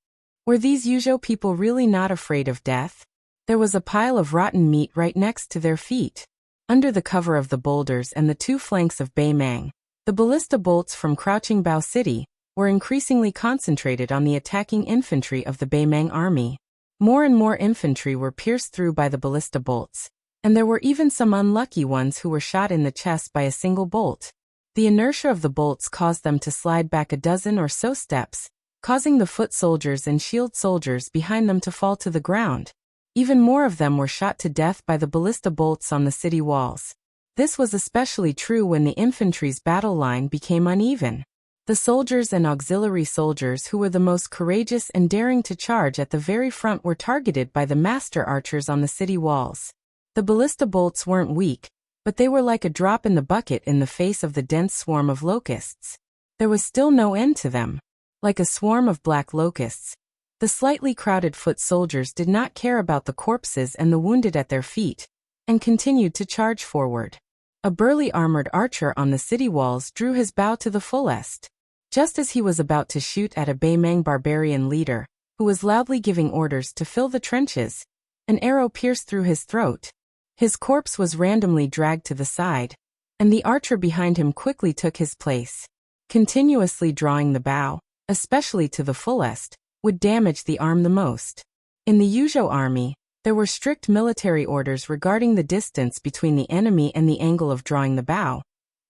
Were these Yuzhou people really not afraid of death? There was a pile of rotten meat right next to their feet. Under the cover of the boulders and the two flanks of Beimang, the ballista bolts from Crouching Bao City were increasingly concentrated on the attacking infantry of the Beimang army. More and more infantry were pierced through by the ballista bolts, and there were even some unlucky ones who were shot in the chest by a single bolt. The inertia of the bolts caused them to slide back a dozen or so steps, causing the foot soldiers and shield soldiers behind them to fall to the ground. Even more of them were shot to death by the ballista bolts on the city walls. This was especially true when the infantry's battle line became uneven. The soldiers and auxiliary soldiers who were the most courageous and daring to charge at the very front were targeted by the master archers on the city walls. The ballista bolts weren't weak, but they were like a drop in the bucket in the face of the dense swarm of locusts. There was still no end to them. Like a swarm of black locusts, the slightly crowded foot soldiers did not care about the corpses and the wounded at their feet, and continued to charge forward. A burly armored archer on the city walls drew his bow to the fullest. Just as he was about to shoot at a Beimang barbarian leader, who was loudly giving orders to fill the trenches, an arrow pierced through his throat. His corpse was randomly dragged to the side, and the archer behind him quickly took his place. Continuously drawing the bow, especially to the fullest, would damage the arm the most. In the Yuzhou army, there were strict military orders regarding the distance between the enemy and the angle of drawing the bow,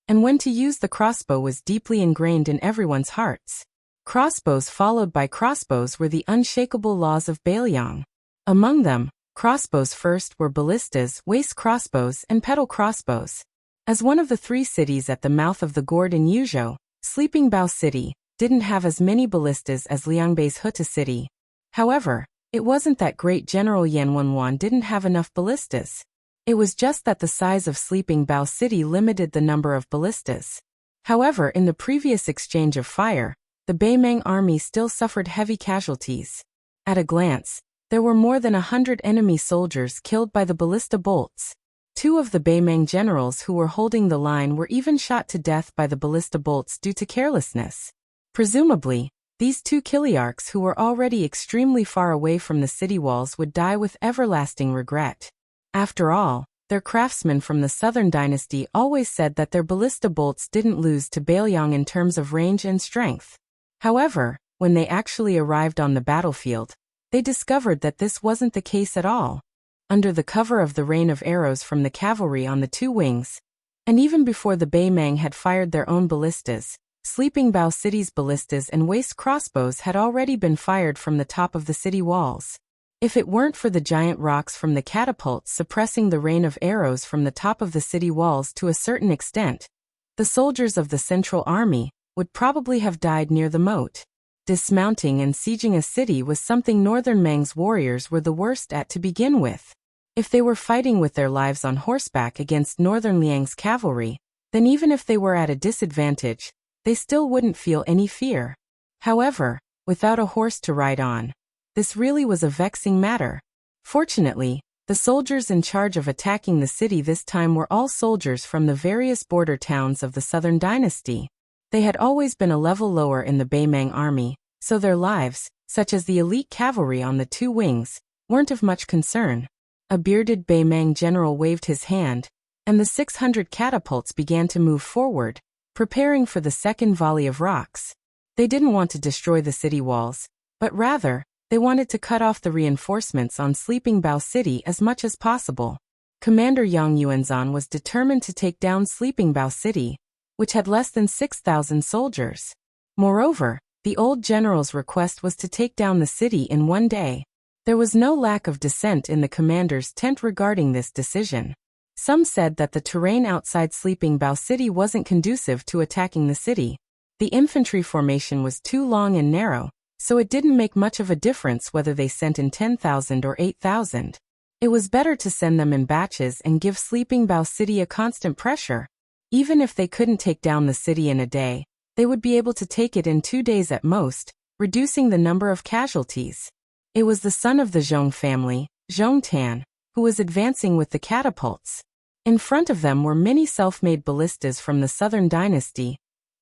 and when to use the crossbow was deeply ingrained in everyone's hearts. Crossbows followed by crossbows were the unshakable laws of Bailiang. Among them, crossbows first were ballistas, waist crossbows, and pedal crossbows. As one of the three cities at the mouth of the gourd in Yuzhou, Sleeping Bao City didn't have as many ballistas as Liangbei's Huta City. However, it wasn't that Great General Yan Wenwan didn't have enough ballistas. It was just that the size of Sleeping Bao City limited the number of ballistas. However, in the previous exchange of fire, the Beimang army still suffered heavy casualties. At a glance, there were more than 100 enemy soldiers killed by the ballista bolts. Two of the Beimang generals who were holding the line were even shot to death by the ballista bolts due to carelessness. Presumably, these two Kiliarchs who were already extremely far away from the city walls would die with everlasting regret. After all, their craftsmen from the Southern Dynasty always said that their ballista bolts didn't lose to Bailiang in terms of range and strength. However, when they actually arrived on the battlefield, they discovered that this wasn't the case at all. Under the cover of the rain of arrows from the cavalry on the two wings, and even before the Beimang had fired their own ballistas, Sleeping Bao City's ballistas and waist crossbows had already been fired from the top of the city walls. If it weren't for the giant rocks from the catapults suppressing the rain of arrows from the top of the city walls to a certain extent, the soldiers of the Central Army would probably have died near the moat. Dismounting and sieging a city was something Northern Mang's warriors were the worst at to begin with. If they were fighting with their lives on horseback against Northern Liang's cavalry, then even if they were at a disadvantage, they still wouldn't feel any fear. However, without a horse to ride on, this really was a vexing matter. Fortunately, the soldiers in charge of attacking the city this time were all soldiers from the various border towns of the Southern Dynasty. They had always been a level lower in the Beimang army, so their lives, such as the elite cavalry on the two wings, weren't of much concern. A bearded Beimang general waved his hand, and the 600 catapults began to move forward, preparing for the second volley of rocks. They didn't want to destroy the city walls, but rather, they wanted to cut off the reinforcements on Sleeping Bao City as much as possible. Commander Yang Yuanzhan was determined to take down Sleeping Bao City, which had less than 6,000 soldiers. Moreover, the old general's request was to take down the city in one day. There was no lack of dissent in the commander's tent regarding this decision. Some said that the terrain outside Sleeping Bao City wasn't conducive to attacking the city. The infantry formation was too long and narrow, so it didn't make much of a difference whether they sent in 10,000 or 8,000. It was better to send them in batches and give Sleeping Bao City a constant pressure. Even if they couldn't take down the city in a day, they would be able to take it in 2 days at most, reducing the number of casualties. It was the son of the Zhong family, Zhong Tan, who was advancing with the catapults. In front of them were many self-made ballistas from the Southern Dynasty,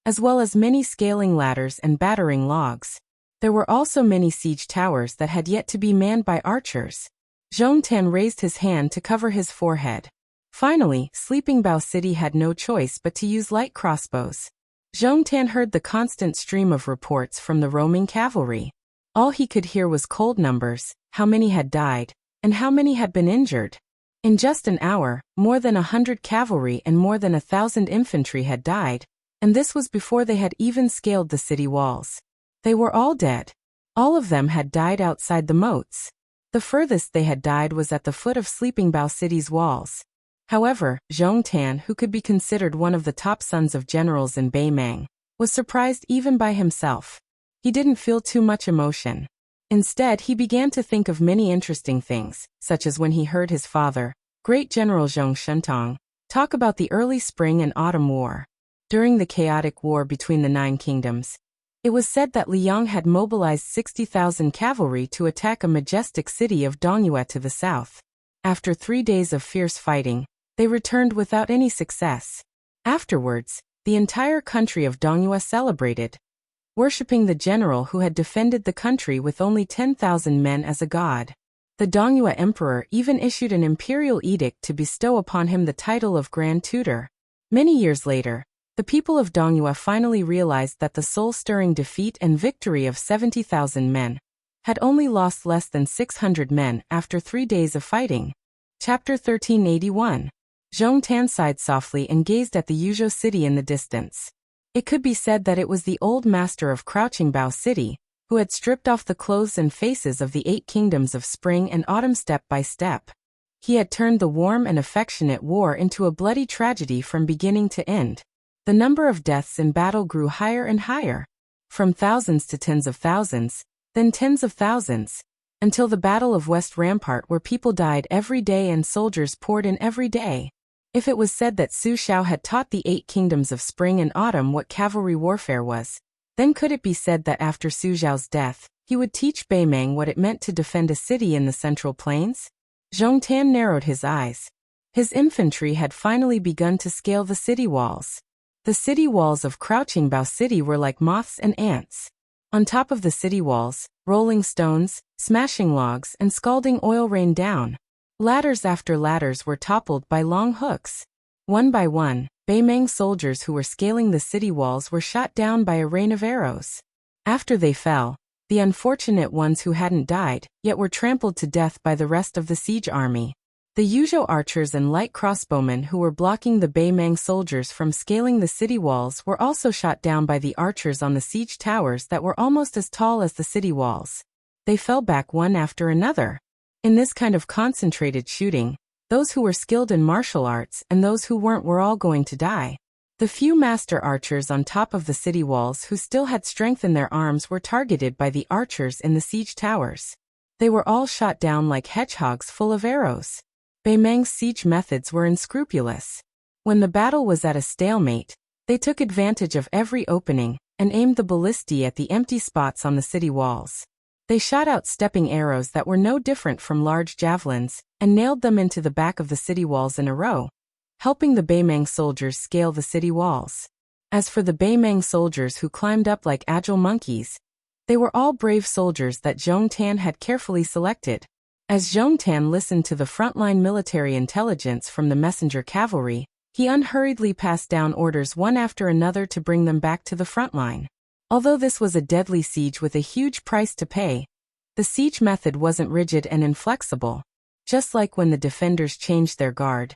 as well as many scaling ladders and battering logs. There were also many siege towers that had yet to be manned by archers. Zhong Tan raised his hand to cover his forehead. Finally, Sleeping Bao City had no choice but to use light crossbows. Zhong Tan heard the constant stream of reports from the roaming cavalry. All he could hear was cold numbers, how many had died, and how many had been injured. In just an hour, more than 100 cavalry and more than 1,000 infantry had died, and this was before they had even scaled the city walls. They were all dead. All of them had died outside the moats. The furthest they had died was at the foot of Sleeping Bao City's walls. However, Zhong Tan, who could be considered one of the top sons of generals in Beimang, was surprised even by himself. He didn't feel too much emotion. Instead, he began to think of many interesting things, such as when he heard his father, Great General Zhong Shentong, talk about the early spring and autumn war. During the chaotic war between the 9 kingdoms, it was said that Liang had mobilized 60,000 cavalry to attack a majestic city of Dongyue to the south. After 3 days of fierce fighting, they returned without any success. Afterwards, the entire country of Dongyue celebrated, worshipping the general who had defended the country with only 10,000 men as a god. The Dongyue emperor even issued an imperial edict to bestow upon him the title of Grand Tutor. Many years later, the people of Dongyue finally realized that the soul-stirring defeat and victory of 70,000 men had only lost less than 600 men after 3 days of fighting. Chapter 1381. Zhong Tan sighed softly and gazed at the Yuzhou city in the distance. It could be said that it was the old master of Crouching Bao City, who had stripped off the clothes and faces of the 8 kingdoms of spring and autumn step by step. He had turned the warm and affectionate war into a bloody tragedy from beginning to end. The number of deaths in battle grew higher and higher, from thousands to tens of thousands, then tens of thousands, until the Battle of West Rampart, where people died every day and soldiers poured in every day. If it was said that Su Xiao had taught the 8 kingdoms of spring and autumn what cavalry warfare was, then could it be said that after Su Xiao's death, he would teach Beimang what it meant to defend a city in the Central Plains? Zhong Tan narrowed his eyes. His infantry had finally begun to scale the city walls. The city walls of Crouching Bao City were like moths and ants. On top of the city walls, rolling stones, smashing logs, and scalding oil rained down. Ladders after ladders were toppled by long hooks. One by one, Beimang soldiers who were scaling the city walls were shot down by a rain of arrows. After they fell, the unfortunate ones who hadn't died, yet were trampled to death by the rest of the siege army. The Yuzhou archers and light crossbowmen who were blocking the Beimang soldiers from scaling the city walls were also shot down by the archers on the siege towers that were almost as tall as the city walls. They fell back one after another. In this kind of concentrated shooting, those who were skilled in martial arts and those who weren't were all going to die. The The few master archers on top of the city walls who still had strength in their arms were targeted by the archers in the siege towers. They were all shot down like hedgehogs full of arrows. Beimang's siege methods were unscrupulous. When the battle was at a stalemate, they took advantage of every opening and aimed the ballistae at the empty spots on the city walls. They shot out stepping arrows that were no different from large javelins and nailed them into the back of the city walls in a row, helping the Beimang soldiers scale the city walls. As for the Beimang soldiers who climbed up like agile monkeys, they were all brave soldiers that Zhong Tan had carefully selected. As Zhong Tan listened to the frontline military intelligence from the messenger cavalry, he unhurriedly passed down orders one after another to bring them back to the front line. Although this was a deadly siege with a huge price to pay, the siege method wasn't rigid and inflexible. Just like when the defenders changed their guard,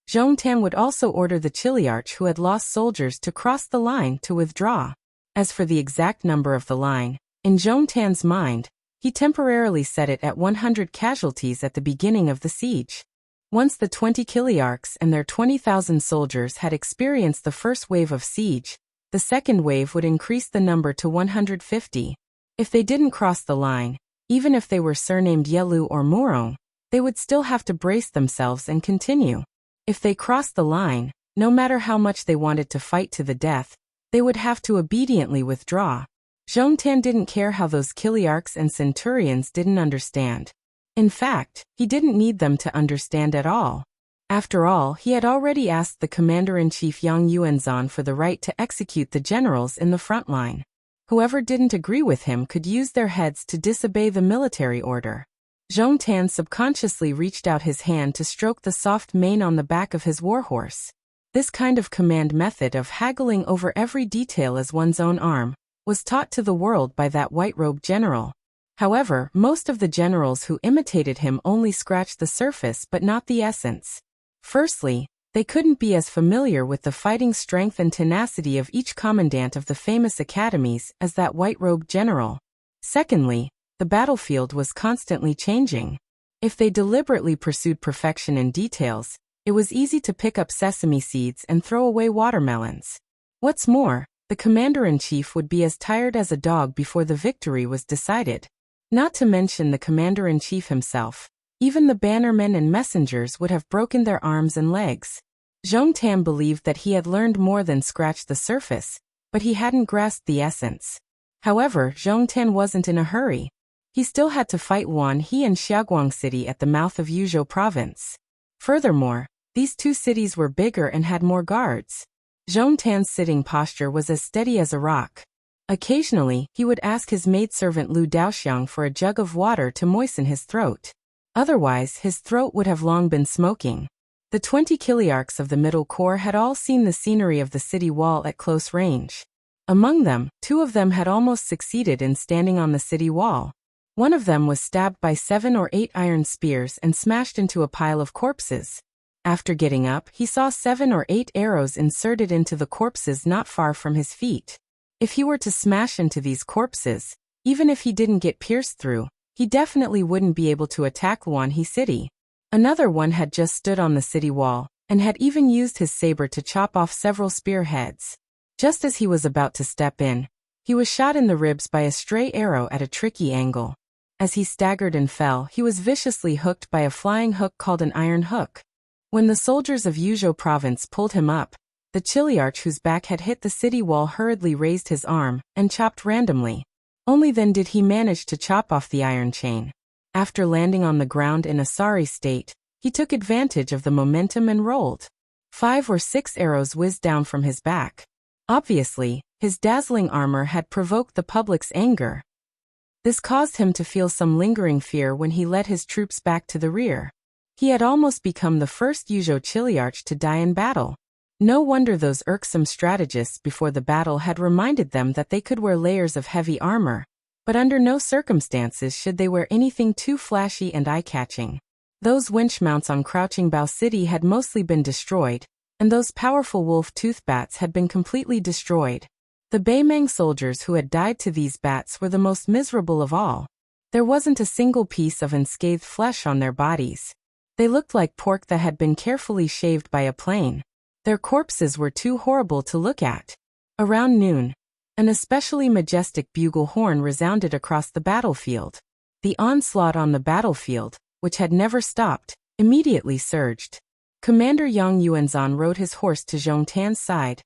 Zhong Tan would also order the Chiliarch who had lost soldiers to cross the line to withdraw. As for the exact number of the line, in Zhong Tan's mind, he temporarily set it at 100 casualties at the beginning of the siege. Once the 20 Chiliarchs and their 20,000 soldiers had experienced the first wave of siege, the second wave would increase the number to 150. If they didn't cross the line, even if they were surnamed Yelu or Murong, they would still have to brace themselves and continue. If they crossed the line, no matter how much they wanted to fight to the death, they would have to obediently withdraw. Zhong Tan didn't care how those Chiliarchs and centurions didn't understand. In fact, he didn't need them to understand at all. After all, he had already asked the commander-in-chief Yang Yuanzhan for the right to execute the generals in the front line. Whoever didn't agree with him could use their heads to disobey the military order. Zhong Tan subconsciously reached out his hand to stroke the soft mane on the back of his warhorse. This kind of command method of haggling over every detail as one's own arm was taught to the world by that white-robed general. However, most of the generals who imitated him only scratched the surface but not the essence. Firstly, they couldn't be as familiar with the fighting strength and tenacity of each commandant of the famous academies as that white-robed general. Secondly, the battlefield was constantly changing. If they deliberately pursued perfection in details, it was easy to pick up sesame seeds and throw away watermelons. What's more, the commander-in-chief would be as tired as a dog before the victory was decided. Not to mention the commander-in-chief himself. Even the bannermen and messengers would have broken their arms and legs. Zhong Tan believed that he had learned more than scratch the surface, but he hadn't grasped the essence. However, Zhong Tan wasn't in a hurry. He still had to fight Wan He and Xiaoguang City at the mouth of Yuzhou Province. Furthermore, these two cities were bigger and had more guards. Zhong Tan's sitting posture was as steady as a rock. Occasionally, he would ask his maidservant Lu Daoxiang for a jug of water to moisten his throat. Otherwise, his throat would have long been smoking. The 20 Chiliarchs of the Middle Corps had all seen the scenery of the city wall at close range. Among them, 2 of them had almost succeeded in standing on the city wall. One of them was stabbed by 7 or 8 iron spears and smashed into a pile of corpses. After getting up, he saw 7 or 8 arrows inserted into the corpses not far from his feet. If he were to smash into these corpses, even if he didn't get pierced through, he definitely wouldn't be able to attack Wanhee City. Another one had just stood on the city wall, and had even used his saber to chop off several spearheads. Just as he was about to step in, he was shot in the ribs by a stray arrow at a tricky angle. As he staggered and fell, he was viciously hooked by a flying hook called an iron hook. When the soldiers of Yuzhou Province pulled him up, the Chiliarch whose back had hit the city wall hurriedly raised his arm and chopped randomly. Only then did he manage to chop off the iron chain. After landing on the ground in a sorry state, he took advantage of the momentum and rolled. 5 or 6 arrows whizzed down from his back. Obviously, his dazzling armor had provoked the public's anger. This caused him to feel some lingering fear when he led his troops back to the rear. He had almost become the first Yuzhou Chiliarch to die in battle. No wonder those irksome strategists before the battle had reminded them that they could wear layers of heavy armor, but under no circumstances should they wear anything too flashy and eye-catching. Those winch mounts on Crouching Bao City had mostly been destroyed, and those powerful wolf-tooth bats had been completely destroyed. The Beimang soldiers who had died to these bats were the most miserable of all. There wasn't a single piece of unscathed flesh on their bodies. They looked like pork that had been carefully shaved by a plane. Their corpses were too horrible to look at. Around noon, an especially majestic bugle horn resounded across the battlefield. The onslaught on the battlefield, which had never stopped, immediately surged. Commander Yang Yuanzhan rode his horse to Zhong Tan's side,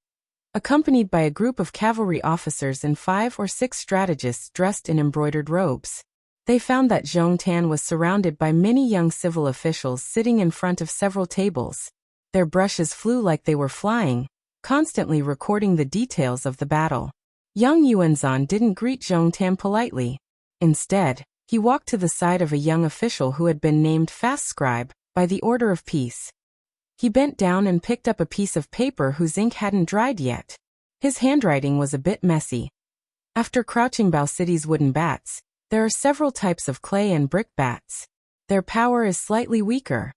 accompanied by a group of cavalry officers and 5 or 6 strategists dressed in embroidered robes. They found that Zhong Tan was surrounded by many young civil officials sitting in front of several tables. Their brushes flew like they were flying, constantly recording the details of the battle. Yang Yuanzhan didn't greet Zhong Tan politely. Instead, he walked to the side of a young official who had been named Fast Scribe by the order of peace. He bent down and picked up a piece of paper whose ink hadn't dried yet. His handwriting was a bit messy. After Crouching Bao City's wooden bats, there are several types of clay and brick bats. Their power is slightly weaker.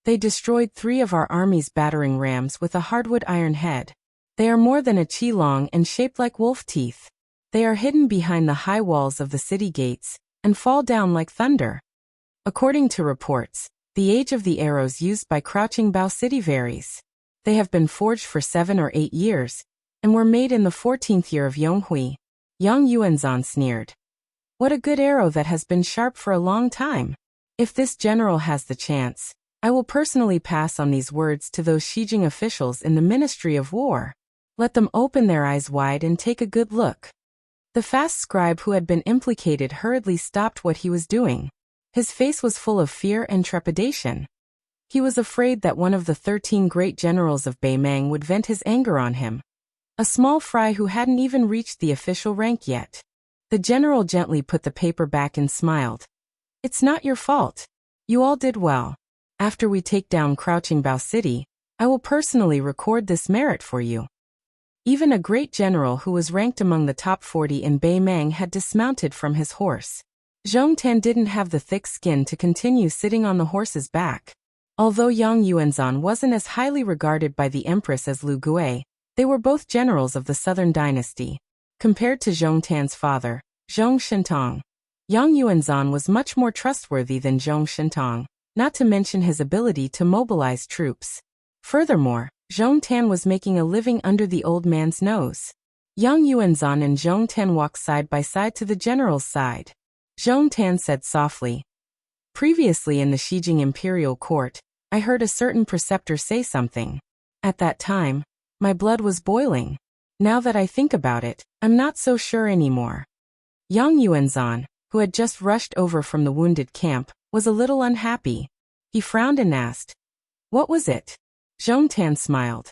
They destroyed 3 of our army's battering rams with a hardwood iron head. They are more than a chi long and shaped like wolf teeth. They are hidden behind the high walls of the city gates and fall down like thunder. According to reports, the age of the arrows used by Crouching Bao City varies. They have been forged for 7 or 8 years, and were made in the 14th year of Yonghui. Yang Yuanzhan sneered. What a good arrow that has been sharp for a long time. If this general has the chance, I will personally pass on these words to those Xijing officials in the Ministry of War. Let them open their eyes wide and take a good look. The fast scribe who had been implicated hurriedly stopped what he was doing. His face was full of fear and trepidation. He was afraid that one of the 13 great generals of Beimang would vent his anger on him. A small fry who hadn't even reached the official rank yet. The general gently put the paper back and smiled. It's not your fault. You all did well. After we take down Crouching Bao City, I will personally record this merit for you. Even a great general who was ranked among the top 40 in Beimang had dismounted from his horse. Zhong Tan didn't have the thick skin to continue sitting on the horse's back. Although Yang Yuanzhan wasn't as highly regarded by the empress as Lu Gui, they were both generals of the southern dynasty. Compared to Zhong Tan's father, Zhong Shintong, Yang Yuanzhan was much more trustworthy than Zhong Shintong, not to mention his ability to mobilize troops. Furthermore, Zhong Tan was making a living under the old man's nose. Yang Yuanzhan and Zhong Tan walked side by side to the general's side. Zhong Tan said softly, previously in the Xijing imperial court, I heard a certain preceptor say something. At that time, my blood was boiling. Now that I think about it, I'm not so sure anymore. Yang Yuanzhan, who had just rushed over from the wounded camp, was a little unhappy. He frowned and asked, what was it? Zhong Tan smiled.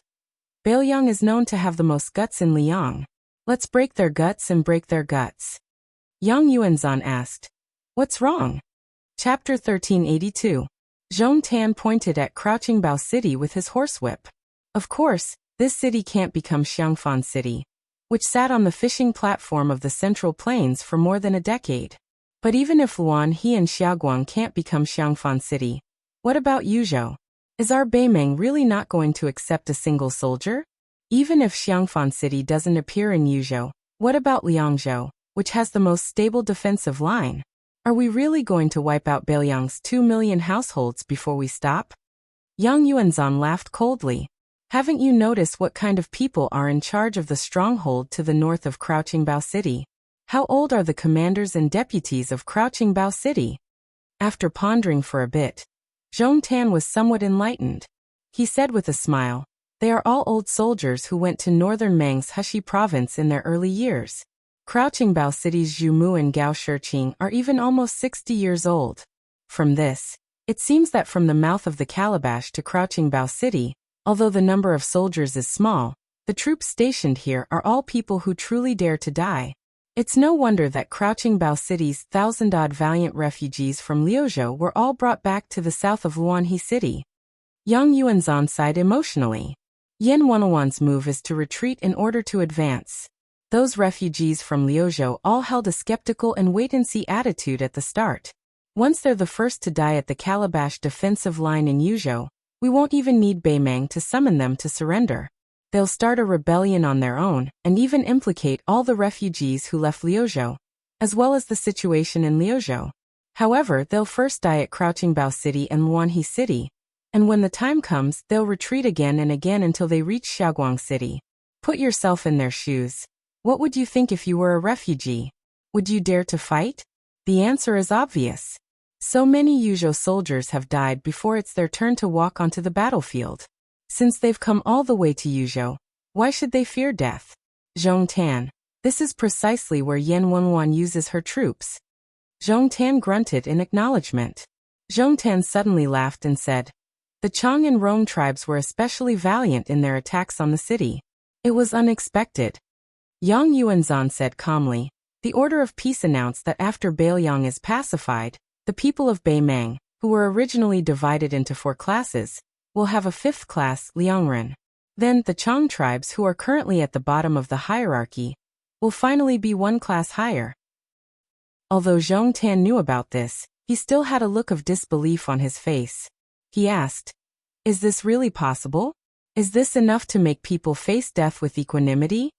Beiliang is known to have the most guts in Liang. Let's break their guts and break their guts. Yang Yuanzhan asked, what's wrong? Chapter 1382. Zhong Tan pointed at Crouching Bao City with his horsewhip. Of course, this city can't become Xiangfan City, which sat on the fishing platform of the Central Plains for more than a decade. But even if Luanhe and Xiaoguang can't become Xiangfan City, what about Yuzhou? Is our Beimang really not going to accept a single soldier? Even if Xiangfan City doesn't appear in Yuzhou, what about Liangzhou, which has the most stable defensive line? Are we really going to wipe out Beiliang's 2 million households before we stop? Yang Yuanzhan laughed coldly. Haven't you noticed what kind of people are in charge of the stronghold to the north of Crouching Bao City? How old are the commanders and deputies of Crouching Bao City? After pondering for a bit, Zhong Tan was somewhat enlightened. He said with a smile, they are all old soldiers who went to northern Mang's Heshi province in their early years. Crouching Bao City's Zhu Mu and Gao Shiqing are even almost 60 years old. From this, it seems that from the mouth of the Calabash to Crouching Bao City, although the number of soldiers is small, the troops stationed here are all people who truly dare to die. It's no wonder that Crouching Bao City's 1,000-odd valiant refugees from Liuzhou were all brought back to the south of Luanhe City. Yang Yuanzhan sighed emotionally. Yin Wenwan's move is to retreat in order to advance. Those refugees from Liuzhou all held a skeptical and wait-and-see attitude at the start. Once they're the first to die at the Calabash defensive line in Yuzhou, we won't even need Beimang to summon them to surrender. They'll start a rebellion on their own and even implicate all the refugees who left Liuzhou, as well as the situation in Liuzhou. However, they'll first die at Crouching Bao City and Luanhe City, And when the time comes, they'll retreat again and again until they reach Xiaoguang City. Put yourself in their shoes. What would you think if you were a refugee? Would you dare to fight? The answer is obvious. So many Yuzhou soldiers have died before it's their turn to walk onto the battlefield. Since they've come all the way to Yuzhou, why should they fear death? Zhong Tan. This is precisely where Yan Wenwan uses her troops. Zhong Tan grunted in acknowledgement. Zhong Tan suddenly laughed and said, the Chang and Rong tribes were especially valiant in their attacks on the city. It was unexpected. Yang Yuanzhan said calmly, the order of peace announced that after Beiliang is pacified, the people of Beimang, who were originally divided into 4 classes, will have a 5th class, Liangren. Then, the Chang tribes who are currently at the bottom of the hierarchy, will finally be 1 class higher. Although Zhong Tan knew about this, he still had a look of disbelief on his face. He asked, is this really possible? Is this enough to make people face death with equanimity?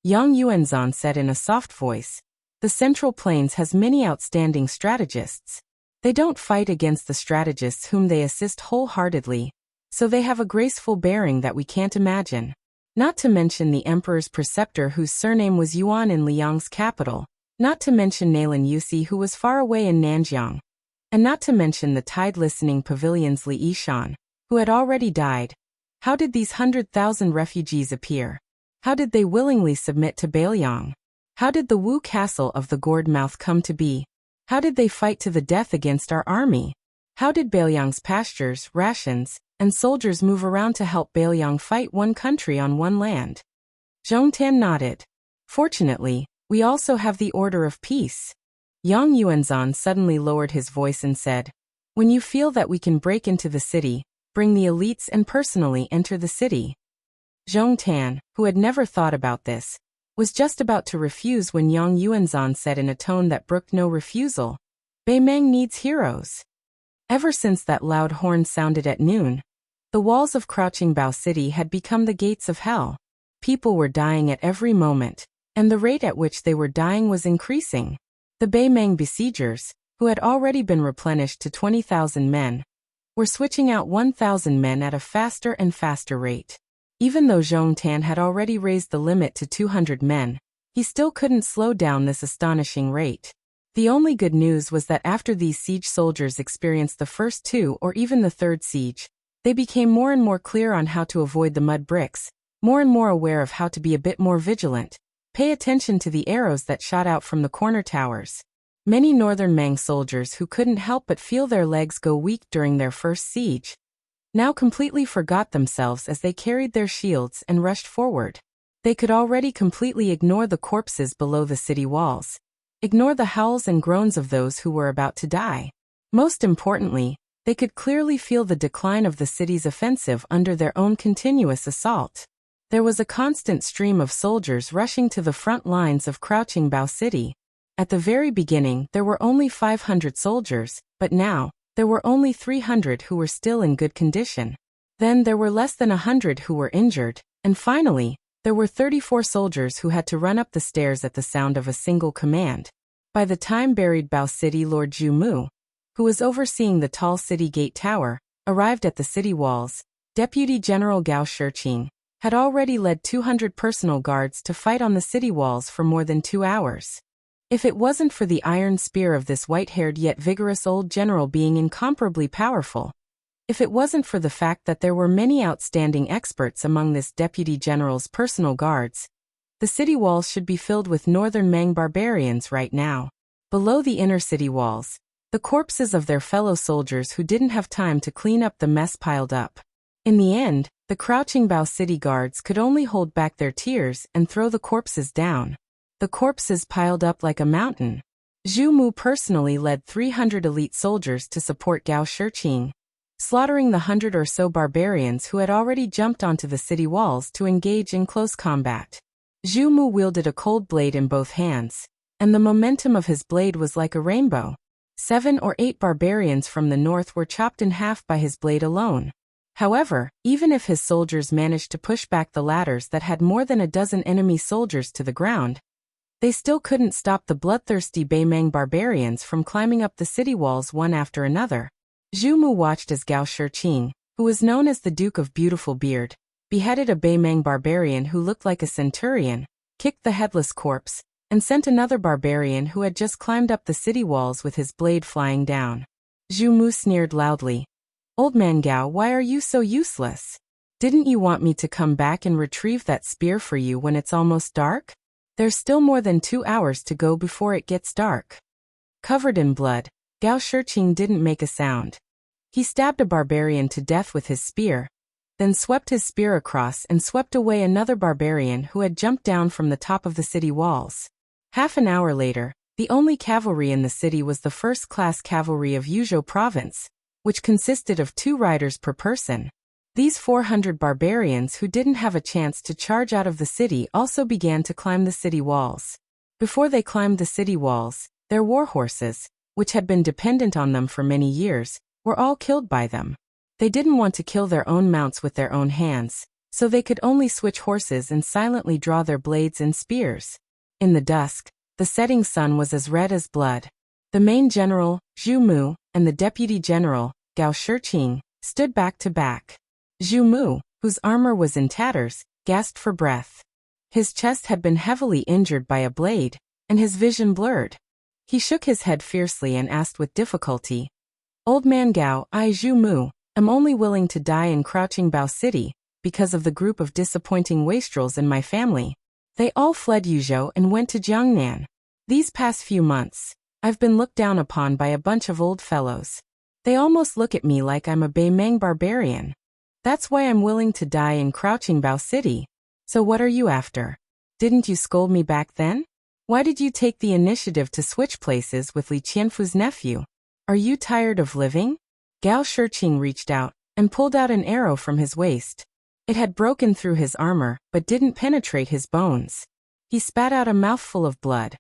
Yang Yuanzhan said in a soft voice, the Central Plains has many outstanding strategists. They don't fight against the strategists whom they assist wholeheartedly, so they have a graceful bearing that we can't imagine. Not to mention the emperor's preceptor whose surname was Yuan in Liang's capital, not to mention Nalin Yusi who was far away in Nanjiang, and not to mention the tide-listening pavilion's Li Yishan, who had already died. How did these 100,000 refugees appear? How did they willingly submit to Beiliang? How did the Wu castle of the gourd mouth come to be? How did they fight to the death against our army? How did Beiliang's pastures, rations, and soldiers move around to help Beiliang fight 1 country on 1 land? Zhong Tan nodded. Fortunately, we also have the order of peace. Yang Yuanzhan suddenly lowered his voice and said, when you feel that we can break into the city, bring the elites and personally enter the city. Zhong Tan, who had never thought about this, was just about to refuse when Yang Yuanzhan said in a tone that brooked no refusal, Beimang needs heroes. Ever since that loud horn sounded at noon, the walls of Crouching Bao City had become the gates of hell. People were dying at every moment, and the rate at which they were dying was increasing. The Beimang besiegers, who had already been replenished to 20,000 men, were switching out 1,000 men at a faster and faster rate. Even though Zhong Tan had already raised the limit to 200 men, he still couldn't slow down this astonishing rate. The only good news was that after these siege soldiers experienced the first 2 or even the 3rd siege, they became more and more clear on how to avoid the mud bricks, more and more aware of how to be a bit more vigilant. Pay attention to the arrows that shot out from the corner towers. Many northern Mang soldiers who couldn't help but feel their legs go weak during their first siege, now completely forgot themselves as they carried their shields and rushed forward. They could already completely ignore the corpses below the city walls, ignore the howls and groans of those who were about to die. Most importantly, they could clearly feel the decline of the city's offensive under their own continuous assault. There was a constant stream of soldiers rushing to the front lines of Crouching Bao City. At the very beginning, there were only 500 soldiers, but now, there were only 300 who were still in good condition. Then there were less than 100 who were injured, and finally, there were 34 soldiers who had to run up the stairs at the sound of a single command. By the time buried Bao City Lord Zhu Mu, who was overseeing the tall city gate tower, arrived at the city walls, Deputy General Gao Shiqing had already led 200 personal guards to fight on the city walls for more than 2 hours. If it wasn't for the iron spear of this white-haired yet vigorous old general being incomparably powerful, if it wasn't for the fact that there were many outstanding experts among this deputy general's personal guards, the city walls should be filled with northern Mang barbarians right now. Below the inner city walls, the corpses of their fellow soldiers who didn't have time to clean up the mess piled up. In the end, the Crouching Bao City guards could only hold back their tears and throw the corpses down. The corpses piled up like a mountain. Zhu Mu personally led 300 elite soldiers to support Gao Shiqing, slaughtering the 100 or so barbarians who had already jumped onto the city walls to engage in close combat. Zhu Mu wielded a cold blade in both hands, and the momentum of his blade was like a rainbow. 7 or 8 barbarians from the north were chopped in half by his blade alone. However, even if his soldiers managed to push back the ladders that had more than a dozen enemy soldiers to the ground, they still couldn't stop the bloodthirsty Beimang barbarians from climbing up the city walls one after another. Zhu Mu watched as Gao Shiqing, who was known as the Duke of Beautiful Beard, beheaded a Beimeng barbarian who looked like a centurion, kicked the headless corpse, and sent another barbarian who had just climbed up the city walls with his blade flying down. Zhu Mu sneered loudly. "Old man Gao, why are you so useless? Didn't you want me to come back and retrieve that spear for you when it's almost dark? There's still more than 2 hours to go before it gets dark." Covered in blood, Gao Shiqing didn't make a sound. He stabbed a barbarian to death with his spear, then swept his spear across and swept away another barbarian who had jumped down from the top of the city walls. Half an hour later, the only cavalry in the city was the first-class cavalry of Yuzhou province, which consisted of 2 riders per person. These 400 barbarians who didn't have a chance to charge out of the city also began to climb the city walls. Before they climbed the city walls, their war horses, which had been dependent on them for many years, were all killed by them. They didn't want to kill their own mounts with their own hands, so they could only switch horses and silently draw their blades and spears. In the dusk, the setting sun was as red as blood. The main general, Zhu Mu, and the deputy general, Gao Shiqing, stood back to back. Zhu Mu, whose armor was in tatters, gasped for breath. His chest had been heavily injured by a blade, and his vision blurred. He shook his head fiercely and asked with difficulty, "Old man Gao, I, Zhu Mu, am only willing to die in Crouching Bao City because of the group of disappointing wastrels in my family. They all fled Yuzhou and went to Jiangnan. These past few months, I've been looked down upon by a bunch of old fellows. They almost look at me like I'm a Beimeng barbarian. That's why I'm willing to die in Crouching Bao City. So what are you after? Didn't you scold me back then? Why did you take the initiative to switch places with Li Qianfu's nephew? Are you tired of living?" Gao Shiqing reached out and pulled out an arrow from his waist. It had broken through his armor but didn't penetrate his bones. He spat out a mouthful of blood.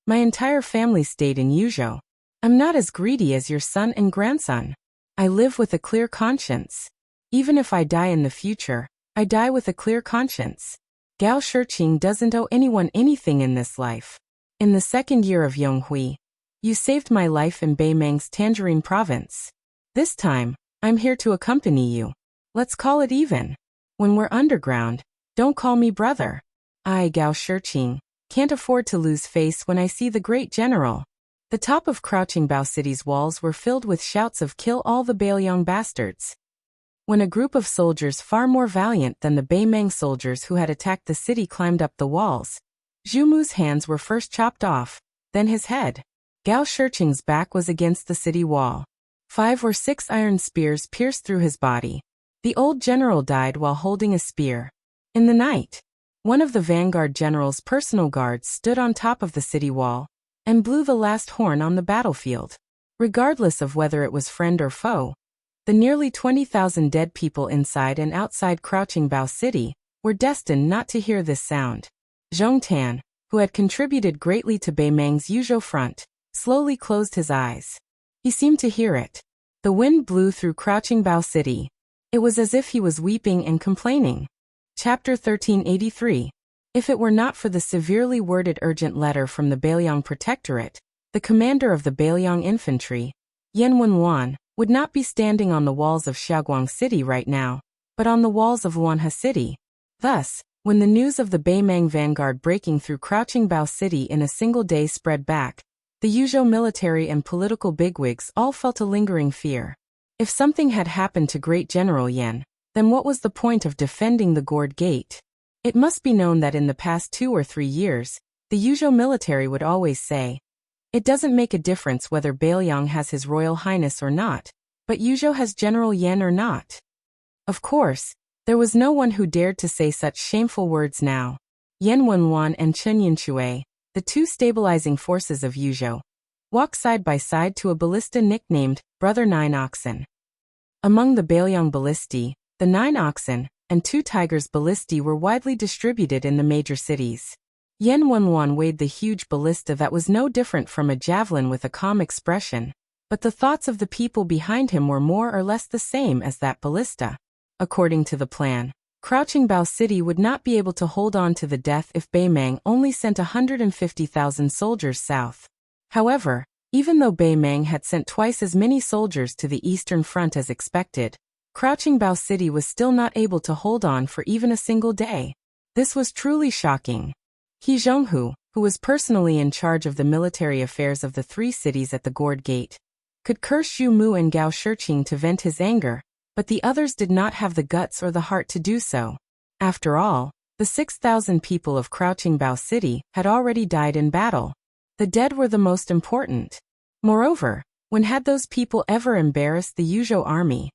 "My entire family stayed in Yuzhou. I'm not as greedy as your son and grandson. I live with a clear conscience. Even if I die in the future, I die with a clear conscience. Gao Shiqing doesn't owe anyone anything in this life. In the 2nd year of Yonghui, you saved my life in Beimeng's Tangerine province. This time, I'm here to accompany you. Let's call it even. When we're underground, don't call me brother. I, Gao Shiqing, can't afford to lose face when I see the great general." The top of Crouching Bao City's walls were filled with shouts of "Kill all the Beiliang bastards." When a group of soldiers far more valiant than the Beimeng soldiers who had attacked the city climbed up the walls, Zhu Mu's hands were first chopped off, then his head. Gao Shiqing's back was against the city wall. 5 or 6 iron spears pierced through his body. The old general died while holding a spear. In the night, one of the vanguard general's personal guards stood on top of the city wall and blew the last horn on the battlefield. Regardless of whether it was friend or foe, the nearly 20,000 dead people inside and outside Crouching Bao City were destined not to hear this sound. Zhong Tan, who had contributed greatly to Beimeng's Yuzhou front, slowly closed his eyes. He seemed to hear it. The wind blew through Crouching Bao City. It was as if he was weeping and complaining. Chapter 1383. If it were not for the severely worded urgent letter from the Beiliang Protectorate, the commander of the Beiliang infantry, Yan Wenwan, would not be standing on the walls of Xiaoguang City right now, but on the walls of Luanhe City. Thus, when the news of the Beimeng vanguard breaking through Crouching Bao City in a single day spread back, the Yuzhou military and political bigwigs all felt a lingering fear. If something had happened to Great General Yan, then what was the point of defending the Gourd Gate? It must be known that in the past 2 or 3 years, the Yuzhou military would always say, "It doesn't make a difference whether Beiliang has His Royal Highness or not, but Yuzhou has General Yan or not." Of course, there was no one who dared to say such shameful words now. Yan Wenwan and Chen Yinshui, the 2 stabilizing forces of Yuzhou, walked side by side to a ballista nicknamed Brother Nine Oxen. Among the Beiliang ballistae, the 9 oxen and 2 tigers ballistae were widely distributed in the major cities. Yan Wenwan weighed the huge ballista that was no different from a javelin with a calm expression, but the thoughts of the people behind him were more or less the same as that ballista. According to the plan, Crouching Bao City would not be able to hold on to the death if Beimeng only sent 150,000 soldiers south. However, Even though Bei Meng had sent twice as many soldiers to the Eastern Front as expected, Crouching Bao City was still not able to hold on for even a single day. This was truly shocking. He Zhonghu, who was personally in charge of the military affairs of the three cities at the Gourd Gate, could curse Xu Mu and Gao Shiqing to vent his anger, but the others did not have the guts or the heart to do so. After all, the 6,000 people of Crouching Bao City had already died in battle. The dead were the most important. Moreover, when had those people ever embarrassed the Yuzhou army?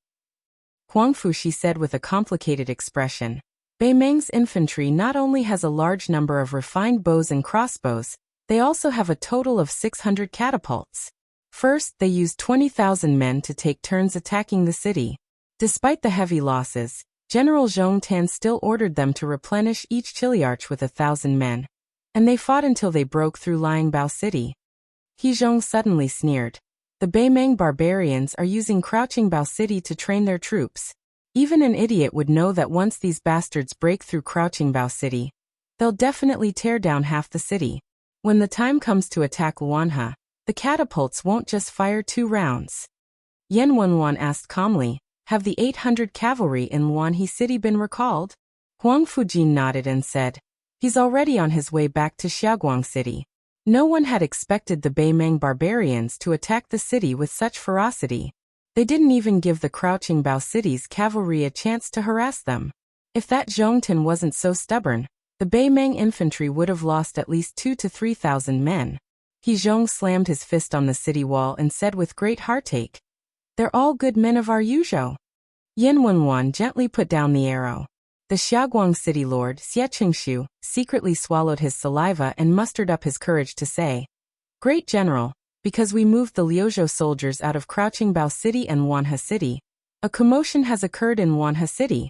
Huang Fushi said with a complicated expression, Bei Meng's infantry not only has a large number of refined bows and crossbows, they also have a total of 600 catapults. First, they used 20,000 men to take turns attacking the city. Despite the heavy losses, General Zhong Tan still ordered them to replenish each chiliarch with 1,000 men. And they fought until they broke through Liangbao City. He Zhong suddenly sneered. The Bei Meng barbarians are using Crouching Bao City to train their troops. Even an idiot would know that once these bastards break through Crouching Bao City, they'll definitely tear down half the city. When the time comes to attack Luanhe, the catapults won't just fire 2 rounds. Yan Wenwan asked calmly, have the 800 cavalry in Luanhe City been recalled? Huang Fujin nodded and said, he's already on his way back to Xiaoguang City. No one had expected the Bei Meng barbarians to attack the city with such ferocity. They didn't even give the Crouching Bao City's cavalry a chance to harass them. If that Zhongtan wasn't so stubborn, the Bei Meng infantry would have lost at least 2,000 to 3,000 men. He Zhong slammed his fist on the city wall and said with great heartache, they're all good men of our Yuzhou. Yan Wenwan gently put down the arrow. The Xiaoguang city lord, Xie Qingshu, secretly swallowed his saliva and mustered up his courage to say, Great General, because we moved the Liuzhou soldiers out of Crouching Bao City and Luanhe City, a commotion has occurred in Luanhe City.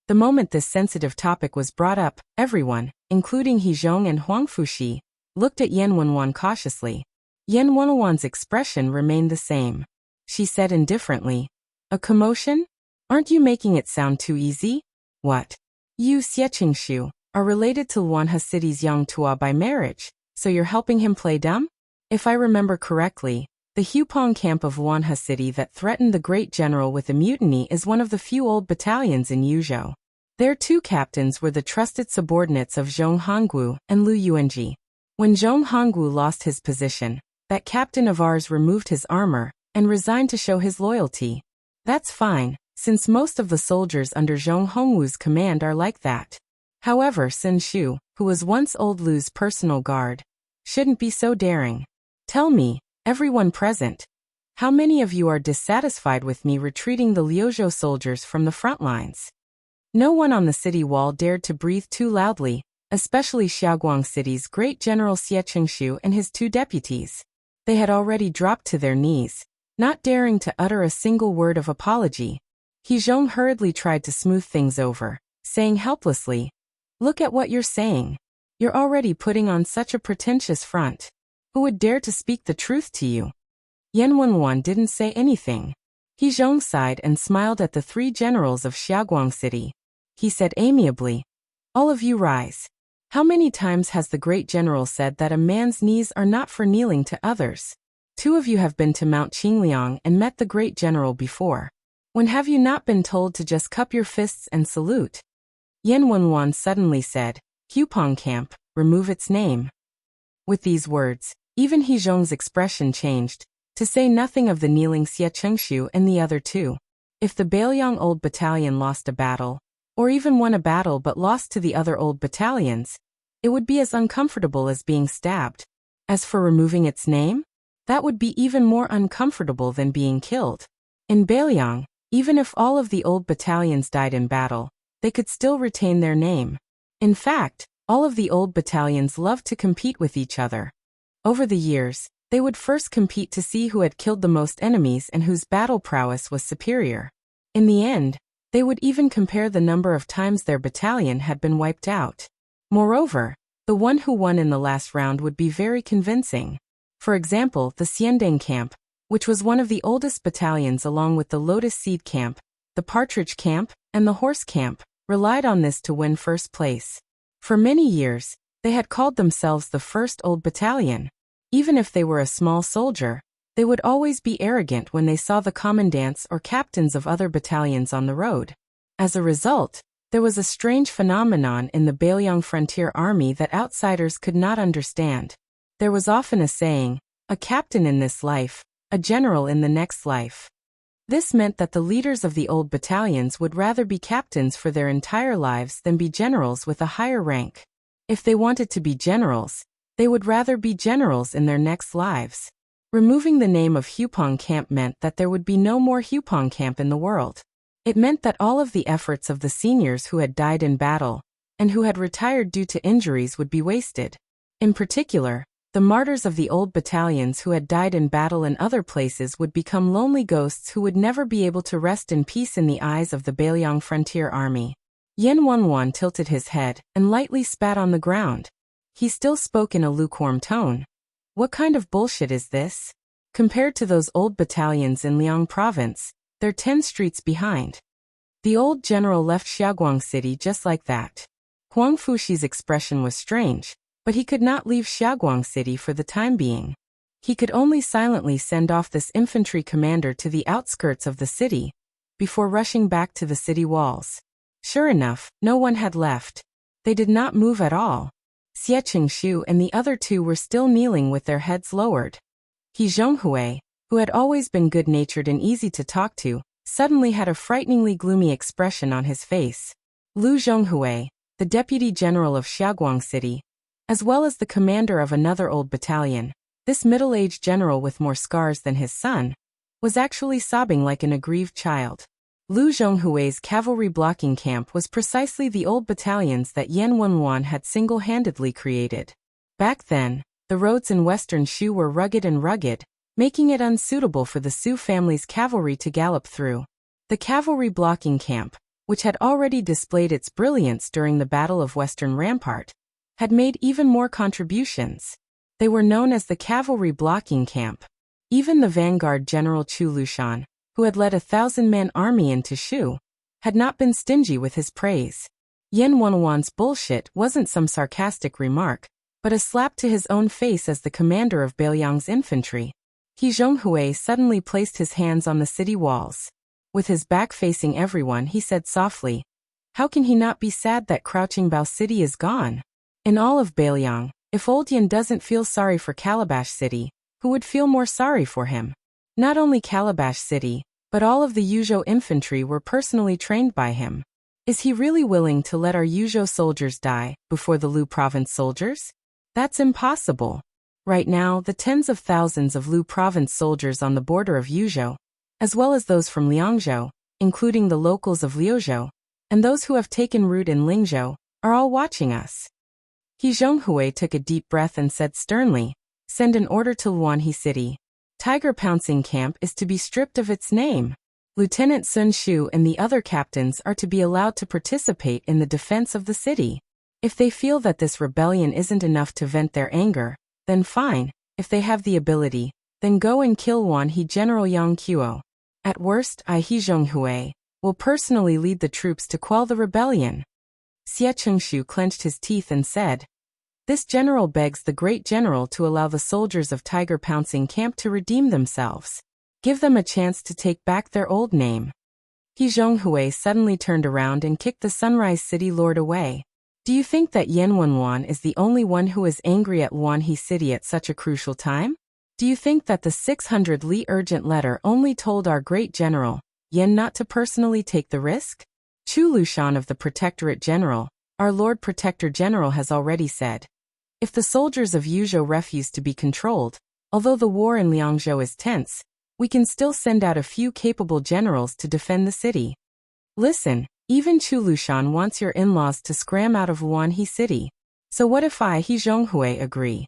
The moment this sensitive topic was brought up, everyone, including He Zhong and Huang Fushi, looked at Yan Wenwan cautiously. Yan Wenwan's expression remained the same. She said indifferently, a commotion? Aren't you making it sound too easy? What? You, Xie Qingshu, are related to Luanhe City's young Tua by marriage, so you're helping him play dumb? If I remember correctly, the Hupong camp of Luanhe City that threatened the great general with a mutiny is one of the few old battalions in Yuzhou. Their 2 captains were the trusted subordinates of Zhong Hongwu and Lu Yuanji. When Zhong Hongwu lost his position, that captain of ours removed his armor and resigned to show his loyalty. That's fine, since most of the soldiers under Zhong Hongwu's command are like that. However, Sun Shu, who was once old Lu's personal guard, shouldn't be so daring. Tell me, everyone present, how many of you are dissatisfied with me retreating the Liuzhou soldiers from the front lines? No one on the city wall dared to breathe too loudly, especially Xiaoguang City's great general Xie Qingshu and his 2 deputies. They had already dropped to their knees, not daring to utter a single word of apology. He Zhong hurriedly tried to smooth things over, saying helplessly, look at what you're saying. You're already putting on such a pretentious front. Who would dare to speak the truth to you? Yan Wenwan didn't say anything. He Zhong sighed and smiled at the 3 generals of Xiaoguang City. He said amiably, all of you rise. How many times has the great general said that a man's knees are not for kneeling to others? 2 of you have been to Mount Qingliang and met the great general before. When have you not been told to just cup your fists and salute? Yan Wenwan suddenly said, Hupong camp, remove its name. With these words, even He Zhong's expression changed, to say nothing of the kneeling Xie Qingshu and the other 2. If the Bailiang Old Battalion lost a battle, or even won a battle but lost to the other old battalions, it would be as uncomfortable as being stabbed. As for removing its name, that would be even more uncomfortable than being killed. In Bailiang, even if all of the old battalions died in battle, they could still retain their name. In fact, all of the old battalions loved to compete with each other. Over the years, they would first compete to see who had killed the most enemies and whose battle prowess was superior. In the end, they would even compare the number of times their battalion had been wiped out. Moreover, the one who won in the last round would be very convincing. For example, the Xianding camp, which was one of the oldest battalions along with the Lotus Seed camp, the Partridge camp, and the Horse camp, relied on this to win first place. For many years, they had called themselves the First Old Battalion. Even if they were a small soldier, They would always be arrogant when they saw the commandants or captains of other battalions on the road. As a result, there was a strange phenomenon in the Bailiang frontier army that outsiders could not understand. There was often a saying, a captain in this life, a general in the next life. This meant that the leaders of the old battalions would rather be captains for their entire lives than be generals with a higher rank. If they wanted to be generals, they would rather be generals in their next lives. Removing the name of Hupong Camp meant that there would be no more Hupong Camp in the world. It meant that all of the efforts of the seniors who had died in battle and who had retired due to injuries would be wasted. In particular, the martyrs of the old battalions who had died in battle in other places would become lonely ghosts who would never be able to rest in peace in the eyes of the Bailiang frontier army. Yen Wenwan tilted his head and lightly spat on the ground. He still spoke in a lukewarm tone. What kind of bullshit is this? Compared to those old battalions in Liang province, they're 10 streets behind. The old general left Xiaoguang city just like that. Huang Fushi's expression was strange, but he could not leave Xiaoguang city for the time being. He could only silently send off this infantry commander to the outskirts of the city, before rushing back to the city walls. Sure enough, no one had left. They did not move at all. Xie Qingshu and the other two were still kneeling with their heads lowered. He Zhonghui, who had always been good-natured and easy to talk to, suddenly had a frighteningly gloomy expression on his face. Lu Zhonghui, the deputy general of Xiaoguang city, as well as the commander of another old battalion, this middle-aged general with more scars than his son, was actually sobbing like an aggrieved child. Lu Zhonghui's cavalry blocking camp was precisely the old battalions that Yen Wenwan had single-handedly created. Back then, the roads in western Shu were rugged and rugged, making it unsuitable for the Su family's cavalry to gallop through. The cavalry blocking camp, which had already displayed its brilliance during the Battle of Western Rampart, had made even more contributions. They were known as the cavalry blocking camp. Even the vanguard general Chu Lushan, who had led a 1,000-man army into Shu, had not been stingy with his praise. Yen Wenwan's bullshit wasn't some sarcastic remark, but a slap to his own face as the commander of Bailiang's infantry. He Zhonghui suddenly placed his hands on the city walls. With his back facing everyone, he said softly, "How can he not be sad that Crouching Bao City is gone? In all of Bailiang, if Old Yin doesn't feel sorry for Calabash City, who would feel more sorry for him? Not only Calabash City, but all of the Yuzhou infantry were personally trained by him. Is he really willing to let our Yuzhou soldiers die before the Lu province soldiers? That's impossible. Right now, the tens of thousands of Lu province soldiers on the border of Yuzhou, as well as those from Liangzhou, including the locals of Liuzhou, and those who have taken root in Lingzhou, are all watching us." He Zhonghui took a deep breath and said sternly, "Send an order to Luanhe City. Tiger Pouncing Camp is to be stripped of its name. Lieutenant Sun Shu and the other captains are to be allowed to participate in the defense of the city. If they feel that this rebellion isn't enough to vent their anger, then fine. If they have the ability, then go and kill Luanhe General Yang Qiu. At worst, I He Zhonghui will personally lead the troops to quell the rebellion." Xie Qingshu clenched his teeth and said, "This general begs the great general to allow the soldiers of Tiger Pouncing Camp to redeem themselves. Give them a chance to take back their old name." He Zhonghui suddenly turned around and kicked the Sunrise City Lord away. "Do you think that Yen Wenwan is the only one who is angry at Luanhe City at such a crucial time? Do you think that the 600 Li urgent letter only told our great general, Yen, not to personally take the risk? Chu Lushan of the Protectorate General, our Lord Protector General, has already said, if the soldiers of Yuzhou refuse to be controlled, although the war in Liangzhou is tense, we can still send out a few capable generals to defend the city. Listen, even Chu Lushan wants your in-laws to scram out of Luanhe City. So what if I, He Zhonghui, agree?"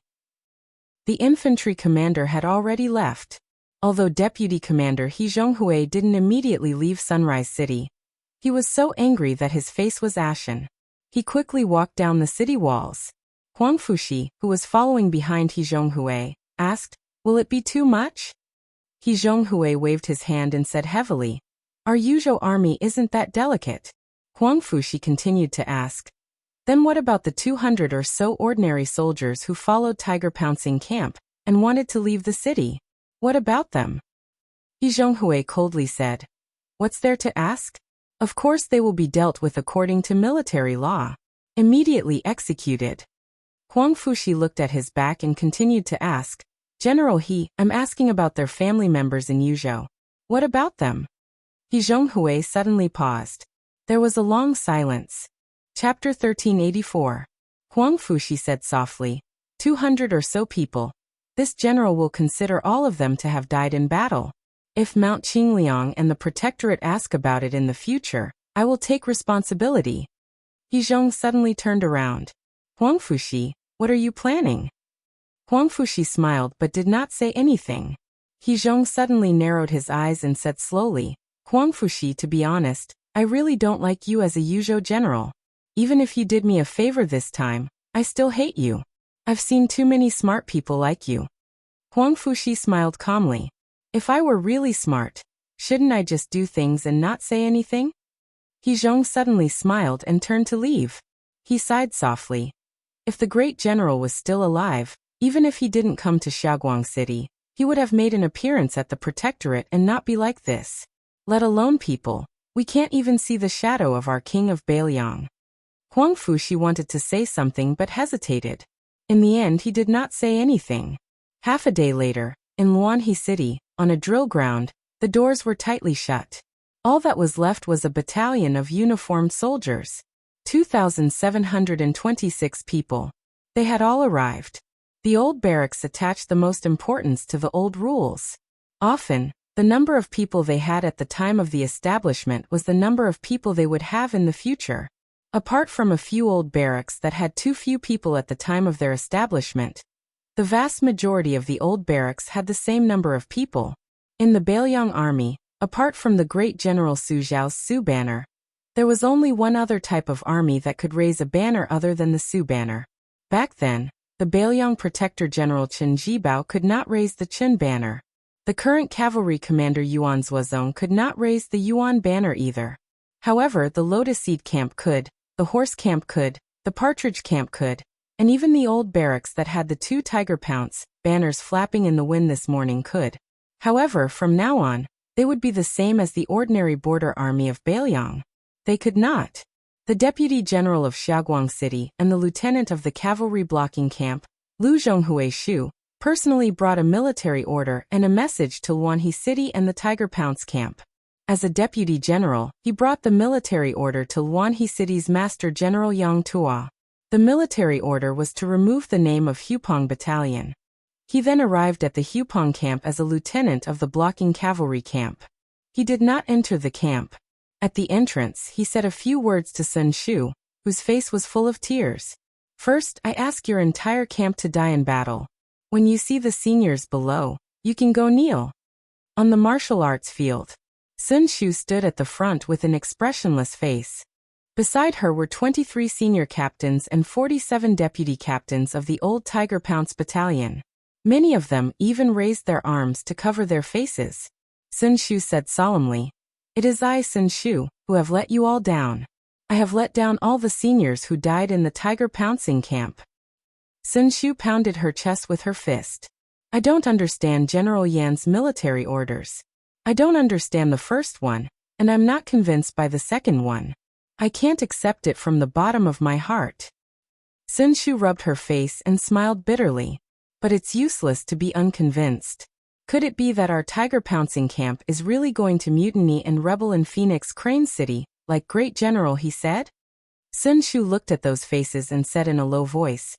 The infantry commander had already left. Although Deputy Commander He Zhonghui didn't immediately leave Sunrise City, he was so angry that his face was ashen. He quickly walked down the city walls. Huang Fushi, who was following behind He Zhonghui, asked, "Will it be too much?" He Zhonghui waved his hand and said heavily, "Our Yuzhou army isn't that delicate." Huang Fushi continued to ask, "Then what about the 200 or so ordinary soldiers who followed Tiger Pouncing Camp and wanted to leave the city? What about them? He Zhonghui coldly said. What's there to ask? Of course they will be dealt with according to military law. Immediately executed. Huang Fushi looked at his back and continued to ask, General He, I'm asking about their family members in Yuzhou. What about them? He Zhonghui suddenly paused. There was a long silence. Chapter 1384. Huang Fushi said softly, 200 or so people. This general will consider all of them to have died in battle. If Mount Qingliang and the Protectorate ask about it in the future, I will take responsibility. He Zhong suddenly turned around. Huang Fushi, what are you planning? Huang Fushi smiled but did not say anything. He Zhong suddenly narrowed his eyes and said slowly, Huang Fushi, to be honest, I really don't like you as a Yuzhou general. Even if you did me a favor this time, I still hate you. I've seen too many smart people like you. Huang Fushi smiled calmly. If I were really smart, shouldn't I just do things and not say anything? He Zhong suddenly smiled and turned to leave. He sighed softly. If the great general was still alive, even if he didn't come to Xiaoguang City, he would have made an appearance at the Protectorate and not be like this. Let alone people, we can't even see the shadow of our king of Beiliang. Huang Fushi wanted to say something but hesitated. In the end he did not say anything. Half a day later, in Luanhe City, on a drill ground, the doors were tightly shut. All that was left was a battalion of uniformed soldiers. 2,726 people. They had all arrived. The old barracks attached the most importance to the old rules. Often, the number of people they had at the time of the establishment was the number of people they would have in the future. Apart from a few old barracks that had too few people at the time of their establishment, the vast majority of the old barracks had the same number of people. In the Beiliang army, apart from the great General Su Zhao's Su banner, there was only one other type of army that could raise a banner other than the Su banner. Back then, the Beiliang Protector General Chen Jibao could not raise the Chen banner. The current cavalry commander Yuan Zuozong could not raise the Yuan banner either. However, the Lotus Seed Camp could, the Horse Camp could, the Partridge Camp could, and even the old barracks that had the 2 Tiger Pounce banners flapping in the wind this morning could. However, from now on, they would be the same as the ordinary border army of Beiliang. They could not. The Deputy General of Xiaoguang City and the Lieutenant of the Cavalry Blocking Camp, Lu Zhonghui Shu, personally brought a military order and a message to Luanhe City and the Tiger Pounce Camp. As a Deputy General, he brought the military order to Luanhe City's Master General Yang Tua. The military order was to remove the name of Hupong Battalion. He then arrived at the Hupong camp as a lieutenant of the blocking cavalry camp. He did not enter the camp. At the entrance, he said a few words to Sun Shu, whose face was full of tears. First, I ask your entire camp to die in battle. When you see the seniors below, you can go kneel. On the martial arts field, Sun Shu stood at the front with an expressionless face. Beside her were 23 senior captains and 47 deputy captains of the old Tiger Pounce Battalion. Many of them even raised their arms to cover their faces. Sun Shu said solemnly, It is I, Sun Shu, who have let you all down. I have let down all the seniors who died in the Tiger Pouncing camp. Sun Shu pounded her chest with her fist. I don't understand General Yan's military orders. I don't understand the first one, and I'm not convinced by the second one. I can't accept it from the bottom of my heart. Sun Shu rubbed her face and smiled bitterly. But it's useless to be unconvinced. Could it be that our Tiger Pouncing camp is really going to mutiny and rebel in Phoenix Crane City, like Great General he said? Sun Shu looked at those faces and said in a low voice,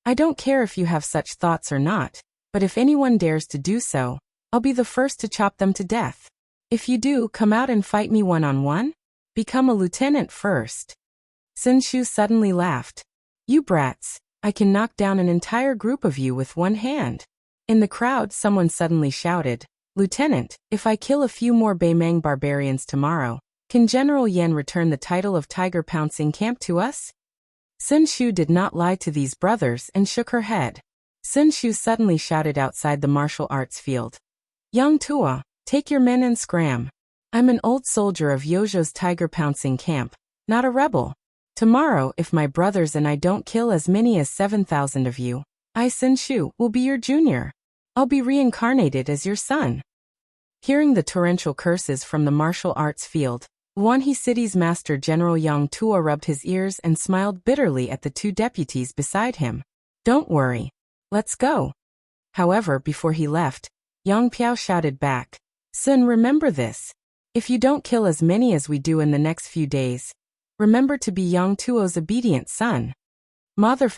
I don't care if you have such thoughts or not, but if anyone dares to do so, I'll be the first to chop them to death. If you do, come out and fight me one-on-one? Become a lieutenant first. Sun Shu suddenly laughed. You brats, I can knock down an entire group of you with one hand. In the crowd, someone suddenly shouted, Lieutenant, if I kill a few more Beimang barbarians tomorrow, can General Yan return the title of Tiger Pouncing Camp to us? Sun Shu did not lie to these brothers and shook her head. Sun Shu suddenly shouted outside the martial arts field. Yang Tua, take your men and scram. I'm an old soldier of Yozhou's Tiger Pouncing Camp, not a rebel. Tomorrow, if my brothers and I don't kill as many as 7,000 of you, I, Sun Shu, will be your junior. I'll be reincarnated as your son." Hearing the torrential curses from the martial arts field, Luanhe City's Master General Yang Tuo rubbed his ears and smiled bitterly at the two deputies beside him. "Don't worry. Let's go." However, before he left, Yang Piao shouted back, "Sun, remember this. If you don't kill as many as we do in the next few days, remember to be Yang Tuo's obedient son." Motherf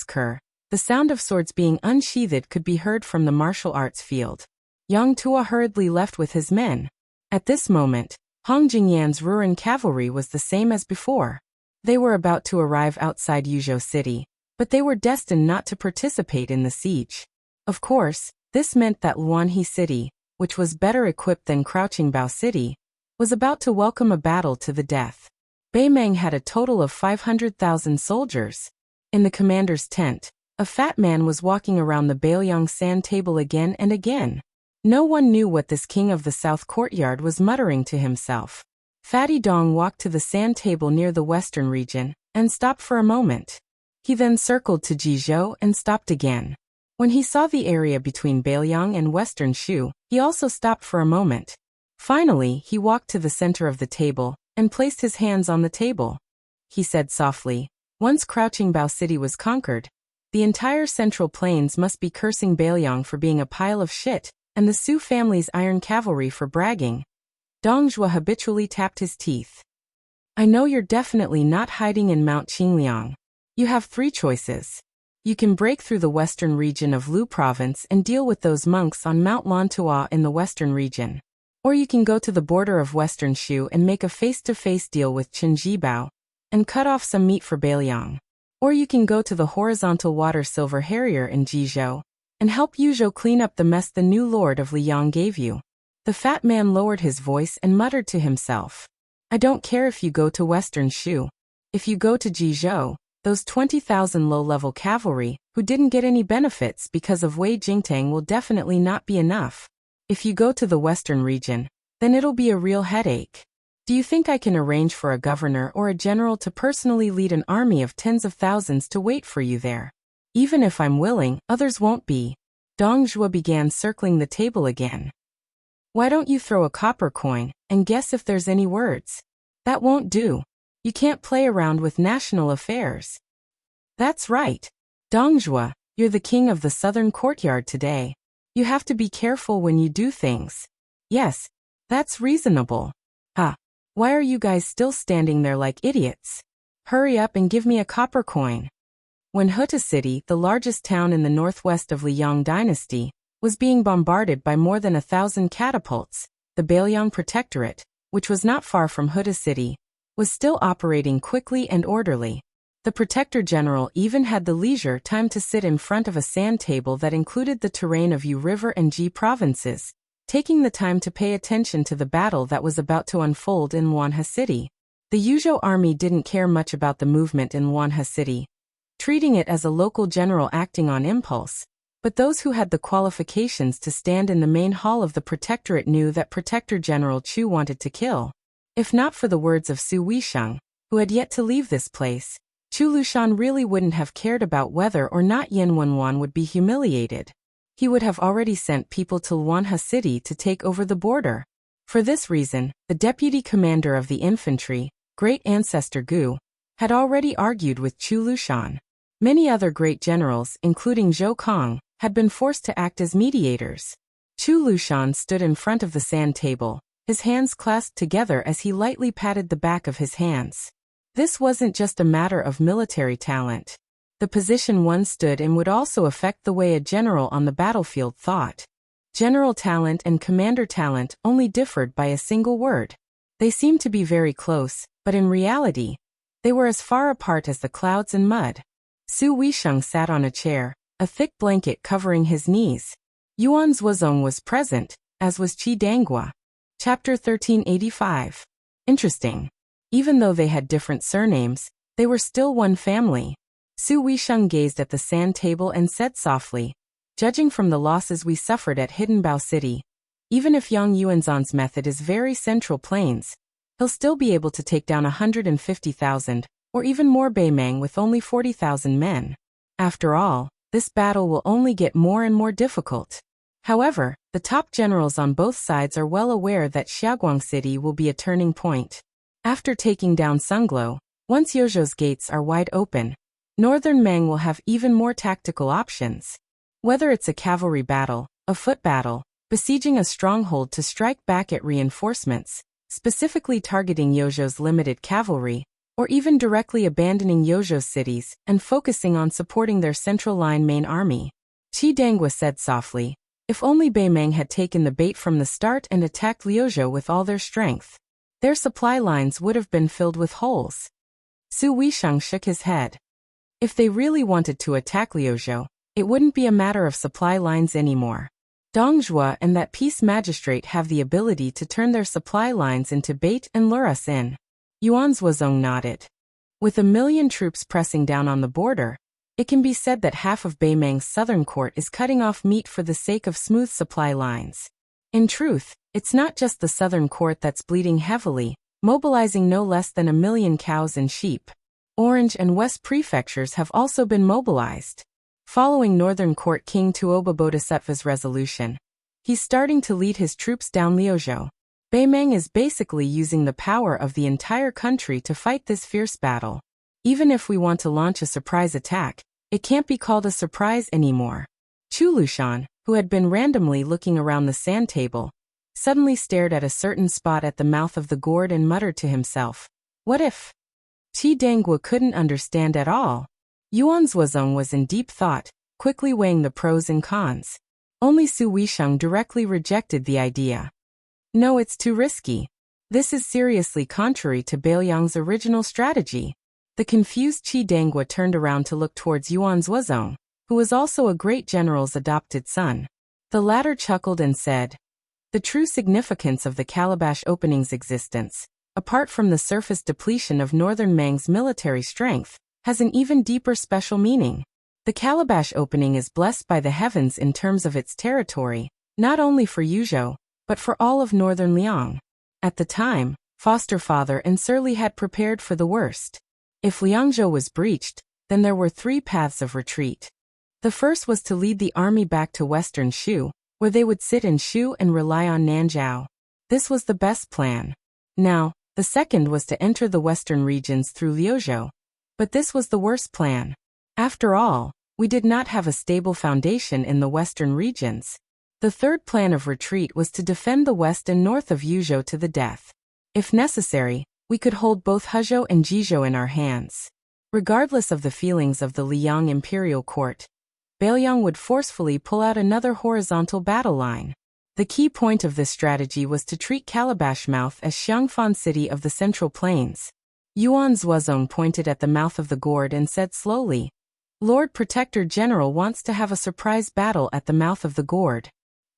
*Ker. The sound of swords being unsheathed could be heard from the martial arts field. Yang Tuo hurriedly left with his men. At this moment, Hong Jingyan's Ruran cavalry was the same as before. They were about to arrive outside Yuzhou City, but they were destined not to participate in the siege. Of course, this meant that Luanhe City, which was better equipped than Crouching Bao City, was about to welcome a battle to the death. Beimeng had a total of 500,000 soldiers. In the commander's tent, a fat man was walking around the Bailiang sand table again and again. No one knew what this king of the south courtyard was muttering to himself. Fatty Dong walked to the sand table near the western region, and stopped for a moment. He then circled to Jizhou and stopped again. When he saw the area between Bailiang and western Shu, he also stopped for a moment. Finally, he walked to the center of the table, and placed his hands on the table. He said softly, "Once Crouching Bao City was conquered, the entire Central Plains must be cursing Bailiang for being a pile of shit, and the Su family's iron cavalry for bragging." Dong Zhuo habitually tapped his teeth. "I know you're definitely not hiding in Mount Qingliang. You have three choices. You can break through the western region of Lu Province and deal with those monks on Mount Lantua in the western region. Or you can go to the border of western Shu and make a face-to-face deal with Qin Jibao, and cut off some meat for Bailiang. Or you can go to the horizontal water Silver Harrier in Jizhou, and help Yuzhou clean up the mess the new lord of Liang gave you." The fat man lowered his voice and muttered to himself, "I don't care if you go to western Shu. If you go to Jizhou, those 20,000 low-level cavalry, who didn't get any benefits because of Wei Jingtang, will definitely not be enough. If you go to the western region, then it'll be a real headache. Do you think I can arrange for a governor or a general to personally lead an army of tens of thousands to wait for you there? Even if I'm willing, others won't be." Dong Zhuo began circling the table again. "Why don't you throw a copper coin and guess if there's any words? That won't do. You can't play around with national affairs." "That's right. Dong Zhuo, you're the king of the southern courtyard today. You have to be careful when you do things." "Yes, that's reasonable." Why are you guys still standing there like idiots? Hurry up and give me a copper coin." When Huta City, the largest town in the northwest of Liang Dynasty, was being bombarded by more than 1,000 catapults, the Bailiang Protectorate, which was not far from Huta City, was still operating quickly and orderly. The Protector General even had the leisure time to sit in front of a sand table that included the terrain of Yu River and Ji provinces, taking the time to pay attention to the battle that was about to unfold in Luanhe City. The Yuzhou army didn't care much about the movement in Luanhe City, treating it as a local general acting on impulse, but those who had the qualifications to stand in the main hall of the Protectorate knew that Protector General Chu wanted to kill. If not for the words of Su Weisheng, who had yet to leave this place, Chu Lushan really wouldn't have cared about whether or not Yin Wenwan would be humiliated. He would have already sent people to Luanhe City to take over the border. For this reason, the deputy commander of the infantry, Great Ancestor Gu, had already argued with Chu Lushan. Many other great generals, including Zhou Kong, had been forced to act as mediators. Chu Lushan stood in front of the sand table, his hands clasped together as he lightly patted the back of his hands. This wasn't just a matter of military talent. The position one stood in would also affect the way a general on the battlefield thought. General talent and commander talent only differed by a single word. They seemed to be very close, but in reality, they were as far apart as the clouds and mud. Su Weisheng sat on a chair, a thick blanket covering his knees. Yuan Zuozong was present, as was Qi Danghua. Chapter 1385. Interesting. Even though they had different surnames, they were still one family. Su Weisheng gazed at the sand table and said softly, "Judging from the losses we suffered at Hidden Bao City, even if Yang Yuanzhan's method is very Central Plains, he'll still be able to take down 150,000, or even more Beimeng with only 40,000 men. After all, this battle will only get more and more difficult. However, the top generals on both sides are well aware that Xiaoguang City will be a turning point. After taking down Sunglo, once Yozhou's gates are wide open, Northern Meng will have even more tactical options. Whether it's a cavalry battle, a foot battle, besieging a stronghold to strike back at reinforcements, specifically targeting Yozhou's limited cavalry, or even directly abandoning Yozhou's cities and focusing on supporting their central line main army. Qi Dangwa said softly, if only Beimeng had taken the bait from the start and attacked Liuzhou with all their strength. Their supply lines would have been filled with holes. Su Weisheng shook his head. If they really wanted to attack Liuzhou, it wouldn't be a matter of supply lines anymore. Dong Zhuo and that peace magistrate have the ability to turn their supply lines into bait and lure us in. Yuan Zhuozong nodded. With 1 million troops pressing down on the border, it can be said that half of Beimeng's southern court is cutting off meat for the sake of smooth supply lines. In truth, it's not just the southern court that's bleeding heavily, mobilizing no less than 1 million cows and sheep. Orange and West prefectures have also been mobilized. Following Northern Court King Tuoba Bodhisattva's resolution, he's starting to lead his troops down Liuzhou. Beimeng is basically using the power of the entire country to fight this fierce battle. Even if we want to launch a surprise attack, it can't be called a surprise anymore. Chu Lushan, who had been randomly looking around the sand table, suddenly stared at a certain spot at the mouth of the gourd and muttered to himself, "What if?" Qi Dangwa couldn't understand at all. Yuan Zhuozong was in deep thought, quickly weighing the pros and cons. Only Su Weisheng directly rejected the idea. No, it's too risky. This is seriously contrary to Beiliang's original strategy. The confused Qi Dangwa turned around to look towards Yuan Zhuozong, who was also a great general's adopted son. The latter chuckled and said, the true significance of the Calabash opening's existence, apart from the surface depletion of Northern Meng's military strength, has an even deeper special meaning. The Calabash opening is blessed by the heavens in terms of its territory, not only for Yuzhou, but for all of northern Liang. At the time, foster father and Surly had prepared for the worst. If Liangzhou was breached, then there were 3 paths of retreat. The first was to lead the army back to western Shu, where they would sit in Shu and rely on Nanzhao. This was the best plan. Now, the second was to enter the western regions through Liuzhou. But this was the worst plan. After all, we did not have a stable foundation in the western regions. The third plan of retreat was to defend the west and north of Yuzhou to the death. If necessary, we could hold both Hezhou and Jizhou in our hands. Regardless of the feelings of the Liang imperial court, Beiliang would forcefully pull out another horizontal battle line. The key point of this strategy was to treat Calabash Mouth as Xiangfan City of the Central Plains. Yuan Zhuozong pointed at the mouth of the gourd and said slowly, Lord Protector General wants to have a surprise battle at the mouth of the gourd.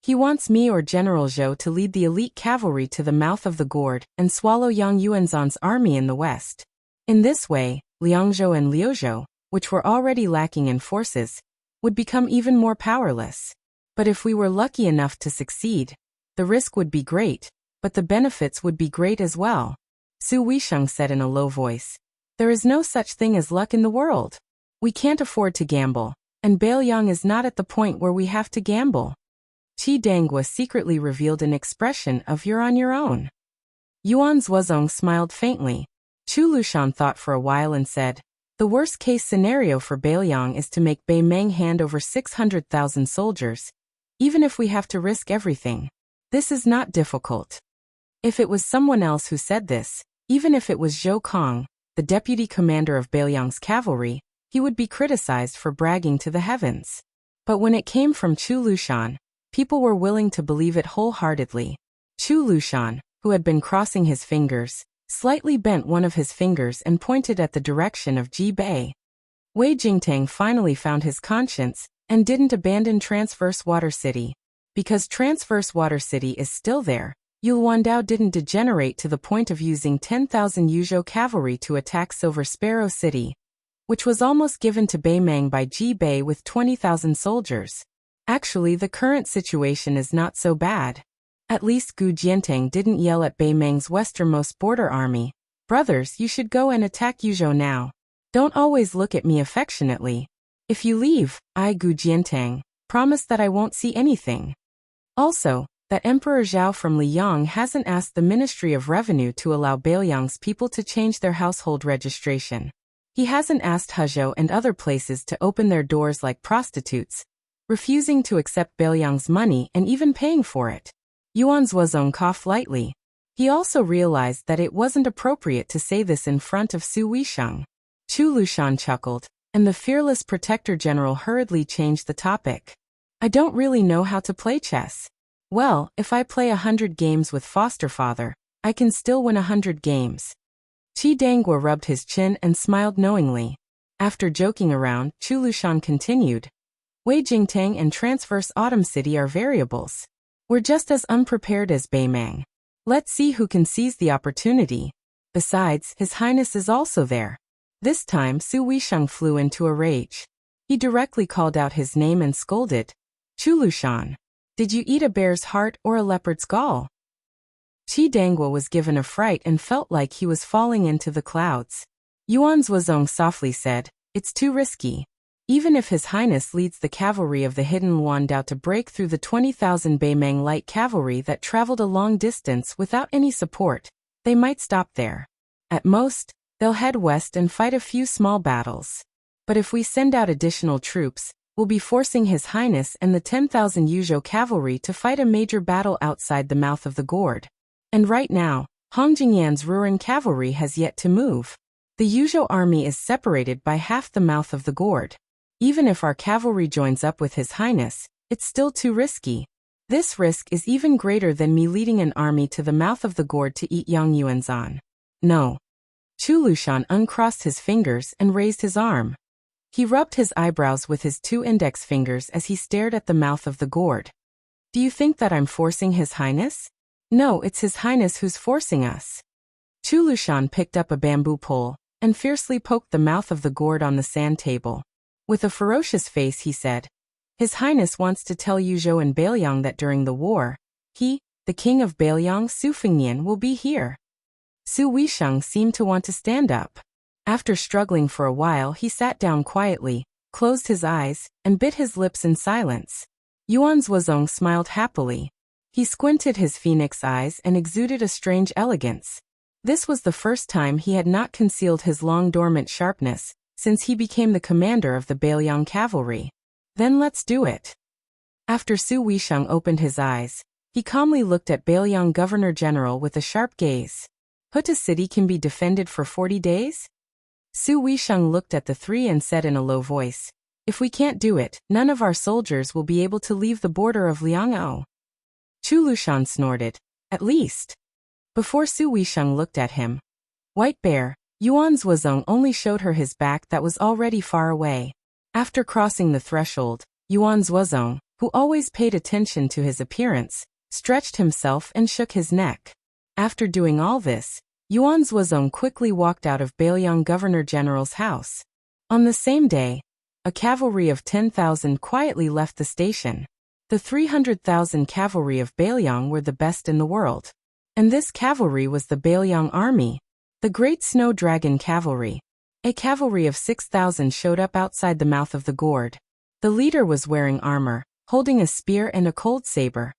He wants me or General Zhou to lead the elite cavalry to the mouth of the gourd and swallow Yang Yuanzhan's army in the west. In this way, Liangzhou and Liuzhou, which were already lacking in forces, would become even more powerless. But if we were lucky enough to succeed, the risk would be great, but the benefits would be great as well. Su Weisheng said in a low voice, there is no such thing as luck in the world. We can't afford to gamble, and Beiliang is not at the point where we have to gamble. Qi Dangwa secretly revealed an expression of you're on your own. Yuan Zhuozong smiled faintly. Chu Lushan thought for a while and said, the worst-case scenario for Beiliang is to make Beimeng hand over 600,000 soldiers, even if we have to risk everything. This is not difficult. If it was someone else who said this, even if it was Zhou Kong, the deputy commander of Beiliang's cavalry, he would be criticized for bragging to the heavens. But when it came from Chu Lushan, people were willing to believe it wholeheartedly. Chu Lushan, who had been crossing his fingers, slightly bent one of his fingers and pointed at the direction of Ji Bei. Wei Jingtang finally found his conscience and didn't abandon Transverse Water City. Because Transverse Water City is still there, Yulwandao didn't degenerate to the point of using 10,000 Yuzhou cavalry to attack Silver Sparrow City, which was almost given to Beimeng by Ji Bei with 20,000 soldiers. Actually, the current situation is not so bad. At least Gu Jiantang didn't yell at Beimeng's westernmost border army, brothers, you should go and attack Yuzhou now. Don't always look at me affectionately. If you leave, I, Gu Jiantang, promise that I won't see anything. Also, that Emperor Zhao from Liang hasn't asked the Ministry of Revenue to allow Beiliang's people to change their household registration. He hasn't asked Hezhou and other places to open their doors like prostitutes, refusing to accept Beiliang's money and even paying for it. Yuan Zuozong coughed lightly. He also realized that it wasn't appropriate to say this in front of Su Weisheng. Chu Lushan chuckled, and the fearless protector general hurriedly changed the topic. I don't really know how to play chess. Well, if I play 100 games with foster father, I can still win 100 games. Qi Dangua rubbed his chin and smiled knowingly. After joking around, Chu Lushan continued. Wei Jingtang and Transverse Autumn City are variables. We're just as unprepared as Beimang. Let's see who can seize the opportunity. Besides, His Highness is also there. This time Su Weisheng flew into a rage. He directly called out his name and scolded. Chu Lushan. Did you eat a bear's heart or a leopard's gall? Qi Dangua was given a fright and felt like he was falling into the clouds. Yuan Zuozong softly said, It's too risky. Even if His Highness leads the cavalry of the hidden Luan Dao to break through the 20,000 Beimang light cavalry that traveled a long distance without any support, they might stop there. At most, they'll head west and fight a few small battles. But if we send out additional troops, we'll be forcing His Highness and the 10,000 Yuzhou cavalry to fight a major battle outside the mouth of the gourd. And right now, Hong Jingyan's Ruren cavalry has yet to move. The Yuzhou army is separated by half the mouth of the gourd. Even if our cavalry joins up with His Highness, it's still too risky. This risk is even greater than me leading an army to the mouth of the gourd to eat Yang Yuanzan. No. Chu Lushan uncrossed his fingers and raised his arm. He rubbed his eyebrows with his 2 index fingers as he stared at the mouth of the gourd. Do you think that I'm forcing His Highness? No, it's His Highness who's forcing us. Chu Lushan picked up a bamboo pole and fiercely poked the mouth of the gourd on the sand table. With a ferocious face he said, His Highness wants to tell Yuzhou and Beiliang that during the war, he, the king of Beiliang Su Fengnian, will be here. Su Weisheng seemed to want to stand up. After struggling for a while he sat down quietly, closed his eyes, and bit his lips in silence. Yuan Zuozong smiled happily. He squinted his phoenix eyes and exuded a strange elegance. This was the first time he had not concealed his long dormant sharpness, since he became the commander of the Beiliang cavalry. Then let's do it. After Su Weisheng opened his eyes, he calmly looked at Beiliang Governor-General with a sharp gaze. Huta City can be defended for 40 days? Su Weisheng looked at the 3 and said in a low voice, If we can't do it, none of our soldiers will be able to leave the border of Liang'o. Chu Lushan snorted, At least. Before Su Weisheng looked at him, White Bear, Yuan Zuozong only showed her his back that was already far away. After crossing the threshold, Yuan Zuozong, who always paid attention to his appearance, stretched himself and shook his neck. After doing all this, Yuan Zuozong quickly walked out of Beiliang Governor-General's house. On the same day, a cavalry of 10,000 quietly left the station. The 300,000 cavalry of Beiliang were the best in the world. And this cavalry was the Beiliang army. The Great Snow Dragon Cavalry. A cavalry of 6,000 showed up outside the mouth of the gourd. The leader was wearing armor, holding a spear and a cold saber.